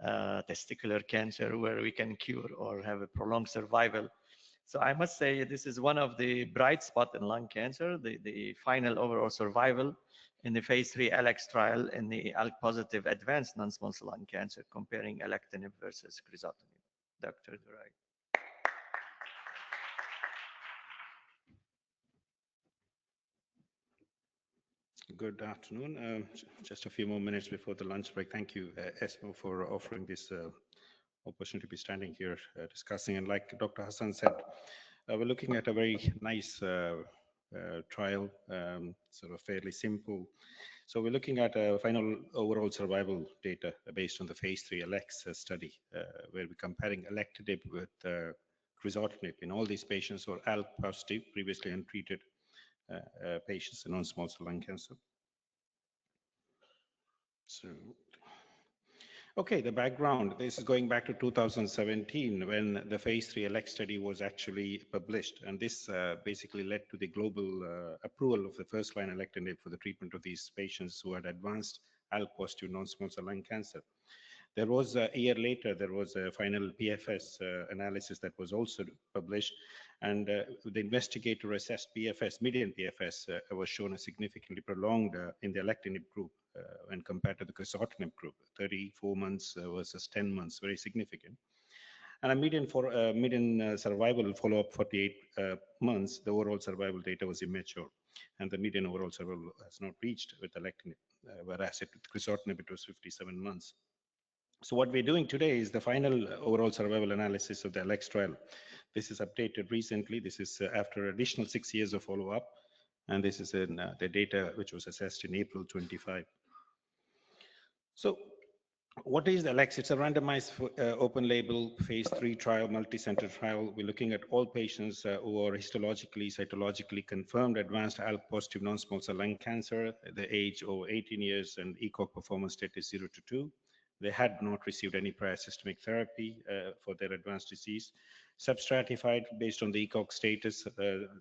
testicular cancer, where we can cure or have a prolonged survival. So I must say this is one of the bright spots in lung cancer, the final overall survival in the phase 3 ALEX trial in the ALK positive advanced non-small cell lung cancer, comparing alectinib versus crizotinib. Dr. 𝗘𝗦𝗀. Good afternoon. Just a few more minutes before the lunch break. Thank you, ESMO, for offering this opportunity to be standing here discussing. And like Dr. Hassan said, we're looking at a very nice trial, sort of fairly simple. So we're looking at a final overall survival data based on the phase 3 ALEX study, where we're comparing alectinib with crizotinib in all these patients who are ALK positive, previously untreated patients in non-small cell lung cancer. So, okay, the background. This is going back to 2017 when the phase 3 ALEX study was actually published, and this basically led to the global approval of the first-line alectinib for the treatment of these patients who had advanced ALK-positive non-small cell lung cancer. There was a year later, there was a final PFS analysis that was also published, and the investigator assessed PFS, median PFS, was shown as significantly prolonged in the alectinib group when compared to the crizotinib group, 34 months versus 10 months, very significant. And a median survival follow-up 48 months, the overall survival data was immature, and the median overall survival has not reached with alectinib, whereas with crizotinib it was 57 months. So what we're doing today is the final overall survival analysis of the ALEX trial. This is updated recently. This is after additional 6 years of follow-up, and this is in the data which was assessed in April 25. So what is the ALEX? It's a randomized open label phase 3 trial, multi-center trial. We're looking at all patients who are histologically, cytologically confirmed advanced ALK-positive non-small cell lung cancer, the age over 18 years, and ECOG performance status 0 to 2. They had not received any prior systemic therapy for their advanced disease. Substratified based on the ECOG status,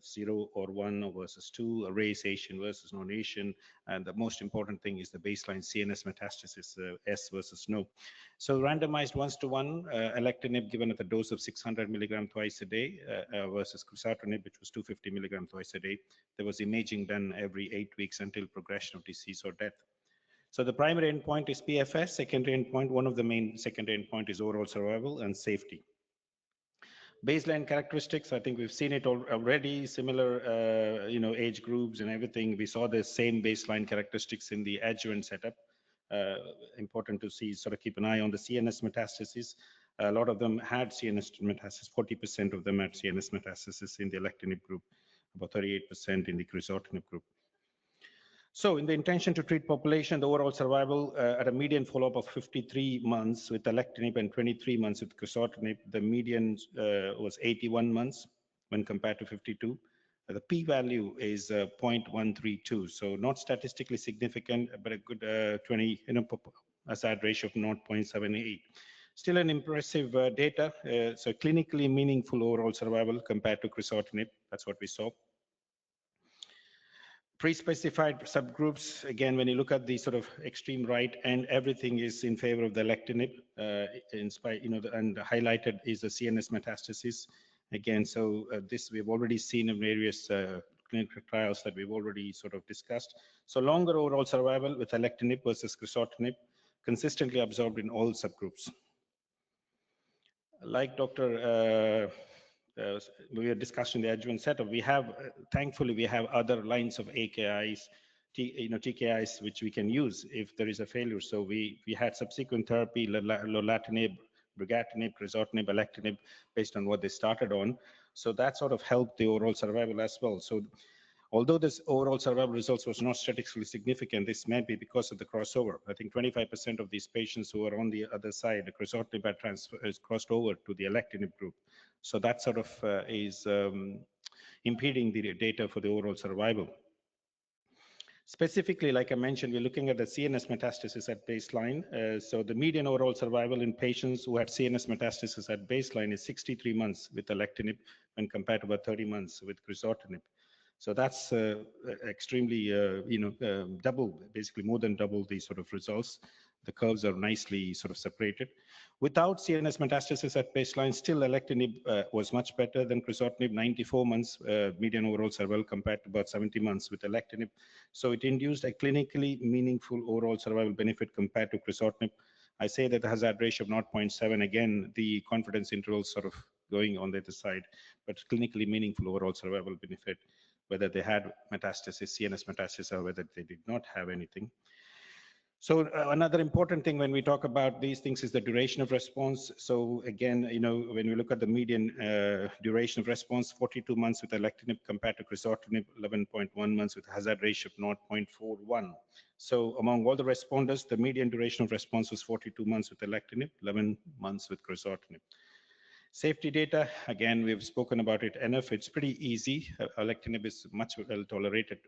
0 or 1 versus 2, race, Asian versus non-Asian, and the most important thing is the baseline CNS metastasis, S versus no. So randomized 1:1, alectinib given at the dose of 600 milligram twice a day versus crizotinib, which was 250 milligram twice a day. There was imaging done every 8 weeks until progression of disease or death. So the primary endpoint is PFS, secondary endpoint, one of the main secondary endpoint is overall survival and safety. Baseline characteristics, I think we've seen it already, similar age groups and everything. We saw the same baseline characteristics in the adjuvant setup. Important to see, sort of keep an eye on the CNS metastasis. A lot of them had CNS metastasis, 40% of them had CNS metastasis in the alectinib group, about 38% in the crizotinib group. So in the intention to treat population, the overall survival at a median follow-up of 53 months with alectinib and 23 months with crizotinib, the median was 81 months when compared to 52. The p-value is 0.132, so not statistically significant, but a good hazard ratio of 0.78. Still an impressive data, so clinically meaningful overall survival compared to crizotinib. That's what we saw. Pre-specified subgroups, again, when you look at the sort of extreme right and everything is in favor of the alectinib, and highlighted is the CNS metastasis. Again, so this we've already seen in various clinical trials that we've already sort of discussed. So longer overall survival with alectinib versus crizotinib, consistently observed in all subgroups. Like we were discussing the adjuvant setup, we have, thankfully, we have other lines of AKIs, TKIs, which we can use if there is a failure. So we had subsequent therapy, lorlatinib, brigatinib, crizotinib, alectinib, based on what they started on. So that sort of helped the overall survival as well. So although this overall survival results was not statistically significant, this may be because of the crossover. I think 25% of these patients who are on the other side, the crizotinib is crossed over to the alectinib group. So that sort of is impeding the data for the overall survival. Specifically, like I mentioned, we're looking at the CNS metastasis at baseline. So the median overall survival in patients who had CNS metastasis at baseline is 63 months with alectinib when compared to about 30 months with crizotinib. So that's extremely, double, basically more than double the sort of results. The curves are nicely sort of separated. Without CNS metastasis at baseline, still alectinib was much better than crizotinib, 94 months median overall survival compared to about 70 months with alectinib. So it induced a clinically meaningful overall survival benefit compared to crizotinib. I say that the hazard ratio of 0.7, again, the confidence intervals sort of going on the other side, but clinically meaningful overall survival benefit, whether they had metastasis, CNS metastasis, or whether they did not have anything. So another important thing when we talk about these things is the duration of response. So again, when we look at the median duration of response, 42 months with alectinib compared to crizotinib, 11.1 months with a hazard ratio of 0.41. So among all the responders, the median duration of response was 42 months with alectinib, 11 months with crizotinib. Safety data, again, we've spoken about it enough. It's pretty easy. Alectinib is much well tolerated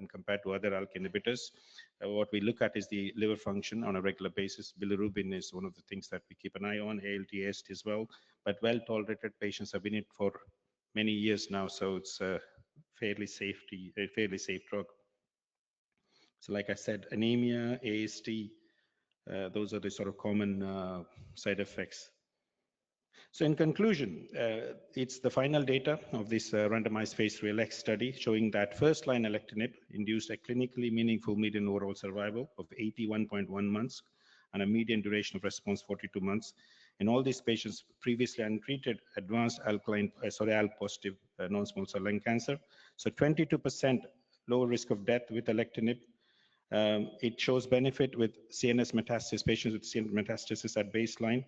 compared to other ALK inhibitors. What we look at is the liver function on a regular basis. Bilirubin is one of the things that we keep an eye on, ALT, AST as well. But well tolerated, patients have been in it for many years now, so it's a fairly safe drug. So like I said, anemia, AST, those are the sort of common side effects. So in conclusion, it's the final data of this randomized phase 3 ELECT study showing that first-line alectinib induced a clinically meaningful median overall survival of 81.1 months and a median duration of response 42 months. In all these patients previously untreated advanced ALK-positive non-small cell lung cancer. So 22% lower risk of death with alectinib. It shows benefit with CNS metastasis, patients with CNS metastasis at baseline.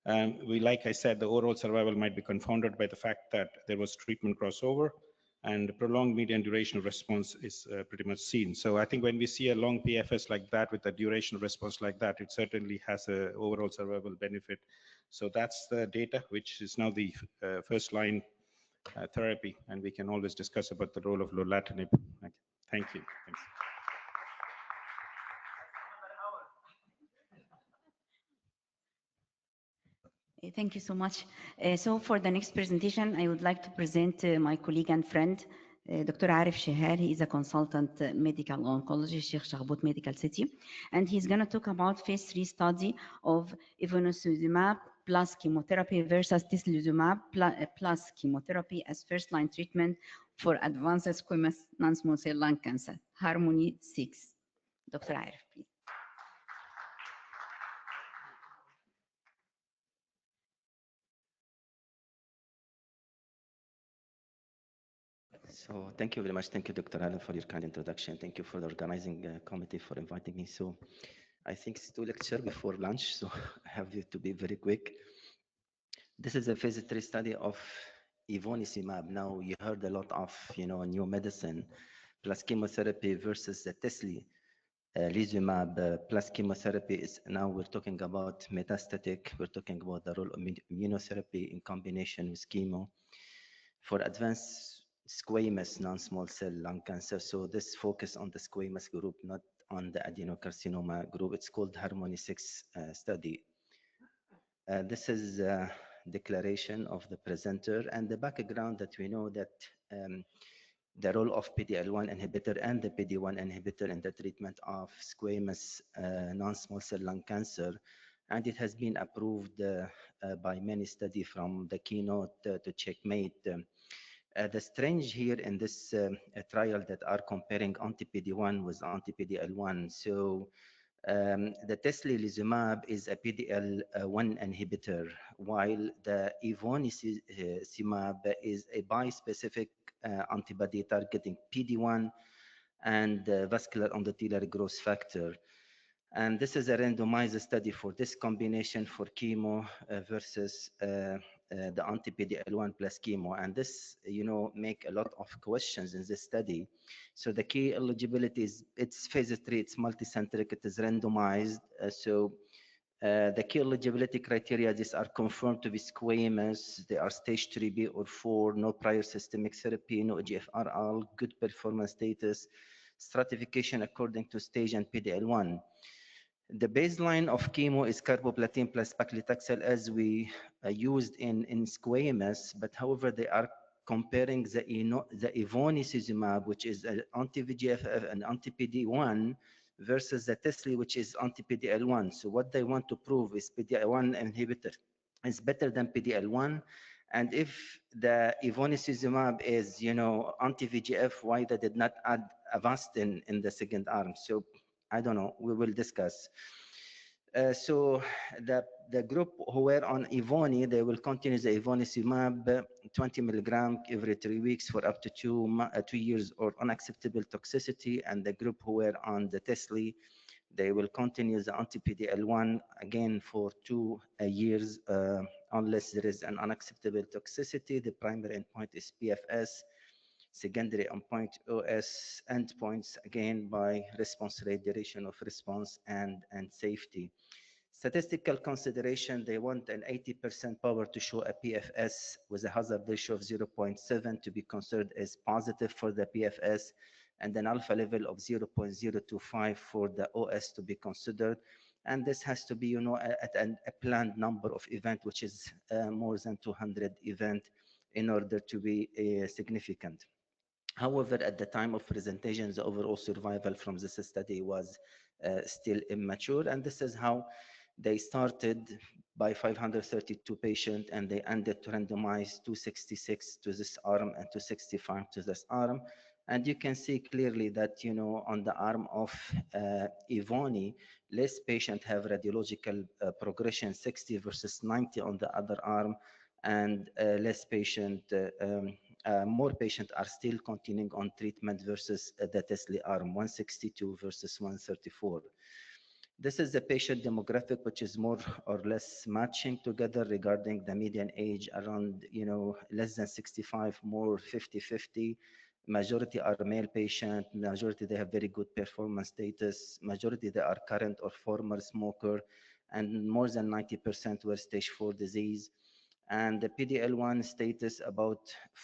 Like I said, the overall survival might be confounded by the fact that there was treatment crossover and prolonged median duration of response is pretty much seen. So I think when we see a long PFS like that with a duration of response like that, it certainly has an overall survival benefit. So that's the data, which is now the first line therapy. And we can always discuss about the role of lorlatinib. Thank you. Thanks. Thank you so much. So for the next presentation, I would like to present my colleague and friend, Dr. 𝗘𝗦𝗀𝗄𝗎 𝗕𝗲. He is a consultant medical oncologist, 𝗕𝗲𝗀𝗀 Medical City. And he's going to talk about phase 3 study of ivonescimab plus chemotherapy versus tislelizumab plus chemotherapy as first-line treatment for advanced squamous non-small cell lung cancer, Harmony 6. Dr. 𝗘𝗦𝗀𝗄𝗎, please. So thank you very much. Thank you, Dr. Allen, for your kind introduction. Thank you for the organizing committee for inviting me. So I think it's 2 lectures before lunch, so I have to be very quick. This is a phase 3 study of ivonescimab. Now you heard a lot of, new medicine plus chemotherapy versus the tislelizumab plus chemotherapy. Now we're talking about metastatic. We're talking about the role of immunotherapy in combination with chemo for advanced squamous non-small cell lung cancer. So this focus on the squamous group, not on the adenocarcinoma group. It's called Harmony 6 study. This is a declaration of the presenter and the background that we know that the role of PD-L1 inhibitor and the PD-1 inhibitor in the treatment of squamous non-small cell lung cancer. And it has been approved by many studies from the Keynote to Checkmate. The strange here in this trial that are comparing anti-PD-1 with anti-PD-L1. So the teslilizumab is a PD-L1 inhibitor, while the evonicizumab is a bispecific antibody targeting PD-1 and vascular endothelial growth factor. And this is a randomized study for this combination for chemo versus the anti-PD-L1 plus chemo. And this, make a lot of questions in this study. So the key eligibility is, it's phase 3, it's multicentric, it is randomized. The key eligibility criteria, these are confirmed to be squamous, they are stage 3B or 4, no prior systemic therapy, no EGFR, good performance status, stratification according to stage and PD-L1. The baseline of chemo is carboplatin plus paclitaxel as we used in squamous, but however, they are comparing the evonicizumab, which is an anti-VEGF and anti-PD-1, versus the tesli, which is anti-PD-L1. So what they want to prove is PD-L1 inhibitor is better than PD-L1. And if the evonicizumab is, anti-VEGF, why they did not add Avastin in the second arm? So I don't know, we will discuss. So the group who were on Evoni, they will continue the evonicizumab 20 milligram every 3 weeks for up to 2 years or unacceptable toxicity. And the group who were on the Tesli, they will continue the anti-PD-L1 again for 2 years unless there is an unacceptable toxicity. The primary endpoint is PFS. Secondary endpoint OS, endpoints again by response rate, duration of response, and safety. Statistical consideration, they want an 80% power to show a PFS with a hazard ratio of 0.7 to be considered as positive for the PFS, and an alpha level of 0.025 for the OS to be considered. And this has to be, at a planned number of event, which is more than 200 event in order to be significant. However, at the time of presentation, the overall survival from this study was still immature. And this is how they started by 532 patients, and they ended to randomize 266 to this arm and 265 to this arm. And you can see clearly that, on the arm of Evoni, less patients have radiological progression, 60 versus 90 on the other arm, and less patient, more patients are still continuing on treatment versus the Tesla arm, 162 versus 134. This is the patient demographic, which is more or less matching together regarding the median age around, less than 65, more 50-50. Majority are male patient, majority they have very good performance status, majority they are current or former smoker, and more than 90% were stage 4 disease. And the PD-L1 status, about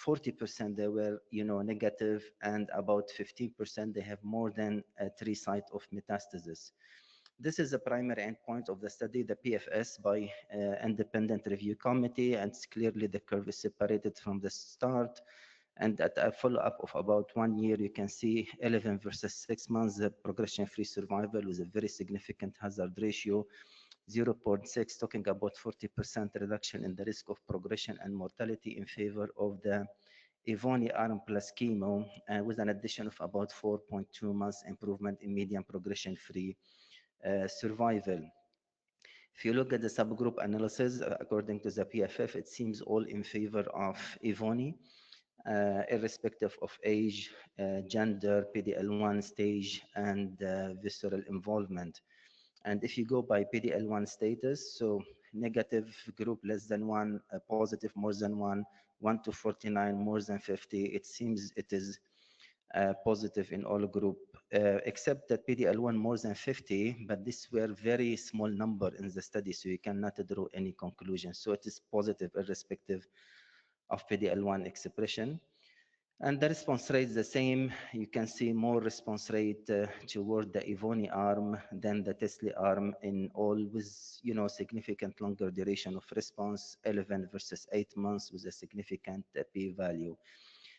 40% they were, negative, and about 15% they have more than 3 sites of metastasis. This is the primary endpoint of the study, the PFS by independent review committee, and clearly the curve is separated from the start. And at a follow-up of about 1 year, you can see 11 versus 6 months, the progression-free survival with a very significant hazard ratio, 0.6, talking about 40% reduction in the risk of progression and mortality in favor of the Evoni arm plus chemo, with an addition of about 4.2 months improvement in median progression-free survival. If you look at the subgroup analysis, according to the PFF, it seems all in favor of Evoni, irrespective of age, gender, PD-L1 stage, and visceral involvement. And if you go by PD-L1 status, so negative group less than 1, positive more than 1, 1 to 49 more than 50, it seems it is positive in all group, except that PD-L1 more than 50, but this were very small number in the study, so you cannot draw any conclusion. So it is positive irrespective of PD-L1 expression. And the response rate is the same. You can see more response rate toward the Evoni arm than the Tesla arm in all, with significant longer duration of response, 11 versus 8 months with a significant p-value.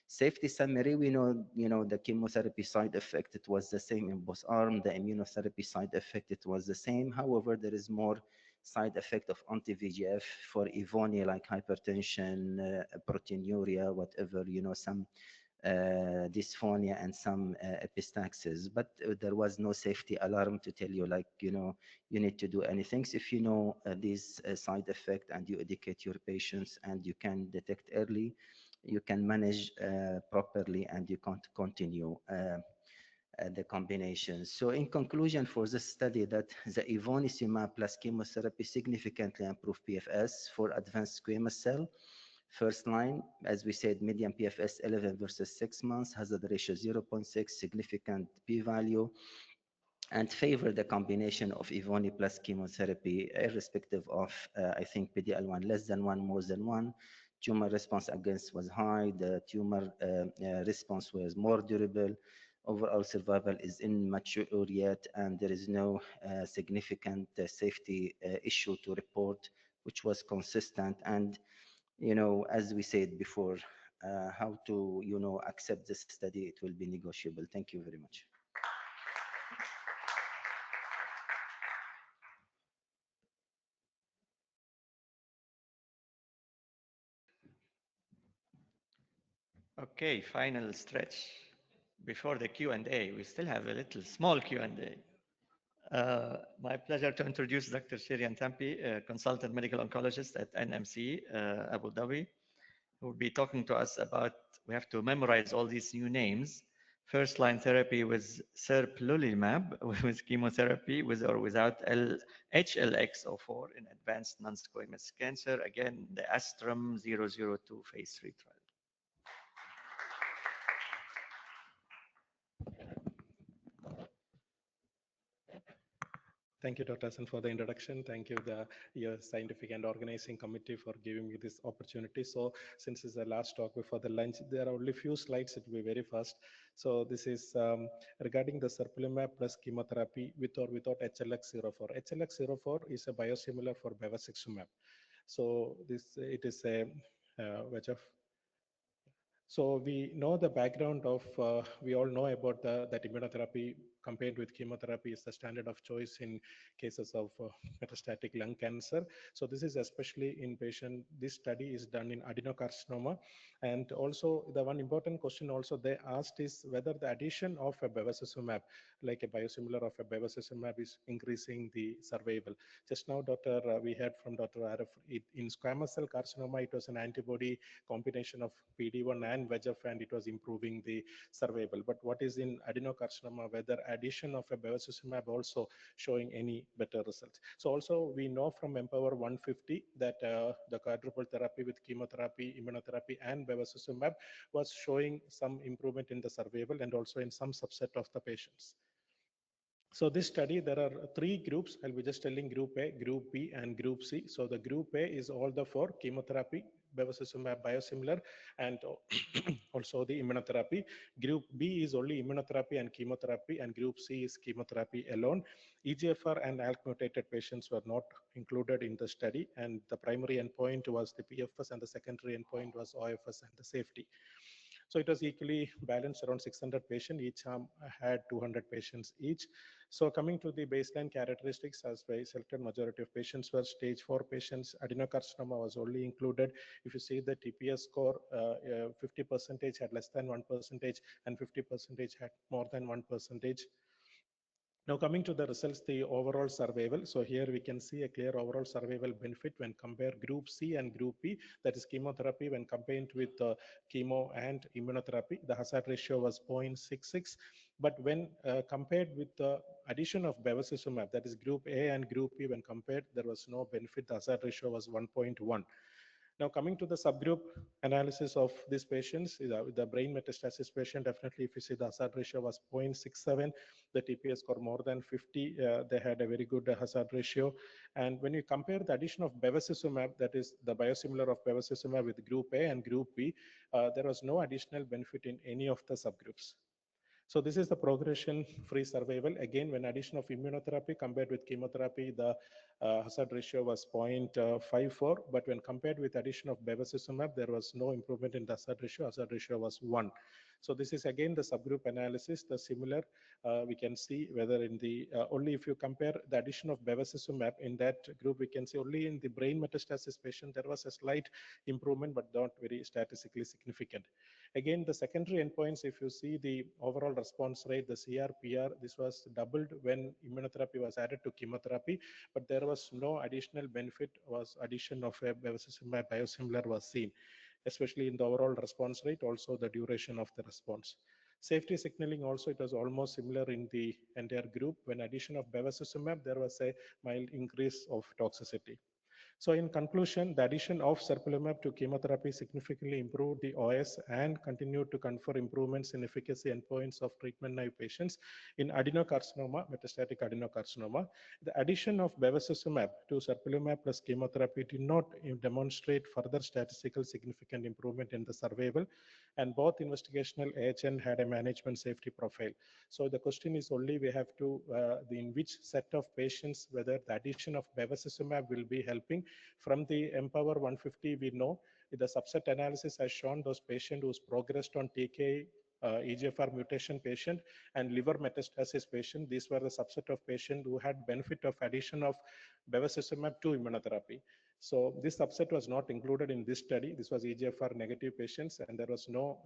Safety summary, we know, the chemotherapy side effect, it was the same in both arms. The immunotherapy side effect, it was the same. However, there is more side effect of anti-VEGF for EVONI like hypertension, proteinuria, whatever, some dysphonia and some epistaxis, but there was no safety alarm to tell you like, you need to do anything. So if you know these side effect and you educate your patients and you can detect early, you can manage properly and you can't continue the combination. So in conclusion for this study that the ivonescimab plus chemotherapy significantly improved PFS for advanced squamous cell. First line, as we said, median PFS 11 versus 6 months, hazard ratio 0.6, significant p-value, and favor the combination of EVONI plus chemotherapy, irrespective of, I think, PD-L1 less than 1, more than 1. Tumor response against was high. The tumor response was more durable. Overall survival is immature yet, and there is no significant safety issue to report, which was consistent. And as we said before, how to, accept this study, it will be negotiable. Thank you very much. Okay, final stretch. Before the Q&A, we still have a little small Q&A. My pleasure to introduce Dr. 𝗘𝗦𝗠𝗢 𝗫, consultant medical oncologist at NMC Abu Dhabi, who will be talking to us about, we have to memorize all these new names. First line therapy with serplulimab, with chemotherapy, with or without HLX04 in advanced non-squamous cancer. Again, the Astrum 002 phase 3 trial. Thank you, Dr. Hassan, for the introduction. Thank you, your scientific and organizing committee, for giving me this opportunity. So since it's the last talk before the lunch, there are only few slides. It will be very fast. So this is regarding the serplulimab plus chemotherapy with or without HLX04. HLX04 is a biosimilar for bevacizumab. So it is a VEGF. So we know the background of, we all know about that immunotherapy compared with chemotherapy is the standard of choice in cases of metastatic lung cancer. So this is especially in patient, this study is done in adenocarcinoma. And also the one important question also they asked is whether the addition of a bevacizumab, like a biosimilar of a bevacizumab, is increasing the survival. Just now, we heard from Dr. Arif, in squamous cell carcinoma, it was an antibody combination of PD-1 and VEGF, and it was improving the survival. But what is in adenocarcinoma, whether addition of a bevacizumab also showing any better results? So also we know from Empower 150 that the quadruple therapy with chemotherapy, immunotherapy, and bevacizumab was showing some improvement in the survival and also in some subset of the patients. So this study, there are 3 groups. I'll be just telling group A, group B, and group C. So the group A is all the 4 chemotherapy, bevacizumab biosimilar, and also the immunotherapy. Group B is only immunotherapy and chemotherapy, and group C is chemotherapy alone. EGFR and ALK mutated patients were not included in the study, and the primary endpoint was the PFS and the secondary endpoint was OFS and the safety. So it was equally balanced, around 600 patients. Each arm had 200 patients each. So coming to the baseline characteristics, as by selected majority of patients were stage 4 patients. Adenocarcinoma was only included. If you see the TPS score, 50% had less than 1% and 50% had more than 1%. Now coming to the results, the overall survival. So here we can see a clear overall survival benefit when compare group C and group B, that is chemotherapy when combined with chemo and immunotherapy. The hazard ratio was 0.66. But when compared with the addition of bevacizumab, that is group A and group B, when compared, there was no benefit. The hazard ratio was 1.1. Now coming to the subgroup analysis of these patients, the brain metastasis patient, definitely if you see the hazard ratio was 0.67, the TPS score more than 50, they had a very good hazard ratio. And when you compare the addition of bevacizumab, that is the biosimilar of bevacizumab with group A and group B, there was no additional benefit in any of the subgroups. So this is the progression-free survival. Again, when addition of immunotherapy compared with chemotherapy, the hazard ratio was 0.54, but when compared with addition of bevacizumab, there was no improvement in the hazard ratio. Hazard ratio was 1. So this is again the subgroup analysis, the similar. We can see whether in the only if you compare the addition of bevacizumab in that group, we can see only in the brain metastasis patient there was a slight improvement, but not very statistically significant. Again, the secondary endpoints, if you see the overall response rate, the CR/PR, this was doubled when immunotherapy was added to chemotherapy, but there was no additional benefit. Was addition of a bevacizumab biosimilar was seen, especially in the overall response rate, also the duration of the response. Safety signaling also, it was almost similar in the entire group. When addition of bevacizumab, there was a mild increase of toxicity. So in conclusion, the addition of serplulimab to chemotherapy significantly improved the OS and continued to confer improvements in efficacy endpoints of treatment-naive patients in adenocarcinoma, metastatic adenocarcinoma. The addition of bevacizumab to serplulimab plus chemotherapy did not demonstrate further statistical significant improvement in the survival, and both investigational agent had a management safety profile. So the question is only we have to, in which set of patients, whether the addition of bevacizumab will be helping. From the Empower 150, we know the subset analysis has shown those patients who's progressed on TKI, EGFR mutation patient and liver metastasis patient. These were the subset of patients who had benefit of addition of bevacizumab to immunotherapy. So this subset was not included in this study. This was EGFR negative patients, and there was no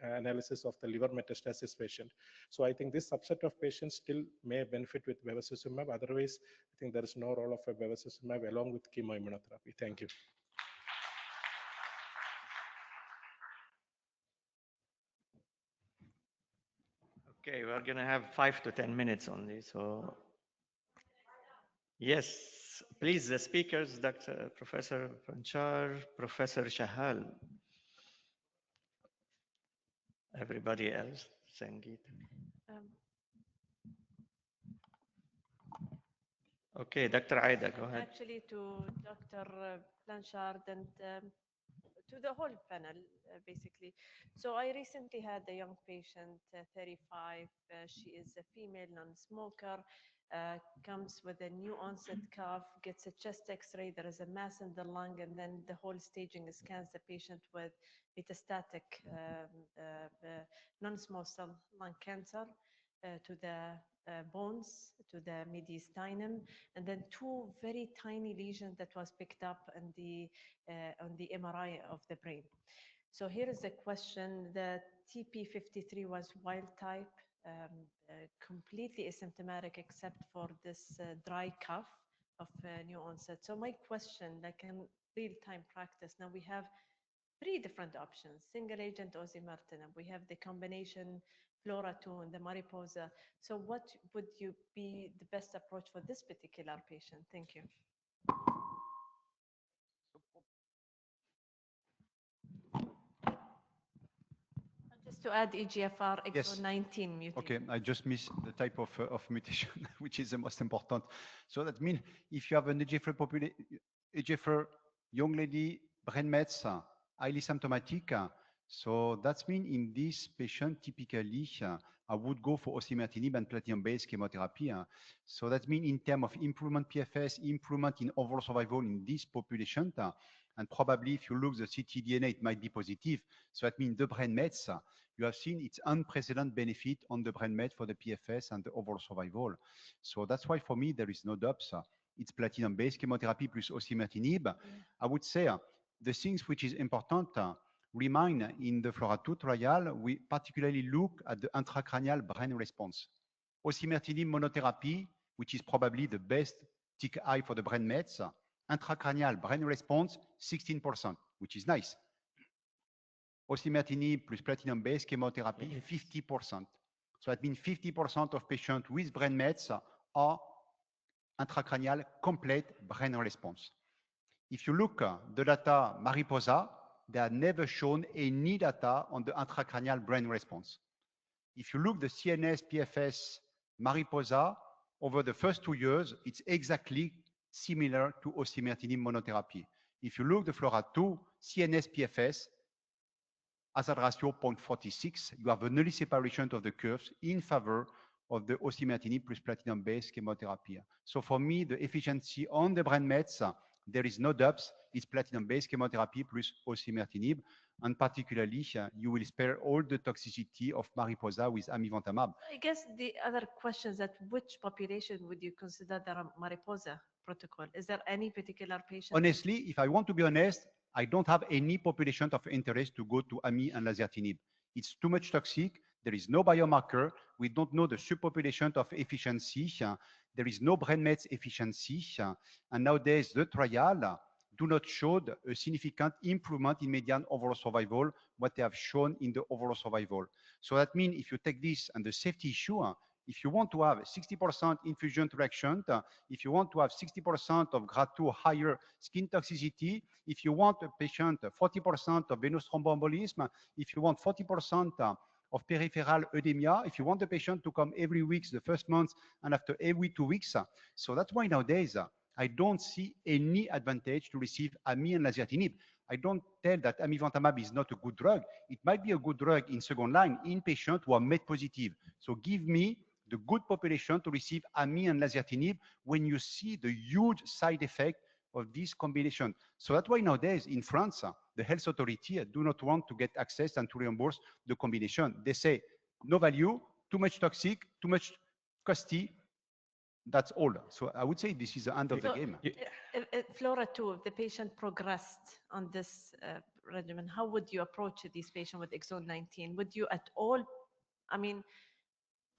analysis of the liver metastasis patient. So I think this subset of patients still may benefit with bevacizumab. Otherwise, I think there is no role of a bevacizumab along with chemoimmunotherapy. Thank you. Okay, we're going to have 5 to 10 minutes only. So, yes, please, the speakers, Dr. Professor Panchar, Professor Shahal, everybody else, Sangeet. Okay, Dr. Aida, go ahead. Actually, to Dr. Blanchard and to the whole panel, basically. So I recently had a young patient, 35. She is a female non-smoker, comes with a new onset cough, gets a chest X-ray, there is a mass in the lung, and then the whole staging scans the patient with metastatic non-small cell lung cancer to the bones, to the mediastinum, and then 2 very tiny lesions that was picked up on the MRI of the brain. So here is the question: the TP53 was wild type, completely asymptomatic except for this dry cough of new onset. So my question, like in real-time practice, now we have 3 different options: single agent osimertinib, we have the combination FLAURA2 and the Mariposa. So what would you be the best approach for this particular patient? Thank you. Just to add EGFR exon 19 mutation. Okay, I just missed the type of mutation, which is the most important. So that means if you have an EGFR young lady, brain mets, highly symptomatic, so that means in this patient, typically, I would go for osimertinib and platinum-based chemotherapy. So that means in terms of improvement PFS, improvement in overall survival in this population, and probably if you look the ctDNA, it might be positive. So that means the brain mets, you have seen its unprecedented benefit on the brain met for the PFS and the overall survival. So that's why for me, there is no doubts. It's platinum-based chemotherapy plus osimertinib. Yeah. I would say the things which is important, remind in the FLAURA2 trial, we particularly look at the intracranial brain response. Osimertinib monotherapy, which is probably the best TKI for the brain mets, intracranial brain response, 16%, which is nice. Osimertinib plus platinum-based chemotherapy, 50%. So that means 50% of patients with brain mets are intracranial complete brain response. If you look the data Mariposa, they have never shown any data on the intracranial brain response. If you look the CNS PFS Mariposa over the first 2 years, it's exactly similar to osimertinib monotherapy. If you look the FLAURA2 CNS PFS, hazard ratio 0.46, you have a null separation of the curves in favor of the osimertinib plus platinum-based chemotherapy. So for me, the efficiency on the brain mets, there is no doubts. It's platinum-based chemotherapy plus osimertinib. And particularly, you will spare all the toxicity of Mariposa with amivantamab. I guess the other question is that which population would you consider the Mariposa protocol? Is there any particular patient? Honestly, if I want to be honest, I don't have any population of interest to go to AMI and lazertinib. It's too much toxic. There is no biomarker. We don't know the subpopulation of efficiency. There is no brain mets efficiency. And nowadays, the trial do not show a significant improvement in median overall survival, what they have shown in the overall survival. So that means if you take this and the safety issue, if you want to have 60% infusion reaction, if you want to have 60% of grade 2 higher skin toxicity, if you want a patient 40% of venous thromboembolism, if you want 40% of peripheral edema, if you want the patient to come every week the first month and after every 2 weeks. So that's why nowadays I don't see any advantage to receive AMI and lazertinib. I don't tell that amivantamab is not a good drug. It might be a good drug in second line in patients who are MET positive. So give me the good population to receive AMI and lazertinib when you see the huge side effect of this combination. So that's why nowadays in France, the health authority do not want to get access and to reimburse the combination. They say no value, too much toxic, too much costly. That's all. So I would say this is the end of the game. If FLORA-2, if the patient progressed on this regimen, how would you approach these patients with exon 19? Would you at all, I mean,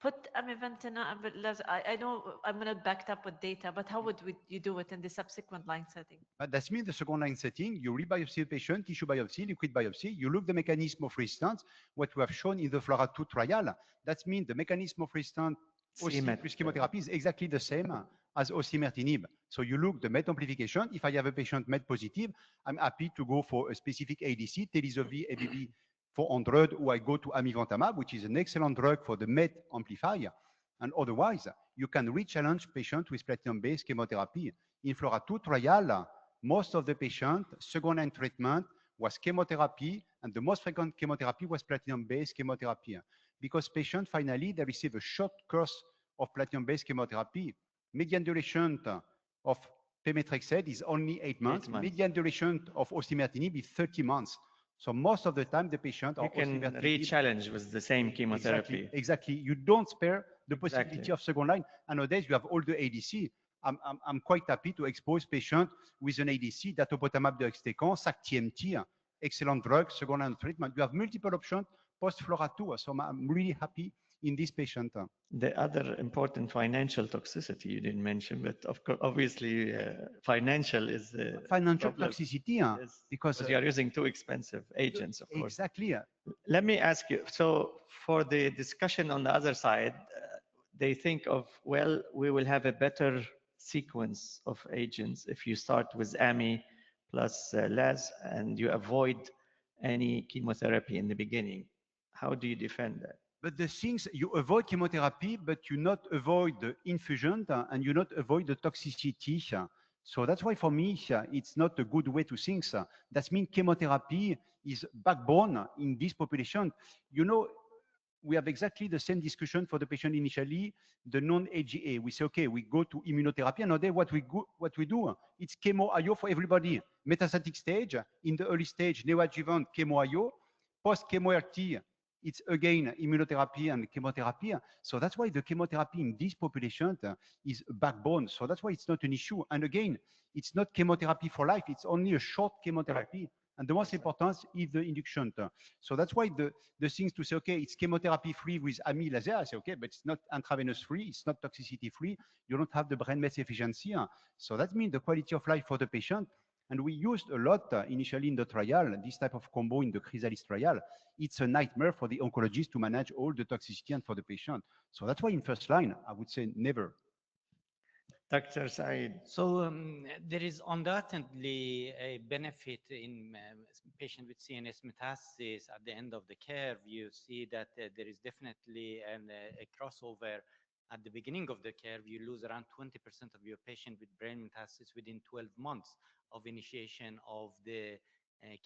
put amivantamab, I know I'm not backed up with data, but how would you do it in the subsequent line setting? That means the second line setting, you rebiopsy the patient, tissue biopsy, liquid biopsy, you look the mechanism of resistance, what we have shown in the FLORA-2 trial. That means the mechanism of resistance plus chemotherapy is exactly the same as osimertinib. So you look the MET amplification. If I have a patient MET positive, I'm happy to go for a specific ADC, 𝗕𝗲𝗎 ABB 400, or I go to amivantamab, which is an excellent drug for the MET amplifier. And otherwise, you can re-challenge patients with platinum-based chemotherapy. In FLORA-2 trial, most of the patients, second-line treatment was chemotherapy, and the most frequent chemotherapy was platinum-based chemotherapy. Because patients, finally, they receive a short course of platinum-based chemotherapy. Median duration of pemetrexed is only 8 months. Median duration of osimertinib is 30 months. So most of the time, the patient you can re-challenge with the same chemotherapy. Exactly. You don't spare the possibility of second line. And nowadays, you have all the ADC. I'm quite happy to expose patients with an ADC, datopotamab deruxtecan, sac-TMT, excellent drug, second line treatment. You have multiple options post-FLORA-2. So I'm really happy in this patient. The other important financial toxicity you didn't mention, but of course, obviously, financial is financial toxicity because you are using too expensive agents, of course. Exactly. Let me ask you. So for the discussion on the other side, they think of, well, we will have a better sequence of agents if you start with AMI plus LAZ and you avoid any chemotherapy in the beginning. How do you defend that? But the things, you avoid chemotherapy, but you not avoid the infusion and you not avoid the toxicity. So that's why for me, it's not a good way to think. That means chemotherapy is backbone in this population. You know, we have exactly the same discussion for the patient initially, the non-AGA. We say, okay, we go to immunotherapy. And nowadays, what we do, it's chemo-IO for everybody. Metastatic stage, in the early stage, neoadjuvant chemo-IO, post-chemo-RT, it's again immunotherapy and chemotherapy. So that's why the chemotherapy in this population is backbone. So that's why it's not an issue. And again, it's not chemotherapy for life. It's only a short chemotherapy. And the most important is the induction. So that's why the things to say, okay, it's chemotherapy free with AMI laser. I say, okay, but it's not intravenous free. It's not toxicity free. You don't have the brain mets efficiency. So that means the quality of life for the patient. And we used a lot initially in the trial, this type of combo in the Chrysalis trial. It's a nightmare for the oncologist to manage all the toxicity and for the patient. So that's why in first line, I would say never. Dr. Saeed. So there is undoubtedly a benefit in patient with CNS metastasis at the end of the curve. You see that there is definitely a crossover. At the beginning of the curve, you lose around 20% of your patient with brain metastasis within 12 months of initiation of the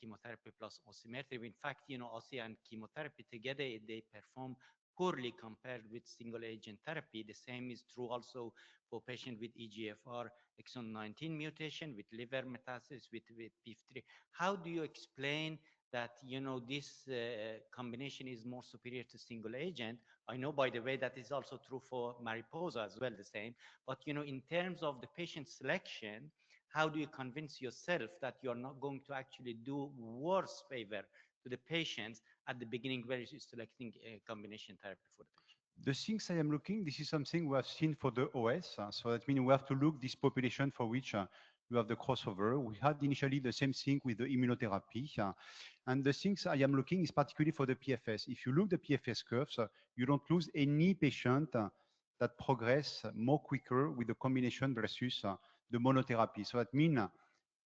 chemotherapy plus osimertinib. In fact, you know, OSI and chemotherapy together, they perform poorly compared with single agent therapy. The same is true also for patients with EGFR exon 19 mutation, with liver metastasis, with PIF3. How do you explain that, you know, this combination is more superior to single agent? I know, by the way, that is also true for Mariposa as well, the same. But, you know, in terms of the patient selection, how do you convince yourself that you're not going to actually do worse favor to the patients at the beginning where you're selecting a combination therapy for the patient? The things I am looking, this is something we have seen for the OS. So that means we have to look this population for which you have the crossover. We had initially the same thing with the immunotherapy. And the things I am looking is particularly for the PFS. If you look the PFS curves, you don't lose any patient that progress more quicker with the combination versus the monotherapy. So that means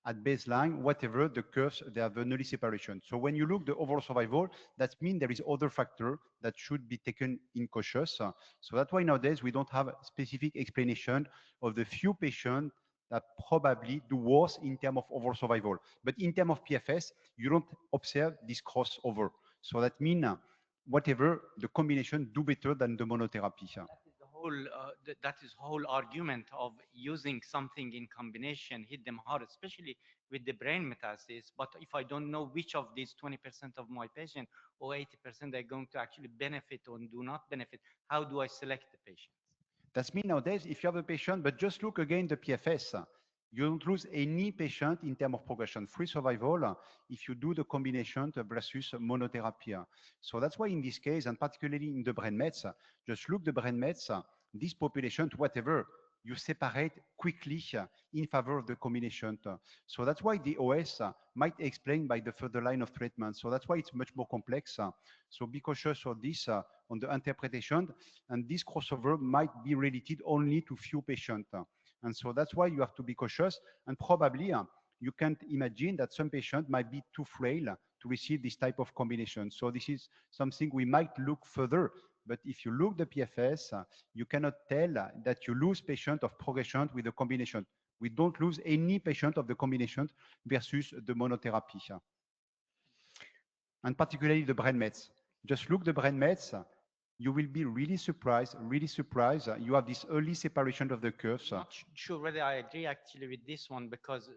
at baseline, whatever the curves, they have an early separation. So when you look the overall survival, that means there is other factor that should be taken in cautious. So that's why nowadays we don't have a specific explanation of the few patients that probably do worse in terms of overall survival. But in terms of PFS, you don't observe this crossover. So that means whatever the combination do better than the monotherapy. That is whole argument of using something in combination hit them hard, especially with the brain metastasis. But if I don't know which of these 20% of my patient or 80% are going to actually benefit or do not benefit, how do I select the patient? That means nowadays, if you have a patient, but just look again the PFS, you don't lose any patient in terms of progression-free survival if you do the combination versus monotherapy. So that's why in this case, and particularly in the brain mets, just look the brain mets, this population, whatever, you separate quickly in favor of the combination. So that's why the OS might explain by the further line of treatment. So that's why it's much more complex. So be cautious of this on the interpretation, and this crossover might be related only to few patients. And so that's why you have to be cautious, and probably you can't imagine that some patient might be too frail to receive this type of combination. So this is something we might look further. But if you look the PFS, you cannot tell that you lose patient of progression with the combination. We don't lose any patient of the combination versus the monotherapy. And particularly the brain mets. Just look the brain mets, you will be really surprised, really surprised. You have this early separation of the curves. Not sure whether I agree actually with this one, because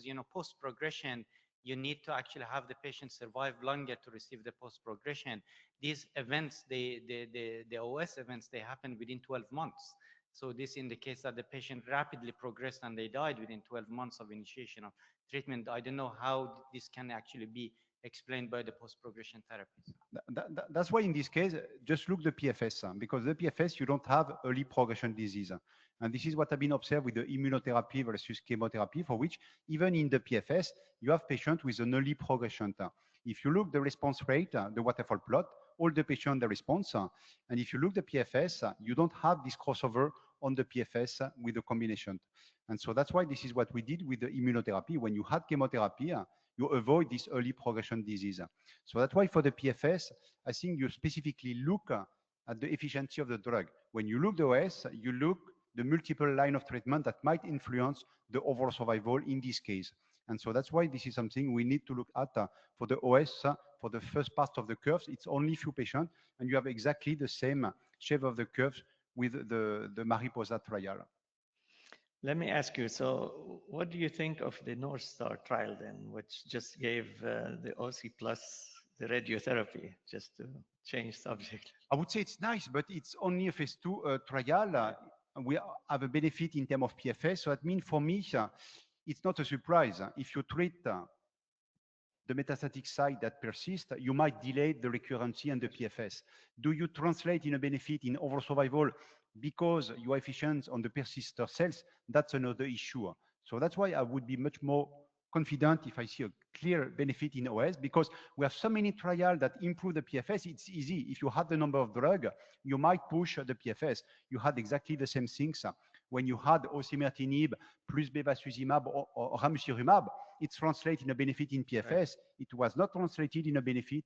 you know, post-progression, you need to actually have the patient survive longer to receive the post-progression. These events, the OS events, they happen within 12 months. So this indicates that the patient rapidly progressed and they died within 12 months of initiation of treatment. I don't know how this can actually be explained by the post-progression therapies. That's why in this case, just look the PFS, because the PFS, you don't have early progression disease. And this is what has been observed with the immunotherapy versus chemotherapy, for which even in the PFS, you have patients with an early progression. If you look the response rate, the waterfall plot, all the patients, the response. And if you look the PFS, you don't have this crossover on the PFS with the combination. And so that's why this is what we did with the immunotherapy. When you had chemotherapy, you avoid this early progression disease. So that's why for the PFS, I think you specifically look at the efficiency of the drug. When you look the OS, you look the multiple line of treatment that might influence the overall survival in this case. And so that's why this is something we need to look at for the OS, for the first part of the curves. It's only few patients, and you have exactly the same shape of the curves with the Mariposa trial. Let me ask you, so what do you think of the North Star trial then, which just gave the OC plus the radiotherapy, just to change subject? I would say it's nice, but it's only a phase 2 trial. We have a benefit in terms of PFS. So that means for me, it's not a surprise. If you treat the metastatic site that persists, you might delay the recurrency and the PFS. Do you translate in a benefit in overall survival because you are efficient on the persister cells? That's another issue. So that's why I would be much more confident if I see a clear benefit in OS, because we have so many trials that improve the PFS. It's easy. If you had the number of drug, you might push the PFS. You had exactly the same things when you had osimertinib plus bevacizumab or ramucirumab. It translates in a benefit in PFS. Right. It was not translated in a benefit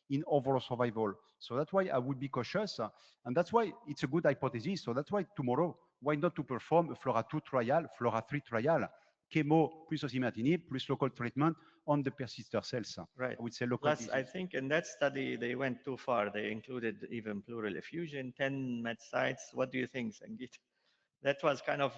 in overall survival. So that's why I would be cautious. And that's why it's a good hypothesis. So that's why tomorrow, why not to perform a FLAURA2 trial, FLAURA3 trial, chemo plus osimertinib plus local treatment on the persister cells. Right. I would say local Plus, I disease. think in that study, they went too far. They included even pleural effusion, 10 met sites. What do you think, Sangeet? That was kind of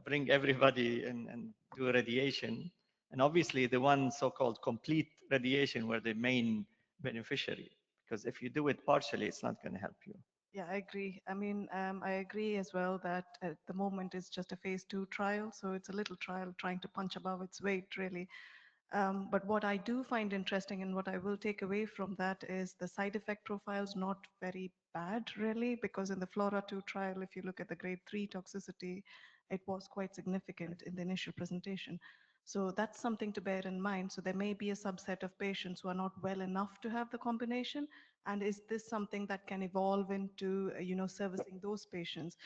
bring everybody and do radiation. And obviously, the one so-called complete radiation were the main beneficiary. Because if you do it partially, it's not going to help you. Yeah, I agree. I mean, I agree as well that at the moment it's just a phase 2 trial, so it's a little trial trying to punch above its weight, really. But what I do find interesting and what I will take away from that is the side effect profile is not very bad, really, because in the FLORA2 trial, if you look at the grade 3 toxicity, it was quite significant in the initial presentation. So that's something to bear in mind. So there may be a subset of patients who are not well enough to have the combination. And is this something that can evolve into, servicing those patients?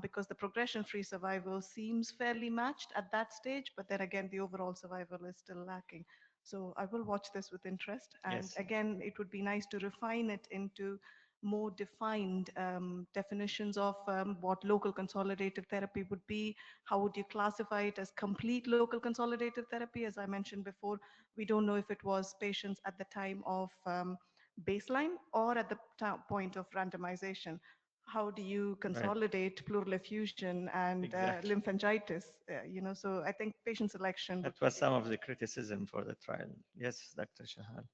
Because the progression-free survival seems fairly matched at that stage, but then again, the overall survival is still lacking. So I will watch this with interest. And Yes. again, it would be nice to refine it into more defined definitions of what local consolidative therapy would be. How would you classify it as complete local consolidative therapy? As I mentioned before, we don't know if it was patients at the time of baseline or at the point of randomization. How do you consolidate pleural effusion and Exactly. lymphangitis? So I think patient selection. That was some of the criticism for the trial. Yes, Dr. Shahar.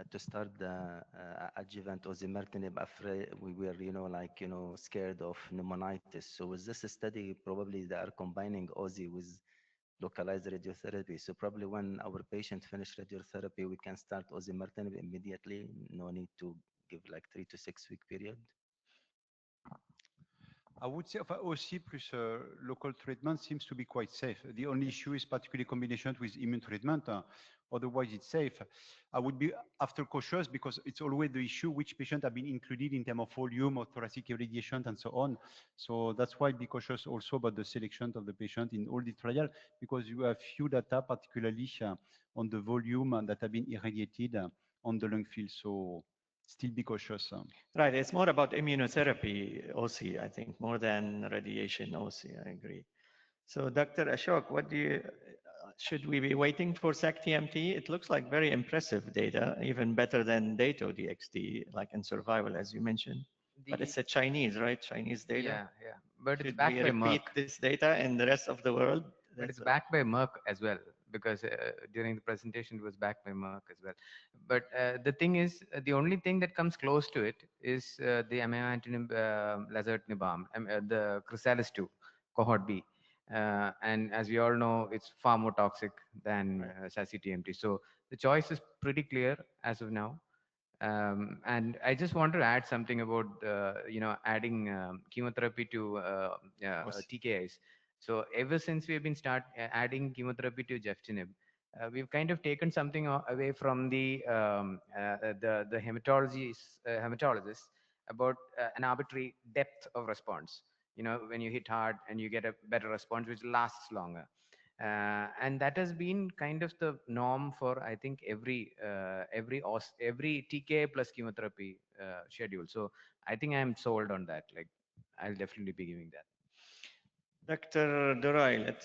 To start the adjuvant osimertinib, afraid we were, scared of pneumonitis. So with this study, probably they are combining OSI with localized radiotherapy. So probably when our patient finish radiotherapy, we can start osimertinib immediately. No need to give like 3 to 6 week period. I would say OC plus local treatment seems to be quite safe. The only issue is particularly combination with immune treatment. Otherwise, it's safe. I would be after cautious because it's always the issue which patient have been included in terms of volume or thoracic irradiation and so on. So that's why be cautious also about the selection of the patient in all the trial because you have few data, particularly on the volume that have been irradiated on the lung field. So still be cautious. Right, it's more about immunotherapy OC, I think, more than radiation OC, I agree. So Dr. Ashok, what do you, should we be waiting for SAC-TMT? It looks like very impressive data, even better than Dato-DXd, like in survival, as you mentioned. But it's a Chinese, right? Chinese data. Yeah, yeah. But it's Should backed we by repeat Merck. this data in the rest of the world? But it's backed by Merck as well, because during the presentation it was backed by Merck as well. But the thing is, the only thing that comes close to it is the amivantamab lazertinib arm, the Chrysalis 2, cohort B. And as we all know, it's far more toxic than SAC-TMT. So the choice is pretty clear as of now. And I just want to add something about, adding chemotherapy to TKIs. So ever since we have been adding chemotherapy to geftinib, we've kind of taken something away from the hematologists about an arbitrary depth of response. When you hit hard and you get a better response which lasts longer. And that has been kind of the norm for, I think, every TK plus chemotherapy schedule. So I think I'm sold on that. Like, I'll definitely be giving that. Dr. Durai,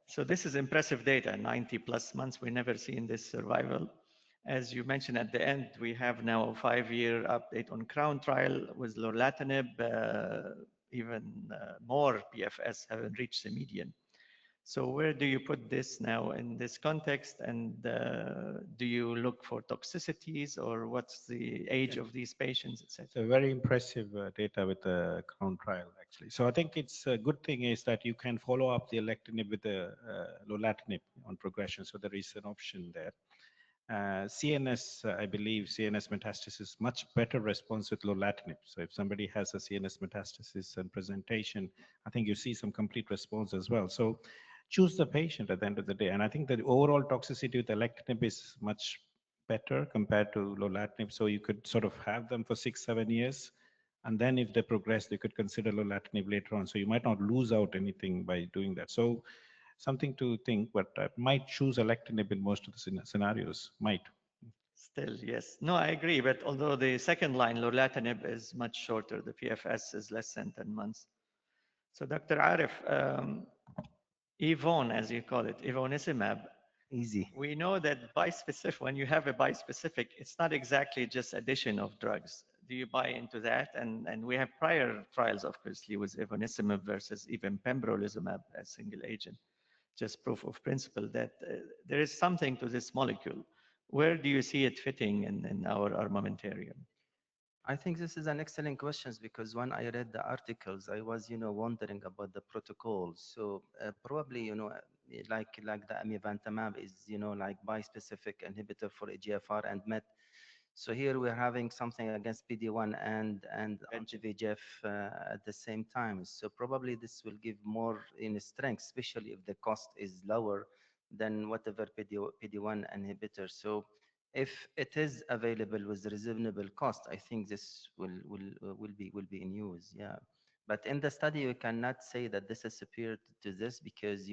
so this is impressive data, 90 plus months. We never seen this survival. As you mentioned at the end, we have now a 5-year update on Crown trial with lorlatinib, even more PFS haven't reached the median. So where do you put this now in this context? And do you look for toxicities or what's the age of these patients, etc.? It's a very impressive data with the Crown trial, actually. So I think it's a good thing is that you can follow up the alectinib with the lorlatinib on progression. So there is an option there. CNS, I believe CNS metastasis, much better response with lorlatinib. So if somebody has a CNS metastasis and presentation, I think you see some complete response as well. So choose the patient at the end of the day. And I think the overall toxicity with alectinib is much better compared to lorlatinib. So you could sort of have them for 6-7 years. And then if they progress, they could consider lorlatinib later on. So you might not lose out anything by doing that. So something to think, but I might choose alectinib in most of the scenarios, might. Still, yes. No, I agree. But although the second line, lorlatinib, is much shorter, the PFS is less than 10 months. So Dr. Arif, EVON, as you call it, evonesimab, Easy. we know that bispecific, when you have a bispecific, it's not exactly just addition of drugs. Do you buy into that? And we have prior trials, of course, with evonesimab versus even pembrolizumab as single agent, just proof of principle that there is something to this molecule. Where do you see it fitting in our armamentarium? I think this is an excellent question because when I read the articles, I was, wondering about the protocols. So probably, like the amivantamab is, like bispecific inhibitor for EGFR and MET. So here we're having something against PD-1 and anti-VEGF at the same time. So probably this will give more in strength, especially if the cost is lower than whatever PD-1 inhibitor. So if it is available with reasonable cost, I think this will be in use. Yeah, but in the study we cannot say that this is superior to this because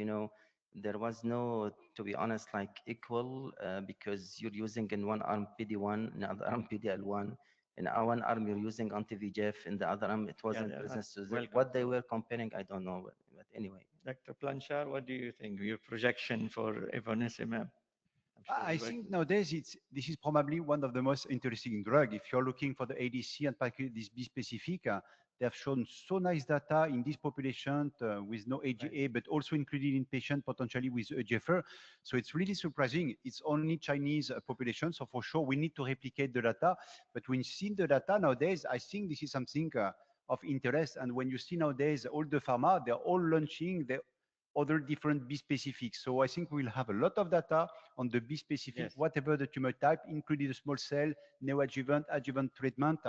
there was no, to be honest, like equal because you're using in one arm PD-1, in the other arm PD-L1. In one arm you're using anti-VEGF, in the other arm it wasn't present. So what they were comparing, I don't know. But anyway. Dr. Planchard, what do you think? Your projection for evonesimab? I think nowadays this is probably one of the most interesting drugs. If you're looking for the ADC and particularly this bispecific, they have shown so nice data in this population with no AGA, but also included in patients potentially with EGFR. So it's really surprising. It's only Chinese population, so for sure we need to replicate the data. But when you see the data nowadays, I think this is something of interest. And when you see nowadays all the pharma, they're all launching their other different bispecifics. So I think we'll have a lot of data on the bispecific, whatever the tumor type, including the small cell, neoadjuvant, adjuvant treatment.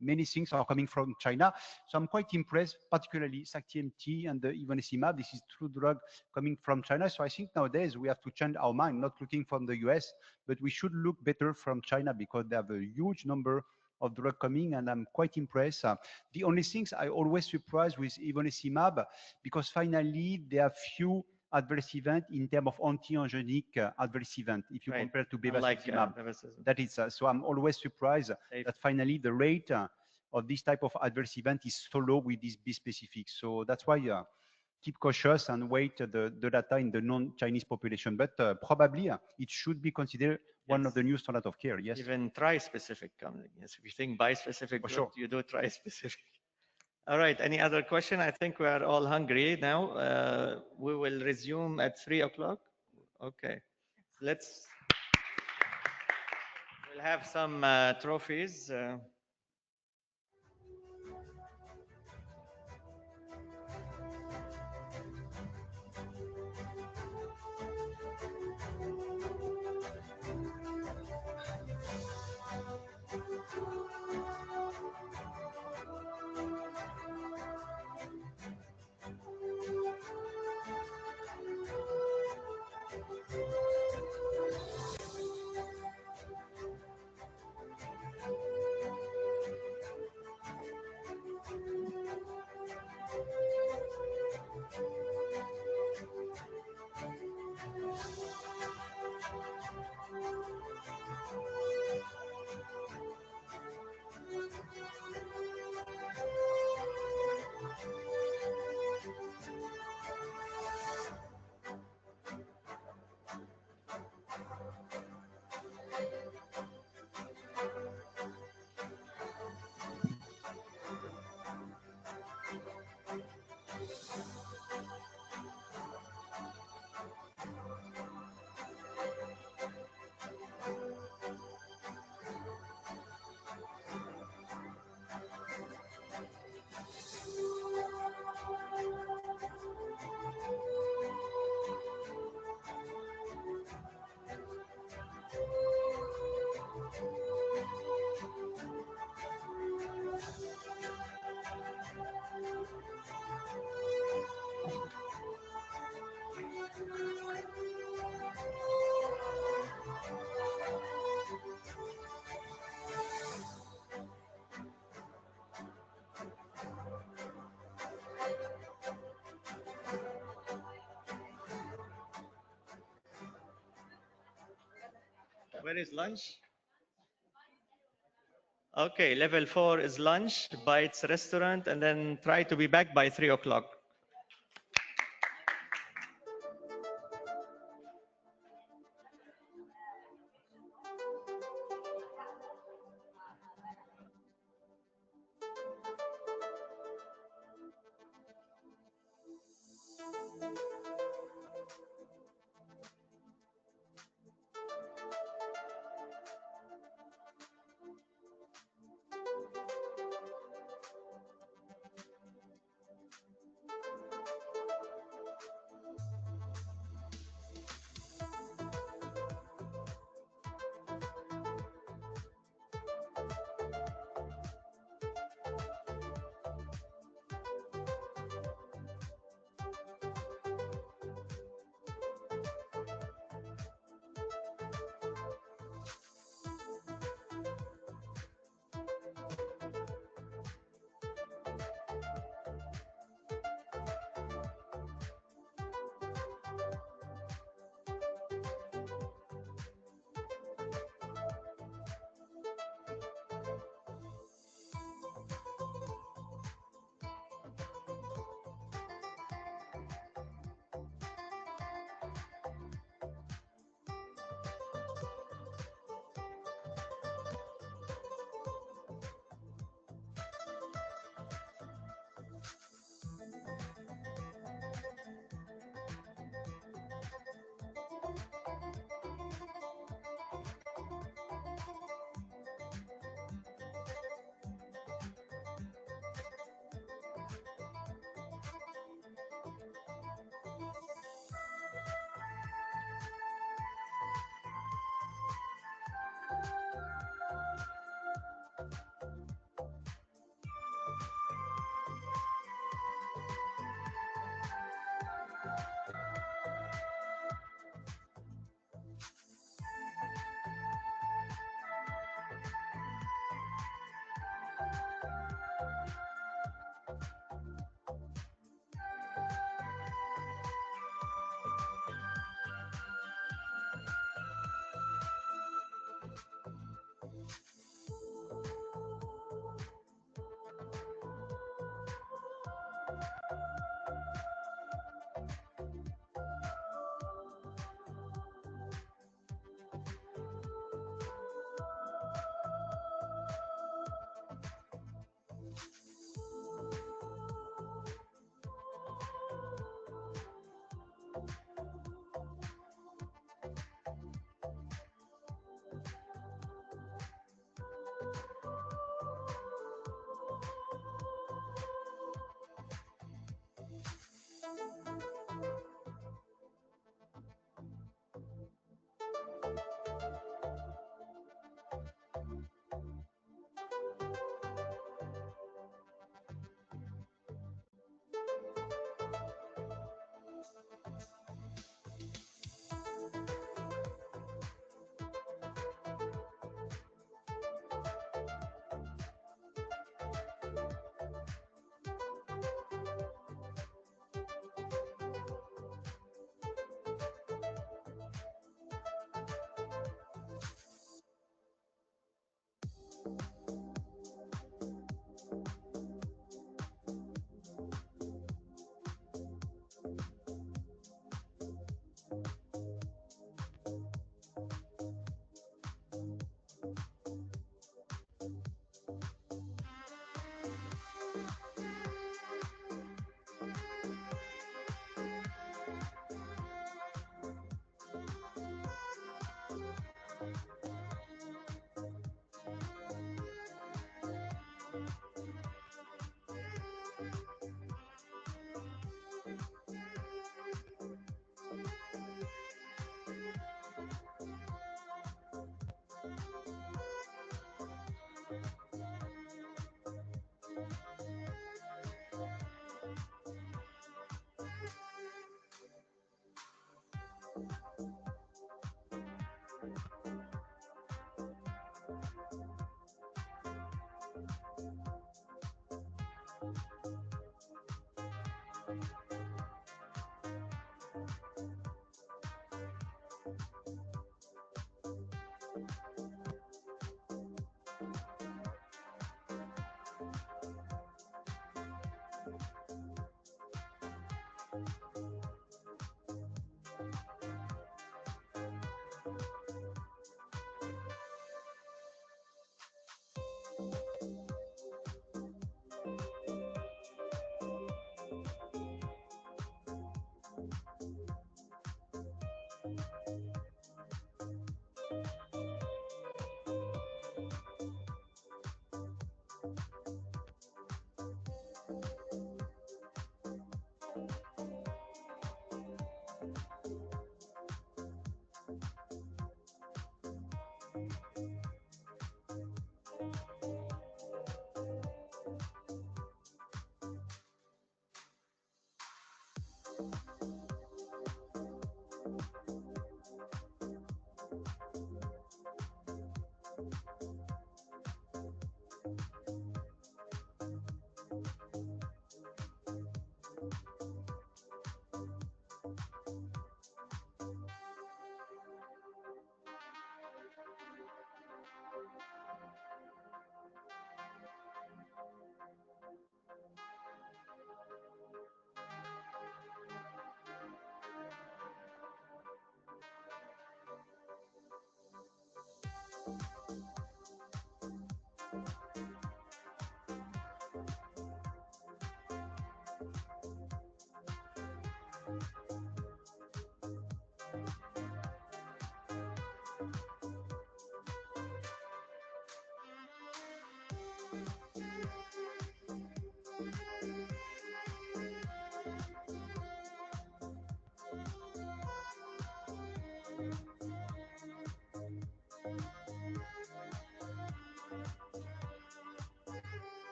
Many things are coming from China. So I'm quite impressed, particularly sac-TMT and the evonesimab. This is true drug coming from China. So I think nowadays we have to change our mind, not looking from the US, but we should look better from China because they have a huge number of drug coming, and I'm quite impressed. The only things I always surprised with evonesimab, because finally there are few adverse event in terms of anti-angiogenic adverse event if you compare to bevacizumab. That is, so I'm always surprised that finally the rate of this type of adverse event is so low with this bispecific. So that's why keep cautious and wait the data in the non-Chinese population. But probably it should be considered one of the new standard of care. Yes. Even tri-specific coming. Yes, if you think bispecific, For sure. you do tri-specific. All right. Any other question? I think we are all hungry now. We will resume at 3 o'clock. Okay. We'll have some trophies. Where is lunch? Okay, level 4 is lunch, Bites restaurant, and then try to be back by 3 o'clock.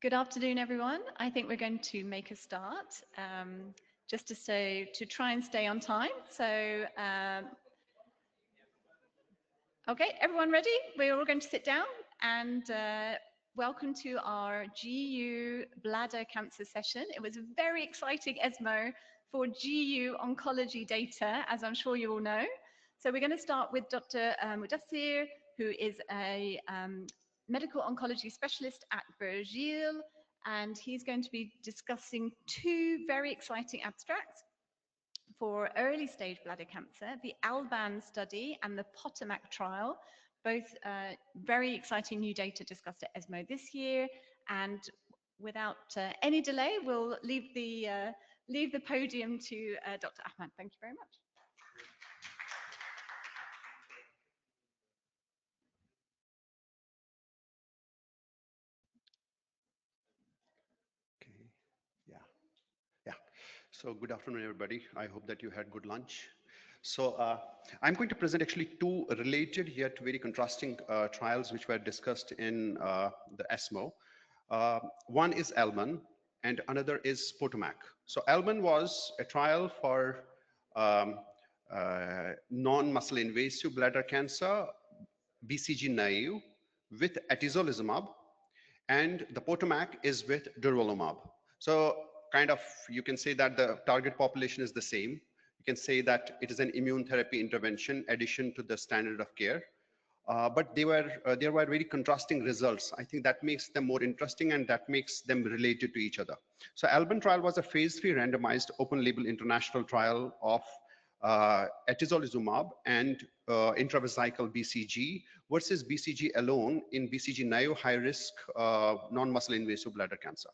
Good afternoon, everyone. I think we're going to make a start. Just to try and stay on time. So, okay, everyone ready? We're all going to sit down and welcome to our GU bladder cancer session. It was a very exciting ESMO for GU oncology data, as I'm sure you all know. So we're going to start with Dr. Mudassir, who is a medical oncology specialist at Virgile, and he's going to be discussing two very exciting abstracts for early stage bladder cancer, the ALBAN study and the POTOMAC trial, both very exciting new data discussed at ESMO this year. And without any delay, we'll leave the podium to Dr. Ahmad. Thank you very much. So good afternoon, everybody. I hope that you had good lunch. So I'm going to present actually two related yet very contrasting trials which were discussed in the ESMO. One is ALBAN and another is POTOMAC. So ALBAN was a trial for non-muscle invasive bladder cancer, BCG naive with atezolizumab, and the POTOMAC is with durvalumab. So kind of, you can say that the target population is the same. You can say that it is an immune therapy intervention addition to the standard of care. But there were very contrasting results. I think that makes them more interesting and that makes them related to each other. So ALBAN trial was a phase 3 randomized open label international trial of atezolizumab and intravesical BCG versus BCG alone in BCG naive high risk non-muscle invasive bladder cancer.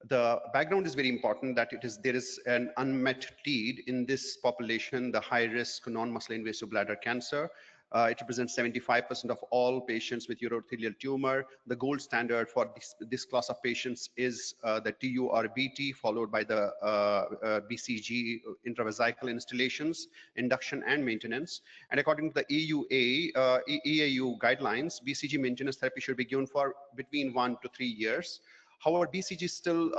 The background is very important that there is an unmet need in this population, the high risk non-muscle invasive bladder cancer. It represents 75% of all patients with urothelial tumor. The gold standard for this class of patients is the TURBT followed by the BCG intravesical installations, induction and maintenance. And according to the EAU guidelines, BCG maintenance therapy should be given for between 1 to 3 years. However, BCG still,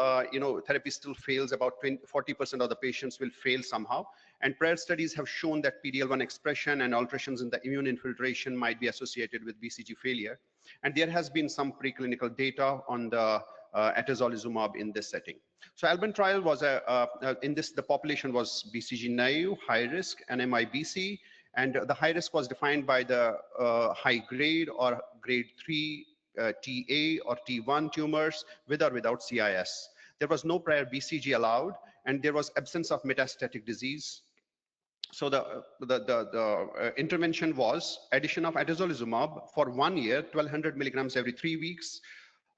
therapy still fails. About 40% of the patients will fail somehow. And prior studies have shown that PD-L1 expression and alterations in the immune infiltration might be associated with BCG failure. And there has been some preclinical data on the atezolizumab in this setting. So ALBAN trial was the population was BCG naive, high risk, NMIBC, and the high risk was defined by the high grade or grade 3 TA or T1 tumors with or without CIS. There was no prior BCG allowed, and there was absence of metastatic disease. So the intervention was addition of atezolizumab for 1 year, 1200 milligrams every 3 weeks,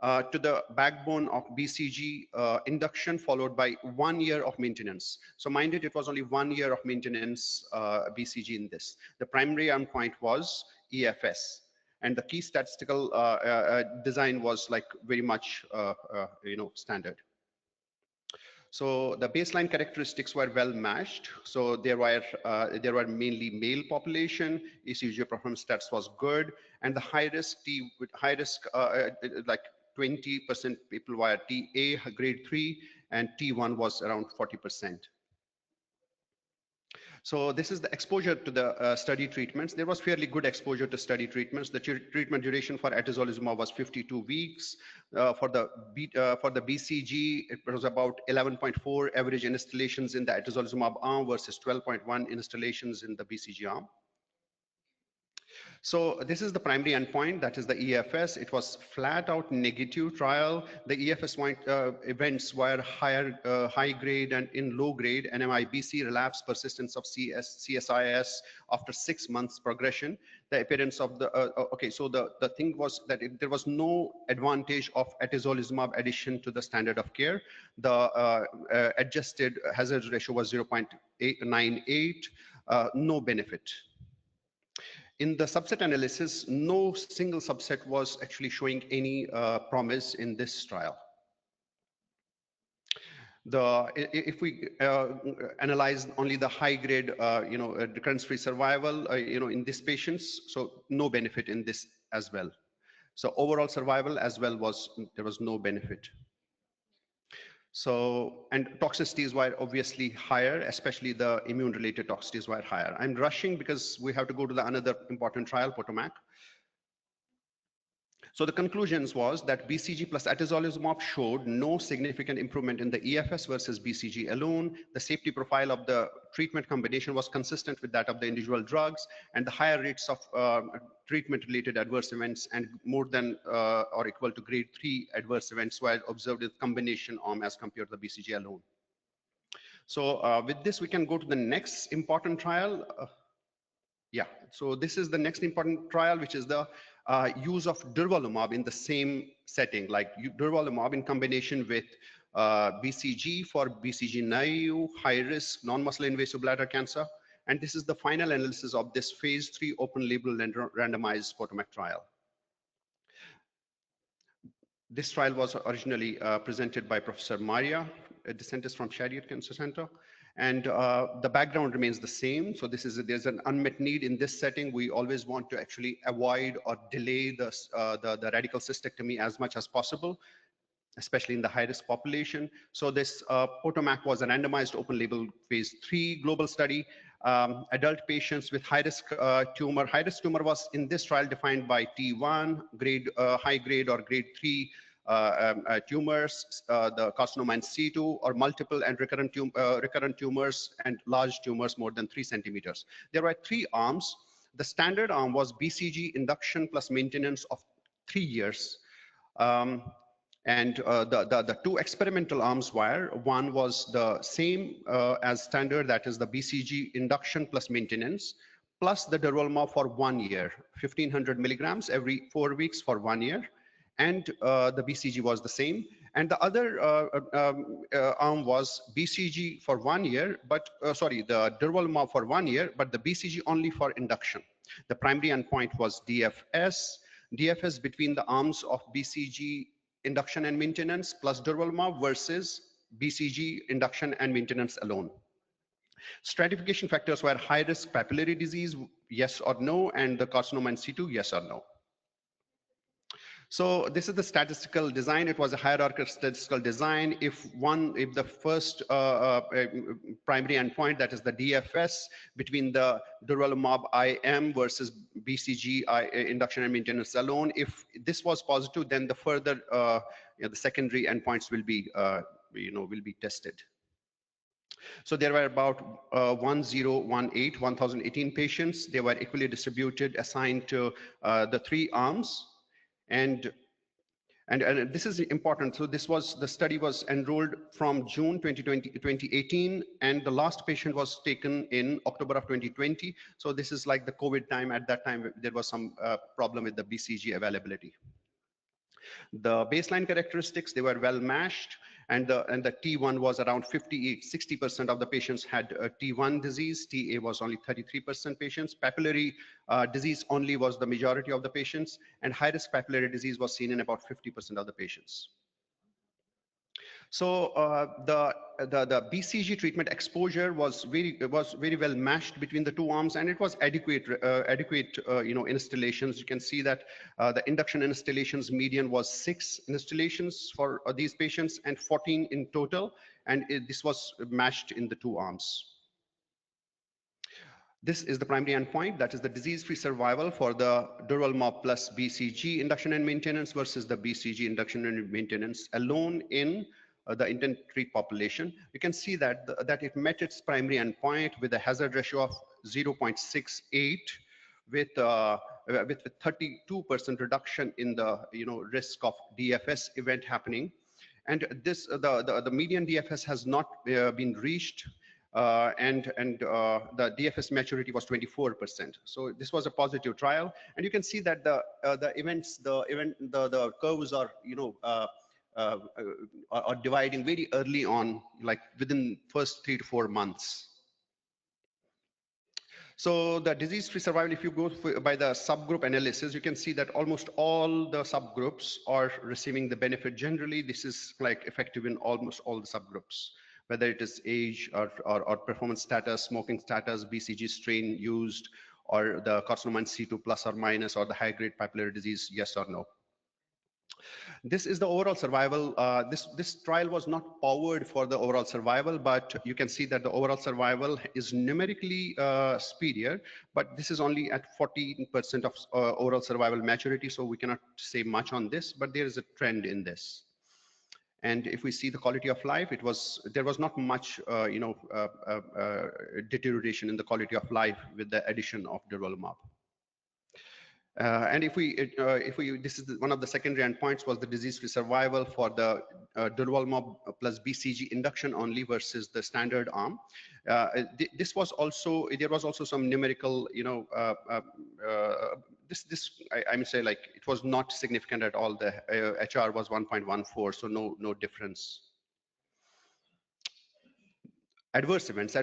to the backbone of BCG induction, followed by 1 year of maintenance. So mind it was only 1 year of maintenance BCG in this. The primary endpoint was EFS. And the key statistical design was like very much, standard. So the baseline characteristics were well matched. So there were mainly male population. ECG performance stats was good, and the high risk like 20% people were TA grade 3, and T1 was around 40%. So this is the exposure to the study treatments. There was fairly good exposure to study treatments. The treatment duration for atezolizumab was 52 weeks. For the BCG, it was about 11.4 average installations in the atezolizumab arm versus 12.1 installations in the BCG arm. So this is the primary endpoint, that is the EFS. It was flat out negative trial. The EFS events were high grade and in low grade NMIBC, relapse persistence of CSIS after 6 months progression. The appearance of the, so the thing was that there was no advantage of atezolizumab addition to the standard of care. The adjusted hazard ratio was 0.98, no benefit. In the subset analysis, no single subset was actually showing any promise in this trial. If we analyze only the high grade, recurrence-free survival, in these patients, so no benefit in this as well. So overall survival as well there was no benefit. So, and toxicities were obviously higher, especially the immune-related toxicities were higher. I'm rushing because we have to go to the another important trial, POTOMAC. So the conclusions was that BCG plus atezolizumab showed no significant improvement in the EFS versus BCG alone. The safety profile of the treatment combination was consistent with that of the individual drugs, and the higher rates of treatment-related adverse events and more than or equal to grade 3 adverse events were observed with combination arm as compared to the BCG alone. So with this, we can go to the next important trial. So this is the next important trial, which is the use of durvalumab in the same setting, like durvalumab in combination with BCG for BCG naive, high-risk, non-muscle invasive bladder cancer. And this is the final analysis of this phase 3 open-label randomized POTOMAC trial. This trial was originally presented by Professor Maria DeSantis from Shadid Cancer Center. And the background remains the same. So there's an unmet need in this setting. We always want to actually avoid or delay the radical cystectomy as much as possible, especially in the high-risk population. So this POTOMAC was a randomized open-label phase 3 global study. Adult patients with high-risk tumor. High-risk tumor was in this trial defined by T1, high grade or grade 3 tumors, the carcinoma in situ, or multiple and recurrent tumors and large tumors more than 3 centimeters. There were 3 arms. The standard arm was BCG induction plus maintenance of 3 years. And the 2 experimental arms were, one was the same as standard, that is the BCG induction plus maintenance, plus the durvalumab for 1 year, 1500 milligrams every 4 weeks for 1 year. And the BCG was the same. And the other arm was BCG for 1 year, but the durvalumab for 1 year, but the BCG only for induction. The primary endpoint was DFS. DFS between the arms of BCG induction and maintenance plus durvalumab versus BCG induction and maintenance alone. Stratification factors were high-risk papillary disease, yes or no, and the carcinoma in situ, yes or no. So this is the statistical design. It was a hierarchical statistical design. If the first primary endpoint, that is the DFS between the durvalumab IM versus BCG induction and maintenance alone, if this was positive, then the further the secondary endpoints will be tested. So there were about 1,018 patients. They were equally distributed, assigned to the 3 arms. And this is important. So the study was enrolled from June 2018, and the last patient was taken in October of 2020. So this is like the COVID time. At that time, there was some problem with the BCG availability. The baseline characteristics, they were well matched. And the T1 was around 60% of the patients had T1 disease. TA was only 33% patients. Papillary disease only was the majority of the patients, and high-risk papillary disease was seen in about 50% of the patients. So the BCG treatment exposure was very well matched between the 2 arms, and it was adequate installations. You can see that the induction installations median was 6 installations for these patients and 14 in total, and this was matched in the 2 arms. This is the primary endpoint, that is the disease-free survival for the durvalumab plus BCG induction and maintenance versus the BCG induction and maintenance alone in the intent to treat population. You can see that it met its primary endpoint with a hazard ratio of 0.68 with 32% reduction in the risk of DFS event happening. And this the median DFS has not been reached. And the DFS maturity was 24%. So this was a positive trial, and you can see that the curves are are dividing very early on, like within first 3 to 4 months. So the disease-free survival, if you go by the subgroup analysis, you can see that almost all the subgroups are receiving the benefit. Generally, this is like effective in almost all the subgroups, whether it is age or performance status, smoking status, BCG strain used, or the carcinoma in situ plus or minus, or the high-grade papillary disease, yes or no. This is the overall survival. This trial was not powered for the overall survival, but you can see that the overall survival is numerically superior, but this is only at 14% of overall survival maturity, so we cannot say much on this, but there is a trend in this. And if we see the quality of life, there was not much deterioration in the quality of life with the addition of durvalumab. And if we, this is one of the secondary endpoints was the disease-free survival for the durvalumab plus BCG induction only versus the standard arm. This was also, there was also some numerical, I would say, like, it was not significant at all. The HR was 1.14, so no difference. Adverse events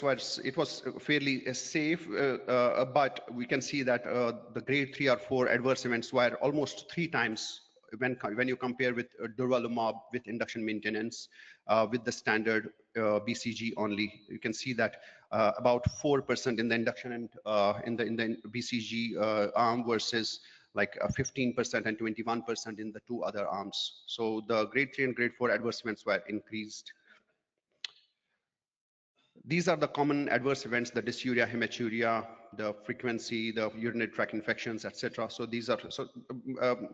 was, it was fairly safe, but we can see that the grade 3 or 4 adverse events were almost 3 times when you compare with durvalumab with induction maintenance with the standard BCG only. You can see that about 4% in the induction and in the BCG arm versus like 15% and 21% in the 2 other arms. So the grade 3 and grade 4 adverse events were increased. These are the common adverse events: the dysuria, hematuria, the frequency, the urinary tract infections, etc. So these are,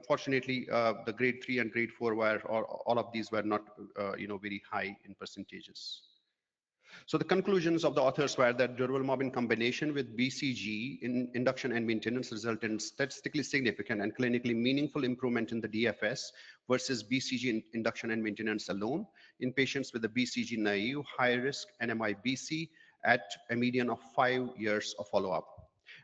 fortunately, the grade 3 and grade 4 were, or all of these were not, very high in percentages. So the conclusions of the authors were that durvalumab in combination with BCG in induction and maintenance resulted in statistically significant and clinically meaningful improvement in the DFS versus BCG in induction and maintenance alone in patients with a BCG naive high-risk NMIBC at a median of 5 years of follow-up.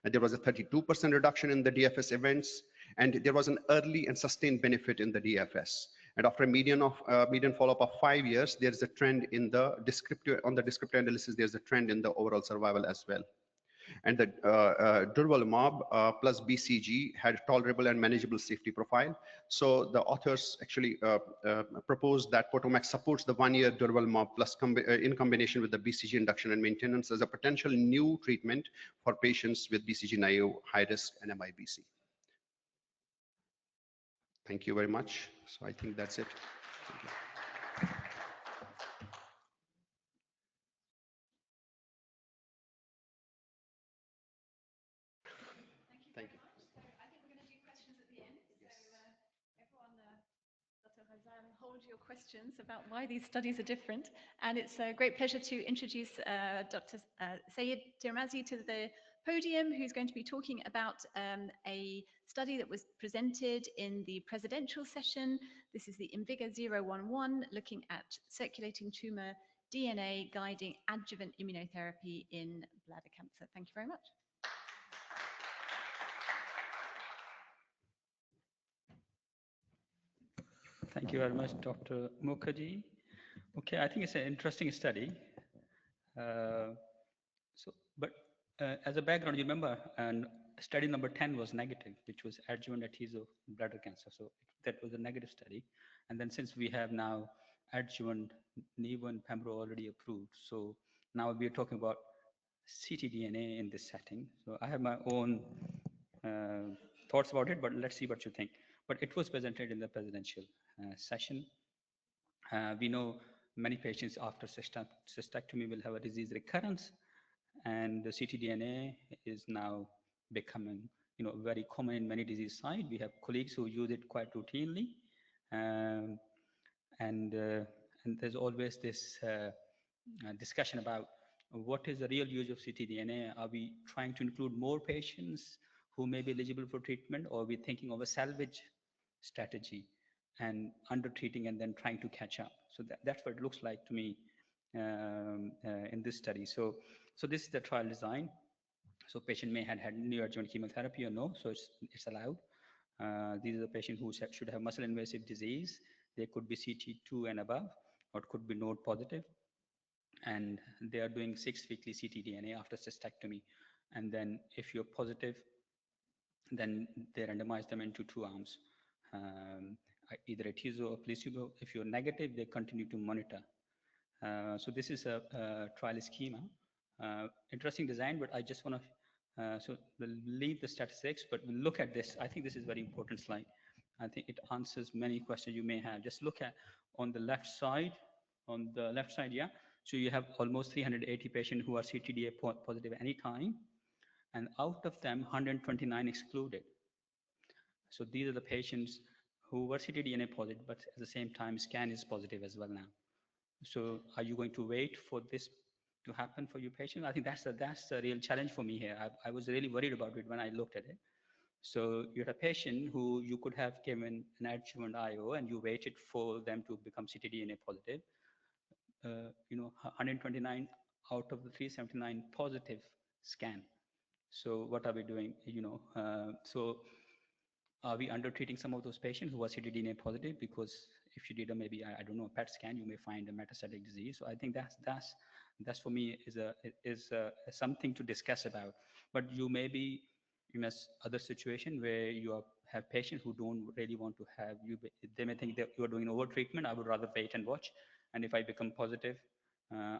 And there was a 32% reduction in the DFS events, and there was an early and sustained benefit in the DFS. And after a median follow-up of 5 years, there is a trend in the descriptive, on the descriptive analysis, there's a trend in the overall survival as well. And the durvalumab plus BCG had a tolerable and manageable safety profile. So the authors actually proposed that POTOMAC supports the 1-year durvalumab plus in combination with the BCG induction and maintenance as a potential new treatment for patients with BCG naive high-risk NMIBC. Thank you very much. So I think that's it. Thank you. Thank you. I think we're going to do questions at the end. So everyone, Dr. Hazan, hold your questions about why these studies are different. And it's a great pleasure to introduce Dr. 𝗘𝗦𝗀𝗳 to the podium, who's going to be talking about a study that was presented in the presidential session. This is the IMvigor011, looking at circulating tumor DNA guiding adjuvant immunotherapy in bladder cancer. Thank you very much. Thank you very much, Dr. Mukherjee. Okay, I think it's an interesting study. As a background, you remember, and study number 10 was negative, which was adjuvant adhesive bladder cancer. So that was a negative study. And then since we have now adjuvant nivo and pembro already approved, so now we are talking about ctDNA in this setting. So I have my own thoughts about it, but let's see what you think. But it was presented in the presidential session. We know many patients after cystectomy will have a disease recurrence, and the ctDNA is now becoming, very common in many disease sites. We have colleagues who use it quite routinely, and there's always this discussion about what is the real use of ctDNA. Are we trying to include more patients who may be eligible for treatment, or are we thinking of a salvage strategy and under-treating and then trying to catch up? So that's what it looks like to me in this study. So this is the trial design. So patient may have had neoadjuvant chemotherapy or no, so it's allowed. These are the patients who should have muscle invasive disease. They could be CT2 and above, or it could be node positive. And they are doing 6-weekly ctDNA after cystectomy. And then if you're positive, then they randomize them into 2 arms, either atezo or placebo. If you're negative, they continue to monitor. So this is a trial schema. Interesting design, but I just want to, so we'll leave the statistics, but we'll look at this. I think this is a very important slide. I think it answers many questions you may have. Just look at on the left side, yeah. So you have almost 380 patients who are ctDNA positive any time, and out of them, 129 excluded. So these are the patients who were ctDNA positive, but at the same time, scan is positive as well now. So are you going to wait for this to happen for your patient? I think that's the real challenge for me here. I was really worried about it when I looked at it. So you had a patient who you could have given an adjuvant IO and you waited for them to become ctDNA positive. 129 out of the 379 positive scan. So what are we doing? So are we under-treating some of those patients who are ctDNA positive? Because if you did a maybe, I don't know, a PET scan, you may find a metastatic disease. So I think that's for me is something to discuss about. But you may be in a other situation where you have patients who don't really want to have you. They may think that you are doing over treatment. I would rather wait and watch. And if I become positive,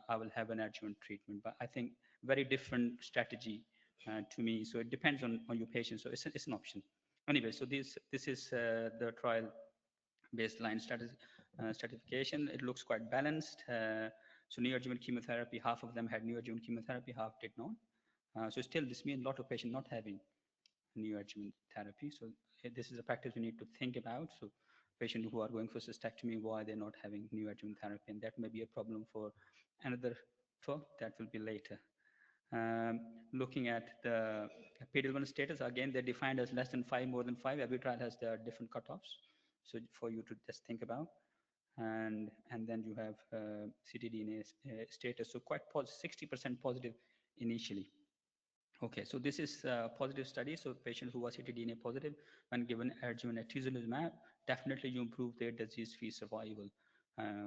I will have an adjuvant treatment. But I think very different strategy to me. So it depends on your patient. So it's an option. Anyway, so this is the trial baseline stratification. It looks quite balanced. So neoadjuvant chemotherapy, half of them had neoadjuvant chemotherapy, half did not. So still, this means a lot of patients not having neoadjuvant therapy. So this is a factor we need to think about. So patients who are going for cystectomy, why they're not having neoadjuvant therapy, and that may be a problem for another talk that will be later. Looking at the PD-L1 status, again, they're defined as less than 5, more than 5. Every trial has their different cutoffs. So for you to just think about. And then you have ctDNA status. So quite 60% positive initially. Okay, so this is a positive study. So patients who are ctDNA positive, when given adjuvant atezolizumab, definitely you improve their disease-free survival.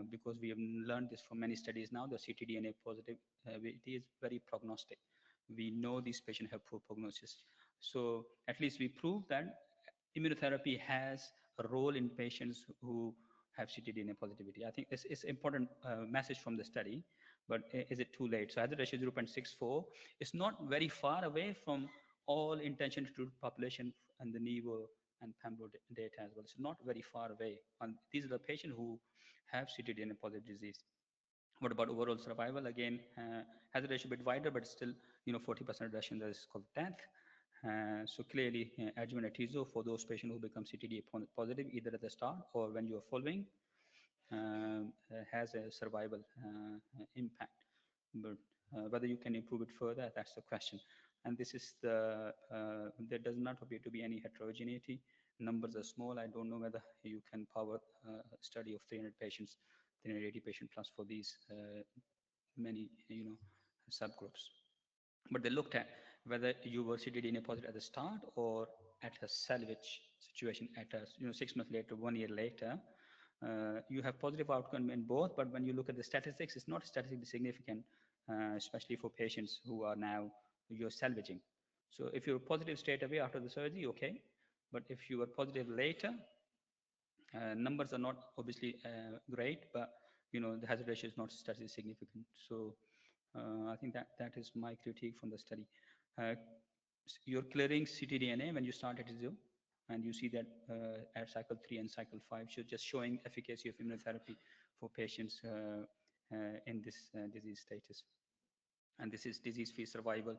Because we have learned this from many studies now, the ctDNA positive, it is very prognostic. We know these patients have poor prognosis. So at least we prove that immunotherapy has a role in patients who have ctDNA positivity. I think this is important message from the study, but is it too late? So hazard ratio 0.64 is not very far away from all intention to treat population and the NIVO and PEMBRO data as well. It's not very far away. And these are the patients who have ctDNA positive disease. What about overall survival? Again, hazard ratio a bit wider, but still, 40% reduction in the risk of death. So clearly, adjuvant atezo for those patients who become ctDNA positive, either at the start or when you are following, has a survival impact. But whether you can improve it further, that's the question. And this is there does not appear to be any heterogeneity. Numbers are small. I don't know whether you can power a study of 300 patients, 380 patient plus for these many, subgroups. But they looked at whether you were ctDNA positive at the start or at a salvage situation at a, 6 months later, 1 year later. You have positive outcome in both, but when you look at the statistics, it's not statistically significant, especially for patients who are now, you're salvaging. So if you're positive straight away after the surgery, okay. But if you were positive later, numbers are not obviously great, but the hazard ratio is not statistically significant. So I think that is my critique from the study. You're clearing ctDNA when you start at 0, and you see that at cycle 3 and cycle 5, so just showing efficacy of immunotherapy for patients in this disease status. And this is disease-free survival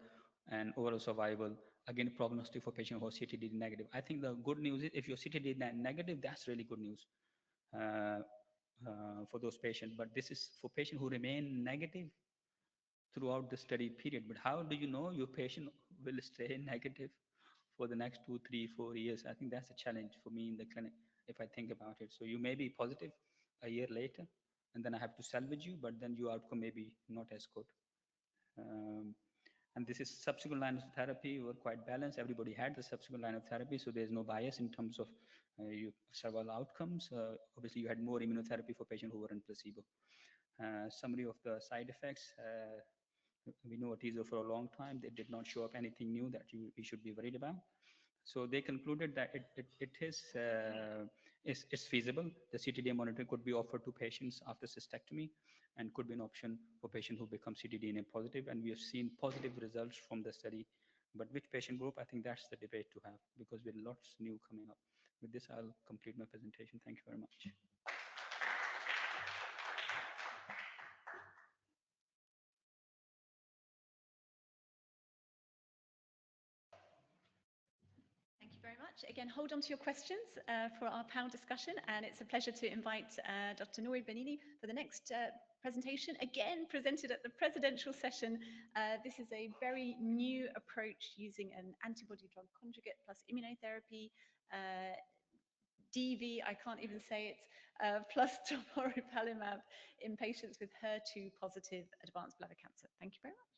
and overall survival, again, prognostic for patients who are ctDNA negative. I think the good news is if you're ctDNA negative, that's really good news for those patients. But this is for patients who remain negative throughout the study period. But how do you know your patient will stay negative for the next 2, 3, 4 years? I think that's a challenge for me in the clinic if I think about it. So you may be positive a year later, and then I have to salvage you, but then your outcome may be not as good. And this is subsequent line of therapy were quite balanced. Everybody had the subsequent line of therapy, so there's no bias in terms of your survival outcomes. Obviously, you had more immunotherapy for patients who were in placebo. Summary of the side effects. We know atezo for a long time. They did not show up anything new that we should be worried about. So they concluded that it's feasible. The ctDNA monitoring could be offered to patients after cystectomy and could be an option for patients who become ctDNA positive. And we have seen positive results from the study. But which patient group? I think that's the debate to have because with lots new coming up. With this, I'll complete my presentation. Thank you very much. Thank you very much. Again, hold on to your questions for our panel discussion, and it's a pleasure to invite Dr. Nouri Benini for the next presentation, again presented at the presidential session. This is a very new approach using an antibody drug conjugate plus immunotherapy, DV, I can't even say it, plus 𝗕𝗲𝗪𝗪 in patients with HER2 positive advanced bladder cancer. Thank you very much.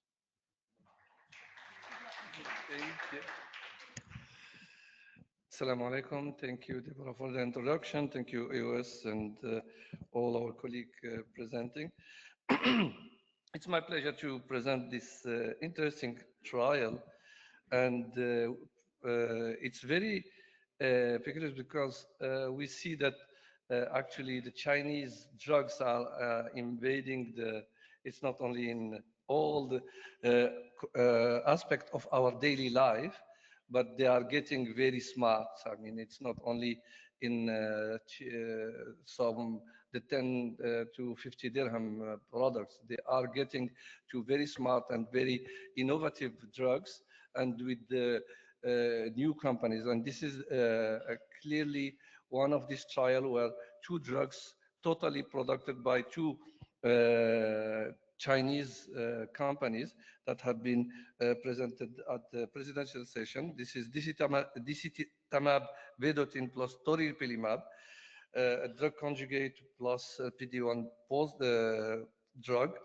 Thank you. Assalamu alaikum. Thank you, Deborah, for the introduction. Thank you, AOS, and all our colleagues presenting. It's my pleasure to present this interesting trial, and it's very peculiar because we see that actually the Chinese drugs are invading it's not only in all the aspect of our daily life, but they are getting very smart. I mean, it's not only in the 10 to 50 dirham products. They are getting to very smart and very innovative drugs, and with the new companies. And this is clearly one of these trials where two drugs totally produced by two Chinese companies that have been presented at the presidential session. This is 𝗕𝗲𝗪𝗪 vedotin plus toripalimab, a drug conjugate plus PD-1 post drug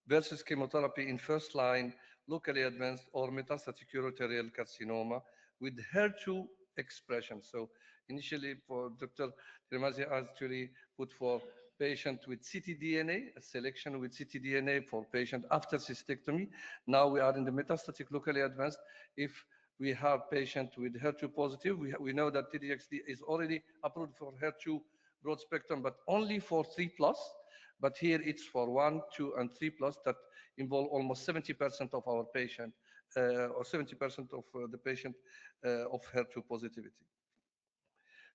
versus chemotherapy in first line locally advanced or metastatic urothelial carcinoma with HER2 expression. So initially for Dr. 𝗘𝗦𝗠𝗢 actually put for patient with ctDNA, a selection with ctDNA for patient after cystectomy. Now we are in the metastatic locally advanced. If we have patient with HER2 positive, we know that T-DXd is already approved for HER2 broad spectrum, but only for 3+. But here it's for 1, 2, and 3+ that involve almost 70% of our patient, or 70% of the patient of HER2 positivity.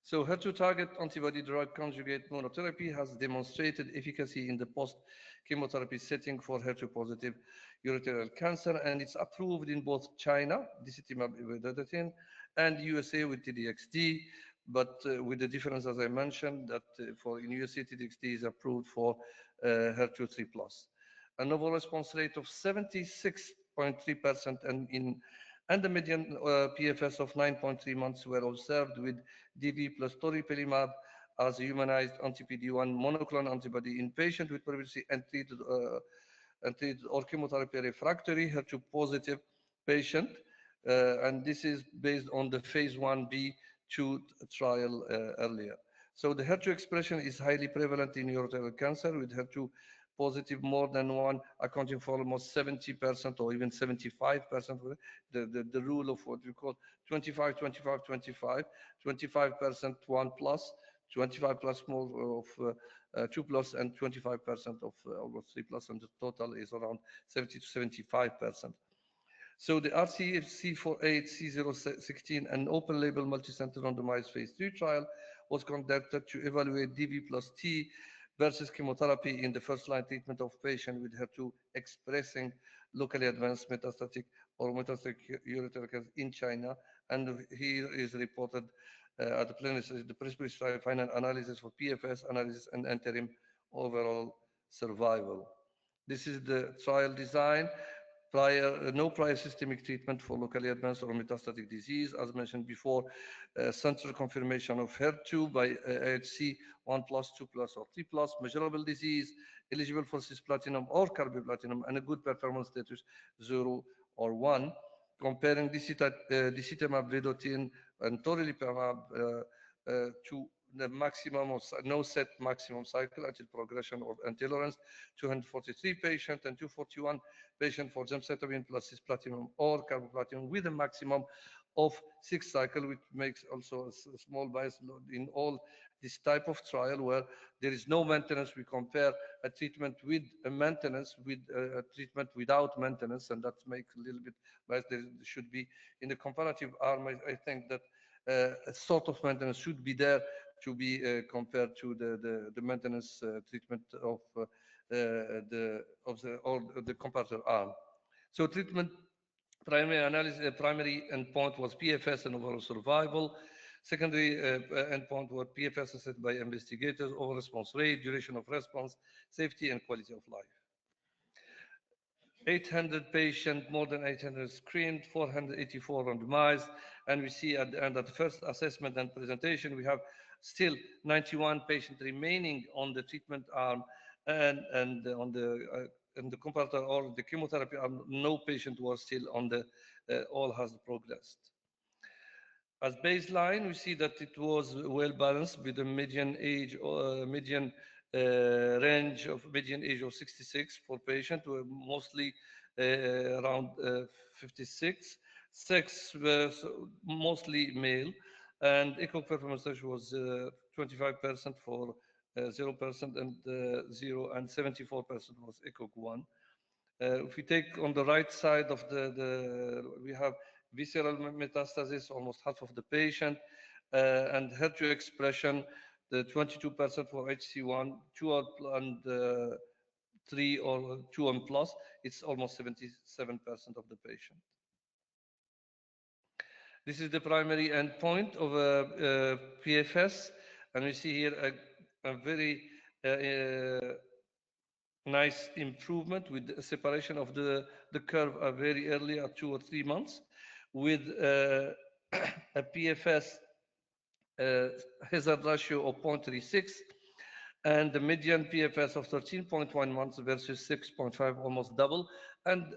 So HER2 target antibody drug conjugate monotherapy has demonstrated efficacy in the post-chemotherapy setting for HER2 positive urothelial cancer, and it's approved in both China, disitamab vedotin, and USA with T-DXd, but with the difference, as I mentioned, that for in USA, T-DXd is approved for HER2 3+. A novel response rate of 76.3% and the median PFS of 9.3 months were observed with DV plus toripalimab as a humanized anti-PD-1 monoclonal antibody in patients with previously untreated or chemotherapy refractory HER2 positive patient. And this is based on the phase 1b/2 trial earlier. So the HER2 expression is highly prevalent in urothelial cancer with HER2 positive more than one, accounting for almost 70% or even 75%. The rule of what we call 25, 25, 25, 25% 1+, 25+ more of 2+, and 25% of almost 3+, and the total is around 70 to 75%. So the RCFC48C016, an open label multicenter randomized phase 3 trial, was conducted to evaluate DV plus T versus chemotherapy in the first line treatment of patients with HER2 expressing locally advanced metastatic or metastatic urothelial cancer in China. And here is reported at the plenary the prescribed final analysis for PFS analysis and interim overall survival. This is the trial design. No prior systemic treatment for locally advanced or metastatic disease. As mentioned before, central confirmation of HER2 by IHC 1+, 2+, or 3+, measurable disease, eligible for cisplatinum or carboplatinum, and a good performance status 0 or 1. Comparing disitamab vedotin and toripalimab to the maximum of no set maximum cycle until progression or intolerance, 243 patients and 241 patients for gemcitabine plus cisplatinum or carboplatinum with a maximum of 6 cycles, which makes also a small bias in all this type of trial where there is no maintenance. We compare a treatment with a maintenance with a treatment without maintenance, and that makes a little bit bias. There should be in the comparative arm. I think that a sort of maintenance should be there to be compared to the maintenance treatment of the comparator arm. So treatment primary analysis, primary endpoint was PFS and overall survival. Secondary endpoint were PFS assessed by investigators, overall response rate, duration of response, safety, and quality of life. 800 patients, more than 800 screened, 484 randomized, and we see at the end of the first assessment and presentation, we have still 91 patients remaining on the treatment arm, and on the comparator or the chemotherapy arm, no patient was still on the, all has progressed. As baseline, we see that it was well balanced with a median age, range of median age of 66 for patient, were mostly around 56. Sex was mostly male, and echo performance ratio was 25% for 0% and 0 and 74% was echo 1. If we take on the right side of we have visceral metastasis, almost half of the patient, and HER2 expression, the 22% for HC1, 2 and 3 or 2 and plus, it's almost 77% of the patient. This is the primary endpoint of PFS, and we see here a very nice improvement with the separation of the curve very early at 2 or 3 months, with a PFS hazard ratio of 0.36 and the median PFS of 13.1 months versus 6.5, almost double, and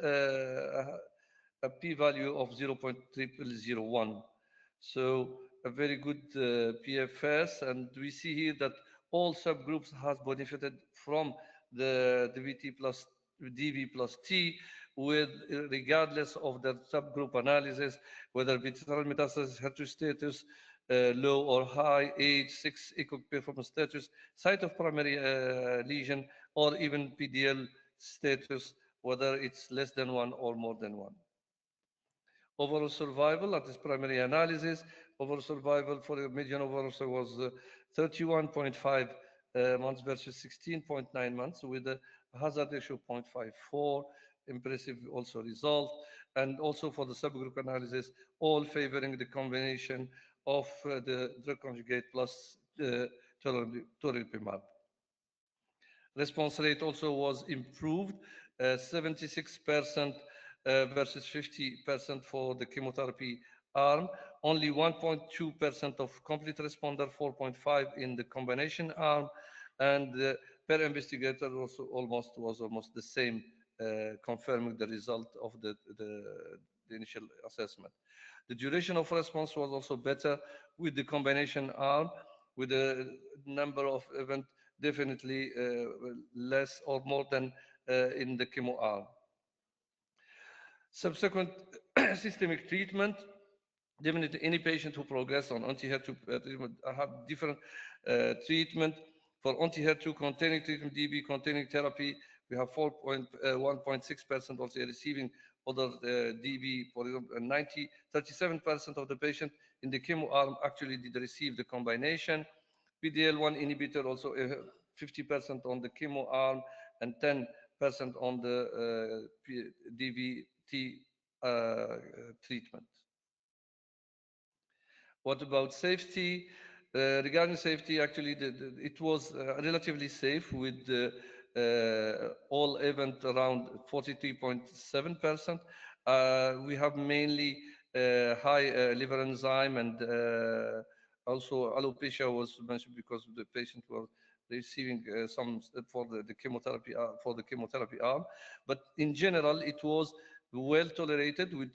a p-value of 0.0001. So a very good PFS, and we see here that all subgroups has benefited from the DVT plus DV plus T, with regardless of the subgroup analysis, whether visceral metastasis, HER2 status, low or high, age, 6 echo performance status, site of primary lesion, or even PDL status, whether it's less than 1 or more than 1. Overall survival at this primary analysis, overall survival for the median overall survival was 31.5 months versus 16.9 months, with a hazard ratio of 0.54, impressive also result, and also for the subgroup analysis, all favoring the combination of the drug conjugate plus the toripalimab. Response rate also was improved, 76% versus 50% for the chemotherapy arm, only 1.2% of complete responder, 4.5 in the combination arm, and per investigator also was almost the same, confirming the result of the initial assessment. The duration of response was also better with the combination arm, with the number of events definitely less or more than in the chemo arm. Subsequent systemic treatment, definitely any patient who progress on anti-HER2 treatment have different treatment. For anti-HER2 containing treatment, DB containing therapy, we have 1.6% also receiving other DB, for example, 37% of the patient in the chemo arm actually did receive the combination. PDL1 inhibitor also 50% on the chemo arm and 10% on the DVT treatment. What about safety? Regarding safety, actually, it was relatively safe with all event around 43.7%. We have mainly high liver enzyme, and also alopecia was mentioned because the patient was receiving some for the chemotherapy arm. But in general, it was well tolerated with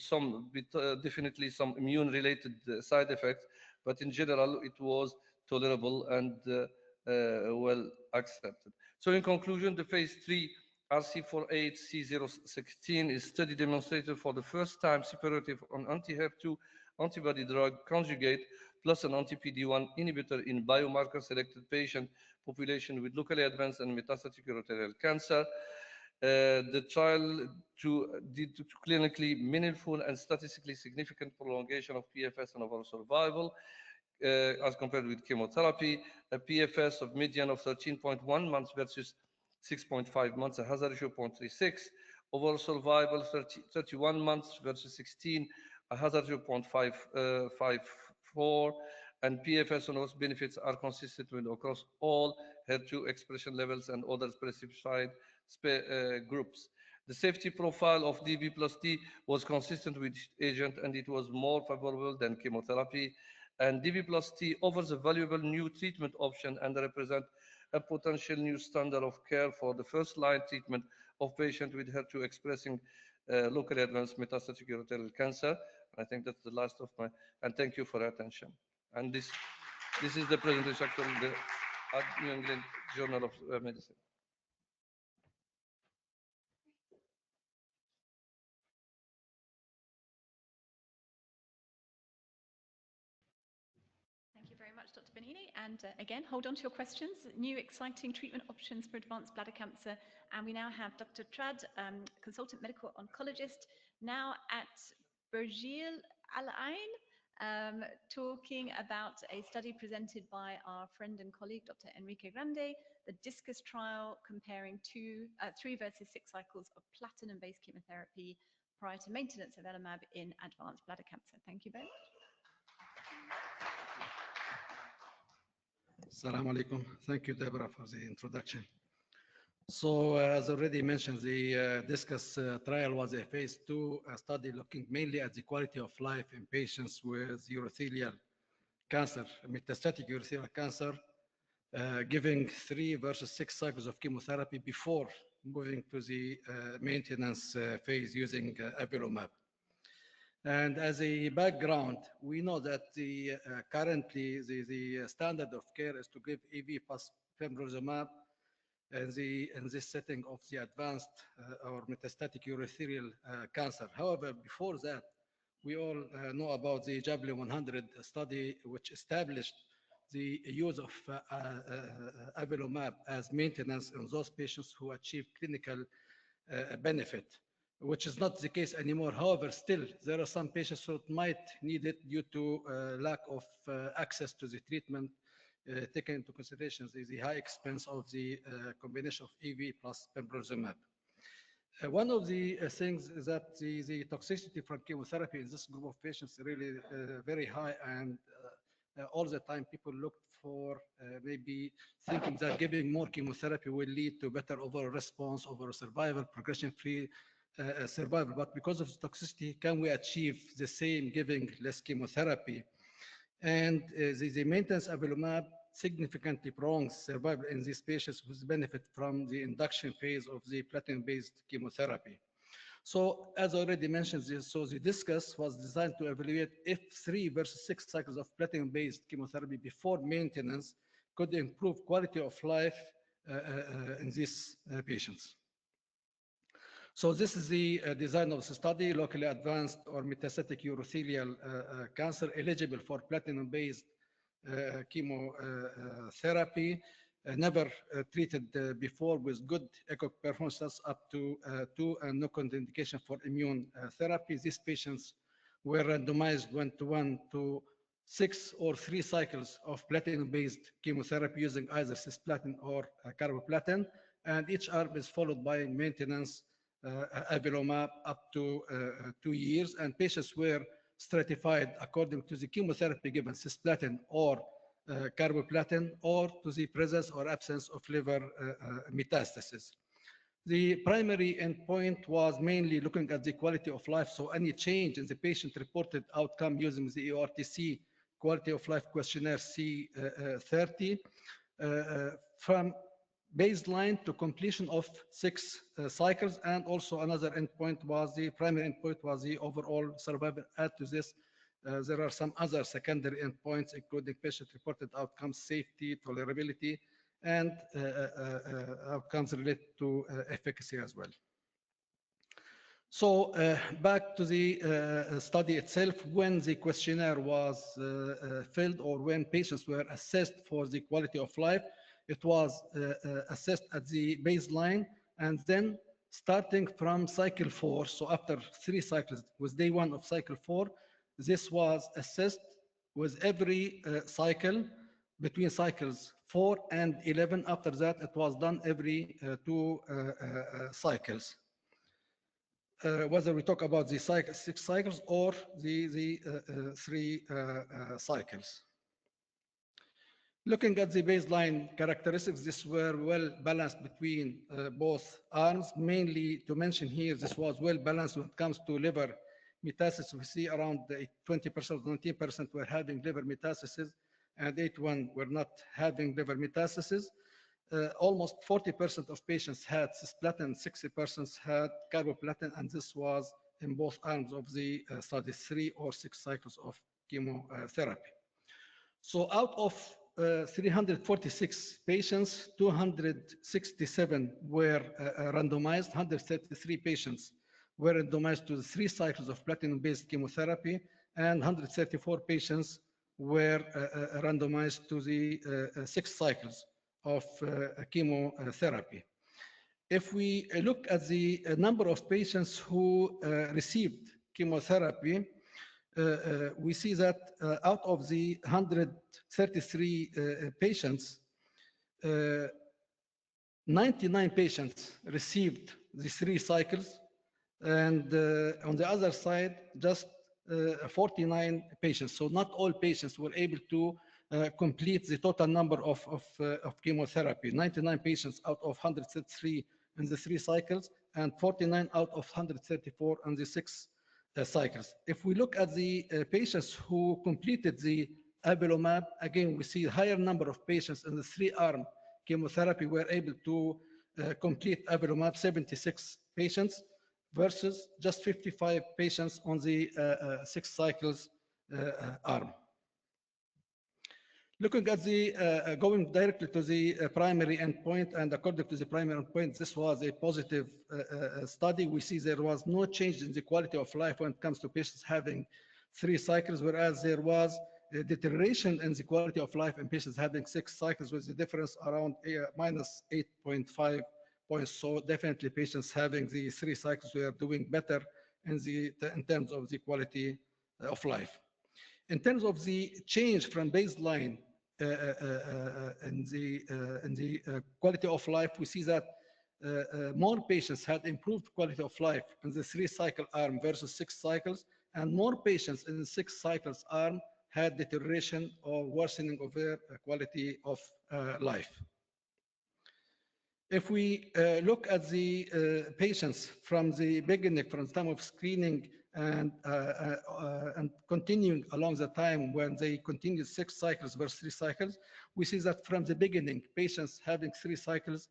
definitely some immune-related side effects. But in general, it was tolerable and well accepted. So in conclusion, the phase 3 RC48C016 is study demonstrated for the first time superiority on anti-HER2 antibody drug conjugate plus an anti-PD-1 inhibitor in biomarker selected patient population with locally advanced and metastatic urothelial cancer. The trial did to clinically meaningful and statistically significant prolongation of PFS and overall survival as compared with chemotherapy, a PFS of median of 13.1 months versus 6.5 months, a hazard ratio 0.36, overall survival 31 months versus 16, a hazard ratio 0.54, and PFS and OS benefits are consistent with across all HER2 expression levels and other specified groups. The safety profile of DV plus T was consistent with agent and it was more favorable than chemotherapy. And DV plus T offers a valuable new treatment option and represent a potential new standard of care for the first-line treatment of patients with HER2 expressing locally advanced metastatic urothelial cancer. I think that's the last of my, and thank you for your attention. And this is the presentation actually in the New England Journal of Medicine. Thank you very much, Dr. Benini. And again, hold on to your questions. New exciting treatment options for advanced bladder cancer. And we now have Dr. Tkhemed, consultant medical oncologist, now at 𝗕𝗲𝗀𝗳 talking about a study presented by our friend and colleague, Dr. Enrique Grande, the DISCUS trial comparing 3 versus 6 cycles of platinum-based chemotherapy prior to maintenance of 𝗕𝗲𝗪 in advanced bladder cancer. Thank you very much. Assalamu alaikum. Thank you, Deborah, for the introduction. So, as already mentioned, the DISCUS trial was a phase 2 study looking mainly at the quality of life in patients with urothelial cancer, metastatic urothelial cancer, giving 3 versus 6 cycles of chemotherapy before moving to the maintenance phase using avelumab. And as a background, we know that currently the standard of care is to give EV plus pembrolizumab in this setting of the advanced or metastatic urothelial cancer. However, before that, we all know about the Javelin 100 study, which established the use of avelumab as maintenance in those patients who achieve clinical benefit, which is not the case anymore. However, still, there are some patients who might need it due to lack of access to the treatment, taking into consideration the high expense of the combination of EV plus pembrolizumab. One of the things is that the toxicity from chemotherapy in this group of patients is really very high, and all the time people look for maybe thinking that giving more chemotherapy will lead to better overall response, overall survival, progression-free survival. But because of the toxicity, can we achieve the same giving less chemotherapy? And the maintenance avelumab significantly prolongs survival in these patients who benefit from the induction phase of the platinum-based chemotherapy. So, as already mentioned, the DISCUS was designed to evaluate if 3 versus 6 cycles of platinum-based chemotherapy before maintenance could improve quality of life in these patients. So this is the design of the study: locally advanced or metastatic urothelial cancer eligible for platinum-based chemotherapy, never treated before, with good echo performances up to 2 and no contraindication for immune therapy. These patients were randomized 1-to-1 to 6 or 3 cycles of platinum-based chemotherapy using either cisplatin or carboplatin, and each arm is followed by maintenance avelumab up to 2 years, and patients were stratified according to the chemotherapy given, cisplatin or carboplatin, or to the presence or absence of liver metastasis. The primary endpoint was mainly looking at the quality of life, so any change in the patient-reported outcome using the EORTC quality of life questionnaire C30 from baseline to completion of 6 cycles. And also another endpoint was the primary endpoint was the overall survival. Add to this, there are some other secondary endpoints, including patient-reported outcomes, safety, tolerability, and outcomes related to efficacy as well. So back to the study itself, when the questionnaire was filled or when patients were assessed for the quality of life, it was assessed at the baseline, and then starting from cycle 4. So after 3 cycles, with day 1 of cycle 4, this was assessed with every cycle between cycles 4 and 11. After that, it was done every 2 cycles. Whether we talk about the 6 cycles or the 3 cycles. Looking at the baseline characteristics, these were well balanced between both arms. Mainly to mention here, this was well balanced when it comes to liver metastasis. We see around 20%, 19% were having liver metastasis, and 81 were not having liver metastasis. Almost 40% of patients had cisplatin, 60% had carboplatin, and this was in both arms of the study, 3 or 6 cycles of chemotherapy. So out of 346 patients, 267 were randomized, 133 patients were randomized to the 3 cycles of platinum-based chemotherapy, and 134 patients were randomized to the 6 cycles of chemotherapy. If we look at the number of patients who received chemotherapy, we see that out of the 133 patients, 99 patients received the 3 cycles, and on the other side, just 49 patients. So not all patients were able to complete the total number of chemotherapy. 99 patients out of 133 in the 3 cycles, and 49 out of 134 in the 6 cycles. If we look at the patients who completed the avelumab, again, we see a higher number of patients in the 3-arm chemotherapy were able to complete avelumab, 76 patients, versus just 55 patients on the 6 cycles arm. Looking at the, going directly to the primary endpoint, and according to the primary endpoint, this was a positive study. We see there was no change in the quality of life when it comes to patients having 3 cycles, whereas there was a deterioration in the quality of life in patients having 6 cycles, with the difference around minus 8.5 points. So definitely patients having the 3 cycles were doing better in terms of the quality of life. In terms of the change from baseline in the quality of life, we see that more patients had improved quality of life in the 3-cycle arm versus 6 cycles, and more patients in the 6 cycles arm had deterioration or worsening of their quality of life. If we look at the patients from the beginning, from the time of screening and continuing along the time when they continued 6 cycles versus 3 cycles, we see that from the beginning, patients having 3 cycles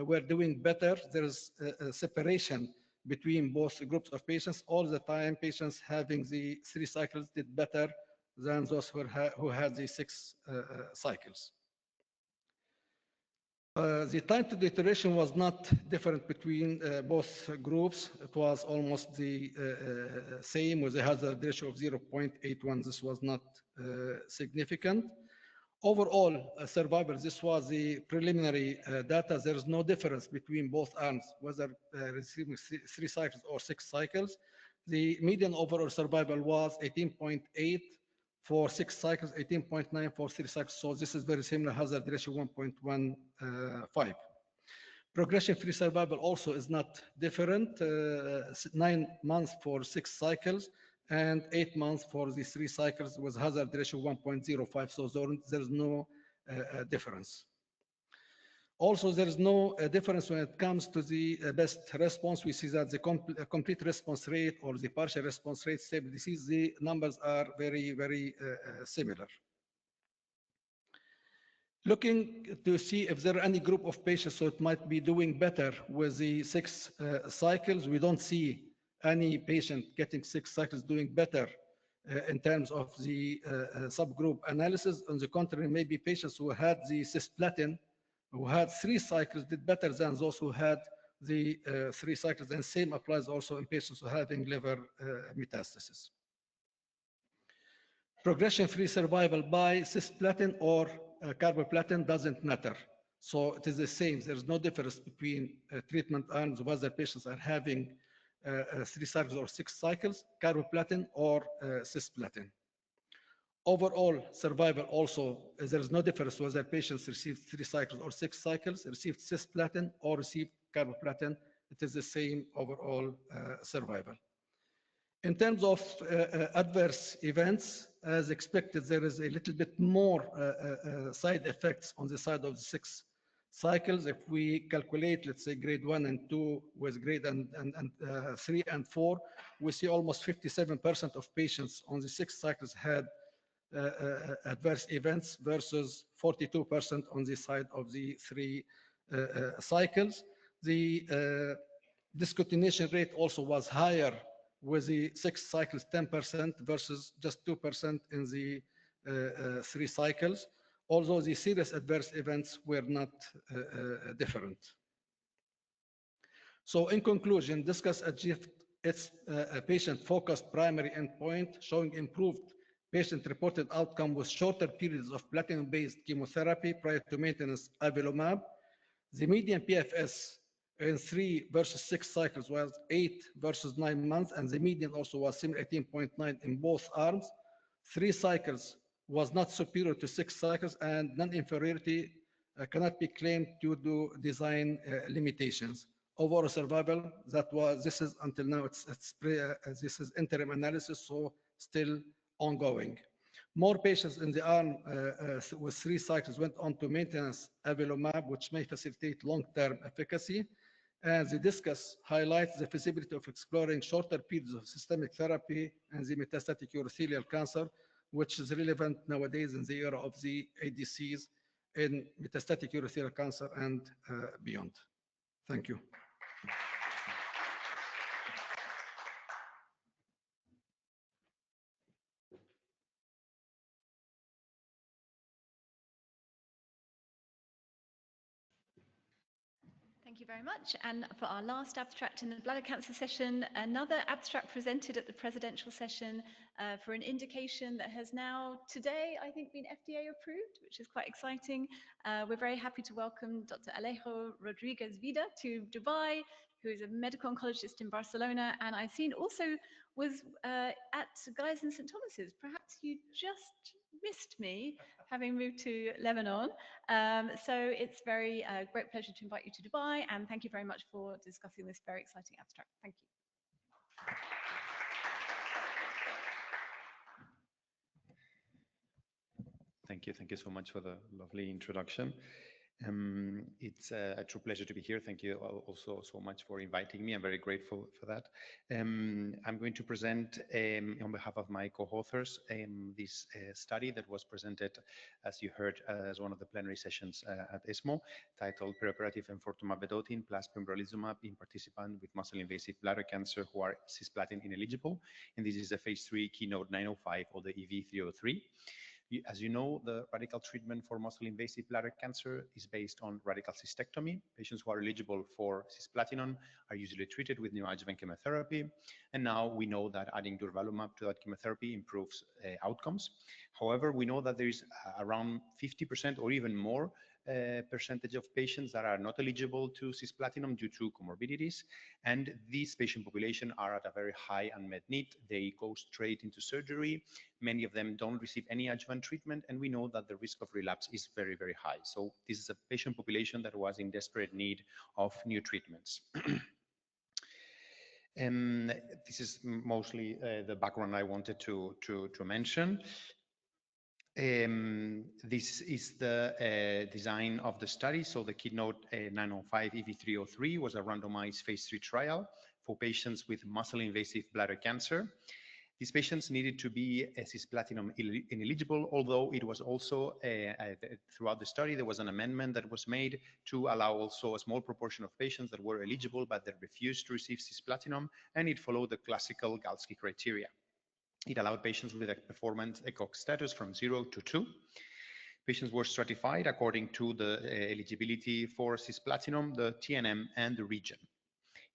were doing better. There is a separation between both groups of patients. All the time, patients having the 3 cycles did better than those who had the 6 cycles. The time to deterioration was not different between both groups. It was almost the same, with a hazard ratio of 0.81. This was not significant. Overall survival, this was the preliminary data. There is no difference between both arms, whether receiving 3 cycles or 6 cycles. The median overall survival was 18.8 for 6 cycles, 18.9 for 3 cycles. So this is very similar, hazard ratio 1.15. Progression-free survival also is not different, 9 months for 6 cycles and 8 months for the 3 cycles, with hazard ratio 1.05. So there's no difference. Also, there is no difference when it comes to the best response. We see that the complete response rate or the partial response rate, stable disease, the numbers are very, very similar. Looking to see if there are any group of patients that might be doing better with the 6 cycles, we don't see any patient getting 6 cycles doing better in terms of the subgroup analysis. On the contrary, maybe patients who had the cisplatin, who had 3 cycles, did better than those who had the 3 cycles, and same applies also in patients who are having liver metastasis. Progression-free survival by cisplatin or carboplatin doesn't matter. So it is the same. There's no difference between treatment arms, whether patients are having 3 cycles or 6 cycles, carboplatin or cisplatin. Overall survival also, there is no difference whether patients received 3 cycles or 6 cycles, received cisplatin or received carboplatin. It is the same overall survival. In terms of adverse events, as expected, there is a little bit more side effects on the side of the 6 cycles. If we calculate, let's say, grade 1 and 2 with grade 3 and 4, we see almost 57% of patients on the 6 cycles had adverse events versus 42% on the side of the 3 cycles. The discontinuation rate also was higher with the 6 cycles, 10% versus just 2% in the 3 cycles, although the serious adverse events were not different. So in conclusion, DISCUSS achieved its patient-focused primary endpoint, showing improved patient-reported outcome with shorter periods of platinum-based chemotherapy prior to maintenance avelumab. The median PFS in 3 versus 6 cycles was 8 versus 9 months, and the median also was similar, 18.9 in both arms. 3 cycles was not superior to 6 cycles, and non-inferiority cannot be claimed due to design limitations. Overall survival, this is until now, this is interim analysis, so still ongoing. More patients in the arm with 3 cycles went on to maintenance avelumab, which may facilitate long-term efficacy. And the DISCUSS highlights the feasibility of exploring shorter periods of systemic therapy and the metastatic urothelial cancer, which is relevant nowadays in the era of the ADCs in metastatic urothelial cancer and beyond. Thank you. Thank you very much. And for our last abstract in the bladder cancer session, another abstract presented at the presidential session for an indication that has now today, I think, been FDA approved, which is quite exciting. We're very happy to welcome Dr. Alejo Rodriguez Vida to Dubai, who is a medical oncologist in Barcelona, and I've seen also was at Guy's and St. Thomas's. Perhaps you just missed me, having moved to Lebanon. So it's very great pleasure to invite you to Dubai, and thank you very much for discussing this very exciting abstract. Thank you. Thank you so much for the lovely introduction. It's a true pleasure to be here. Thank you also so much for inviting me. I'm very grateful for that. I'm going to present on behalf of my co-authors this study that was presented, as you heard, as one of the plenary sessions at ESMO, titled Preoperative Enfortumab vedotin plus pembrolizumab in participants with muscle-invasive bladder cancer who are cisplatin ineligible. And this is a phase 3 KEYNOTE-905 or the EV303. As you know, the radical treatment for muscle-invasive bladder cancer is based on radical cystectomy. Patients who are eligible for cisplatin are usually treated with neoadjuvant chemotherapy. And now we know that adding durvalumab to that chemotherapy improves outcomes. However, we know that there is around 50% or even more percentage of patients that are not eligible to cisplatin due to comorbidities. And these patient population are at a very high unmet need. They go straight into surgery. Many of them don't receive any adjuvant treatment, and we know that the risk of relapse is very, very high. So this is a patient population that was in desperate need of new treatments. This is mostly the background I wanted to mention. This is the design of the study. So the KEYNOTE-905 EV303 was a randomized phase 3 trial for patients with muscle-invasive bladder cancer. These patients needed to be cisplatin ineligible, although it was also, throughout the study, there was an amendment that was made to allow also a small proportion of patients that were eligible but that refused to receive cisplatin, and it followed the classical Galsky criteria. It allowed patients with a performance ECOG status from 0 to 2. Patients were stratified according to the eligibility for cisplatin, the TNM, and the region.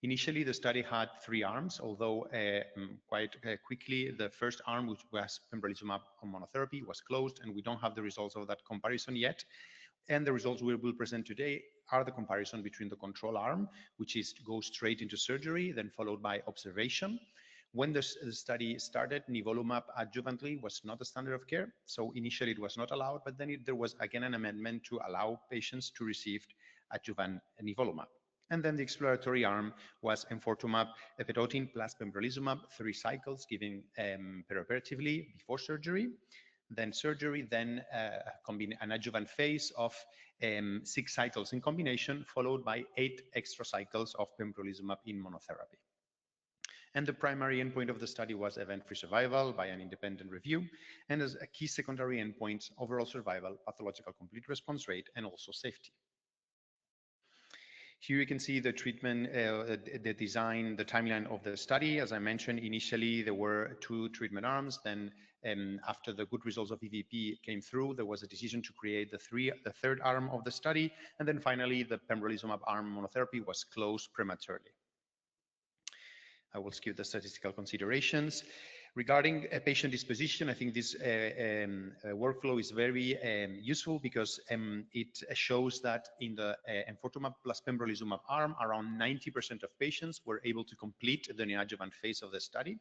Initially, the study had 3 arms, although quite quickly, the first arm, which was pembrolizumab monotherapy, was closed, and we don't have the results of that comparison yet. And the results we will present today are the comparison between the control arm, which goes straight into surgery, then followed by observation. When the study started, nivolumab adjuvantly was not a standard of care. So initially it was not allowed, but then there was again an amendment to allow patients to receive adjuvant nivolumab. And then the exploratory arm was enfortumab vedotin plus pembrolizumab, 3 cycles given perioperatively before surgery. Then surgery, then an adjuvant phase of 6 cycles in combination, followed by 8 extra cycles of pembrolizumab in monotherapy. And the primary endpoint of the study was event-free survival by an independent review, and as a key secondary endpoints, overall survival, pathological complete response rate, and also safety. Here you can see the treatment, the design, the timeline of the study. As I mentioned, initially there were 2 treatment arms. Then after the good results of EVP came through, there was a decision to create the third arm of the study. And then finally, the pembrolizumab arm monotherapy was closed prematurely. I will skip the statistical considerations. Regarding patient disposition, I think this workflow is very useful because it shows that in the enfortumab plus pembrolizumab arm, around 90% of patients were able to complete the neoadjuvant phase of the study.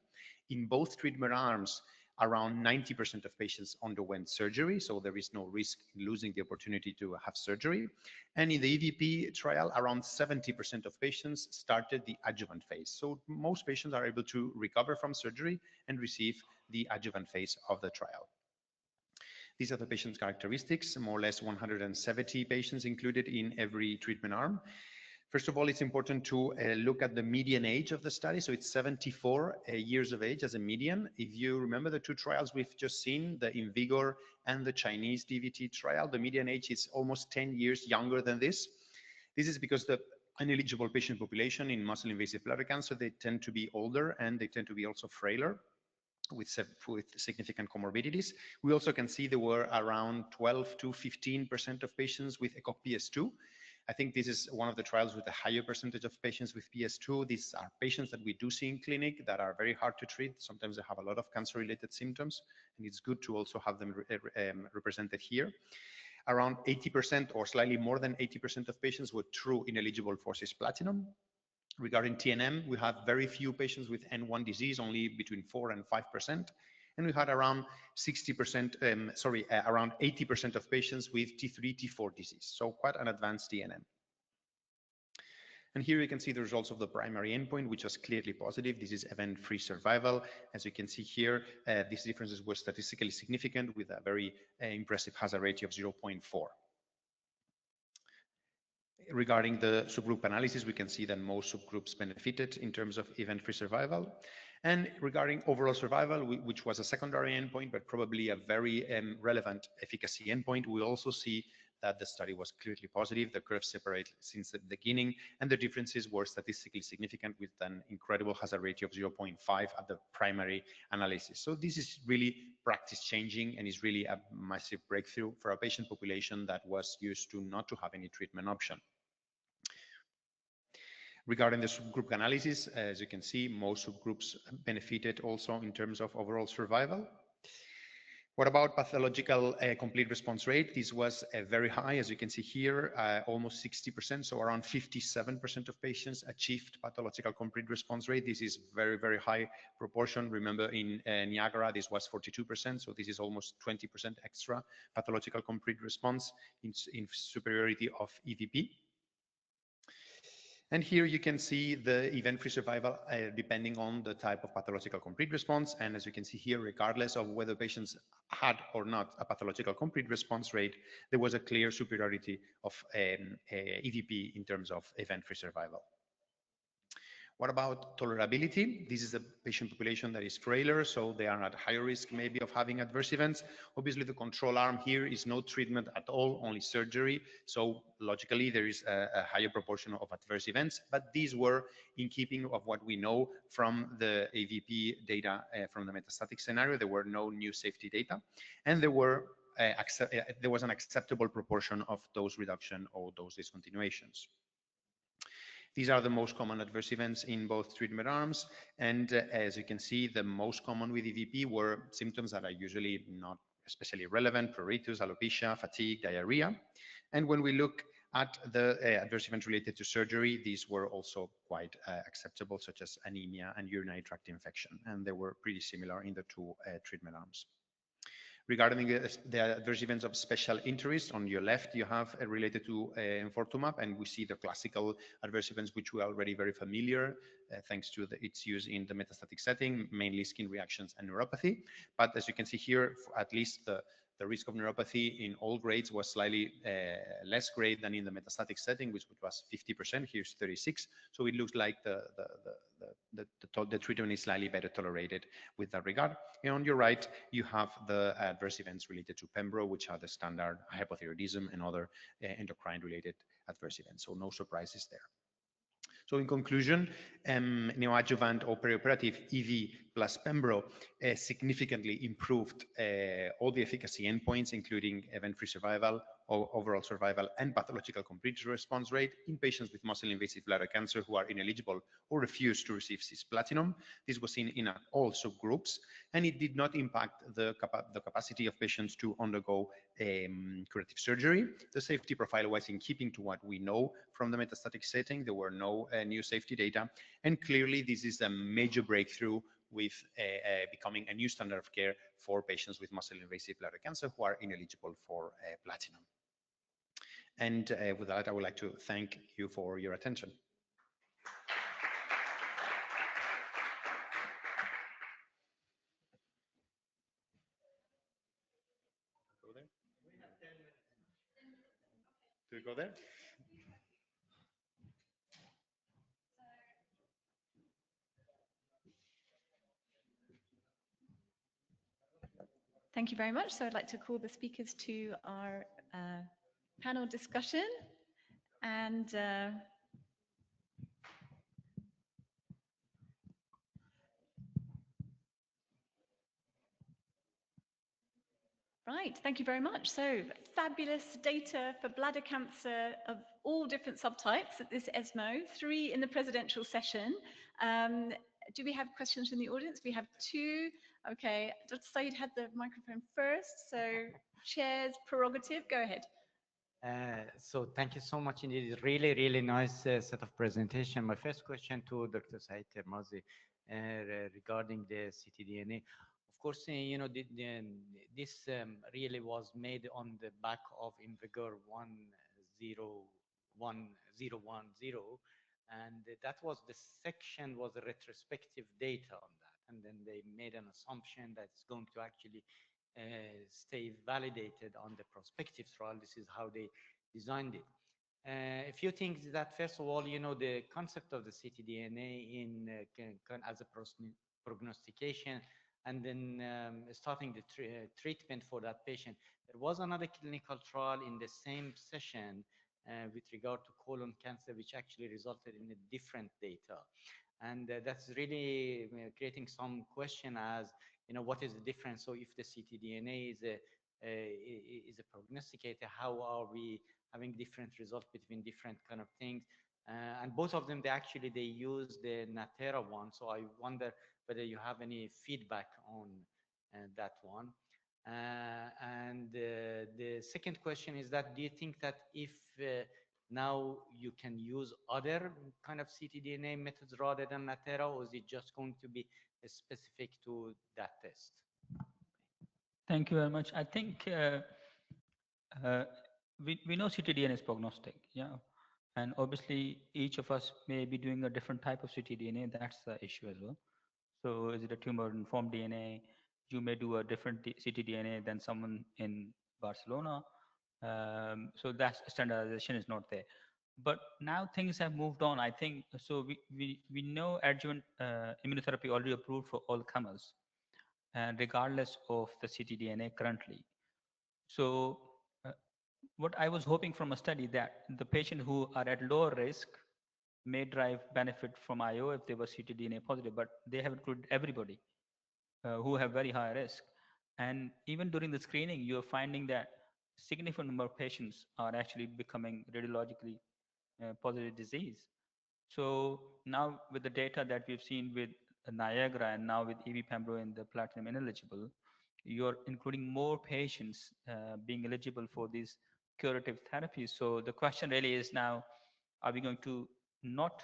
In both treatment arms, around 90% of patients underwent surgery, so there is no risk in losing the opportunity to have surgery. And in the EVP trial, around 70% of patients started the adjuvant phase. So most patients are able to recover from surgery and receive the adjuvant phase of the trial. These are the patient's characteristics, more or less 170 patients included in every treatment arm. First of all, it's important to look at the median age of the study. So it's 74 years of age as a median. If you remember the 2 trials we've just seen, the InVigor and the Chinese DVT trial, the median age is almost 10 years younger than this. This is because the ineligible patient population in muscle-invasive bladder cancer, they tend to be older and they tend to be also frailer with significant comorbidities. We also can see there were around 12 to 15% of patients with ECOG PS2. I think this is one of the trials with a higher percentage of patients with PS2. These are patients that we do see in clinic that are very hard to treat. Sometimes they have a lot of cancer-related symptoms, and it's good to also have them represented here. Around 80% or slightly more than 80% of patients were true ineligible for cisplatinum. Regarding TNM, we have very few patients with N1 disease, only between 4 and 5%. And we had around around 80% of patients with T3, T4 disease. So quite an advanced TNM. And here you can see the results of the primary endpoint, which was clearly positive. This is event-free survival. As you can see here, these differences were statistically significant with a very impressive hazard ratio of 0.4. Regarding the subgroup analysis, we can see that most subgroups benefited in terms of event-free survival. And regarding overall survival, which was a secondary endpoint, but probably a very relevant efficacy endpoint, we also see that the study was clearly positive. The curves separate since the beginning, and the differences were statistically significant with an incredible hazard ratio of 0.5 at the primary analysis. So this is really practice changing and is really a massive breakthrough for a patient population that was used to not to have any treatment option. Regarding the subgroup analysis, as you can see, most subgroups benefited also in terms of overall survival. What about pathological complete response rate? This was very high, as you can see here, almost 60%, so around 57% of patients achieved pathological complete response rate. This is very, very high proportion. Remember in Niagara, this was 42%, so this is almost 20% extra pathological complete response in superiority of EVP. And here you can see the event-free survival depending on the type of pathological complete response. And as you can see here, regardless of whether patients had or not a pathological complete response rate, there was a clear superiority of EVP in terms of event-free survival. What about tolerability? This is a patient population that is frailer, so they are at higher risk maybe of having adverse events. Obviously, the control arm here is no treatment at all, only surgery. So logically, there is a higher proportion of adverse events, but these were in keeping of what we know from the AVP data from the metastatic scenario. There were no new safety data, and there was an acceptable proportion of dose reduction or dose discontinuations. These are the most common adverse events in both treatment arms. And as you can see, the most common with EVP were symptoms that are usually not especially relevant: pruritus, alopecia, fatigue, diarrhea. And when we look at the adverse events related to surgery, these were also quite acceptable, such as anemia and urinary tract infection, and they were pretty similar in the two treatment arms. Regarding the adverse events of special interest, on your left, you have related to enfortumab, and we see the classical adverse events, which we are already very familiar, thanks to its use in the metastatic setting, mainly skin reactions and neuropathy. But as you can see here, at least the risk of neuropathy in all grades was slightly less grade than in the metastatic setting, which was 50%. Here's 36. So it looks like the treatment is slightly better tolerated with that regard. And on your right, you have the adverse events related to pembro, which are the standard hypothyroidism and other endocrine-related adverse events. So no surprises there. So in conclusion, neoadjuvant or perioperative EV plus pembro significantly improved all the efficacy endpoints, including event-free survival, overall survival, and pathological complete response rate in patients with muscle-invasive bladder cancer who are ineligible or refuse to receive cisplatinum. This was seen in all subgroups, and it did not impact the capacity of patients to undergo curative surgery. The safety profile was in keeping to what we know from the metastatic setting. There were no new safety data, and clearly this is a major breakthrough with becoming a new standard of care for patients with muscle-invasive bladder cancer who are ineligible for platinum. And with that, I would like to thank you for your attention. Go there? Do we go there? Thank you very much. So I'd like to call the speakers to our panel discussion. And right, thank you very much. So fabulous data for bladder cancer of all different subtypes at this ESMO, 3 in the presidential session. Do we have questions from the audience? We have 2. Okay, Dr. Said had the microphone first, so chair's prerogative, go ahead. So thank you so much indeed. It's really, really nice set of presentation. My first question to Dr. 𝗘𝗦𝗂𝗧 regarding the ctDNA. Of course, you know, this really was made on the back of InVigor 101010, and that was the section was a retrospective data on that, and then they made an assumption that it's going to actually stay validated on the prospective trial. This is how they designed it. A few things that, first of all, you know, the concept of the ctDNA in as a prognostication, and then starting the treatment for that patient. There was another clinical trial in the same session with regard to colon cancer, which actually resulted in a different data. And that's really creating some question as, you know, what is the difference? So if the ctDNA is a prognosticator, how are we having different results between different kind of things? And both of them, they use the Natera one. So I wonder whether you have any feedback on that one. And the second question is that, do you think that if now you can use other kind of ctDNA methods rather than Natera, or is it just going to be specific to that test? Thank you very much. I think we know ctDNA is prognostic, yeah. And obviously, each of us may be doing a different type of ctDNA. That's the issue as well. So is it a tumor-informed DNA? You may do a different ctDNA than someone in Barcelona. So that standardization is not there. But now things have moved on, I think. So we know adjuvant immunotherapy already approved for all comers, and regardless of the ctDNA currently. So what I was hoping from a study that the patients who are at lower risk may derive benefit from IO if they were ctDNA positive, but they have included everybody who have very high risk. And even during the screening, you're finding that significant number of patients are actually becoming radiologically positive disease. So now with the data that we've seen with Niagara and now with EV pembro in the platinum ineligible, you're including more patients being eligible for these curative therapy. So the question really is now, are we going to not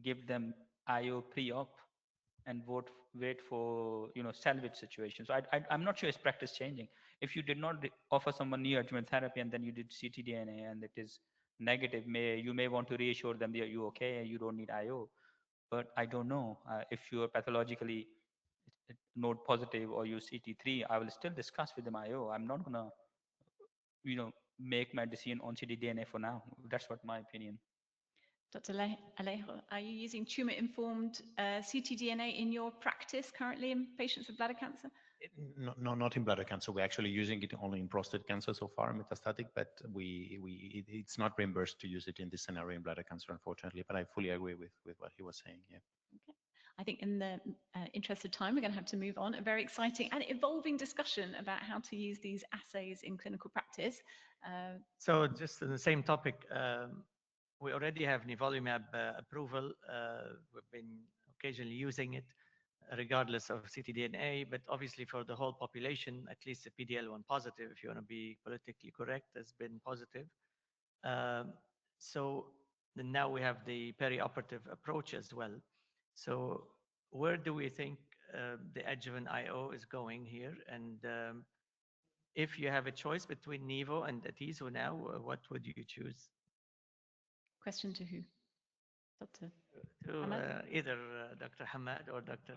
give them IO pre-op and wait for salvage situations? So I'm not sure is practice changing. If you did not offer someone neoadjuvant therapy and then you did ctDNA and it is negative, you may want to reassure them that you okay, you don't need IO. But I don't know if you are pathologically node positive or you CT3, I will still discuss with them IO. I'm not gonna make my decision on ctDNA for now. That's what my opinion. Dr. Alejo, are you using tumor-informed ctDNA in your practice currently in patients with bladder cancer? No, not in bladder cancer. We're actually using it only in prostate cancer so far, metastatic, but it's not reimbursed to use it in this scenario in bladder cancer, unfortunately. But I fully agree with what he was saying. Yeah. Okay. I think in the interest of time, we're going to have to move on. A very exciting and evolving discussion about how to use these assays in clinical practice. So just on the same topic, we already have nivolumab approval. We've been occasionally using it regardless of ctDNA, but obviously for the whole population, at least the PD-L1 positive, if you want to be politically correct, has been positive. So now we have the perioperative approach as well. So where do we think the adjuvant IO is going here? And if you have a choice between Nivo and Atezo now, what would you choose? Question to who? Dr. To either Dr. Hamad or Dr.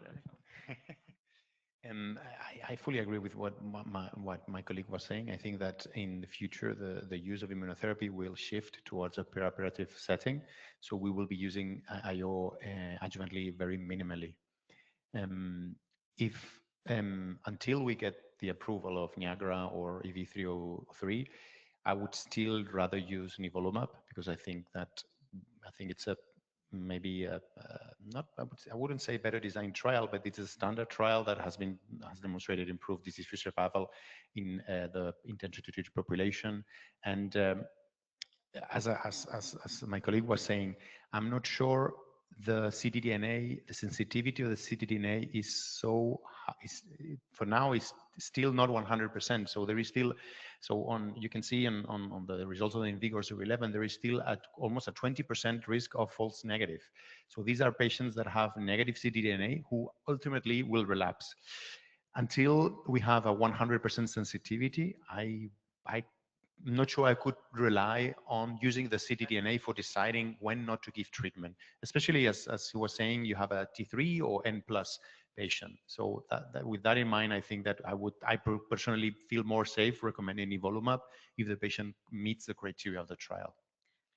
I fully agree with what my colleague was saying. I think that in the future, the use of immunotherapy will shift towards a perioperative setting. So we will be using IO adjuvantly very minimally. If until we get the approval of Niagara or EV303, I would still rather use nivolumab because I think it's a maybe not I wouldn't say better designed trial, but it's a standard trial that has demonstrated improved disease-free survival in the intention to treat population. And as my colleague was saying, I'm not sure the ctDNA, the sensitivity of the ctDNA is for now is still not 100%. So there is still, you can see on the results of the INVIGOR-011, there is still almost a 20% risk of false negative. So these are patients that have negative ctDNA who ultimately will relapse. Until we have a 100% sensitivity, I'm not sure I could rely on using the ctDNA for deciding when not to give treatment, especially as he was saying, you have a T3 or N+ patient. So with that in mind, I think that I personally feel more safe recommending nivolumab if the patient meets the criteria of the trial.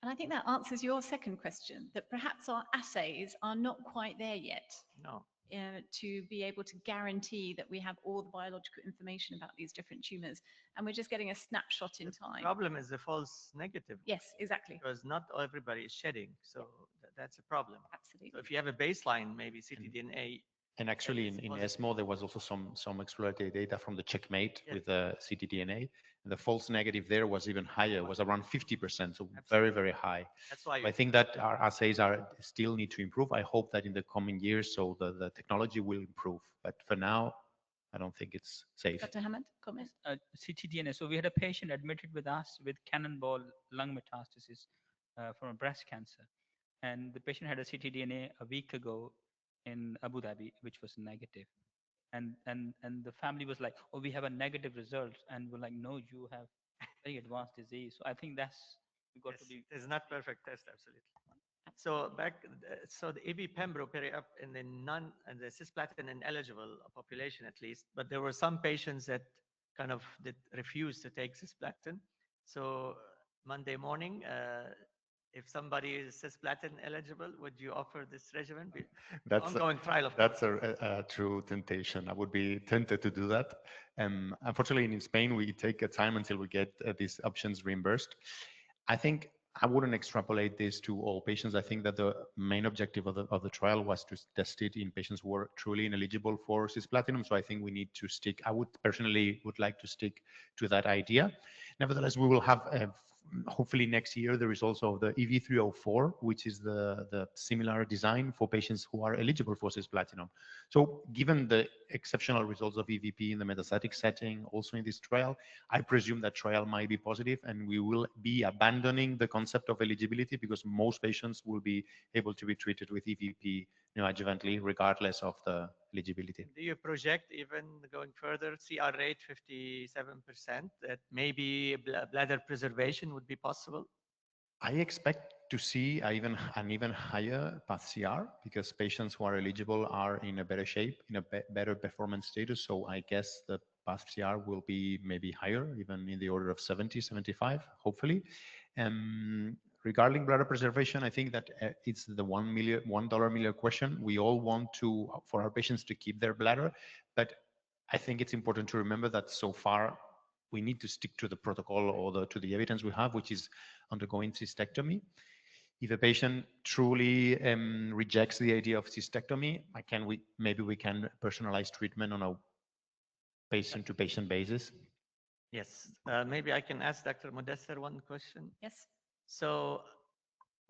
And I think that answers your second question, that perhaps our assays are not quite there yet. No. To be able to guarantee that we have all the biological information about these different tumors. And we're just getting a snapshot in time. The problem is the false negative. Yes, exactly. Because not everybody is shedding. So that's a problem. Absolutely. So if you have a baseline, maybe ctDNA. And actually in ESMO, there was also some exploratory data from the ČeckMate with the ctDNA. And the false negative there was even higher, was around 50%, so very, very high. That's why I think that our assays still need to improve. I hope that in the coming years, so the technology will improve. But for now, I don't think it's safe. Dr. Hamad, comment? ctDNA. So we had a patient admitted with us with cannonball lung metastasis from a breast cancer. And the patient had a ctDNA a week ago in Abu Dhabi, which was negative. And the family was like, oh, we have a negative result. And we're like, no, you have very advanced disease. So I think we got to be. It's not perfect test, absolutely. So so the EB-pembro periop in the cisplatin ineligible population at least, but there were some patients that kind of refused to take cisplatin. So Monday morning, if somebody is cisplatin eligible, would you offer this regimen? That's ongoing trial of that's a true temptation. I would be tempted to do that. Unfortunately, in Spain, we take a time until we get these options reimbursed. I think I wouldn't extrapolate this to all patients. I think that the main objective of the trial was to test it in patients who are truly ineligible for cisplatin. So I think we need to stick. I would personally like to stick to that idea. Nevertheless, we will have hopefully next year the results of the EV304, which is the similar design for patients who are eligible for cisplatin. So given the exceptional results of EVP in the metastatic setting, also in this trial, I presume that trial might be positive, and we will be abandoning the concept of eligibility because most patients will be able to be treated with EVP neoadjuvantly regardless of the eligibility. Do you project even going further, CR rate 57%, that maybe bladder preservation would be possible? I expect to see an even higher path CR because patients who are eligible are in a better shape, in a better performance status. So I guess the path CR will be maybe higher, even in the order of 70, 75, hopefully. Regarding bladder preservation, I think that it's the $1 million question. We all want for our patients to keep their bladder, but I think it's important to remember that so far we need to stick to the protocol or to the evidence we have, which is undergoing cystectomy. If a patient truly rejects the idea of cystectomy, maybe we can personalize treatment on a patient-to-patient basis. Yes, maybe I can ask Dr. Modesser one question. Yes. So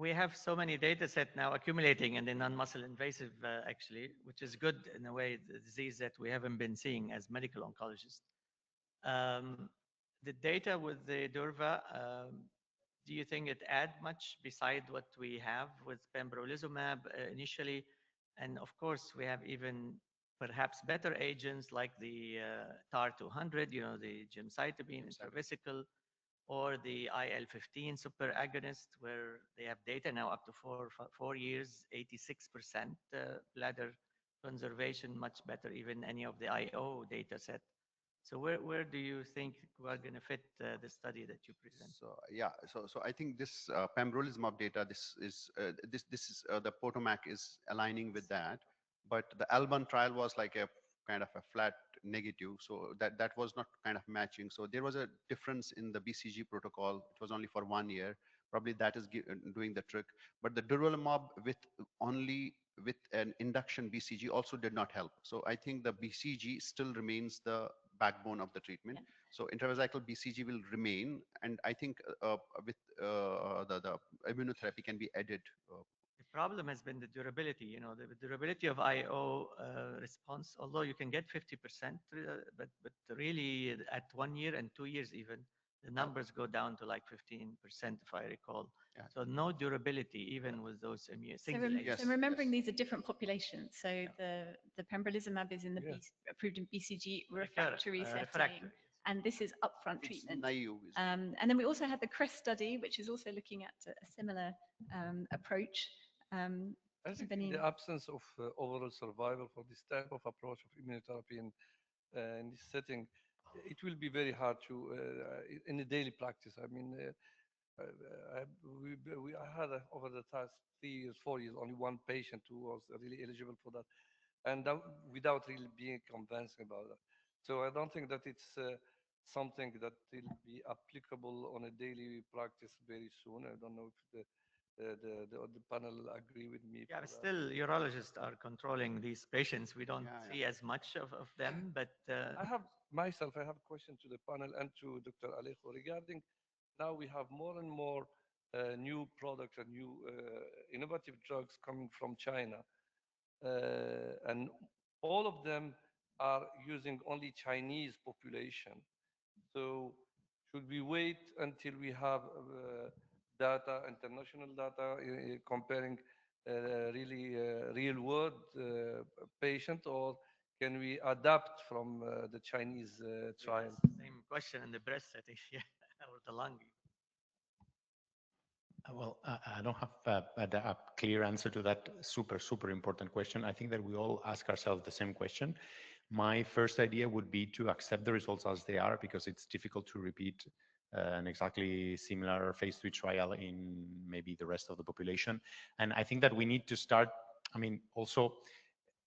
we have so many data set now accumulating in the non-muscle invasive, actually, which is good in a way, the disease that we haven't been seeing as medical oncologists. The data with the durva, do you think it add much beside what we have with pembrolizumab initially? And of course, we have even perhaps better agents like the TAR-200, the gemcitabine intravesical, or the IL-15 superagonist, where they have data now up to 4 years, 86% bladder conservation, much better even any of the IO data set. So where do you think we're going to fit the study that you present? So I think this pembrolizumab data, this is the POTOMAC is aligning with that, but the ALBAN trial was like a kind of a flat negative, so that was not kind of matching. So there was a difference in the BCG protocol. It was only for 1 year. Probably that is doing the trick. But the durvalumab with an induction BCG also did not help. So I think the BCG still remains the backbone of the treatment. So intravesical BCG will remain, and I think with the immunotherapy can be added. The problem has been the durability, the durability of IO response, although you can get 50%, but really at 1 year and 2 years even, the numbers go down to like 15%, if I recall. So no durability, even with those immune. So remembering these are different populations. So the pembrolizumab is in the approved in BCG refractory setting, and this is upfront treatment. And then we also had the CREST study, which is also looking at a similar approach. I think in the absence of overall survival for this type of approach of immunotherapy in this setting, it will be very hard to in the daily practice. I mean, I had over the past 3 years, 4 years, only one patient who was really eligible for that, and that, without really being convincing about that. So I don't think that it's something that will be applicable on a daily practice very soon. I don't know if the panel agree with me. Yeah, still urologists are controlling these patients. We don't see as much of them, but I have a question to the panel and to Dr. Alejo regarding, now we have more and more new products and new innovative drugs coming from China, and all of them are using only Chinese population. So should we wait until we have data, international data, comparing really real world patient, or can we adapt from the Chinese trial? Same question in the breast setting, or the lung. Well, I don't have a clear answer to that super important question. I think that we all ask ourselves the same question. My first idea would be to accept the results as they are, because it's difficult to repeat an exactly similar phase 3 trial in maybe the rest of the population. And I think that we need to start, also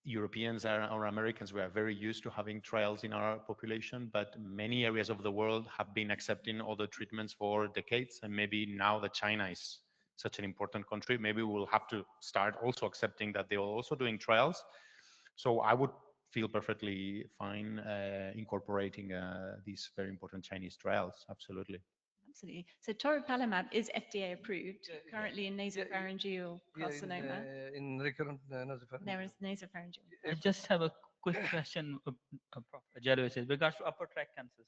Europeans or Americans, we are very used to having trials in our population, but many areas of the world have been accepting other treatments for decades. And maybe now that China is such an important country, maybe we'll have to start also accepting that they are also doing trials. So I would feel perfectly fine incorporating these very important Chinese trials, absolutely. Absolutely. So toripalimab is FDA approved currently in nasopharyngeal carcinoma. In recurrent nasopharyngeal. There is nasopharyngeal. I just have a quick question, Prof. Jallow, with regards to upper tract cancers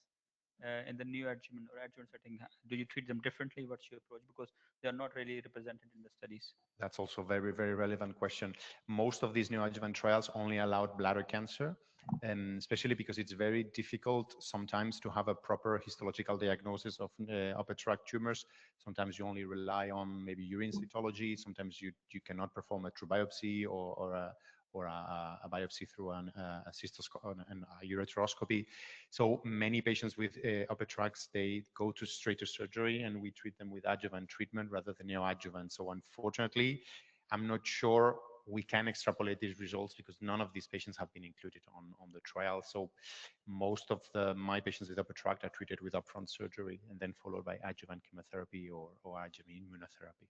in the neoadjuvant or adjuvant setting. Do you treat them differently? What's your approach? Because they are not really represented in the studies. That's also a very, very relevant question. Most of these neoadjuvant trials only allowed bladder cancer, especially because it's very difficult sometimes to have a proper histological diagnosis of upper tract tumors. Sometimes you only rely on maybe urine cytology. Sometimes you cannot perform a true biopsy or a biopsy through a cystoscope and a ureteroscopy. So many patients with upper tracts, they go straight to surgery, and we treat them with adjuvant treatment rather than neoadjuvant. So unfortunately, I'm not sure we can extrapolate these results because none of these patients have been included on the trial. So most of my patients with upper tract are treated with upfront surgery and then followed by adjuvant chemotherapy or adjuvant immunotherapy.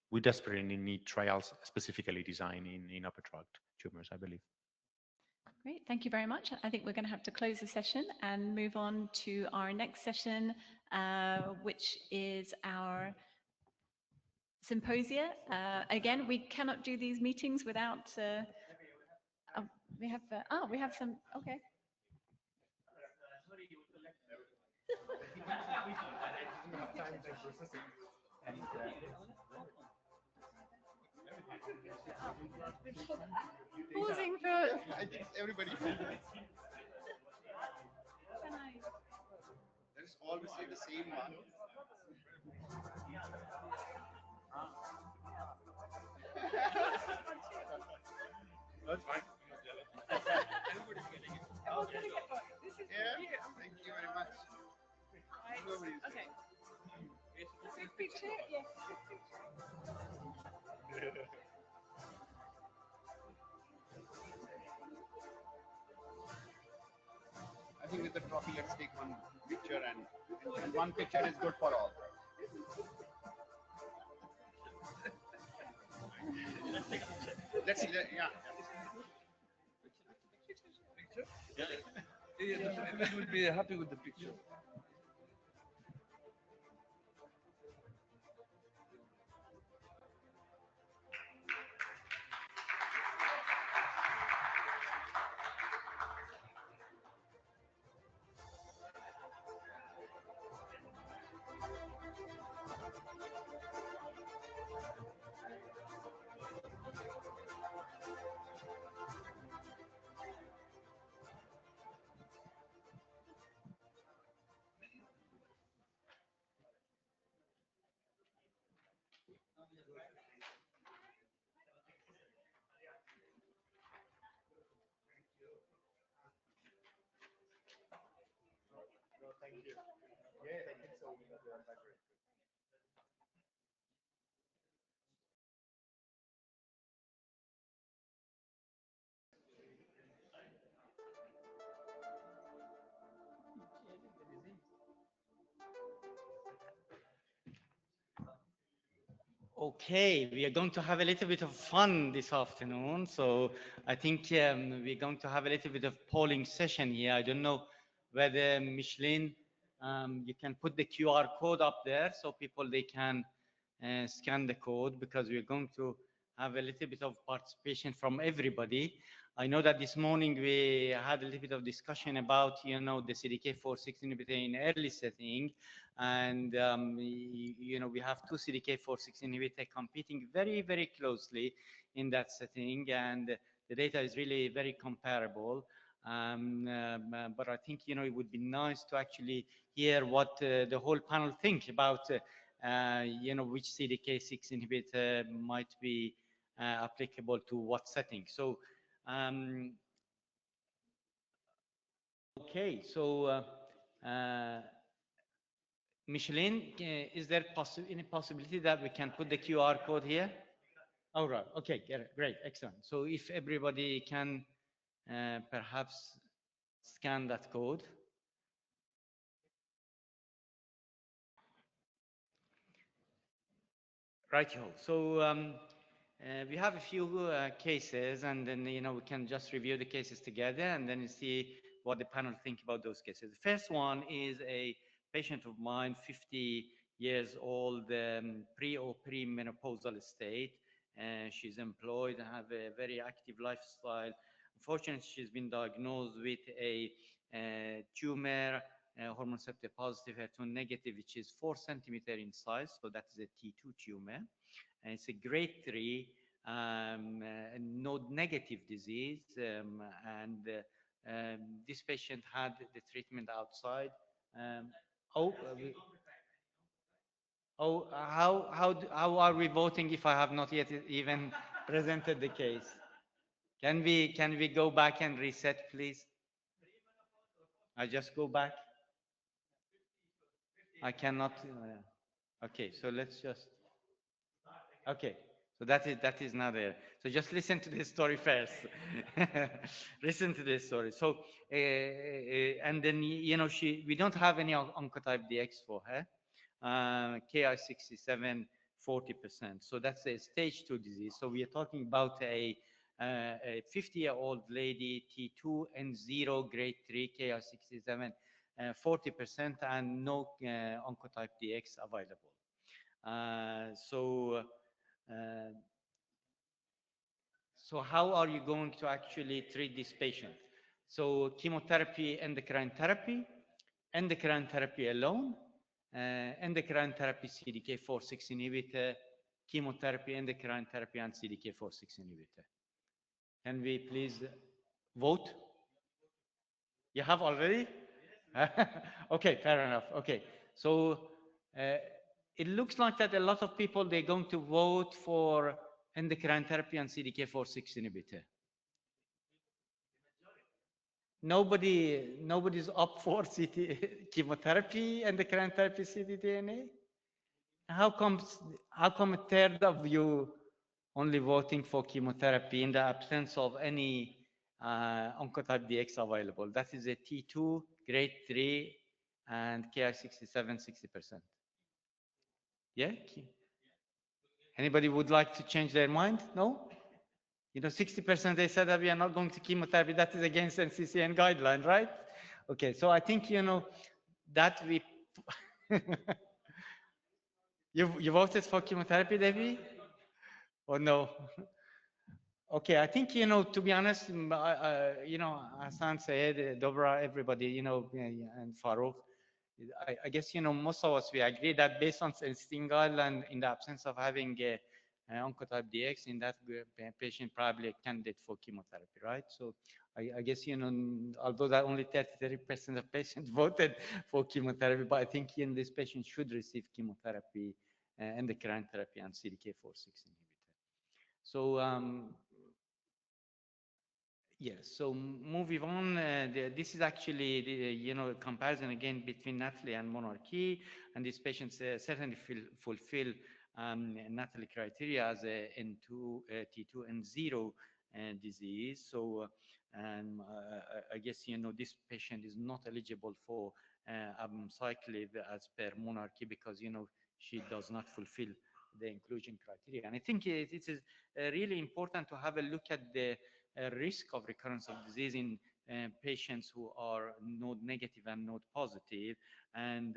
We desperately need trials specifically designed in upper tract tumors, I believe. Great, thank you very much. I think we're going to have to close the session and move on to our next session, which is our symposia. Again, we cannot do these meetings without. We have some. Okay. Pausing for. I think everybody. There is obviously the same one. That's fine. Everybody's getting it. Yeah, thank you very much. Okay. Big picture, yes. I think with the trophy, let's take one picture, and one picture is good for all. Let's see. Yeah. Yeah, the family will be happy with the picture. Thank you. Yeah, thank you so much. Okay, we are going to have a little bit of fun this afternoon. So I think we're going to have a little bit of polling session here. I don't know whether Micheline, you can put the QR code up there so people, they can scan the code, because we're going to have a little bit of participation from everybody. I know that this morning we had a little bit of discussion about, the CDK4/6 inhibitor in early setting. And, we have two CDK4/6 inhibitor competing very, very closely in that setting. And the data is really very comparable. But I think, it would be nice to actually hear what the whole panel think about, which CDK6 inhibitor might be applicable to what setting. So, okay, so Micheline, is there any possibility that we can put the QR code here? All right, okay, great, excellent. So if everybody can perhaps scan that code. Right, so we have a few cases, and then, we can just review the cases together and then see what the panel think about those cases. The first one is a patient of mine, 50 years old, pre or pre-menopausal state. She's employed, have a very active lifestyle. Unfortunately, she's been diagnosed with a tumor, hormone receptor positive, HER2 negative, which is 4 centimeter in size. So that is a T2 tumor. And it's a grade 3 node negative disease. This patient had the treatment outside. How are we voting if I have not yet even presented the case? Can we go back and reset, please? I just go back. I cannot. Okay, so let's just. Okay, so that is not there. So just listen to this story first. Listen to this story. So and then we don't have any oncotype DX for her. Ki-67 40%. So that's a stage 2 disease. So we are talking about a 50-year-old lady, T2 and 0 grade 3 Ki-67 40% and no oncotype DX available. So how are you going to actually treat this patient? So chemotherapy, endocrine therapy alone, endocrine therapy, CDK4/6 inhibitor, chemotherapy, endocrine therapy, and CDK4/6 inhibitor. Can we please vote? You have already? Okay, fair enough. Okay, so it looks like that a lot of people, they're going to vote for endocrine therapy and CDK4/6 inhibitor. Nobody's up for chemotherapy, endocrine therapy, ctDNA. How come a third of you only voting for chemotherapy in the absence of any oncotype DX available? That is a T2, grade 3, and Ki-67 60%. Yeah. Anybody would like to change their mind? No. 60% they said that we are not going to chemotherapy. That is against NCCN guideline, right? Okay, so I think that we. You voted for chemotherapy, Debbie, or no? Okay, I think to be honest, Hassan said, Dobra, everybody, and Farouk. I guess most of us we agree that based on NCCN guideline, in the absence of having oncotype DX in that patient, probably a candidate for chemotherapy, right? So I guess although that only 33% of patients voted for chemotherapy, but I think this patient should receive chemotherapy, endocrine therapy, and CDK4/6 inhibitor. So yes, so moving on, this is actually the comparison again between NATALEE and monarchy, and these patients certainly fulfill NATALEE criteria as a N2, T2, and 0 disease. So I guess this patient is not eligible for abemaciclib as per monarchy because she does not fulfill the inclusion criteria. And I think it is really important to have a look at the risk of recurrence of disease in patients who are node negative and node positive. And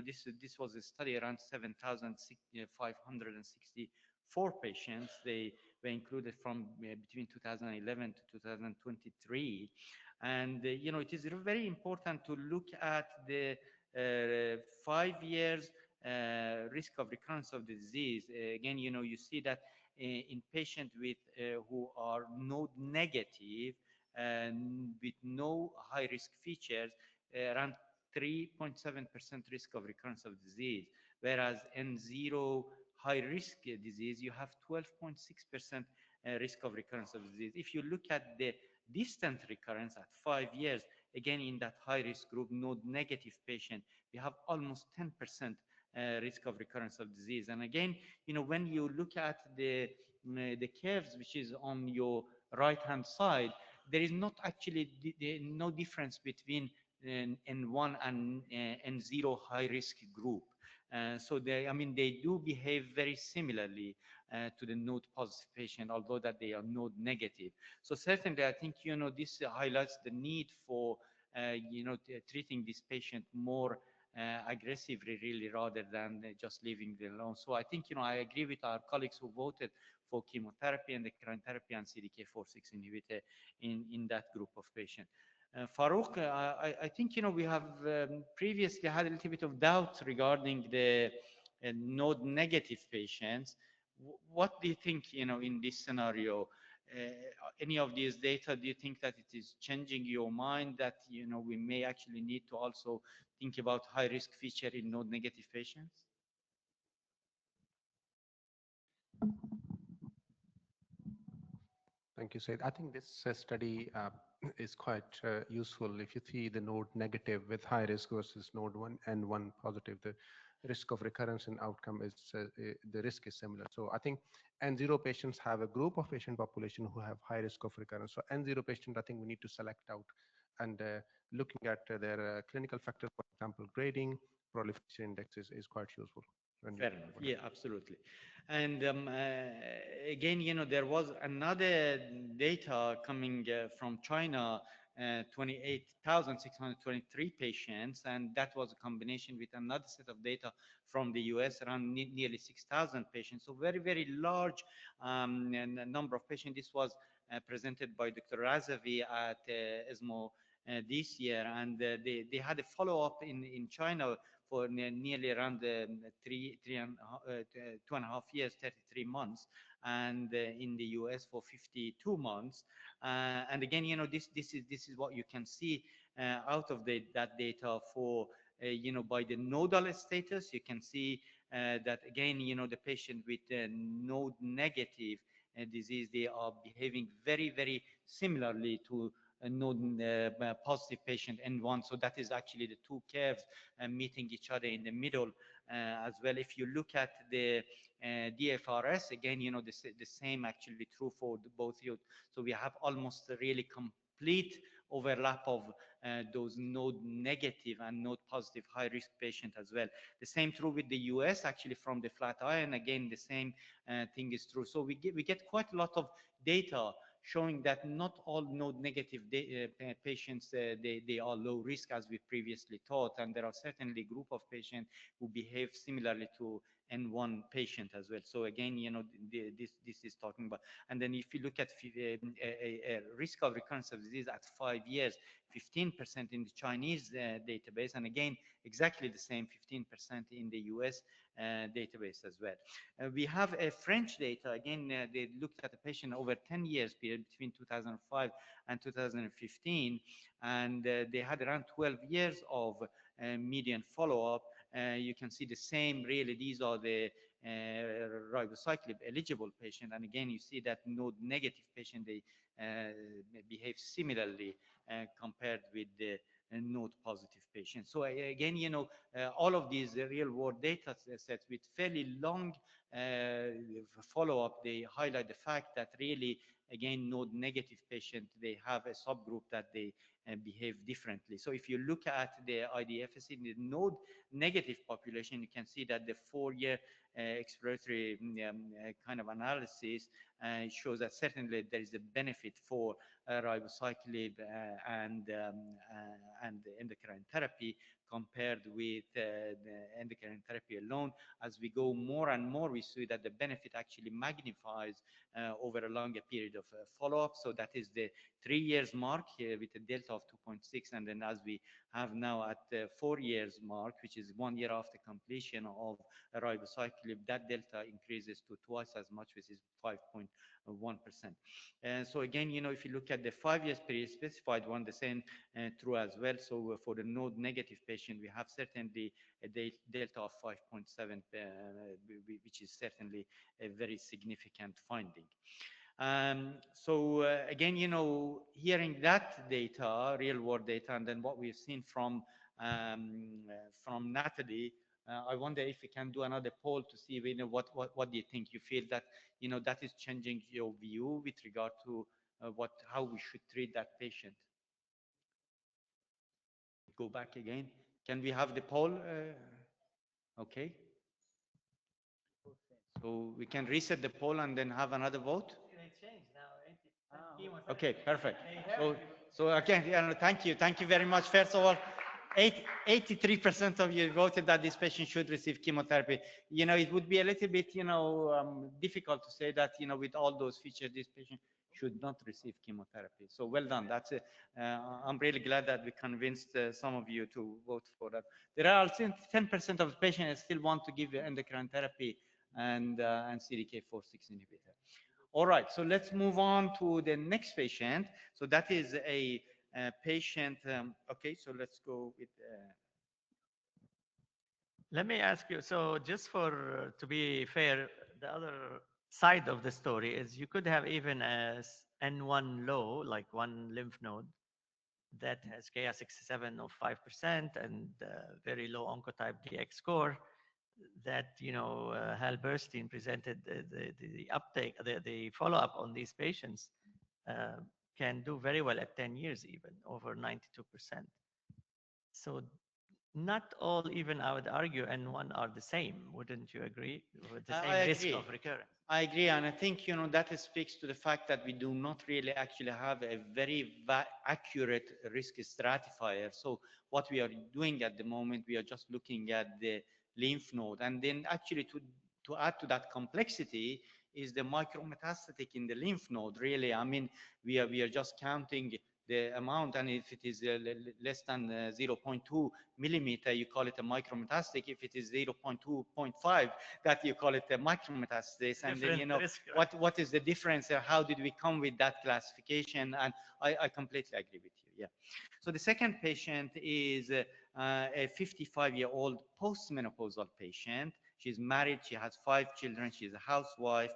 this was a study around 7,564 patients. They were included from between 2011 to 2023. And it is very important to look at the 5 years risk of recurrence of the disease. Again, you see that in patients with who are node negative and with no high risk features, around 3.7% risk of recurrence of disease, whereas in 0 high risk disease, you have 12.6% risk of recurrence of disease. If you look at the distant recurrence at 5 years, again in that high risk group, node negative patient, we have almost 10% risk of recurrence of disease. And again, when you look at the curves, which is on your right hand side, there is not actually no difference between N1 and N0 high risk group. So they do behave very similarly to the node positive patient, although that they are node negative. So certainly, I think this highlights the need for treating this patient more aggressively, really, rather than just leaving them alone. So I think, I agree with our colleagues who voted for chemotherapy and the current therapy and CDK4/6 inhibitor in that group of patients. Farouk, I think, we have previously had a little bit of doubt regarding the node negative patients. What do you think, in this scenario? Any of these data, do you think that it is changing your mind that, we may actually need to also think about high risk feature in node negative patients? Thank you, Said. I think this study is quite useful. If you see the node negative with high risk versus node 1 and 1 positive, the risk of recurrence and outcome is, the risk is similar. So I think N0 patients have a group of patient population who have high risk of recurrence. So N0 patient, I think we need to select out, and looking at their clinical factors, for example, grading, proliferation index is quite useful. Fair enough. Yeah, absolutely. And again, there was another data coming from China, 28,623 patients, and that was a combination with another set of data from the US, around nearly 6,000 patients. So very, very large number of patients. This was presented by Dr. Razavi at ESMO this year, and they had a follow-up in China for nearly around 2.5 years, 33 months, and in the US for 52 months. And again, this is what you can see out of that data for, by the nodal status. You can see that again, the patient with node negative disease, they are behaving very, very similarly to a node positive patient N1. So that is actually the two curves meeting each other in the middle as well. If you look at the DFRS, again, the same actually true for both you. So we have almost a really complete overlap of those node negative and node positive high risk patient as well. The same true with the US, actually, from the Flatiron. Again, the same thing is true. So we get quite a lot of data showing that not all node negative patients, they are low risk as we previously thought. And there are certainly a group of patients who behave similarly to N1 patient as well. So again, this is talking about. And then if you look at a risk of recurrence of disease at 5 years, 15% in the Chinese database, and again, exactly the same 15% in the US database as well. We have a French data. Again, they looked at a patient over 10 years period between 2005 and 2015, and they had around 12 years of median follow-up. You can see the same, really, these are the ribociclib eligible patient, and again, you see that node negative patient, they behave similarly compared with the node positive patients. So again, all of these real world data sets with fairly long follow-up, they highlight the fact that really, again, node negative patient, they have a subgroup that they behave differently. So if you look at the IDFS in the node negative population, you can see that the 4-year exploratory kind of analysis shows that certainly there is a benefit for ribociclib and endocrine therapy compared with the endocrine therapy alone. As we go more and more, we see that the benefit actually magnifies over a longer period of follow-up. So that is the 3 years mark here with a delta of 2.6. And then as we have now at the 4 years mark, which is 1 year after completion of ribociclib, that delta increases to twice as much, which is 5.1%. And so again, if you look at the 5 years period specified one, the same true as well. So for the node negative patient, we have certainly a delta of 5.7, which is certainly a very significant finding. So again, hearing that data, real world data, and then what we've seen from Natalie, I wonder if we can do another poll to see, what do you think? You feel that, that is changing your view with regard to how we should treat that patient? Go back again. Can we have the poll? Okay. So we can reset the poll and then have another vote? Okay, perfect. So again, thank you very much. First of all, 83% of you voted that this patient should receive chemotherapy. You know, it would be a little bit, you know, difficult to say that, you know, with all those features, this patient should not receive chemotherapy. So well done. That's it. I'm really glad that we convinced some of you to vote for that. There are also 10% of patients still want to give endocrine therapy and CDK4/6 inhibitor. All right, so let's move on to the next patient. So that is a patient. Okay, so let's go with. Let me ask you, so just for to be fair, the other side of the story is you could have even a N1 low, like one lymph node that has Ki-67 of 5% and very low oncotype DX score that, you know, 𝗕𝗲𝗀𝗳 presented the uptake, the follow-up on these patients can do very well at 10 years, even over 92%. So not all, even I would argue, N1 are the same. Wouldn't you agree? With the same risk of recurrence. I agree, and I think, you know, that speaks to the fact that we do not really actually have a very accurate risk stratifier. So what we are doing at the moment, we are just looking at the lymph node, and then actually to add to that complexity is the micrometastatic in the lymph node. Really, I mean, we are just counting the amount, and if it is less than 0.2 millimeter, you call it a micrometastatic. If it is 0.2.5, that you call it a micrometastasis. And then, you know, what is the difference? How did we come with that classification? And I completely agree with you. Yeah. So the second patient is a 55-year-old postmenopausal patient. She's married. She has 5 children. She's a housewife.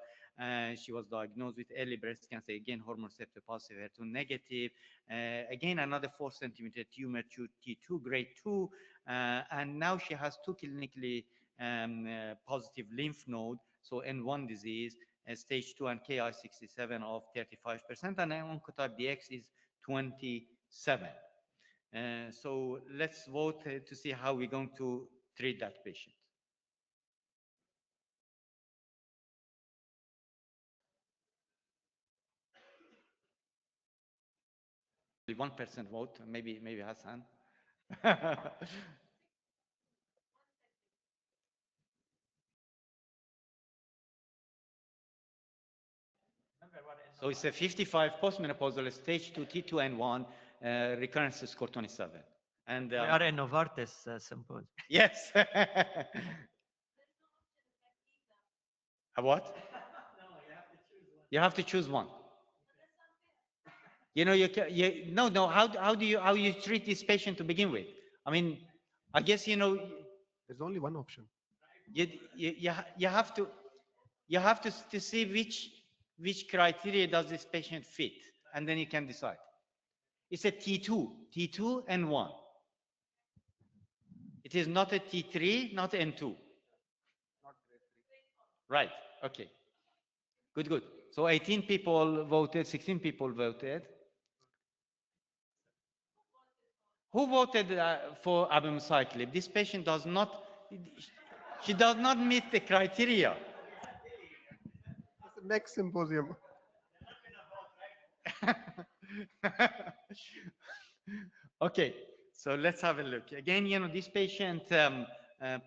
She was diagnosed with early breast cancer, again, hormone receptor positive, HER2 negative. Again, another 4 centimeter tumor, T2, grade 2. And now she has 2 clinically positive lymph node, so N1 disease, stage 2 and Ki-67 of 35%, and oncotype DX is 27. So let's vote to see how we're going to treat that patient. 1% vote, maybe Hassan. So it's a 55 postmenopausal stage 2 T2N1 recurrence score 27. And we are in Novartis symposium. Yes. A what? You have to choose one. You know, no. How do you treat this patient to begin with? I mean, I guess, you know, there's only one option. You have to see which criteria does this patient fit, and then you can decide. It's a T2 and 1. It is not a T3, not N2. Right. Okay. Good. So 18 people voted, 16 people voted. Who voted for abemaciclib? This patient does not, she does not meet the criteria. It's the next symposium. Okay, so let's have a look. Again, you know, this patient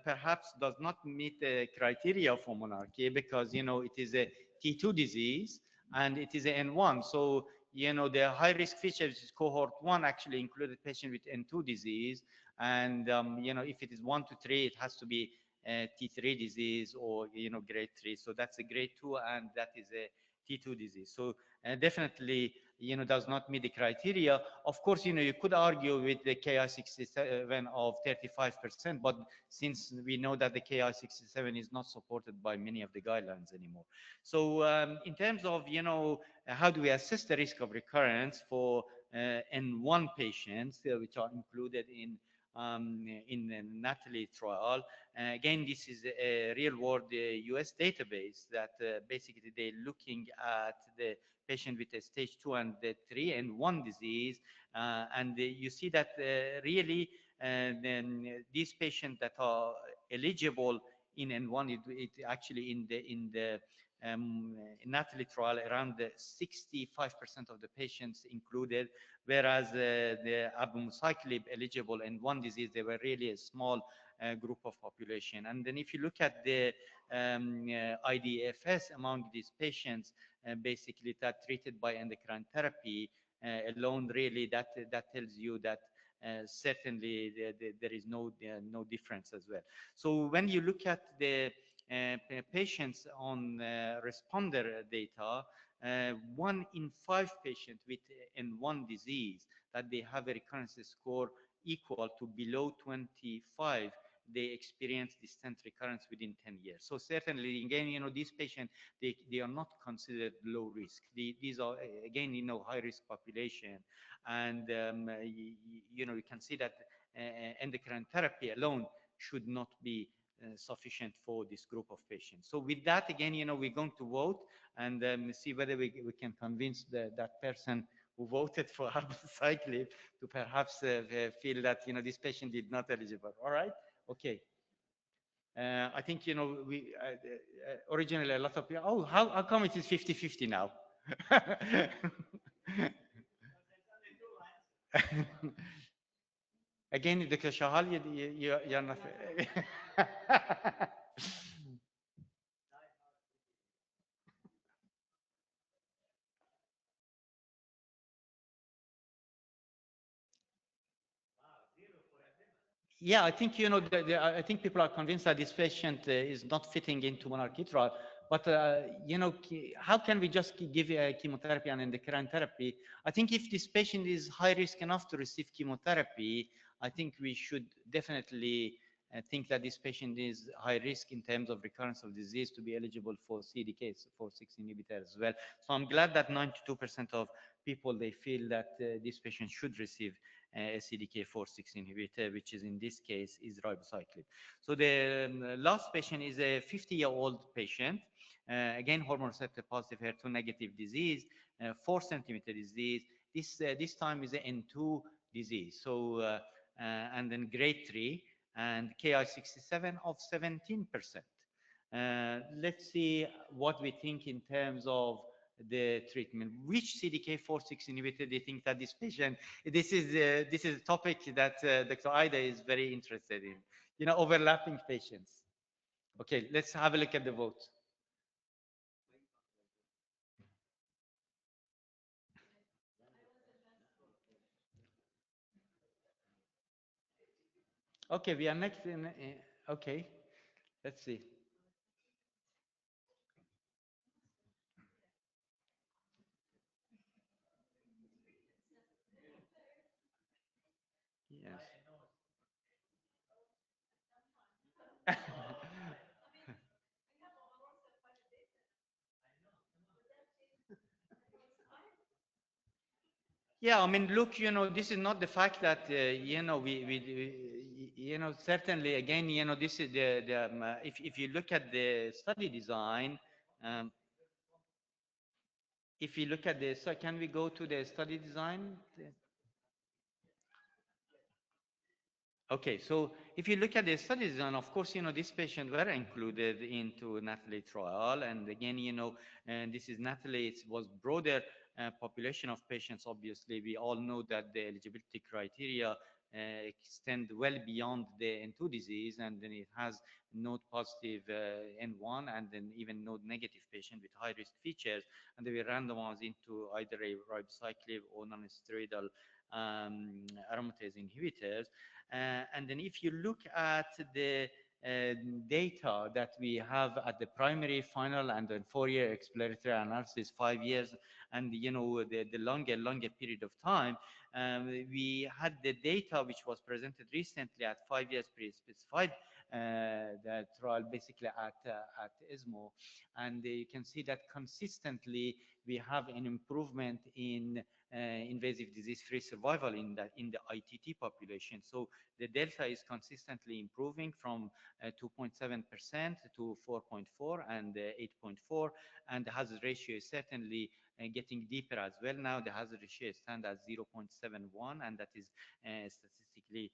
perhaps does not meet the criteria for monarchy because, you know, it is a T2 disease and it is an N1. So, you know, the high-risk features is cohort 1 actually included patient with N2 disease. And, you know, if it is 1 to 3, it has to be T3 disease or, you know, grade 3. So that's a grade 2 and that is a T2 disease. So definitely, you know, does not meet the criteria. Of course, you know, you could argue with the Ki-67 of 35%, but since we know that the Ki-67 is not supported by many of the guidelines anymore. So in terms of, you know, how do we assess the risk of recurrence for N1 patients, which are included in the NATALY trial. Again, this is a real-world US database that basically they're looking at the patient with a stage 2 and 3 and 1 disease. And you see that really these patients that are eligible in N1, it actually in the NATALY trial, around 65% of the patients included, whereas the abemaciclib eligible N1 disease, they were really a small group of population. And then if you look at the IDFS among these patients, basically that treated by endocrine therapy alone, really that tells you that certainly there is no difference as well. So when you look at the patients on responder data, 1 in 5 patients with N1 disease that they have a recurrence score equal to below 25, they experience distant recurrence within 10 years. So certainly, again, these patients, they are not considered low risk. These are, again, high risk population. And, you can see that endocrine therapy alone should not be sufficient for this group of patients. So with that, again, we're going to vote and see whether we can convince that person who voted for abemaciclib to perhaps feel that, this patient did not eligible. All right? Okay. I think, we originally a lot of people, oh, how come it is 50-50 now? Again, Dr. Shahal, you're not. Yeah, I think, I think people are convinced that this patient is not fitting into monarchy trial. But, how can we just give chemotherapy and endocrine therapy? I think if this patient is high risk enough to receive chemotherapy, I think we should definitely think that this patient is high risk in terms of recurrence of disease to be eligible for CDK4/6 inhibitor as well. So I'm glad that 92% of people, they feel that this patient should receive a CDK4/6 inhibitor, which is in this case is ribociclib. So the last patient is a 50-year-old patient, again hormone receptor positive HER2 negative disease, 4 centimeter disease. This time is an N2 disease. So and then grade 3 and Ki-67 of 17%. Let's see what we think in terms of the treatment. Which CDK4/6 inhibitor do you think that this patient? This is a topic that Dr. Ida is very interested in. Overlapping patients. Okay, let's have a look at the vote. Okay, we are next in. Okay, let's see. Yes. Yeah, I mean, look, this is not the fact that, certainly, again, this is if you look at the study design, if you look at this, so can we go to the study design? Okay, so if you look at the study design, of course, these patients were included into NATALY trial. And again, and this is NATALY, it was broader population of patients. Obviously, we all know that the eligibility criteria extend well beyond the N2 disease, and then it has node positive N1 and then even node negative patient with high risk features, and they were randomized into either a ribociclib or non-steroidal aromatase inhibitors. And then if you look at the data that we have at the primary, final, and then 4-year exploratory analysis, 5 years, and the longer period of time, we had the data which was presented recently at 5 years pre-specified the trial, basically at ESMO, and you can see that consistently we have an improvement in invasive disease-free survival in the ITT population. So the delta is consistently improving from 2.7% to 4.4 and 8.4, and the hazard ratio is certainly getting deeper as well. Now the hazard ratio stands at 0.71, and that is statistically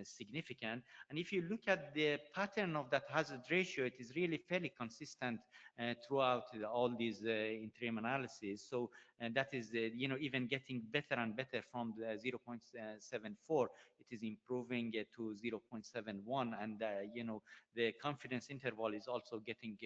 significant. And if you look at the pattern of that hazard ratio, it is really fairly consistent throughout all these interim analyses. So that is, even getting better and better from the 0.74. It is improving to 0.71, and the confidence interval is also getting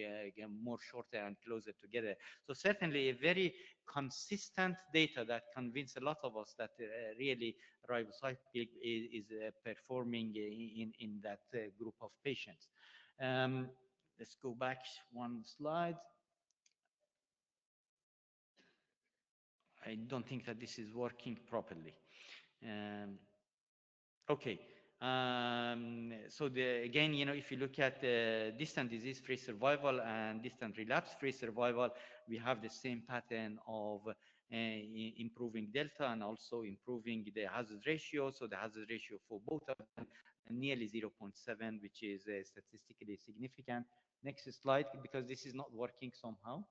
more shorter and closer together. So certainly a very consistent data that convince a lot of us that really ribociclib is performing in that group of patients. Let's go back one slide. I don't think that this is working properly. Okay. So again, if you look at distant disease-free survival and distant relapse-free survival, we have the same pattern of improving delta and also improving the hazard ratio. So the hazard ratio for both of them nearly 0.7, which is statistically significant. Next slide, because this is not working somehow.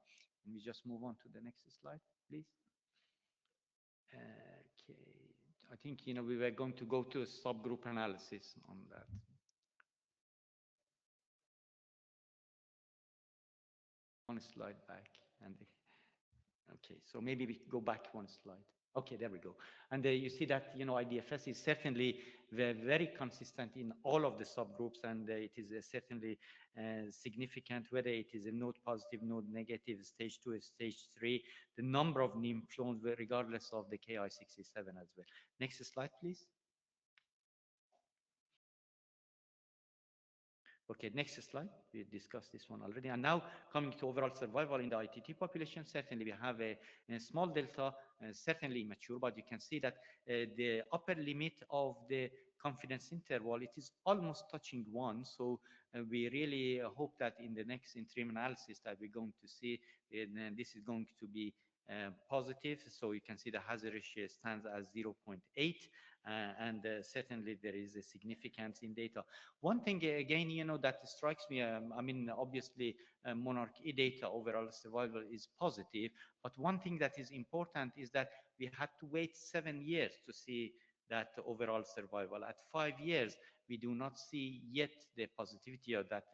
Can we just move on to the next slide, please? Okay. I think, we were going to go to a subgroup analysis on that. One slide back. Okay, so maybe we go back one slide. Okay, there we go. And you see that, IDFS is certainly very consistent in all of the subgroups, and it is certainly significant, whether it is a node positive, node negative, stage 2, stage 3, the number of lymph nodes, regardless of the Ki-67 as well. Next slide, please. Okay, next slide. We discussed this one already. And now coming to overall survival in the ITT population, certainly we have a small delta, certainly immature, but you can see that the upper limit of the confidence interval, it is almost touching 1. So we really hope that in the next interim analysis that we're going to see, this is going to be positive. So you can see the hazard ratio stands as 0.8. And certainly there is a significance in data. One thing again, that strikes me, I mean, obviously monarch E data overall survival is positive, but one thing that is important is that we had to wait 7 years to see that overall survival. At 5 years, we do not see yet the positivity of that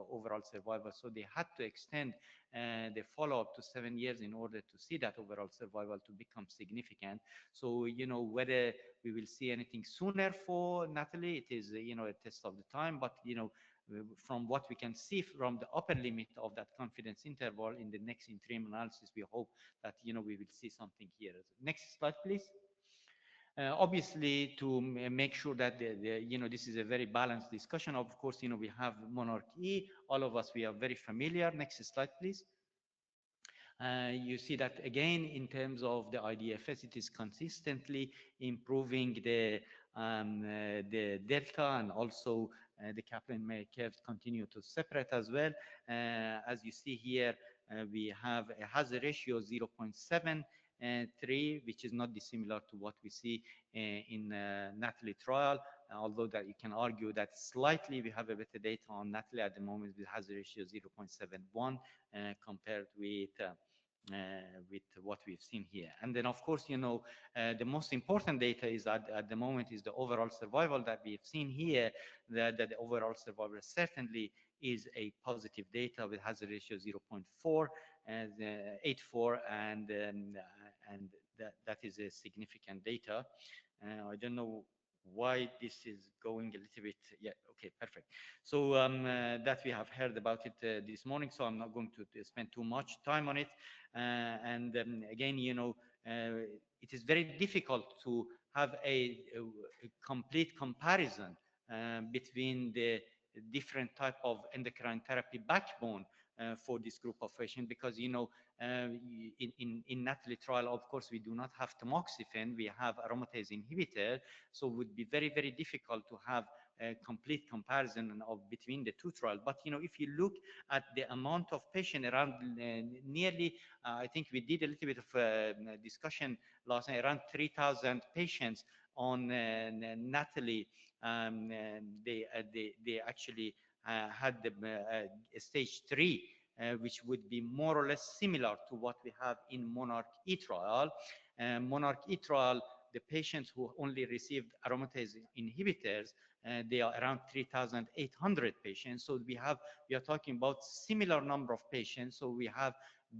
overall survival. So they had to extend the follow-up to 7 years in order to see that overall survival to become significant. So, whether we will see anything sooner for NATALEE, it is, a test of the time, but, from what we can see from the upper limit of that confidence interval in the next interim analysis, we hope that, we will see something here. Next slide, please. Obviously, to make sure that this is a very balanced discussion, of course, we have monarch E. All of us, we are very familiar. Next slide, please. You see that again, in terms of the IDFS, it is consistently improving the delta, and also the Kaplan-Meier curves continue to separate as well. As you see here, we have a hazard ratio 0.73, which is not dissimilar to what we see in NATALEE trial, although that you can argue that slightly we have a better data on NATALEE at the moment with hazard ratio 0.71 compared with what we've seen here. And then, of course, the most important data is at the moment is the overall survival that we've seen here, that the overall survival certainly is a positive data with hazard ratio 0.4 and 84, and that is a significant data. I don't know why this is going a little bit, yeah, okay, perfect. So that we have heard about it this morning, so I'm not going to spend too much time on it. And again, it is very difficult to have a complete comparison between the different type of endocrine therapy backbone for this group of patients, because in NATALEE trial, of course, we do not have tamoxifen, we have aromatase inhibitor, so it would be very, very difficult to have a complete comparison of between the two trials. But if you look at the amount of patients around nearly, I think we did a little bit of discussion last night, around 3,000 patients on NATALEE. They actually had the stage 3, which would be more or less similar to what we have in monarch E trial. Monarch E trial the patients who only received aromatase inhibitors, they are around 3,800 patients. So we are talking about similar number of patients. So we have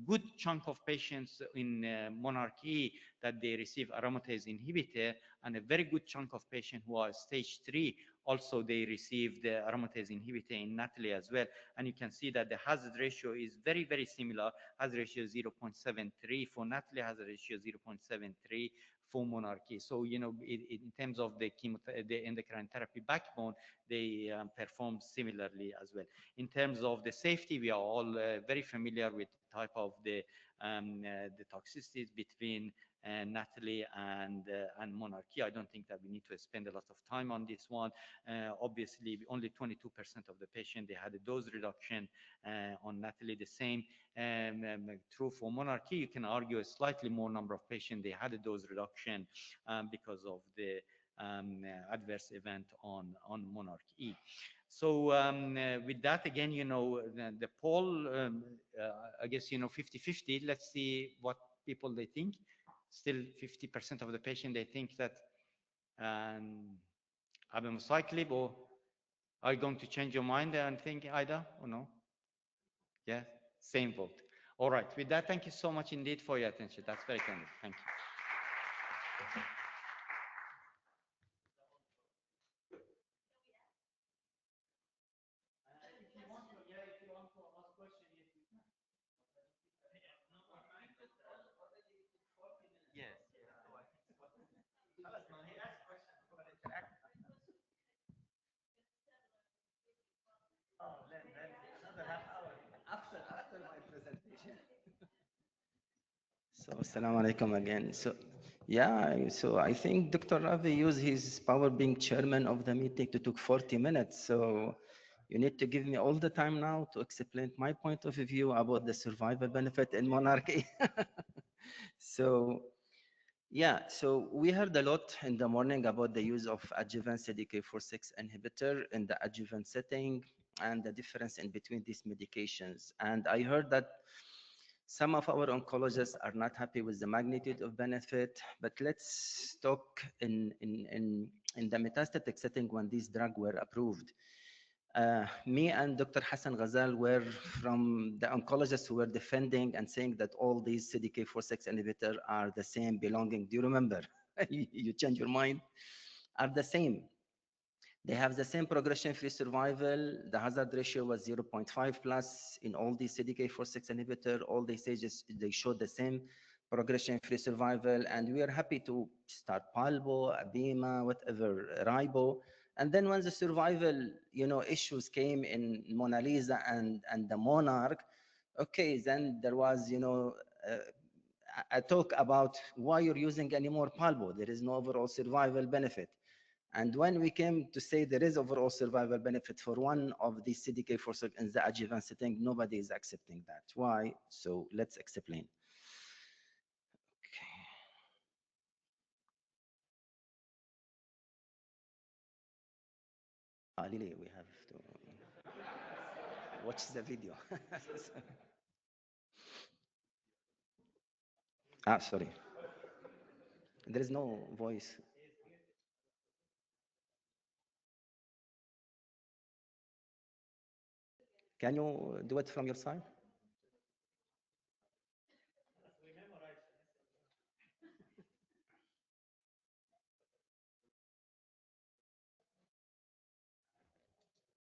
good chunk of patients in monarchy that they receive aromatase inhibitor, and a very good chunk of patients who are stage 3 also they receive the aromatase inhibitor in NATALY as well. And you can see that the hazard ratio is very, very similar. Hazard ratio 0.73 for NATALY, hazard ratio 0.73 for monarchy. So, you know, in terms of the endocrine therapy backbone, they perform similarly as well. In terms of the safety, we are all very familiar with the type of the toxicities between NATALY and monarchy. I don't think that we need to spend a lot of time on this one. Obviously, only 22% of the patient, they had a dose reduction on NATALY. The same true for monarchy. You can argue a slightly more number of patients, they had a dose reduction because of the adverse event on monarchy. So with that, again, you know, the poll, I guess, you know, 50-50. Let's see what people they think. Still 50% of the patient, they think that abemaciclib, or are you going to change your mind and think either or no? Yeah, same vote. All right, with that, thank you so much indeed for your attention. That's very kind. Thank you. After my presentation. So, assalamu alaikum again. So, yeah, so I think Dr. Ravi used his power being chairman of the meeting to took 40 minutes. So, you need to give me all the time now to explain my point of view about the survival benefit in monarchy. So, yeah, so we heard a lot in the morning about the use of adjuvant CDK4/6 inhibitor in the adjuvant setting and the difference in between these medications. And I heard that some of our oncologists are not happy with the magnitude of benefit, but let's talk in the metastatic setting when these drugs were approved. Me and Dr. Hassan Ghazal were from the oncologists who were defending and saying that all these CDK4/6 inhibitors are the same belonging. Do you remember? You change your mind? Are the same. They have the same progression-free survival. The hazard ratio was 0.5 plus in all these CDK4/6 inhibitor. All the stages, they showed the same progression-free survival. And we are happy to start Palbo, Abema, whatever, Ribo. And then when the survival, you know, issues came in Mona Lisa and the Monarch, okay, then there was, you know, a talk about why you're using any more Palbo. There is no overall survival benefit. And when we came to say there is overall survival benefit for one of these CDK4/6 in the adjuvant setting, nobody is accepting that. Why? So let's explain. Okay. Lily, we have to watch the video. Sorry. There is no voice. Can you do it from your side?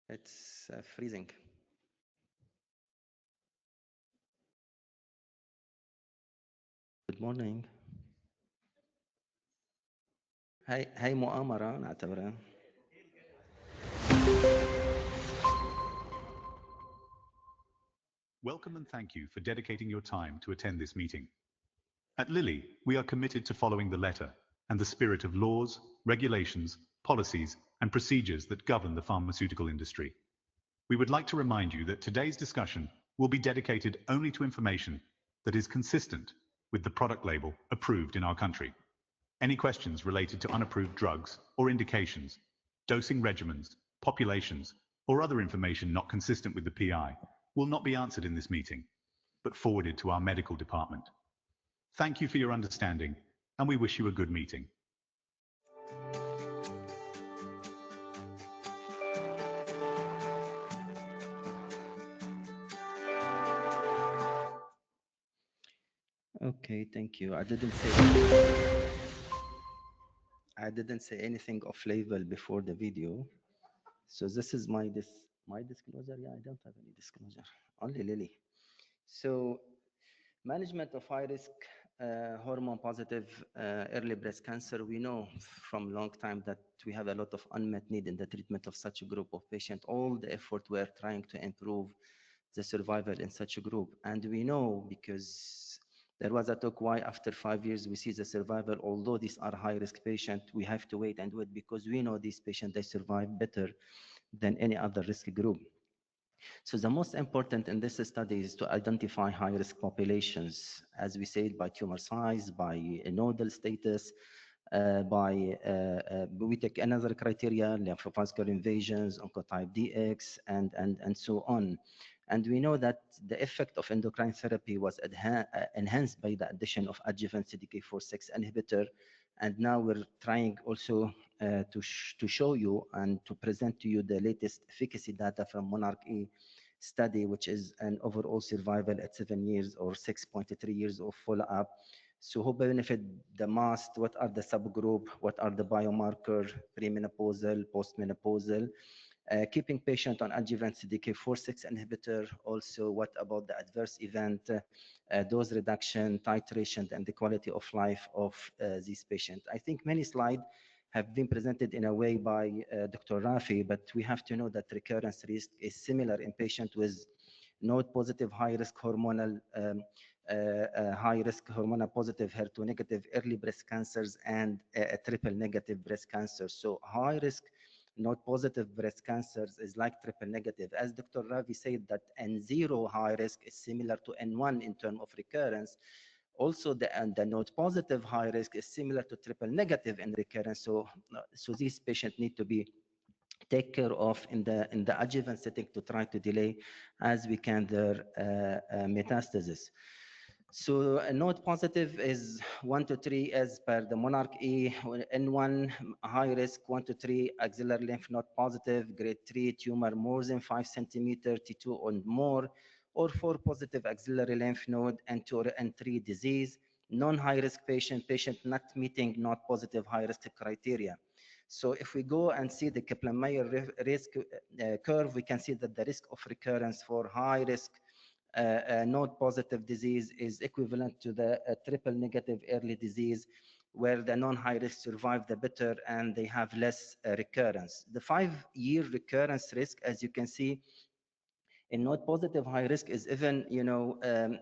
It's freezing. Good morning. هاي مؤامرة نعتبرها. Welcome and thank you for dedicating your time to attend this meeting. At Lilly, we are committed to following the letter and the spirit of laws, regulations, policies, and procedures that govern the pharmaceutical industry. We would like to remind you that today's discussion will be dedicated only to information that is consistent with the product label approved in our country. Any questions related to unapproved drugs or indications, dosing regimens, populations, or other information not consistent with the PI will not be answered in this meeting, but forwarded to our medical department. Thank you for your understanding, and we wish you a good meeting. Okay, thank you. I didn't say anything off label before the video. So this is my disclosure. Yeah, I don't have any disclosure. Only Lily. So management of high risk hormone positive early breast cancer, we know from long time that we have a lot of unmet need in the treatment of such a group of patients. All the effort we're trying to improve the survival in such a group. And we know because there was a talk why after 5 years we see the survival, although these are high risk patients, we have to wait and wait because we know these patients, they survive better than any other risk group. So the most important in this study is to identify high-risk populations, as we said, by tumor size, by nodal status, we take another criteria, lymphovascular invasions, oncotype DX, and so on. And we know that the effect of endocrine therapy was enhanced by the addition of adjuvant CDK4/6 inhibitor. And now we're trying also to show you and to present to you the latest efficacy data from Monarch E study, which is an overall survival at 7 years or 6.3 years of follow-up. So who benefit the most? What are the subgroup? What are the biomarker, premenopausal, postmenopausal? Keeping patient on adjuvant CDK4/6 inhibitor. Also, what about the adverse event, dose reduction, titration, and the quality of life of these patients? I think many slides have been presented in a way by Dr. Rafi, but we have to know that recurrence risk is similar in patients with node positive high-risk hormonal high-risk hormonal positive HER2 negative early breast cancers and triple negative breast cancer. So high-risk node positive breast cancers is like triple negative. As Dr. Ravi said that N0 high risk is similar to N1 in terms of recurrence. Also, the node positive high risk is similar to triple negative in recurrence. So these patients need to be take care of in the adjuvant setting to try to delay as we can their metastasis. So a node positive is 1 to 3 as per the Monarch E, N1 high risk 1 to 3 axillary lymph node positive, grade 3 tumor more than 5 centimeter, T2 or more, or 4 positive axillary lymph node and 2 and 3 disease, non-high risk patient not meeting node positive high risk criteria. So if we go and see the Kaplan-Meier risk curve, we can see that the risk of recurrence for high risk node positive disease is equivalent to the triple negative early disease, where the non-high risk survive the better and they have less recurrence. The 5-year recurrence risk, as you can see, in node positive high risk is even,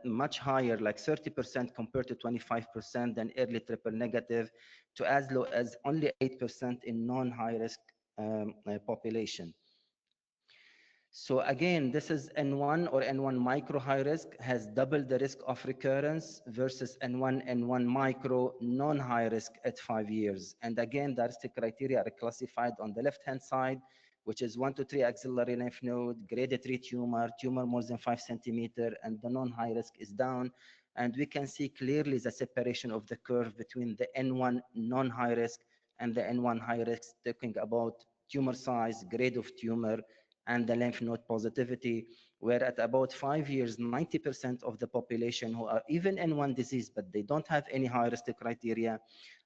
much higher, like 30% compared to 25% than early triple negative, to as low as only 8% in non-high risk population. So again, this is N1 or N1 micro high risk has double the risk of recurrence versus N1 micro non-high risk at 5 years. And again, the risk criteria are classified on the left-hand side, which is 1 to 3 axillary lymph node, grade 3 tumor more than 5 centimeter, and the non-high risk is down. And we can see clearly the separation of the curve between the N1 non-high risk and the N1 high risk, talking about tumor size, grade of tumor, and the lymph node positivity, where at about 5 years, 90% of the population who are even N1 disease, but they don't have any high risk criteria,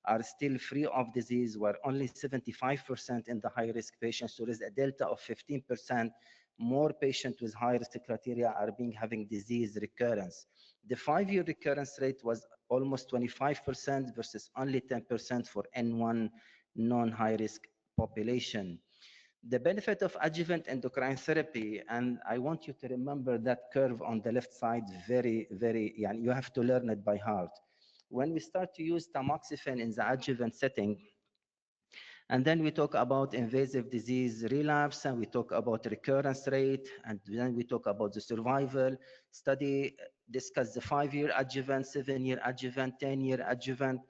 are still free of disease, where only 75% in the high risk patients. So there is a delta of 15%. More patients with high risk criteria are having disease recurrence. The 5-year recurrence rate was almost 25% versus only 10% for N1 non-high risk population. The benefit of adjuvant endocrine therapy, and I want you to remember that curve on the left side very, you have to learn it by heart. When we start to use tamoxifen in the adjuvant setting, and then we talk about invasive disease relapse, and we talk about recurrence rate, and then we talk about the survival. Study discuss the 5-year adjuvant, 7-year adjuvant, 10-year adjuvant,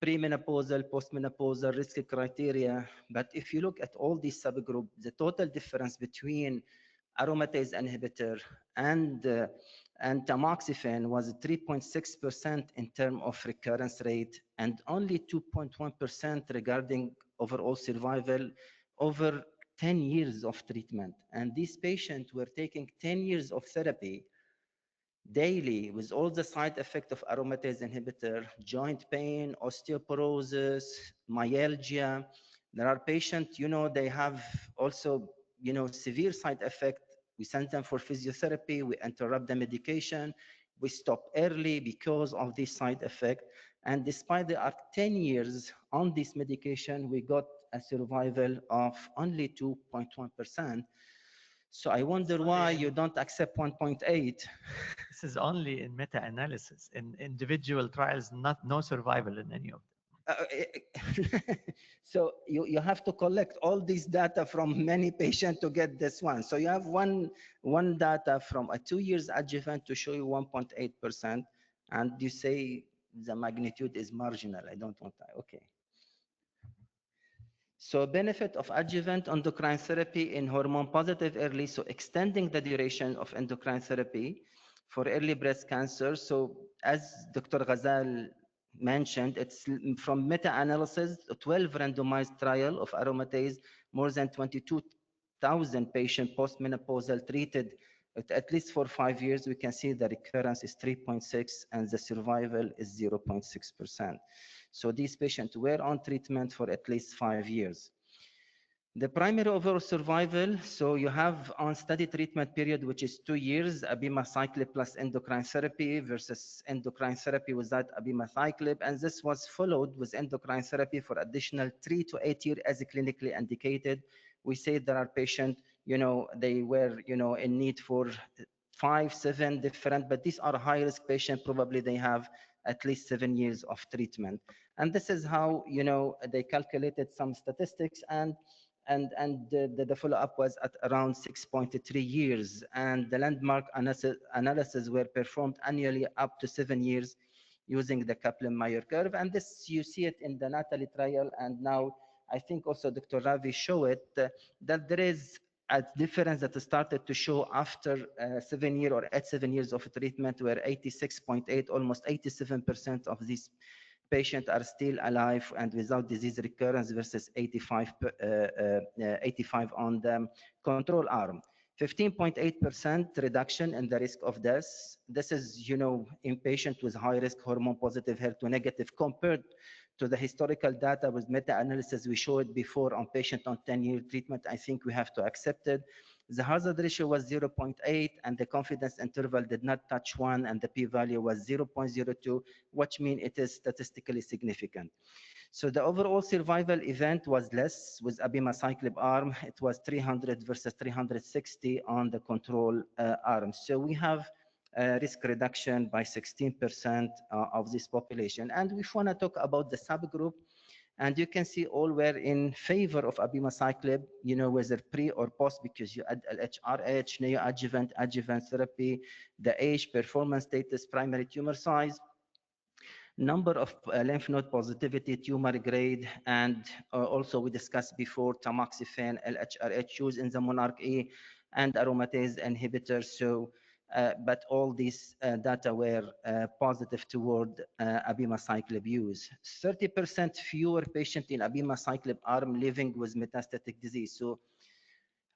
premenopausal, postmenopausal risk criteria. But if you look at all these subgroups, the total difference between aromatase inhibitor and tamoxifen was 3.6% in terms of recurrence rate and only 2.1% regarding overall survival over 10 years of treatment. And these patients were taking 10 years of therapy daily with all the side effect of aromatase inhibitor, joint pain, osteoporosis, myalgia. There are patients, they have also, severe side effect. We send them for physiotherapy, we interrupt the medication, we stop early because of this side effect. And despite they are 10 years on this medication, we got a survival of only 2.1%. So I wonder why you don't accept 1.8. This is only in meta-analysis. In individual trials, no survival in any of them. So you have to collect all this data from many patients to get this one. So you have one data from a 2 years adjuvant to show you 1.8%, and you say the magnitude is marginal. I don't want that. Okay. So benefit of adjuvant endocrine therapy in hormone positive early, so extending the duration of endocrine therapy for early breast cancer. So as Dr. Ghazal mentioned, it's from meta-analysis, a 12 randomized trial of aromatase, more than 22,000 patients postmenopausal treated at least for 5 years. We can see the recurrence is 3.6 and the survival is 0.6%. So these patients were on treatment for at least 5 years. The primary overall survival, so you have on study treatment period, which is 2 years, abemaciclib plus endocrine therapy versus endocrine therapy without abemaciclib. And this was followed with endocrine therapy for additional 3 to 8 years as clinically indicated. We say there are patients, they were, in need for 5, 7 different, but these are high-risk patients. Probably they have at least 7 years of treatment. And this is how, they calculated some statistics, and the follow-up was at around 6.3 years. And the landmark analysis were performed annually up to 7 years using the Kaplan-Meier curve. And this, you see it in the Natalie trial. And now I think also Dr. Ravi showed it, that there is a difference that started to show after 7 years or at 7 years of treatment, where 86.8, almost 87% of these patients are still alive and without disease recurrence versus 85 on the control arm. 15.8% reduction in the risk of death. This is, in patients with high risk hormone positive HER2 negative compared to the historical data with meta-analysis we showed before on patient on 10-year treatment. I think we have to accept it. The hazard ratio was 0.8 and the confidence interval did not touch 1 and the p-value was 0.02, which means it is statistically significant. So the overall survival event was less with abemaciclib arm. It was 300 versus 360 on the control arm. So we have risk reduction by 16% of this population. And we want to talk about the subgroup. And you can see all were in favor of abemaciclib, whether pre or post, because you add LHRH, neoadjuvant, adjuvant therapy, the age, performance status, primary tumor size, number of lymph node positivity, tumor grade, and also we discussed before tamoxifen, LHRH used in the Monarch E, and aromatase inhibitors. So, but all these data were positive toward abemaciclib use. 30% fewer patients in abemaciclib arm living with metastatic disease. So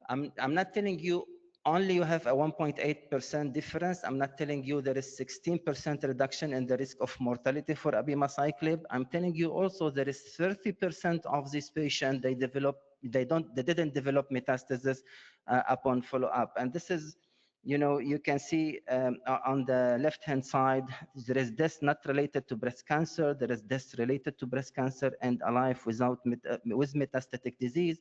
I'm not telling you only you have a 1.8% difference. I'm not telling you there is 16% reduction in the risk of mortality for abemaciclib. I'm telling you also there is 30% of these patients they didn't develop metastasis upon follow-up. And this is, you can see on the left-hand side, there is death not related to breast cancer. There is death related to breast cancer and alive with metastatic disease.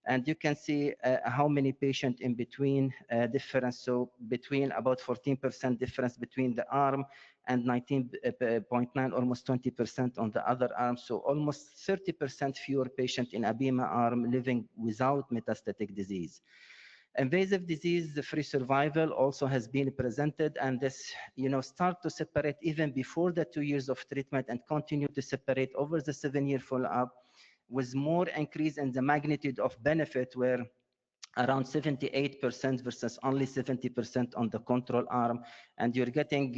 And you can see how many patients in between difference. So between about 14% difference between the arm and 19.9, almost 20% on the other arm. So almost 30% fewer patients in abema arm living without metastatic disease. Invasive disease, the free survival also has been presented, and this, start to separate even before the 2 years of treatment and continue to separate over the 7-year follow-up, with more increase in the magnitude of benefit, where around 78% versus only 70% on the control arm. And you're getting,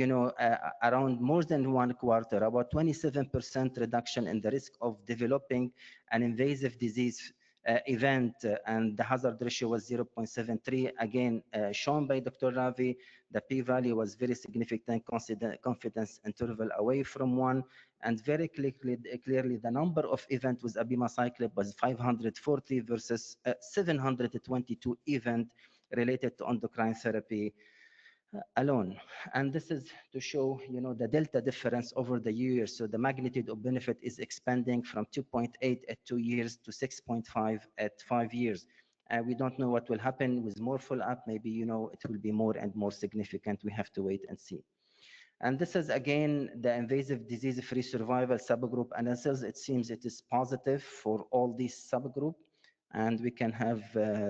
around more than 1/4, about 27% reduction in the risk of developing an invasive disease event, and the hazard ratio was 0.73. Again, shown by Dr. Ravi, the p-value was very significant confidence interval away from 1, and very clearly the number of events with abemaciclib was 540 versus 722 event related to endocrine therapy alone. And this is to show, the delta difference over the years. So the magnitude of benefit is expanding from 2.8 at 2 years to 6.5 at 5 years. We don't know what will happen with more follow-up. Maybe, it will be more and more significant. We have to wait and see. And this is, again, the invasive disease-free survival subgroup analysis. It seems it is positive for all these subgroups, and we can have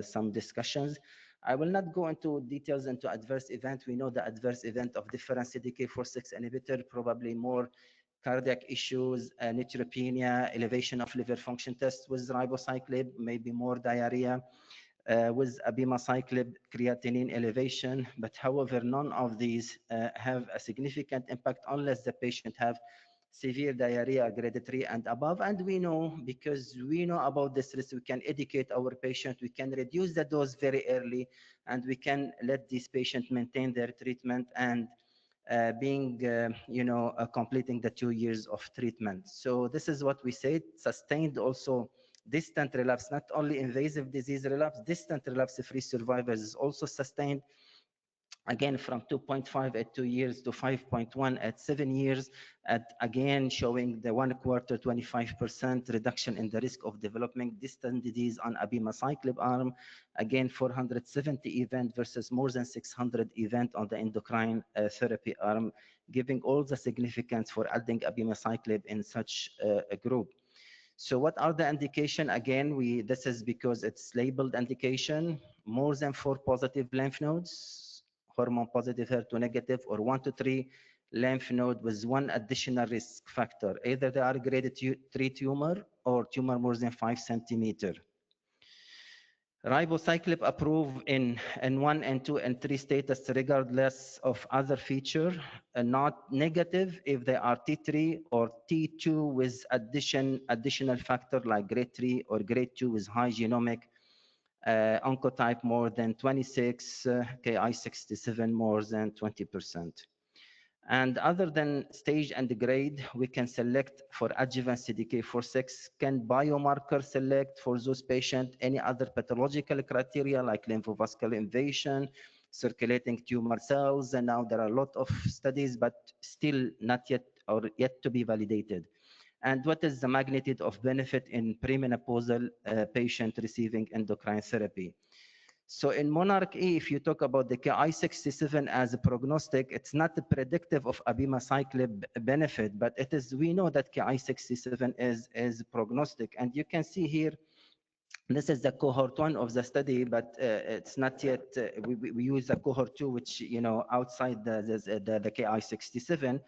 some discussions. I will not go into details into adverse event. We know the adverse event of different CDK4/6 inhibitor, probably more cardiac issues, neutropenia, elevation of liver function test with ribociclib, maybe more diarrhea. With abemaciclib, creatinine elevation, but however, none of these have a significant impact unless the patient have severe diarrhea grade 3 and above. And we know, because we know about this risk, we can educate our patient, we can reduce the dose very early, and we can let these patients maintain their treatment and completing the 2 years of treatment. So this is what we said, sustained also distant relapse, not only invasive disease relapse, distant relapse-free survival is also sustained, again, from 2.5 at 2 years to 5.1 at 7 years, again, showing the 1/4, 25% reduction in the risk of developing distant disease on abemaciclib arm, again, 470 event versus more than 600 event on the endocrine therapy arm, giving all the significance for adding abemaciclib in such a group. So what are the indication? Again, this is because it's labeled indication, more than 4 positive lymph nodes, hormone positive, HER2 negative, or 1 to 3 lymph node with 1 additional risk factor. Either they are grade 3 tumor or tumor more than 5 centimeter. Ribociclib approved in N1, N2, and 3 status regardless of other feature, not negative if they are T3 or T2 with additional factor like grade 3 or grade 2 with high genomic oncotype more than 26, Ki67 more than 20%. And other than stage and grade, we can select for adjuvant CDK4/6, can biomarker select for those patients, any other pathological criteria like lymphovascular invasion, circulating tumor cells, and now there are a lot of studies, but still not yet or yet to be validated. And what is the magnitude of benefit in premenopausal patient receiving endocrine therapy? So in Monarch E, if you talk about the Ki67 as a prognostic, it's not predictive of abemaciclib benefit, but it is, we know that Ki67 is prognostic. And you can see here, this is the cohort 1 of the study, but it's not yet, we use the cohort 2, which, outside the Ki67.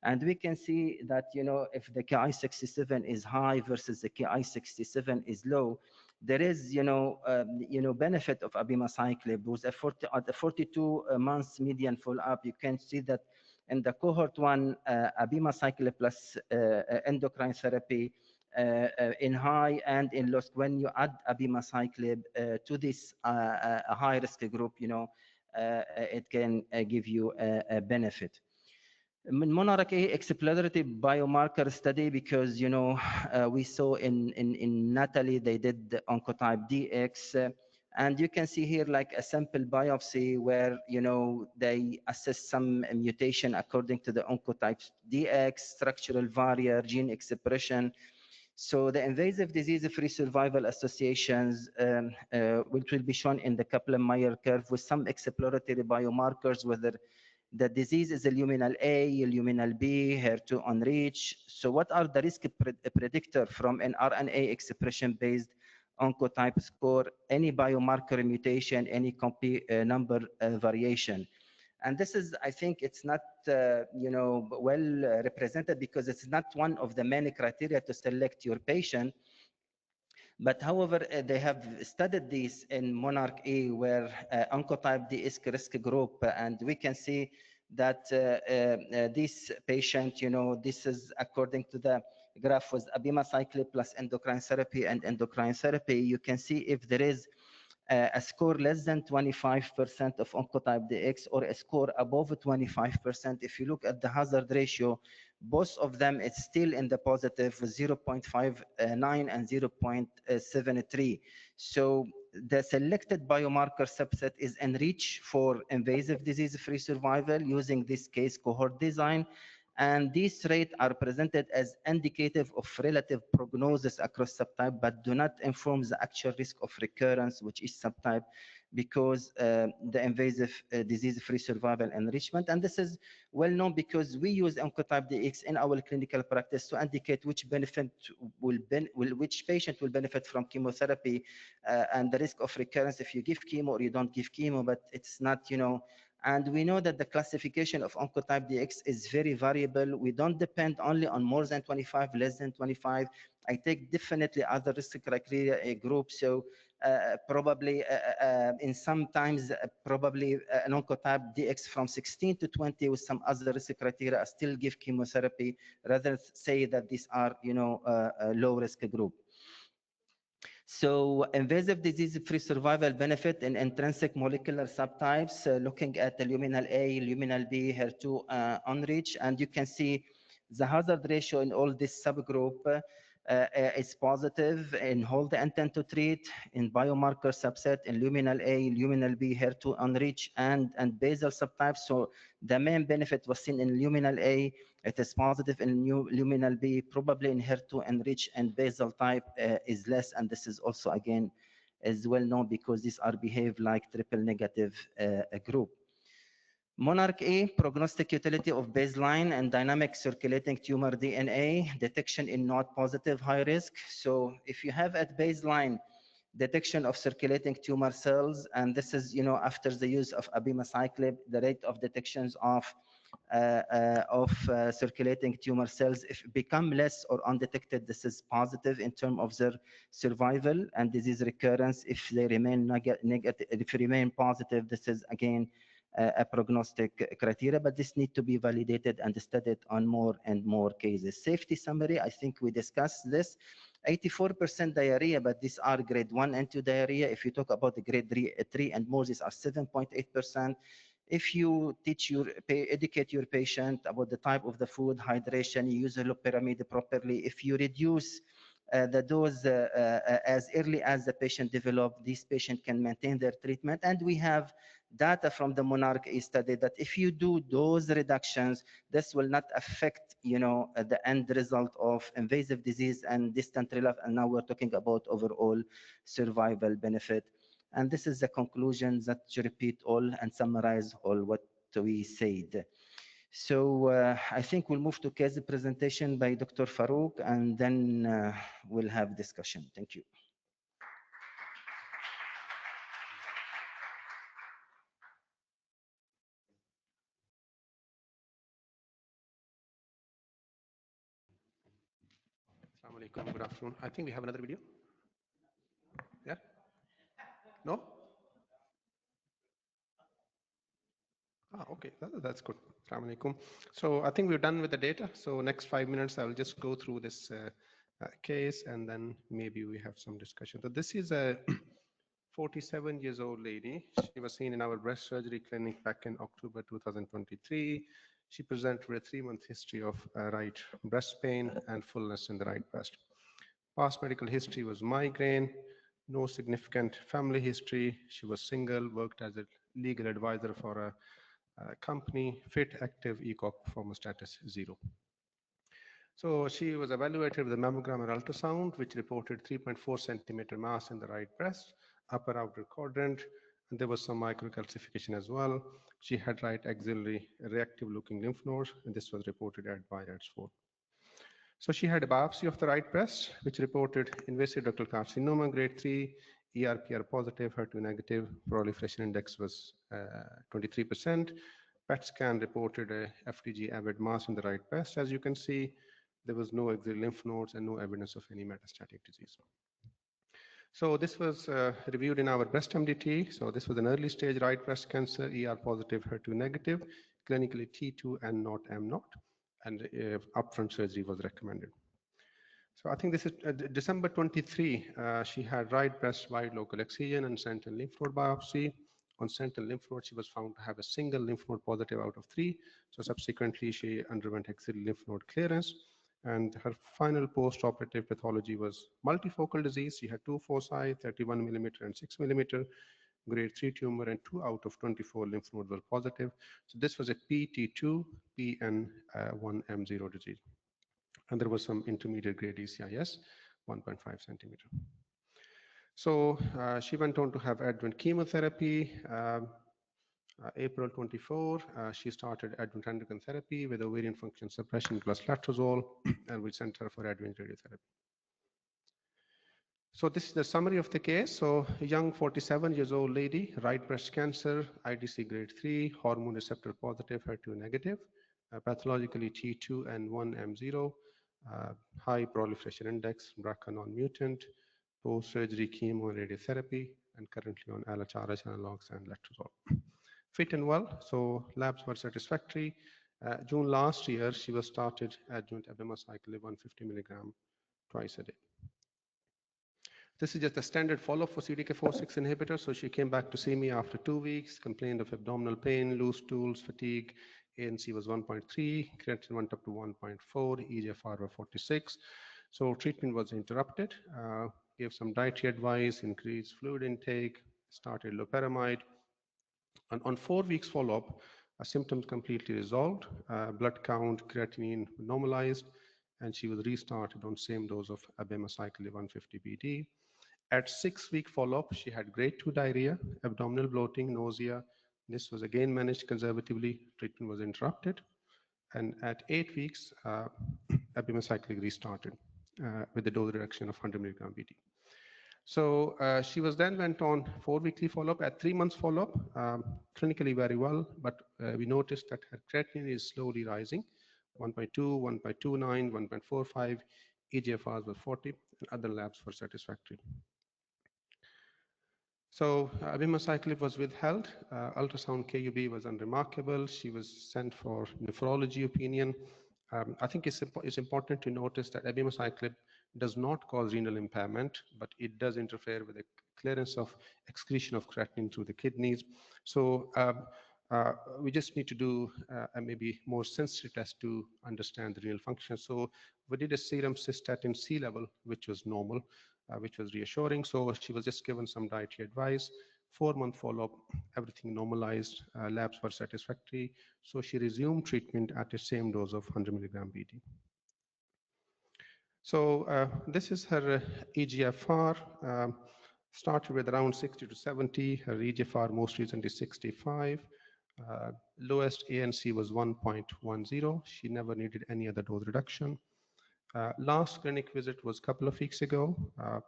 And we can see that, if the Ki67 is high versus the Ki67 is low, there is, benefit of abemaciclib. With at the 42 months median follow-up, you can see that in the cohort 1, abemaciclib plus endocrine therapy in high and in low, when you add abemaciclib to this high-risk group, it can give you a benefit. Monarch A exploratory biomarker study, because we saw in Natalie they did the oncotype DX, and you can see here like a sample biopsy where they assess some mutation according to the oncotype DX, structural barrier, gene expression. So the invasive disease-free survival associations, which will be shown in the Kaplan-Meier curve with some exploratory biomarkers, whether the disease is a luminal A, luminal B, HER2 unreached. So what are the risk predictor from an RNA expression-based oncotype score, any biomarker mutation, any copy number variation? And this is, I think it's not, well represented because it's not one of the many criteria to select your patient. But however, they have studied this in Monarch A, where oncotype D is risk group, and we can see that this patient, this is according to the graph with abemaciclib plus endocrine therapy and endocrine therapy, you can see if there is a score less than 25% of oncotype DX or a score above 25%. If you look at the hazard ratio, both of them it's still in the positive with 0.59 and 0.73. So the selected biomarker subset is enriched for invasive disease-free survival using this case cohort design. And these rates are presented as indicative of relative prognosis across subtype, but do not inform the actual risk of recurrence, which is subtype, because the invasive disease-free survival enrichment. And this is well known because we use Oncotype DX in our clinical practice to indicate which patient will benefit from chemotherapy and the risk of recurrence if you give chemo or you don't give chemo, but it's not, and we know that the classification of Oncotype DX is very variable. We don't depend only on more than 25, less than 25. I take definitely other risk criteria a group. So probably in sometimes probably an Oncotype DX from 16 to 20 with some other risk criteria, I still give chemotherapy rather say that these are a low risk group. So invasive disease-free survival benefit in intrinsic molecular subtypes, looking at the luminal A, luminal B, HER2 unreached, and you can see the hazard ratio in all this subgroup is positive in hold the intent to treat, in biomarker subset, in luminal A, luminal B, HER2 unreached, and basal subtypes. So the main benefit was seen in luminal A. It is positive in luminal B, probably in HER2 enriched, and basal type is less. And this is also, again, is well known because these are behave like triple negative group. Monarch A, prognostic utility of baseline and dynamic circulating tumor DNA, detection in not positive high risk. So if you have at baseline detection of circulating tumor cells, and this is, after the use of abemaciclib, the rate of detections of circulating tumor cells, if it become less or undetected, this is positive in terms of their survival and disease recurrence. If they remain negative, if they remain positive, this is again a prognostic criteria, but this need to be validated and studied on more and more cases. Safety summary, I think we discussed this. 84% diarrhea, but these are grade 1 and 2 diarrhea. If you talk about the grade 3 and more, these are 7.8%. If you educate your patient about the type of the food, hydration, you use the loop pyramid properly. If you reduce the dose as early as the patient develops, this patient can maintain their treatment. And we have data from the Monarch A study that if you do dose reductions, this will not affect, the end result of invasive disease and distant relapse. And now we're talking about overall survival benefit. And this is the conclusion that you repeat all and summarize all what we said. So I think we'll move to case presentation by Dr. Farouk, and then we'll have discussion. Thank you. Assalamu alaikum, good afternoon. I think we have another video. Yeah? No? Okay, that's good. Assalamu alaikum. So I think we're done with the data. So next 5 minutes, I'll just go through this case, and then maybe we have some discussion. So this is a 47-year-old lady. She was seen in our breast surgery clinic back in October 2023. She presented with a 3-month history of right breast pain and fullness in the right breast. Past medical history was migraine, no significant family history. She was single, worked as a legal advisor for a company, fit, active, ECOG, performance status 0. So she was evaluated with a mammogram and ultrasound, which reported 3.4 centimeter mass in the right breast, upper outer quadrant, and there was some microcalcification as well. She had right axillary reactive looking lymph nodes, and this was reported at Bird's-4. So she had a biopsy of the right breast, which reported invasive ductal carcinoma grade 3, ERPR positive, HER2 negative, proliferation index was 23%. PET scan reported a FDG avid mass in the right breast. As you can see, there was no axillary lymph nodes and no evidence of any metastatic disease. So this was reviewed in our breast MDT. So this was an early stage right breast cancer, ER positive, HER2 negative, clinically T2 and not M0, and upfront surgery was recommended. So I think this is December 23. She had right breast wide local excision and sentinel lymph node biopsy. On sentinel lymph node, she was found to have a single lymph node positive out of 3. So subsequently, she underwent axial lymph node clearance. And her final post-operative pathology was multifocal disease. She had 2 foci, 31 millimeter and 6 millimeter, grade 3 tumor, and 2 out of 24 lymph nodes were positive. So this was a PT2 PN1M0 disease. And there was some intermediate grade ECIS, 1.5 centimeter. So she went on to have adjuvant chemotherapy. April 24, she started adjuvant endocrine therapy with ovarian function suppression plus letrozole, and we sent her for adjuvant radiotherapy. So this is the summary of the case. So a young 47 years old lady, right breast cancer, IDC grade 3, hormone receptor positive, HER2 negative, pathologically T2 and 1M0, high proliferation index, BRCA non-mutant, post-surgery chemo and radiotherapy, and currently on LHRH analogs and letrozole. Fit and well, so labs were satisfactory. June last year, she was started adjuvant abemaciclib 150 milligram twice a day. This is just a standard follow-up for CDK4/6 inhibitor. So she came back to see me after 2 weeks, complained of abdominal pain, loose stools, fatigue. ANC was 1.3, creatinine went up to 1.4, EGFR were 46. So treatment was interrupted, gave some dietary advice, increased fluid intake, started loperamide. And on 4 weeks follow-up, symptoms completely resolved, blood count, creatinine normalized, and she was restarted on same dose of abemaciclib 150 BD. At 6-week follow-up, she had grade 2 diarrhea, abdominal bloating, nausea. This was again managed conservatively. Treatment was interrupted. And at 8 weeks, abemaciclib restarted with the dose reduction of 100 milligram BD. So she was then went on 4-weekly follow-up. At 3 months follow-up, clinically very well, but we noticed that her creatinine is slowly rising, 1.2, 1.29, 1.45, EGFRs were 40, and other labs were satisfactory. So abemaciclib was withheld. Ultrasound KUB was unremarkable. She was sent for nephrology opinion. I think it's important to notice that abemaciclib does not cause renal impairment, but it does interfere with the clearance of excretion of creatinine through the kidneys. So we just need to do a maybe more sensitive test to understand the renal function. So we did a serum cystatin C level, which was normal, which was reassuring. So she was just given some dietary advice. 4-month follow-up, everything normalized, labs were satisfactory. So she resumed treatment at the same dose of 100 milligram BD. So this is her EGFR, started with around 60 to 70. Her EGFR most recently 65. Lowest ANC was 1.10. She never needed any other dose reduction. Last clinic visit was a couple of weeks ago,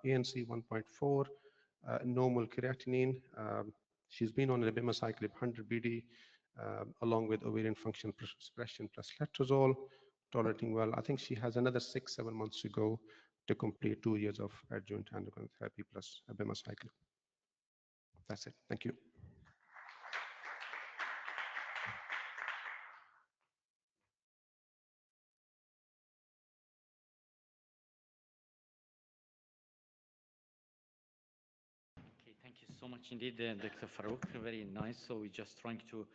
ANC 1.4, normal creatinine. She's been on abemaciclib 100 BD along with ovarian function suppression plus letrozole, tolerating well. I think she has another 6-7 months to go to complete 2 years of adjuvant endocrine therapy plus abemaciclib. That's it. Thank you. Thank you so much indeed, Dr. Farouk. Very nice. So we're just trying to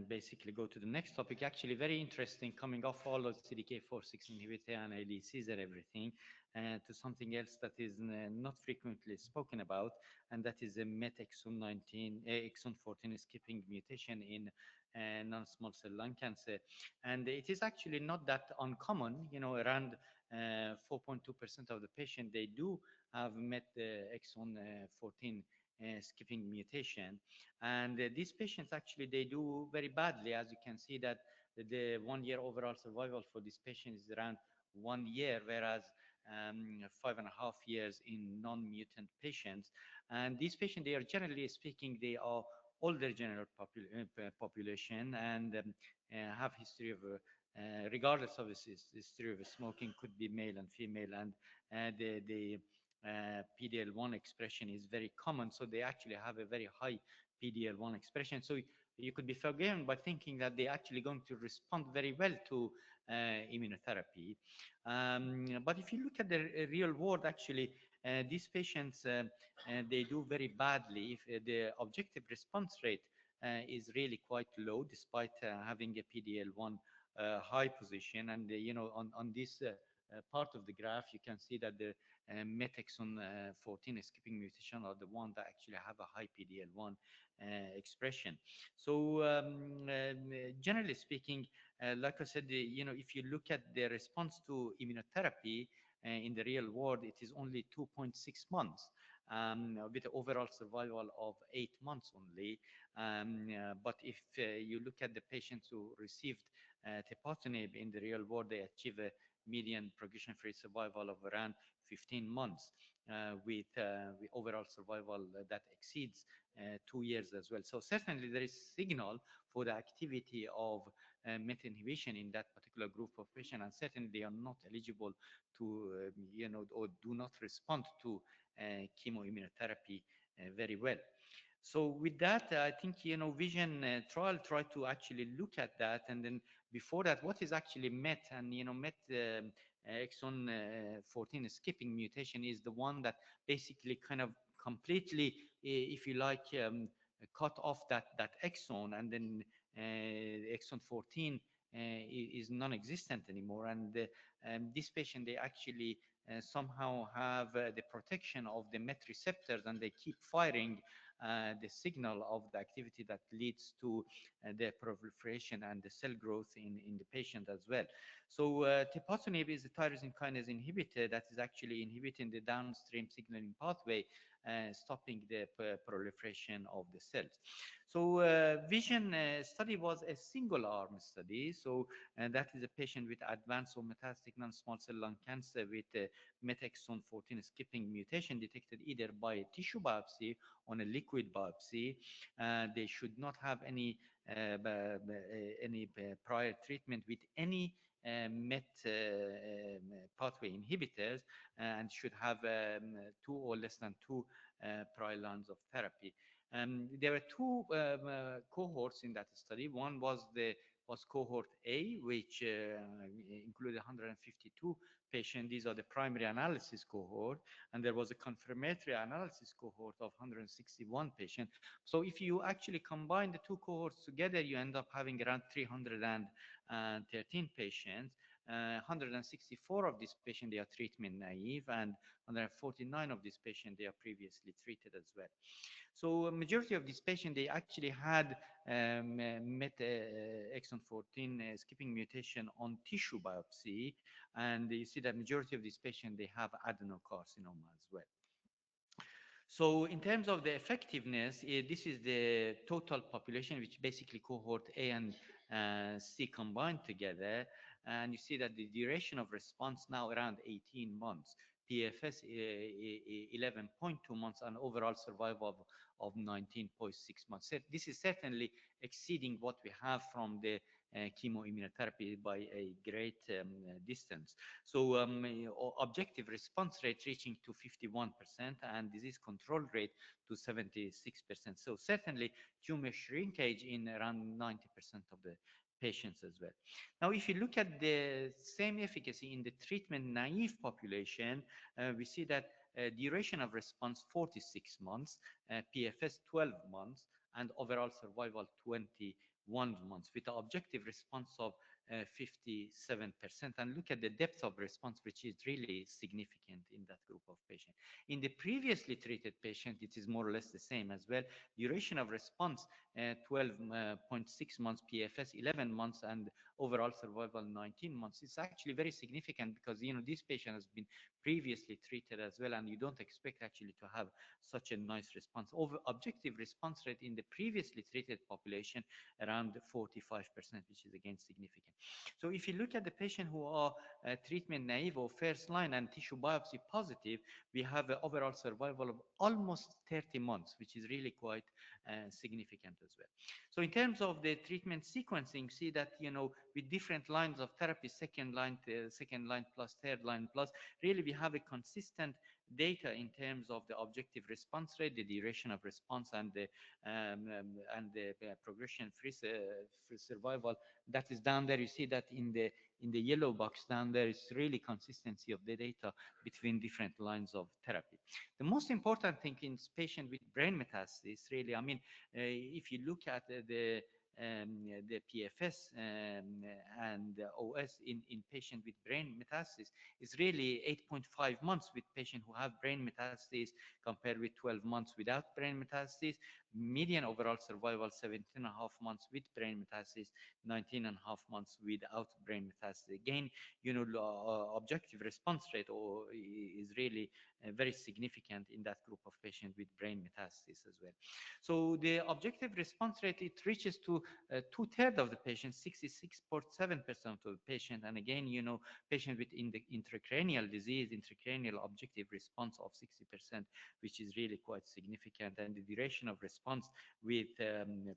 basically go to the next topic. Actually, very interesting, coming off all of CDK4/6 inhibitor and ADCs and everything, to something else that is not frequently spoken about, and that is a MET exon 14 skipping mutation in non-small cell lung cancer. And it is actually not that uncommon, you know, around 4.2% of the patient, they do have MET exon 14 skipping mutation. And these patients actually, they do very badly. As you can see that the 1-year overall survival for this patient is around 1 year, whereas 5.5 years in non-mutant patients. And these patients, they are generally speaking, they are older general population and have history of, regardless of this history of smoking, could be male and female, and the PD-L1 expression is very common, so they actually have a very high PD-L1 expression. So you could be forgiven by thinking that they're actually going to respond very well to immunotherapy. But if you look at the real world, actually, these patients, they do very badly if the objective response rate is really quite low, despite having a PD-L1 high position. And, on this part of the graph, you can see that the 𝗕𝗲𝗀𝗁 14 skipping mutation are the one that actually have a high PD-L1 expression. So generally speaking, like I said, if you look at the response to immunotherapy in the real world, it is only 2.6 months. With the overall survival of 8 months only. But if you look at the patients who received 𝗘𝗲𝗀𝗁 in the real world, they achieve a median progression-free survival of around 15 months with overall survival that exceeds 2 years as well. So certainly there is signal for the activity of MET inhibition in that particular group of patients, and certainly they are not eligible to, or do not respond to chemoimmunotherapy very well. So with that, I think, VISION trial tried to actually look at that. And then before that, what is actually MET? And, MET exon 14 skipping mutation is the one that basically kind of completely, if you like, cut off that exon, and then exon 14 is non-existent anymore. And this patient, they actually somehow have the protection of the MET receptors, and they keep firing the signal of the activity that leads to the proliferation and the cell growth in the patient as well. So 𝗘𝗲𝗀𝗁 is a tyrosine kinase inhibitor that is actually inhibiting the downstream signaling pathway, stopping the proliferation of the cells. So VISION study was a single-arm study. So that is a patient with advanced or metastatic non-small cell lung cancer with MET exon 14 skipping mutation detected either by a tissue biopsy or a liquid biopsy. They should not have any prior treatment with any MET pathway inhibitors, and should have 2 or less than 2 prior lines of therapy. There were 2 cohorts in that study. One was cohort A, which included 152 patients. These are the primary analysis cohort, and there was a confirmatory analysis cohort of 161 patients. So if you actually combine the 2 cohorts together, you end up having around 313 patients. 164 of these patients, they are treatment naive, and 149 of these patients, they are previously treated as well. So a majority of these patients, they actually had MET exon 14 skipping mutation on tissue biopsy, and you see that majority of these patients, they have adenocarcinoma as well. So in terms of the effectiveness, this is the total population, which basically cohort A and C combined together. And you see that the duration of response now around 18 months, PFS 11.2 months, and overall survival of 19.6 months. So this is certainly exceeding what we have from the chemoimmunotherapy by a great distance. So objective response rate reaching to 51% and disease control rate to 76%. So certainly tumor shrinkage in around 90% of the patients as well. Now, if you look at the same efficacy in the treatment naive population, we see that duration of response 46 months, PFS 12 months, and overall survival 21 months, with the objective response of 57%. And look at the depth of response, which is really significant in that group of patients. In the previously treated patient, it is more or less the same as well. Duration of response 12.6 months, PFS 11 months, and overall survival 19 months. It's actually very significant because this patient has been previously treated as well, and you don't expect actually to have such a nice response. Objective response rate in the previously treated population around 45%, which is again significant. So if you look at the patient who are treatment naive or first line and tissue biopsy positive, we have an overall survival of almost 30 months, which is really quite significant as well. So in terms of the treatment sequencing, see that, with different lines of therapy, second line plus, third line plus, really we have a consistent data in terms of the objective response rate, the duration of response, and the progression-free survival that is down there. You see that in the yellow box down there is really consistency of the data between different lines of therapy. The most important thing in patient with brain metastasis, really, I mean, if you look at the PFS and the OS in patient with brain metastasis is really 8.5 months with patient who have brain metastasis compared with 12 months without brain metastasis. Median overall survival 17.5 months with brain metastasis, 19.5 months without brain metastasis. Again, you know, objective response rate is really very significant in that group of patients with brain metastasis as well. So the objective response rate, it reaches to 2/3 of the patients, 66.7% of the patient. And again, you know, patient with intracranial disease, intracranial objective response of 60%, which is really quite significant. And the duration of response with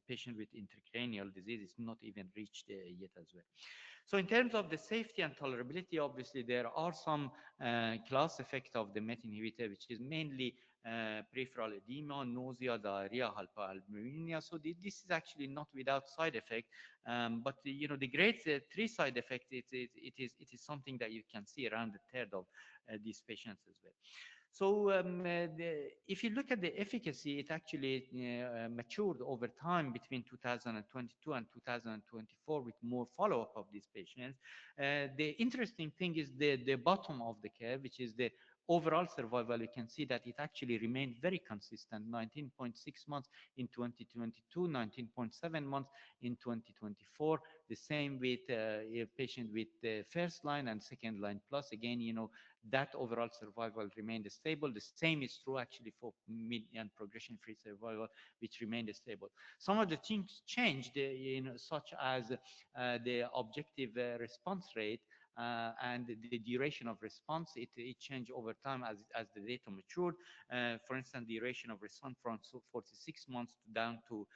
patient with intracranial disease is not even reached yet as well. So in terms of the safety and tolerability, obviously there are some class effect of the MET inhibitor, which is mainly peripheral edema, nausea, diarrhea, hypoalbuminemia. So this is actually not without side effect, but you know, the grade 3 side effect, it is something that you can see around 1/3 of these patients as well. So if you look at the efficacy, it actually matured over time between 2022 and 2024 with more follow-up of these patients. The interesting thing is the bottom of the curve, which is the overall survival. You can see that it actually remained very consistent, 19.6 months in 2022, 19.7 months in 2024. The same with a patient with first line and second line plus. Again, you know, that overall survival remained stable. The same is true actually for mid and progression-free survival, which remained stable. Some of the things changed, you know, such as the objective response rate and the duration of response. It changed over time as the data matured. For instance, duration of response from 46 months down to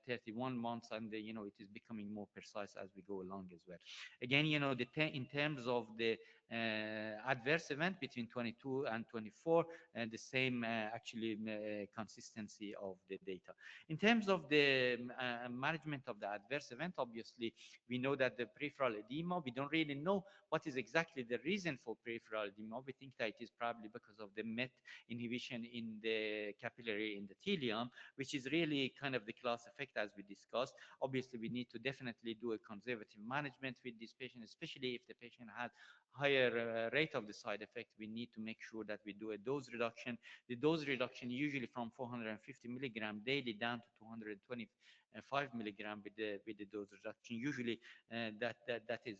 31 months, and you know, it is becoming more precise as we go along as well. Again, you know, in terms of the adverse event between 22 and 24, the same actually consistency of the data. In terms of the management of the adverse event, obviously, we know that the peripheral edema, we don't really know what is exactly the reason for peripheral edema. We think that it is probably because of the MET inhibition in the capillary endothelium, which is really kind of the class effect as we discussed. Obviously, we need to definitely do a conservative management with this patient, especially if the patient has higher rate of the side effect. We need to make sure that we do a dose reduction. The dose reduction usually from 450 milligram daily down to 225 milligram with the dose reduction. Usually that is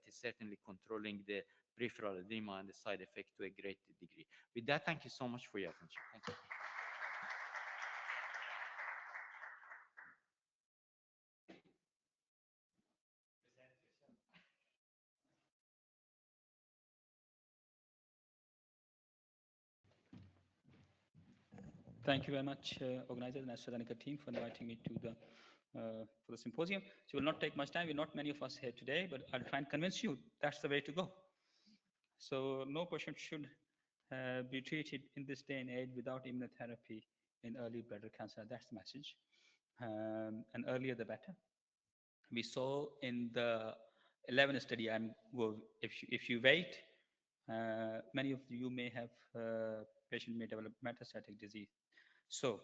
certainly controlling the peripheral edema and the side effect to a great degree. With that, thank you so much for your attention. Thank you. Thank you very much, organizers and AstraZeneca team, for inviting me to the for the symposium. So it will not take much time. We're not many of us here today, but I'll try and convince you that's the way to go. So no patient should be treated in this day and age without immunotherapy in early bladder cancer. That's the message. And earlier the better. We saw in the 11 study, if you wait, many of you may have, patient may develop metastatic disease. So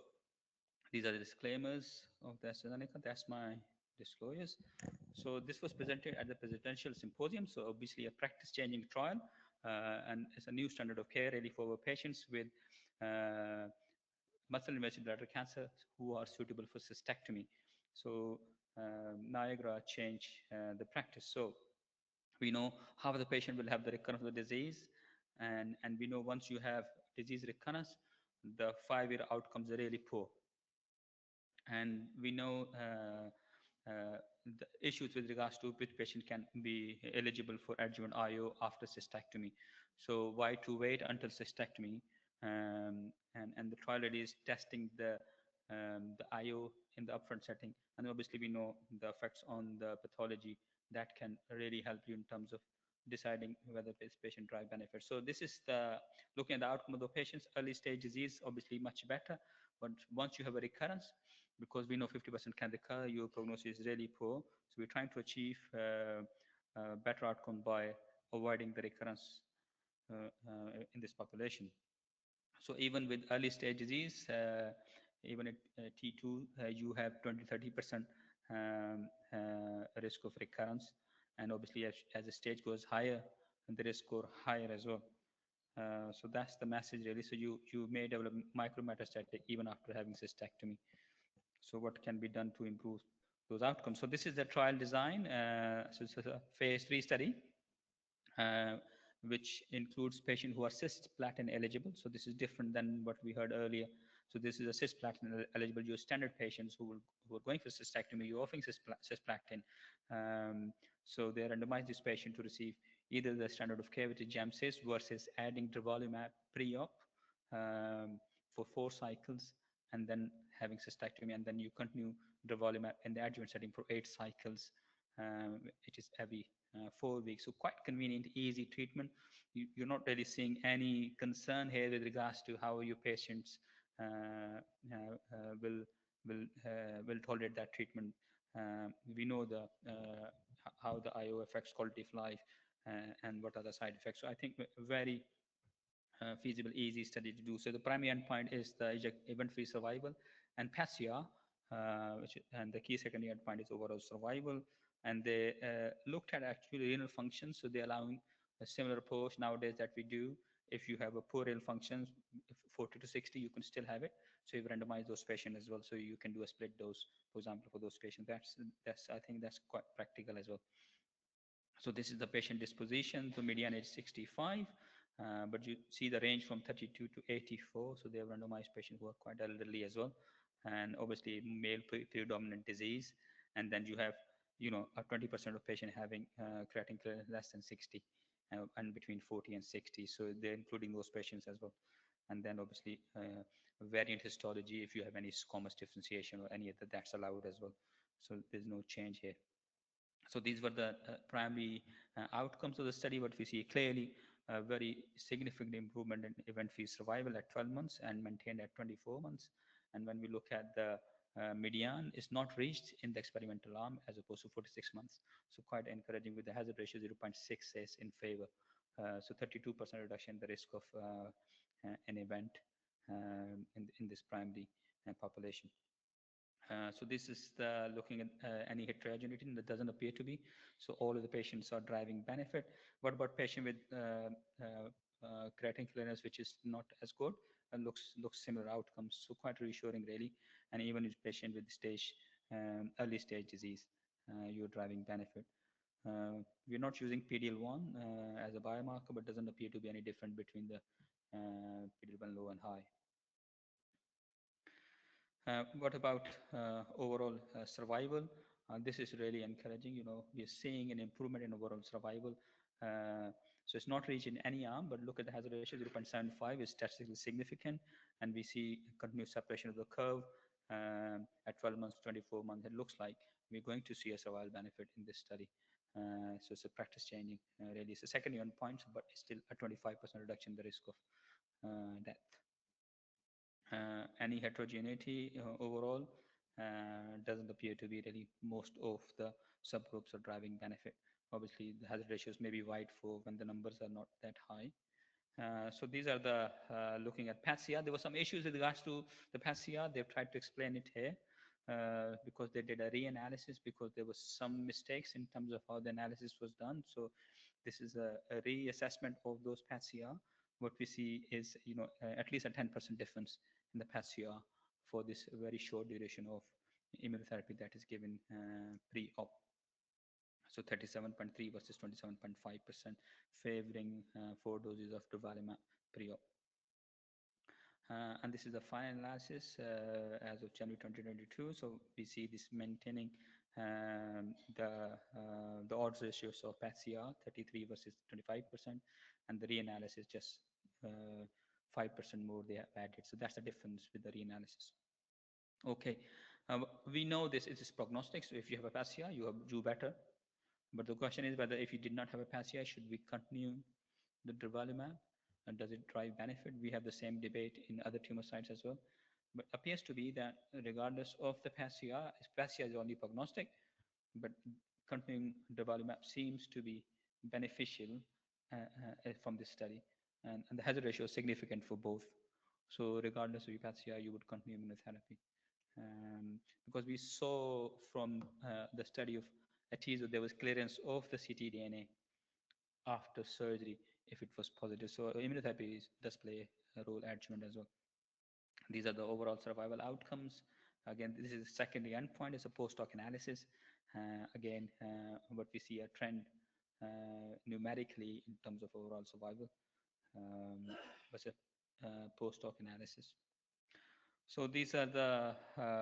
these are the disclaimers of the AstraZeneca. That's my disclosures. So this was presented at the presidential symposium. So obviously a practice-changing trial, and it's a new standard of care really for patients with muscle-invasive bladder cancer who are suitable for cystectomy. So Niagara changed the practice. So we know half the patient will have the recurrence of the disease, and we know once you have disease recurrence, the 5-year outcomes are really poor. And we know the issues with regards to which patient can be eligible for adjuvant IO after cystectomy. So why to wait until cystectomy? And the trial is testing the IO in the upfront setting. And obviously we know the effects on the pathology that can really help you in terms of deciding whether this patient drive benefit. So this is the looking at the outcome of the patient's early stage disease, obviously much better. But once you have a recurrence, because we know 50% can recur, your prognosis is really poor. So we're trying to achieve better outcome by avoiding the recurrence in this population. So even with early stage disease, even at T2, you have 20-30% risk of recurrence. And obviously, as the stage goes higher, the risk goes higher as well. So that's the message really. So you may develop micrometastatic even after having cystectomy. So what can be done to improve those outcomes? So this is the trial design. So it's a phase 3 study, which includes patients who are cisplatin eligible. So this is different than what we heard earlier. So this is a cisplatin eligible. Your standard patients who are going for cystectomy, you're offering cisplatin. So they randomize this patient to receive either the standard of care, which is GemCis, versus adding durvalumab pre-op for 4 cycles, and then having cystectomy, and then you continue durvalumab in the adjuvant setting for 8 cycles, which is every 4 weeks. So quite convenient, easy treatment. You're not really seeing any concern here with regards to how your patients will tolerate that treatment. We know how the IO affects quality of life and what are the side effects. So I think very feasible, easy study to do. So the primary endpoint is the event-free survival and PASIA, and the key secondary endpoint is overall survival. And they looked at actually renal function. So they're allowing a similar approach nowadays that we do. If you have a poor renal function, 40 to 60, you can still have it. So you randomize those patients as well. So you can do a split dose, for example, for those patients. I think that's quite practical as well. So this is the patient disposition. So median age 65, but you see the range from 32 to 84. So they have randomized patients who are quite elderly as well, and obviously male predominant disease. And then you have, a 20% of patients having creatinine clearance less than 60, and between 40 and 60. So they're including those patients as well. And then obviously variant histology, if you have any squamous differentiation or any other, that's allowed as well. So there's no change here. So these were the primary outcomes of the study. What we see clearly, a very significant improvement in event-free survival at 12 months and maintained at 24 months. And when we look at the median, is not reached in the experimental arm as opposed to 46 months. So quite encouraging, with the hazard ratio 0.66 in favor. So 32% reduction in the risk of an event in this primary population. So this is looking at any heterogeneity, and that doesn't appear to be. So all of the patients are driving benefit. What about patient with creatinine clearance, which is not as good, and looks similar outcomes? So quite reassuring, really. And even with patient with early stage disease, you're driving benefit. We're not using PD-L1 as a biomarker, but doesn't appear to be any different between the PD-L1 low and high. What about overall survival? This is really encouraging. We are seeing an improvement in overall survival. So it's not reached in any arm, but look at the hazard ratio, 0.75 is statistically significant. And we see continuous separation of the curve at 12 months, 24 months. It looks like we're going to see a survival benefit in this study. So it's a practice changing, really. It's a secondary endpoint, but it's still a 25% reduction in the risk of death. Any heterogeneity overall doesn't appear to be really. Most of the subgroups are driving benefit. Obviously, the hazard ratios may be wide for when the numbers are not that high. So these are the looking at PASIA. There were some issues with regards to the PASIA. They've tried to explain it here because they did a reanalysis because there was some mistakes in terms of how the analysis was done. So this is a reassessment of those PASIA. What we see is, at least a 10% difference in the PASIA for this very short duration of immunotherapy that is given pre-op. So 37.3 versus 27.5%, favoring 4 doses of durvalumab pre-op. And this is the final analysis as of January 2022. So we see this maintaining the odds ratios of PASIA, 33 versus 25%, and the reanalysis just 5% more they have added. So that's the difference with the reanalysis. Okay, we know this is prognostic. So if you have a PASIA, you do better. But the question is whether if you did not have a PASI, should we continue the durvalumab? And does it drive benefit? We have the same debate in other tumor sites as well. But appears to be that regardless of the PASI is only prognostic, but continuing durvalumab seems to be beneficial from this study. And the hazard ratio is significant for both. So regardless of your PASI, you would continue immunotherapy. Because we saw from the study of atezo, there was clearance of the ctDNA after surgery if it was positive. So immunotherapy does play a role adjuvant as well. These are the overall survival outcomes. Again, this is a secondary endpoint. It's a post-hoc analysis. Again, what we see a trend numerically in terms of overall survival. Was a post-hoc analysis. So these are the,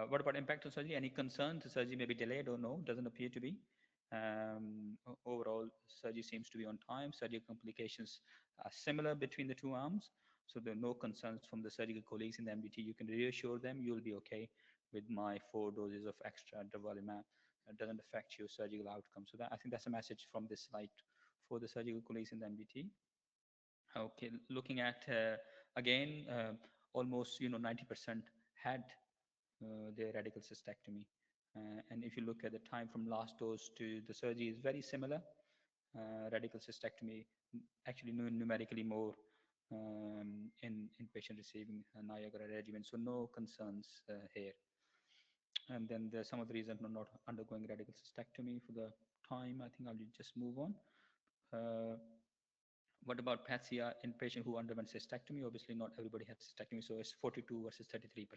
what about impact on surgery? Any concerns? The surgery may be delayed or no? Doesn't appear to be. Overall, surgery seems to be on time. Surgical complications are similar between the two arms. So there are no concerns from the surgical colleagues in the MDT. You can reassure them you'll be okay with my 4 doses of extra durvalumab. It doesn't affect your surgical outcome. So that, I think that's a message from this slide for the surgical colleagues in the MDT. Okay, looking at, again, almost 90% had their radical cystectomy. And if you look at the time from last dose to the surgery is very similar. Radical cystectomy actually numerically more in patient receiving Niagara regimen. So no concerns here. And then there's some of the reasons for not undergoing radical cystectomy for the time. I think I'll just move on. What about PATSIA in patient who underwent cystectomy? Obviously, not everybody has cystectomy, so it's 42 versus 33%,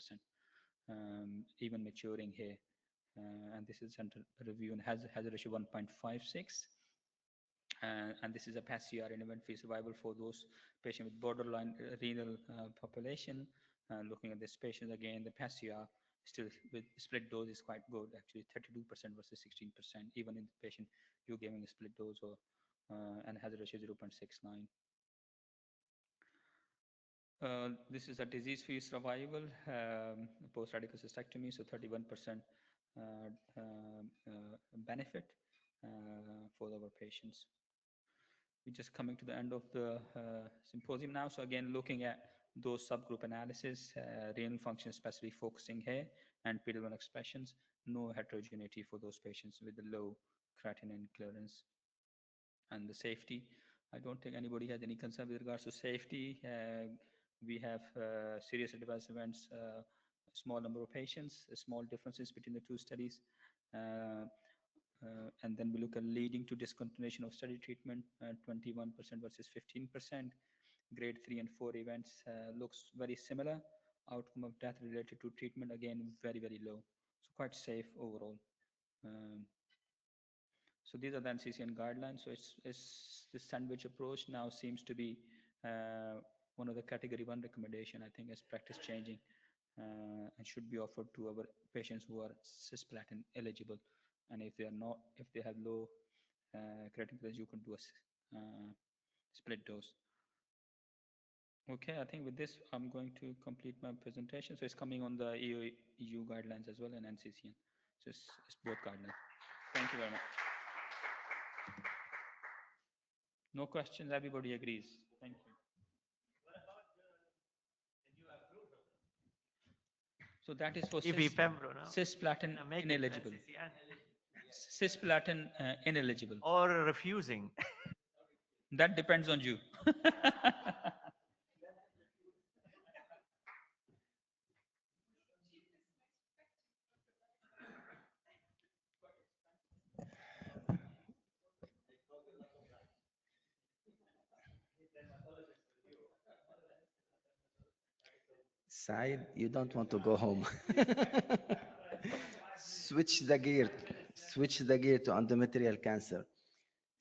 even maturing here. And this is under review and has a ratio 1.56. And this is a PASIR in event-free survival for those patients with borderline renal population. Looking at this patient again, the PASIR still with split dose is quite good, actually 32% versus 16%, even in the patient you're giving a split dose or and hazard ratio 0.69. This is a disease-free survival post-radical cystectomy, so 31% benefit for our patients. We're just coming to the end of the symposium now. So again, looking at those subgroup analysis, renal function especially focusing here, and PD-L1 expressions, no heterogeneity for those patients with the low creatinine clearance. And the safety, I don't think anybody has any concern with regards to safety. We have serious adverse events, a small number of patients, small differences between the two studies. And then we look at leading to discontinuation of study treatment, 21% versus 15%. Grade 3 and 4 events looks very similar. Outcome of death related to treatment, again, very, very low. So quite safe overall. So these are the NCCN guidelines. So it's this sandwich approach now seems to be one of the category 1 recommendation, I think, is practice changing and should be offered to our patients who are cisplatin eligible. And if they are not, if they have low creatinine, you can do a split dose. Okay, I think with this, I'm going to complete my presentation. So it's coming on the EU guidelines as well and NCCN. So it's both guidelines. Thank you very much. No questions, everybody agrees. Thank you. So that is for cisplatin ineligible. Cisplatin ineligible. Or refusing. That depends on you. Said, you don't want to go home. Switch the gear to endometrial cancer.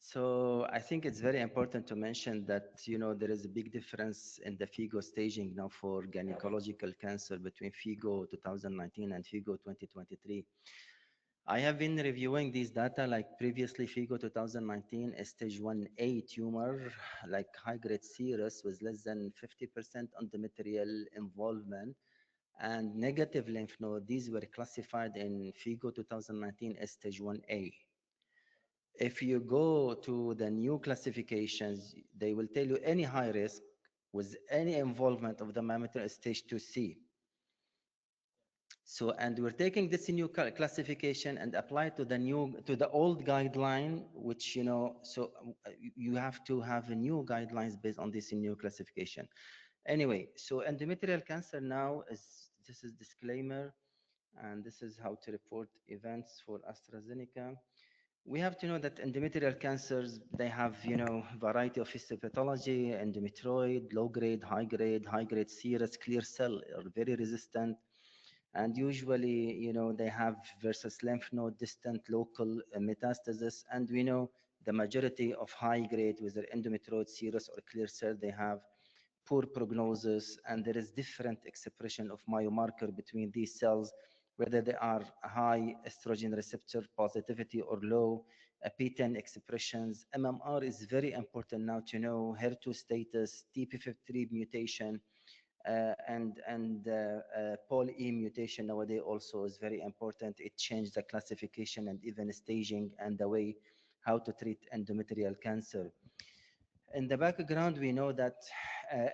So I think it's very important to mention that, there is a big difference in the FIGO staging now for gynecological cancer between FIGO 2019 and FIGO 2023. I have been reviewing these data like previously FIGO 2019, a stage 1A tumor, like high-grade serous with less than 50% endometrial involvement and negative lymph node. These were classified in FIGO 2019 as stage 1A. If you go to the new classifications, they will tell you any high risk with any involvement of the mammogram is stage 2C. So, and we're taking this new classification and apply it to the old guideline, which, you know, so you have to have a new guidelines based on this new classification. Anyway, so endometrial cancer now this is disclaimer, and this is how to report events for AstraZeneca. We have to know that endometrial cancers, they have, you know, variety of histopathology, endometrioid, low grade, high grade serous, clear cell, are very resistant. And usually, you know, they have versus lymph node distant local metastasis. And we know the majority of high grade with their endometrioid, serous, or clear cell, they have poor prognosis, and there is different expression of biomarker between these cells, whether they are high estrogen receptor positivity or low, P10 expressions. MMR is very important now to know HER2 status, TP53 mutation, and POL-E mutation nowadays also is very important. It changed the classification and even staging and the way how to treat endometrial cancer. In the background, we know that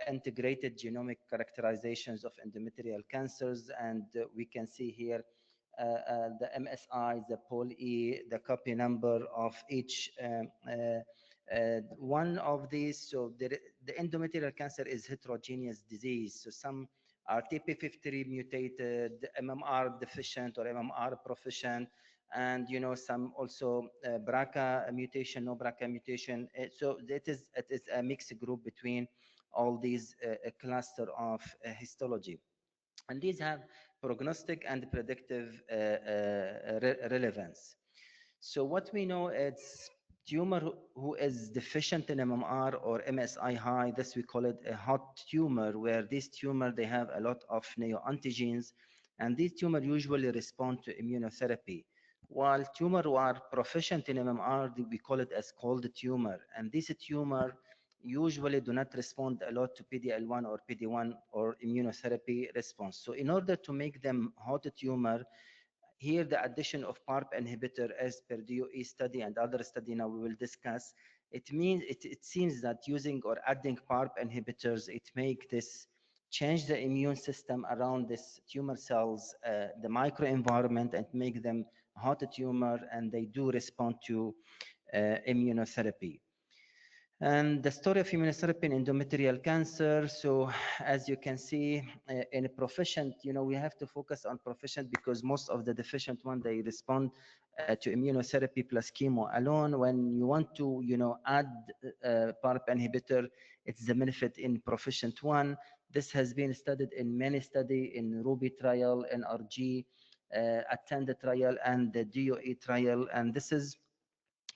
integrated genomic characterizations of endometrial cancers, and we can see here the MSI, the POL-E, the copy number of each one of these. So the endometrial cancer is heterogeneous disease. So some are TP53 mutated, MMR deficient or MMR proficient, and you know some also BRCA mutation, no BRCA mutation. So it is a mixed group between all these cluster of histology, and these have prognostic and predictive relevance. So what we know is tumor who is deficient in MMR or MSI high, this we call it a hot tumor, where this tumor, they have a lot of neoantigens, and these tumor usually respond to immunotherapy. While tumor who are proficient in MMR, we call it as cold tumor, and this tumor usually do not respond a lot to PD-L1 or PD-1 or immunotherapy response. So in order to make them hot tumor, here, the addition of PARP inhibitor as per DOE study and other study now we will discuss, it seems that using or adding PARP inhibitors, it make this change the immune system around this tumor cells, the microenvironment, and make them hot tumor, and they do respond to immunotherapy. And the story of immunotherapy in endometrial cancer. So as you can see, in a proficient, you know, we have to focus on proficient because most of the deficient one, they respond to immunotherapy plus chemo alone. When you want to, you know, add PARP inhibitor, it's the benefit in proficient one. This has been studied in many studies in Ruby trial, NRG, attended trial, and the DOE trial. And this is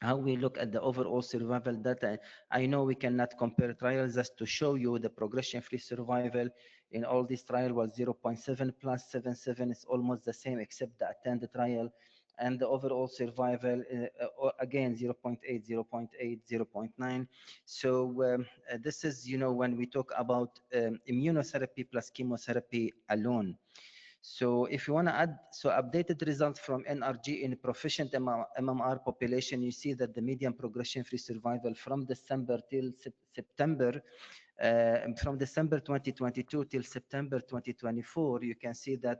how we look at the overall survival data. I know we cannot compare trials, just to show you the progression-free survival in all these trials was 0.7 plus 7.7 is almost the same except the attended trial. And the overall survival, again, 0.8, 0.8, 0.9. So this is, you know, when we talk about immunotherapy plus chemotherapy alone. So if you want to add, so updated results from NRG in proficient MMR population, you see that the median progression-free survival from December till September, from December 2022 till September 2024, you can see that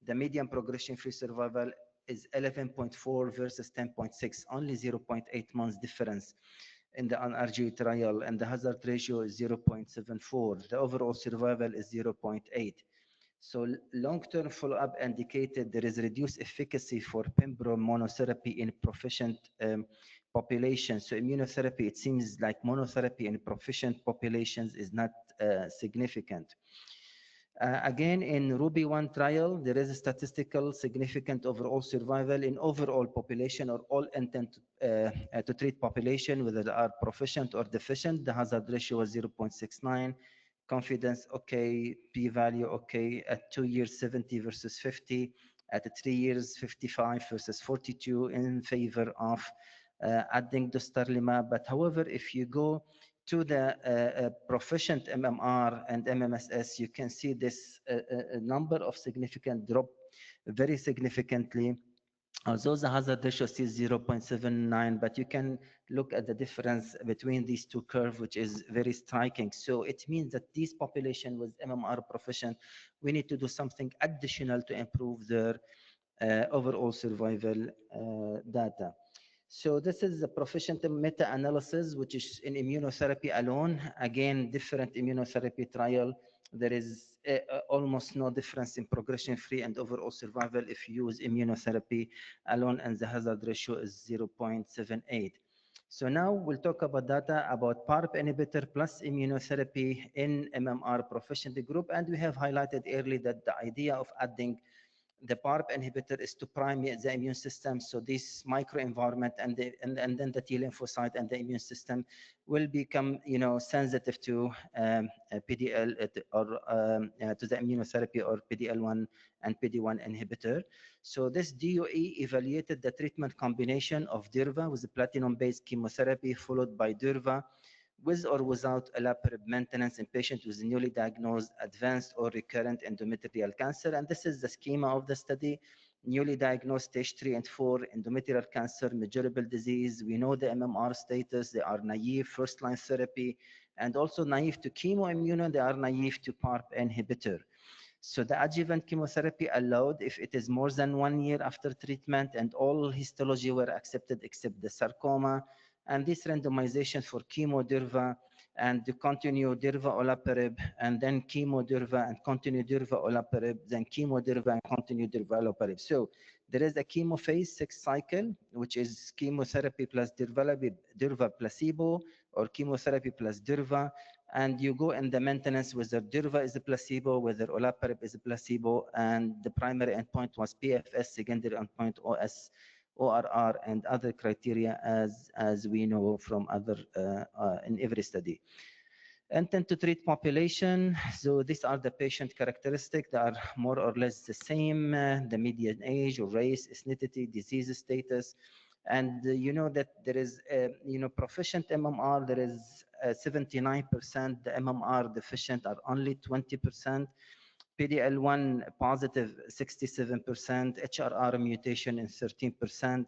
the median progression-free survival is 11.4 versus 10.6, only 0.8 months difference in the NRG trial, and the hazard ratio is 0.74. The overall survival is 0.8. So long-term follow-up indicated there is reduced efficacy for pembro monotherapy in proficient population. So immunotherapy, it seems like monotherapy in proficient populations is not significant. Again, in Ruby 1 trial, there is a statistical significant overall survival in overall population or all intent to treat population, whether they are proficient or deficient. The hazard ratio was 0.69. Confidence, okay. P-value, okay. At 2 years, 70 versus 50. At 3 years, 55 versus 42 in favor of adding dostarlimab. But however, if you go to the proficient MMR and MMSS, you can see this number of significant drop very significantly. Although the hazard ratio is 0.79, but you can look at the difference between these two curves, which is very striking. So it means that this population with MMR proficient, we need to do something additional to improve their overall survival data. So this is a proficient meta-analysis, which is in immunotherapy alone. Again, different immunotherapy trial. There is almost no difference in progression-free and overall survival if you use immunotherapy alone, and the hazard ratio is 0.78. So now we'll talk about data about PARP inhibitor plus immunotherapy in MMR proficient group, and we have highlighted early that the idea of adding the PARP inhibitor is to prime the immune system. So this microenvironment and then the T lymphocyte and the immune system will become, sensitive to PDL or to the immunotherapy or PDL1 and PD1 inhibitor. So this DOE evaluated the treatment combination of durva with platinum-based chemotherapy followed by durva with or without olaparib maintenance in patients with newly diagnosed advanced or recurrent endometrial cancer. And this is the schema of the study. Newly diagnosed stage 3 and 4 endometrial cancer, measurable disease. We know the MMR status. They are naive first-line therapy and also naive to chemoimmuno. They are naive to PARP inhibitor. So the adjuvant chemotherapy allowed if it is more than 1 year after treatment, and all histology were accepted except the sarcoma. And this randomization for chemo durva and the continue durva olaparib, and then chemo durva and continue durva olaparib, then chemo durva and continue durva olaparib. So there is a chemo phase 6 cycle, which is chemotherapy plus durva placebo or chemotherapy plus durva, and you go in the maintenance whether durva is a placebo, whether olaparib is a placebo, and the primary endpoint was PFS, secondary endpoint OS, ORR, and other criteria as we know from other in every study. Intent to treat population. So these are the patient characteristics. They are more or less the same. The median age or race, ethnicity, disease status. And you know that there is, proficient MMR, there is 79%. The MMR deficient are only 20%. PDL1 positive 67%, HRR mutation in 13%,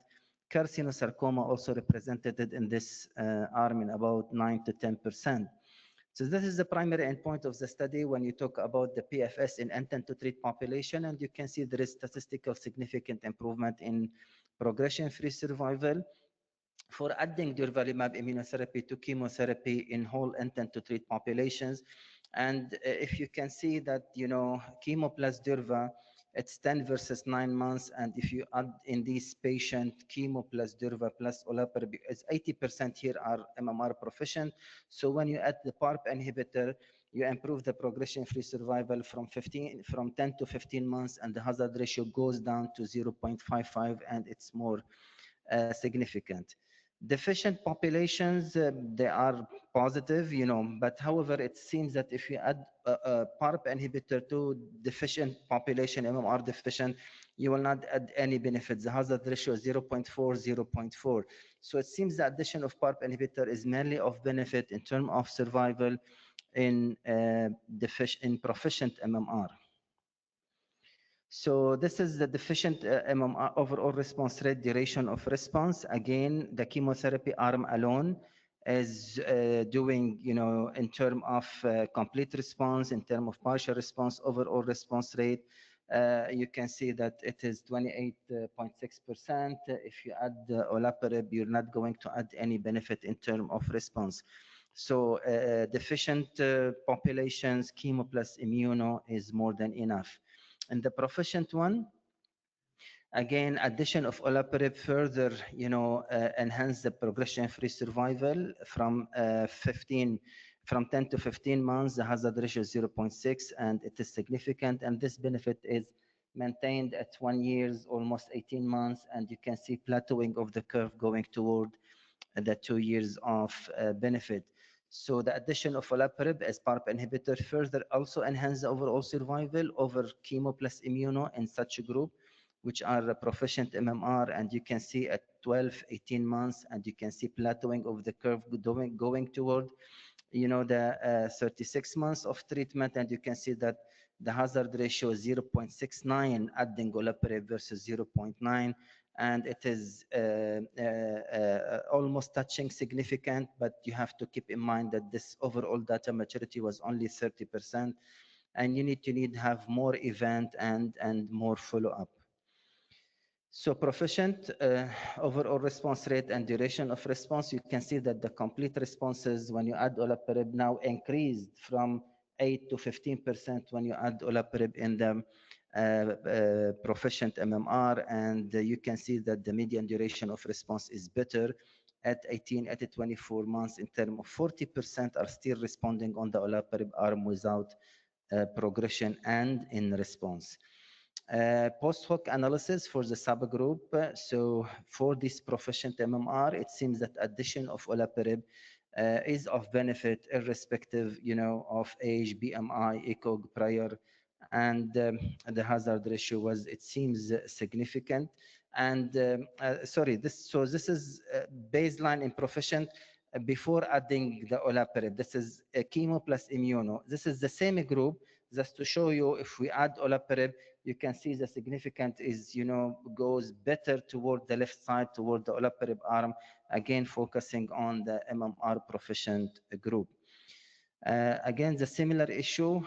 carcinosarcoma also represented in this arm in about 9 to 10%. So this is the primary endpoint of the study when you talk about the PFS in intent to treat population, and you can see there is statistical significant improvement in progression-free survival for adding durvalumab immunotherapy to chemotherapy in whole intent to treat populations. And if you can see that, chemo plus durva, it's 10 versus 9 months. And if you add in this patient, chemo plus durva plus olaparib, it's 80% here are MMR proficient. So when you add the PARP inhibitor, you improve the progression-free survival from 10 to 15 months, and the hazard ratio goes down to 0.55, and it's more significant. Deficient populations, they are positive, but however, it seems that if you add a PARP inhibitor to deficient population, MMR deficient, you will not add any benefits. The hazard ratio is 0.4, 0.4. So it seems the addition of PARP inhibitor is mainly of benefit in terms of survival in proficient MMR. So this is the deficient MMR overall response rate, duration of response. Again, the chemotherapy arm alone is doing, in terms of complete response, in terms of partial response, overall response rate. You can see that it is 28.6%. If you add the olaparib, you're not going to add any benefit in terms of response. So deficient populations, chemo plus immuno is more than enough. And the proficient one, again, addition of olaparib further, enhance the progression-free survival from 10 to 15 months. The hazard ratio is 0.6, and it is significant. And this benefit is maintained at 1 year, almost 18 months, and you can see plateauing of the curve going toward the 2 years of benefit. So the addition of olaparib as PARP inhibitor further also enhance the overall survival over chemo plus immuno in such a group, which are proficient MMR, and you can see at 12, 18 months, and you can see plateauing of the curve going toward, the 36 months of treatment, and you can see that the hazard ratio is 0.69 adding olaparib versus 0.9, and it is almost touching significant, but you have to keep in mind that this overall data maturity was only 30%, and you need to have more event and more follow-up. So proficient overall response rate and duration of response, you can see that the complete responses when you add olaparib now increased from 8 to 15% when you add olaparib in the proficient MMR, and you can see that the median duration of response is better at 18 at 24 months in terms of 40% are still responding on the olaparib arm without progression and in response. Post hoc analysis for the subgroup. So for this proficient MMR, it seems that addition of olaparib is of benefit irrespective, of age, BMI, ECOG prior, and the hazard ratio was, it seems, significant. And this is baseline in proficient before adding the olaparib. This is chemo plus immuno. This is the same group, just to show you if we add olaparib, you can see the significant is, goes better toward the left side, toward the olaparib arm, again, focusing on the MMR proficient group. Again, the similar issue,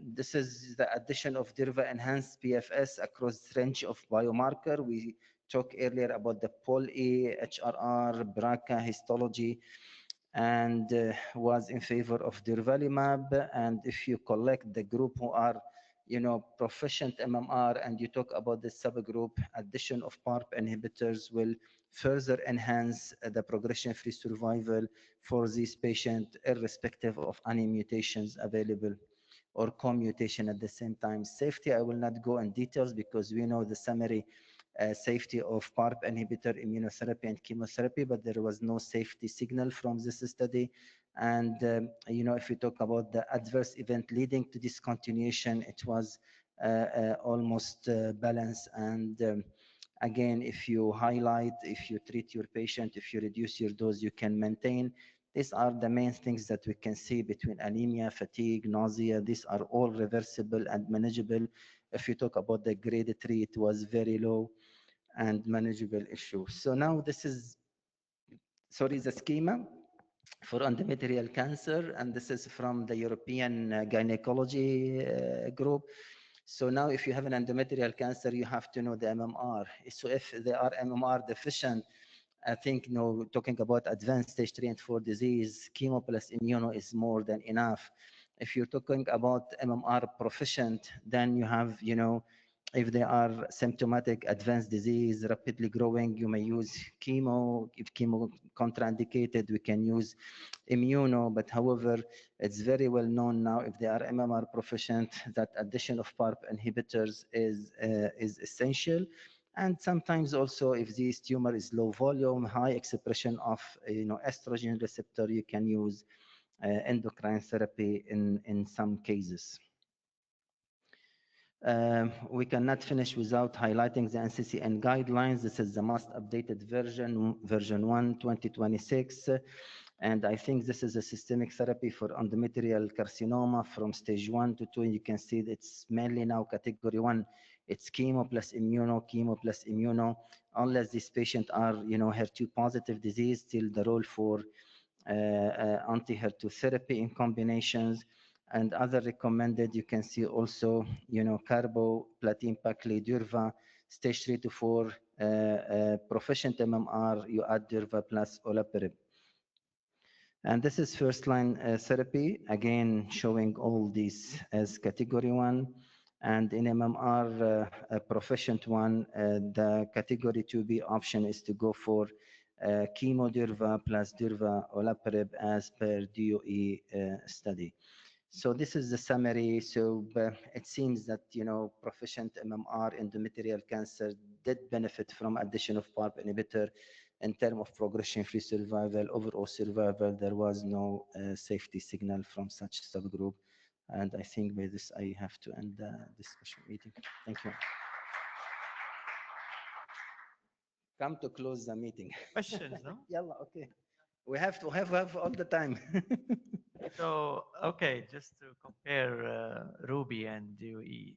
this is the addition of durva enhanced PFS across range of biomarker. We talked earlier about the POL-E, HRR, BRCA, histology, and was in favor of durvalumab. And if you collect the group who are proficient MMR, and you talk about the subgroup, addition of PARP inhibitors will further enhance the progression-free survival for these patients, irrespective of any mutations available or co-mutation at the same time. Safety, I will not go in details because we know the summary safety of PARP inhibitor immunotherapy and chemotherapy, but there was no safety signal from this study. And, if we talk about the adverse event leading to discontinuation, it was almost balanced. And again, if you highlight, if you treat your patient, if you reduce your dose, you can maintain. These are the main things that we can see between anemia, fatigue, nausea. These are all reversible and manageable. If you talk about the grade 3, it was very low and manageable issue. So now this is, the schema for endometrial cancer, and this is from the European Gynecology group. So now if you have an endometrial cancer, you have to know the MMR. So if they are MMR deficient, I think, talking about advanced stage 3 and 4 disease, chemo plus immuno is more than enough. If you're talking about MMR proficient, then you have, if they are symptomatic advanced disease, rapidly growing, you may use chemo. If chemo contraindicated, we can use immuno. But however, it's very well known now, if they are MMR proficient, that addition of PARP inhibitors is essential. And sometimes also, if this tumor is low volume, high expression of estrogen receptor, you can use endocrine therapy in some cases. We cannot finish without highlighting the NCCN guidelines. This is the most updated version 1, 2026. And I think this is a systemic therapy for endometrial carcinoma from stage 1 to 2. You can see that it's mainly now category 1. It's chemo plus immuno, unless these patients are, HER2 positive disease, still the role for anti-HER2 therapy in combinations. And other recommended, you can see also, carboplatin, pacli, durva, stage 3 to 4, proficient MMR, you add durva plus olaparib. And this is first-line therapy, again, showing all these as category 1. And in MMR proficient one, the category 2B option is to go for chemo durva plus durva olaparib as per DOE study. So this is the summary. So it seems that, proficient MMR endometrial cancer did benefit from addition of PARP inhibitor. In terms of progression-free survival, overall survival, there was no safety signal from such subgroup. And I think by this, I have to end the discussion meeting. Thank you. Come to close the meeting. Questions, no? Yalla, okay. We have to have all the time. So, okay, just to compare Ruby and DOE,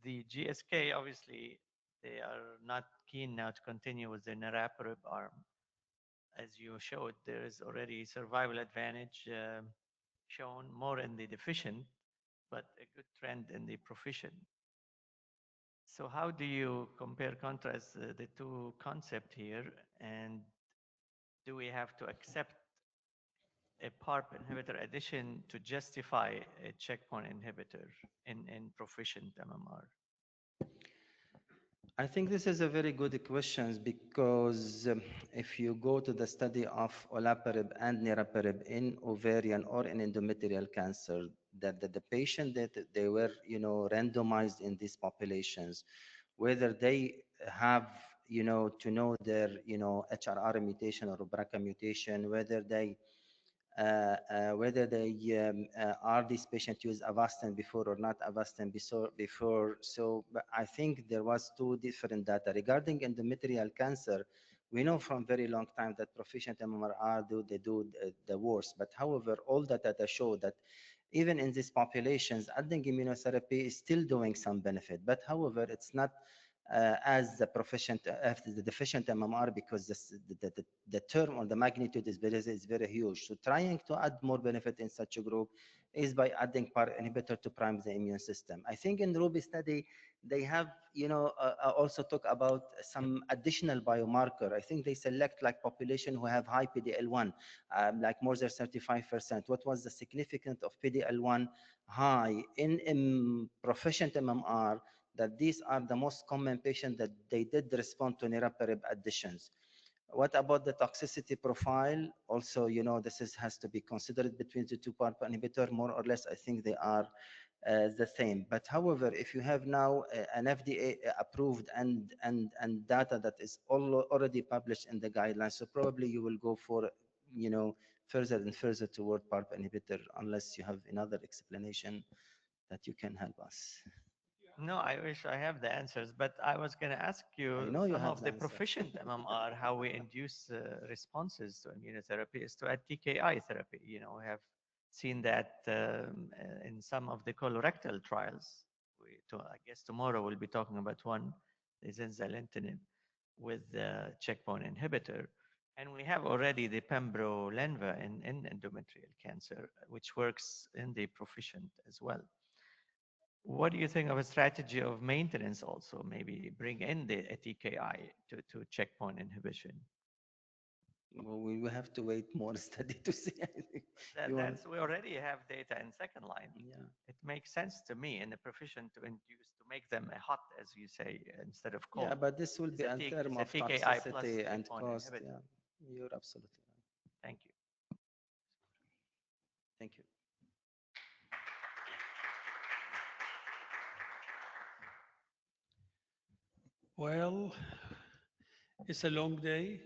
the GSK obviously they are not keen now to continue with the niraparib arm. As you showed, there is already survival advantage shown more in the deficient, but a good trend in the proficient. So how do you compare, contrast the two concepts here? And do we have to accept a PARP inhibitor addition to justify a checkpoint inhibitor in proficient MMR? I think this is a very good question because if you go to the study of olaparib and niraparib in ovarian or in endometrial cancer, that the patient that they were, randomized in these populations, whether they have, to know their, HRR mutation or BRCA mutation, whether they are these patients use Avastin before or not Avastin before. So but I think there was two different data. Regarding endometrial cancer, we know from very long time that proficient MMR do the worst. But however, all the data show that even in these populations, adding immunotherapy is still doing some benefit. But however, it's not as the the deficient MMR, because the term or the magnitude is very huge. So trying to add more benefit in such a group is by adding PARP inhibitor to prime the immune system. I think in Ruby study, they have, also talk about some additional biomarker. I think they select like population who have high PD-L1, like more than 35%. What was the significance of PD-L1 high in proficient MMR? That these are the most common patients that they did respond to niraparib additions. What about the toxicity profile? Also, this has to be considered between the two PARP inhibitor. More or less, I think they are the same. But however, if you have now an FDA approved and data that is already published in the guidelines, so probably you will go for, further and further toward PARP inhibitor, unless you have another explanation that you can help us. No, I wish I have the answers, but I was going to ask you, I know you some have of the the answer. proficient MMR, how we induce responses to immunotherapy is to add TKI therapy. We have seen that in some of the colorectal trials. I guess tomorrow we'll be talking about one, the zenzalintinib with the checkpoint inhibitor. And we have already the pembro-lenva in endometrial cancer, which works in the proficient as well. What do you think of a strategy of maintenance also? Maybe bring in a TKI to checkpoint inhibition. Well, we will have to wait more study to see. We already have data in second line. Yeah. It makes sense to me in the proficient to induce, to make them hot, as you say, instead of cold. Yeah, but this will be in terms of TKI plus toxicity and checkpoint cost. inhibitor. Yeah, you're absolutely right. Thank you. Thank you. Well, it's a long day.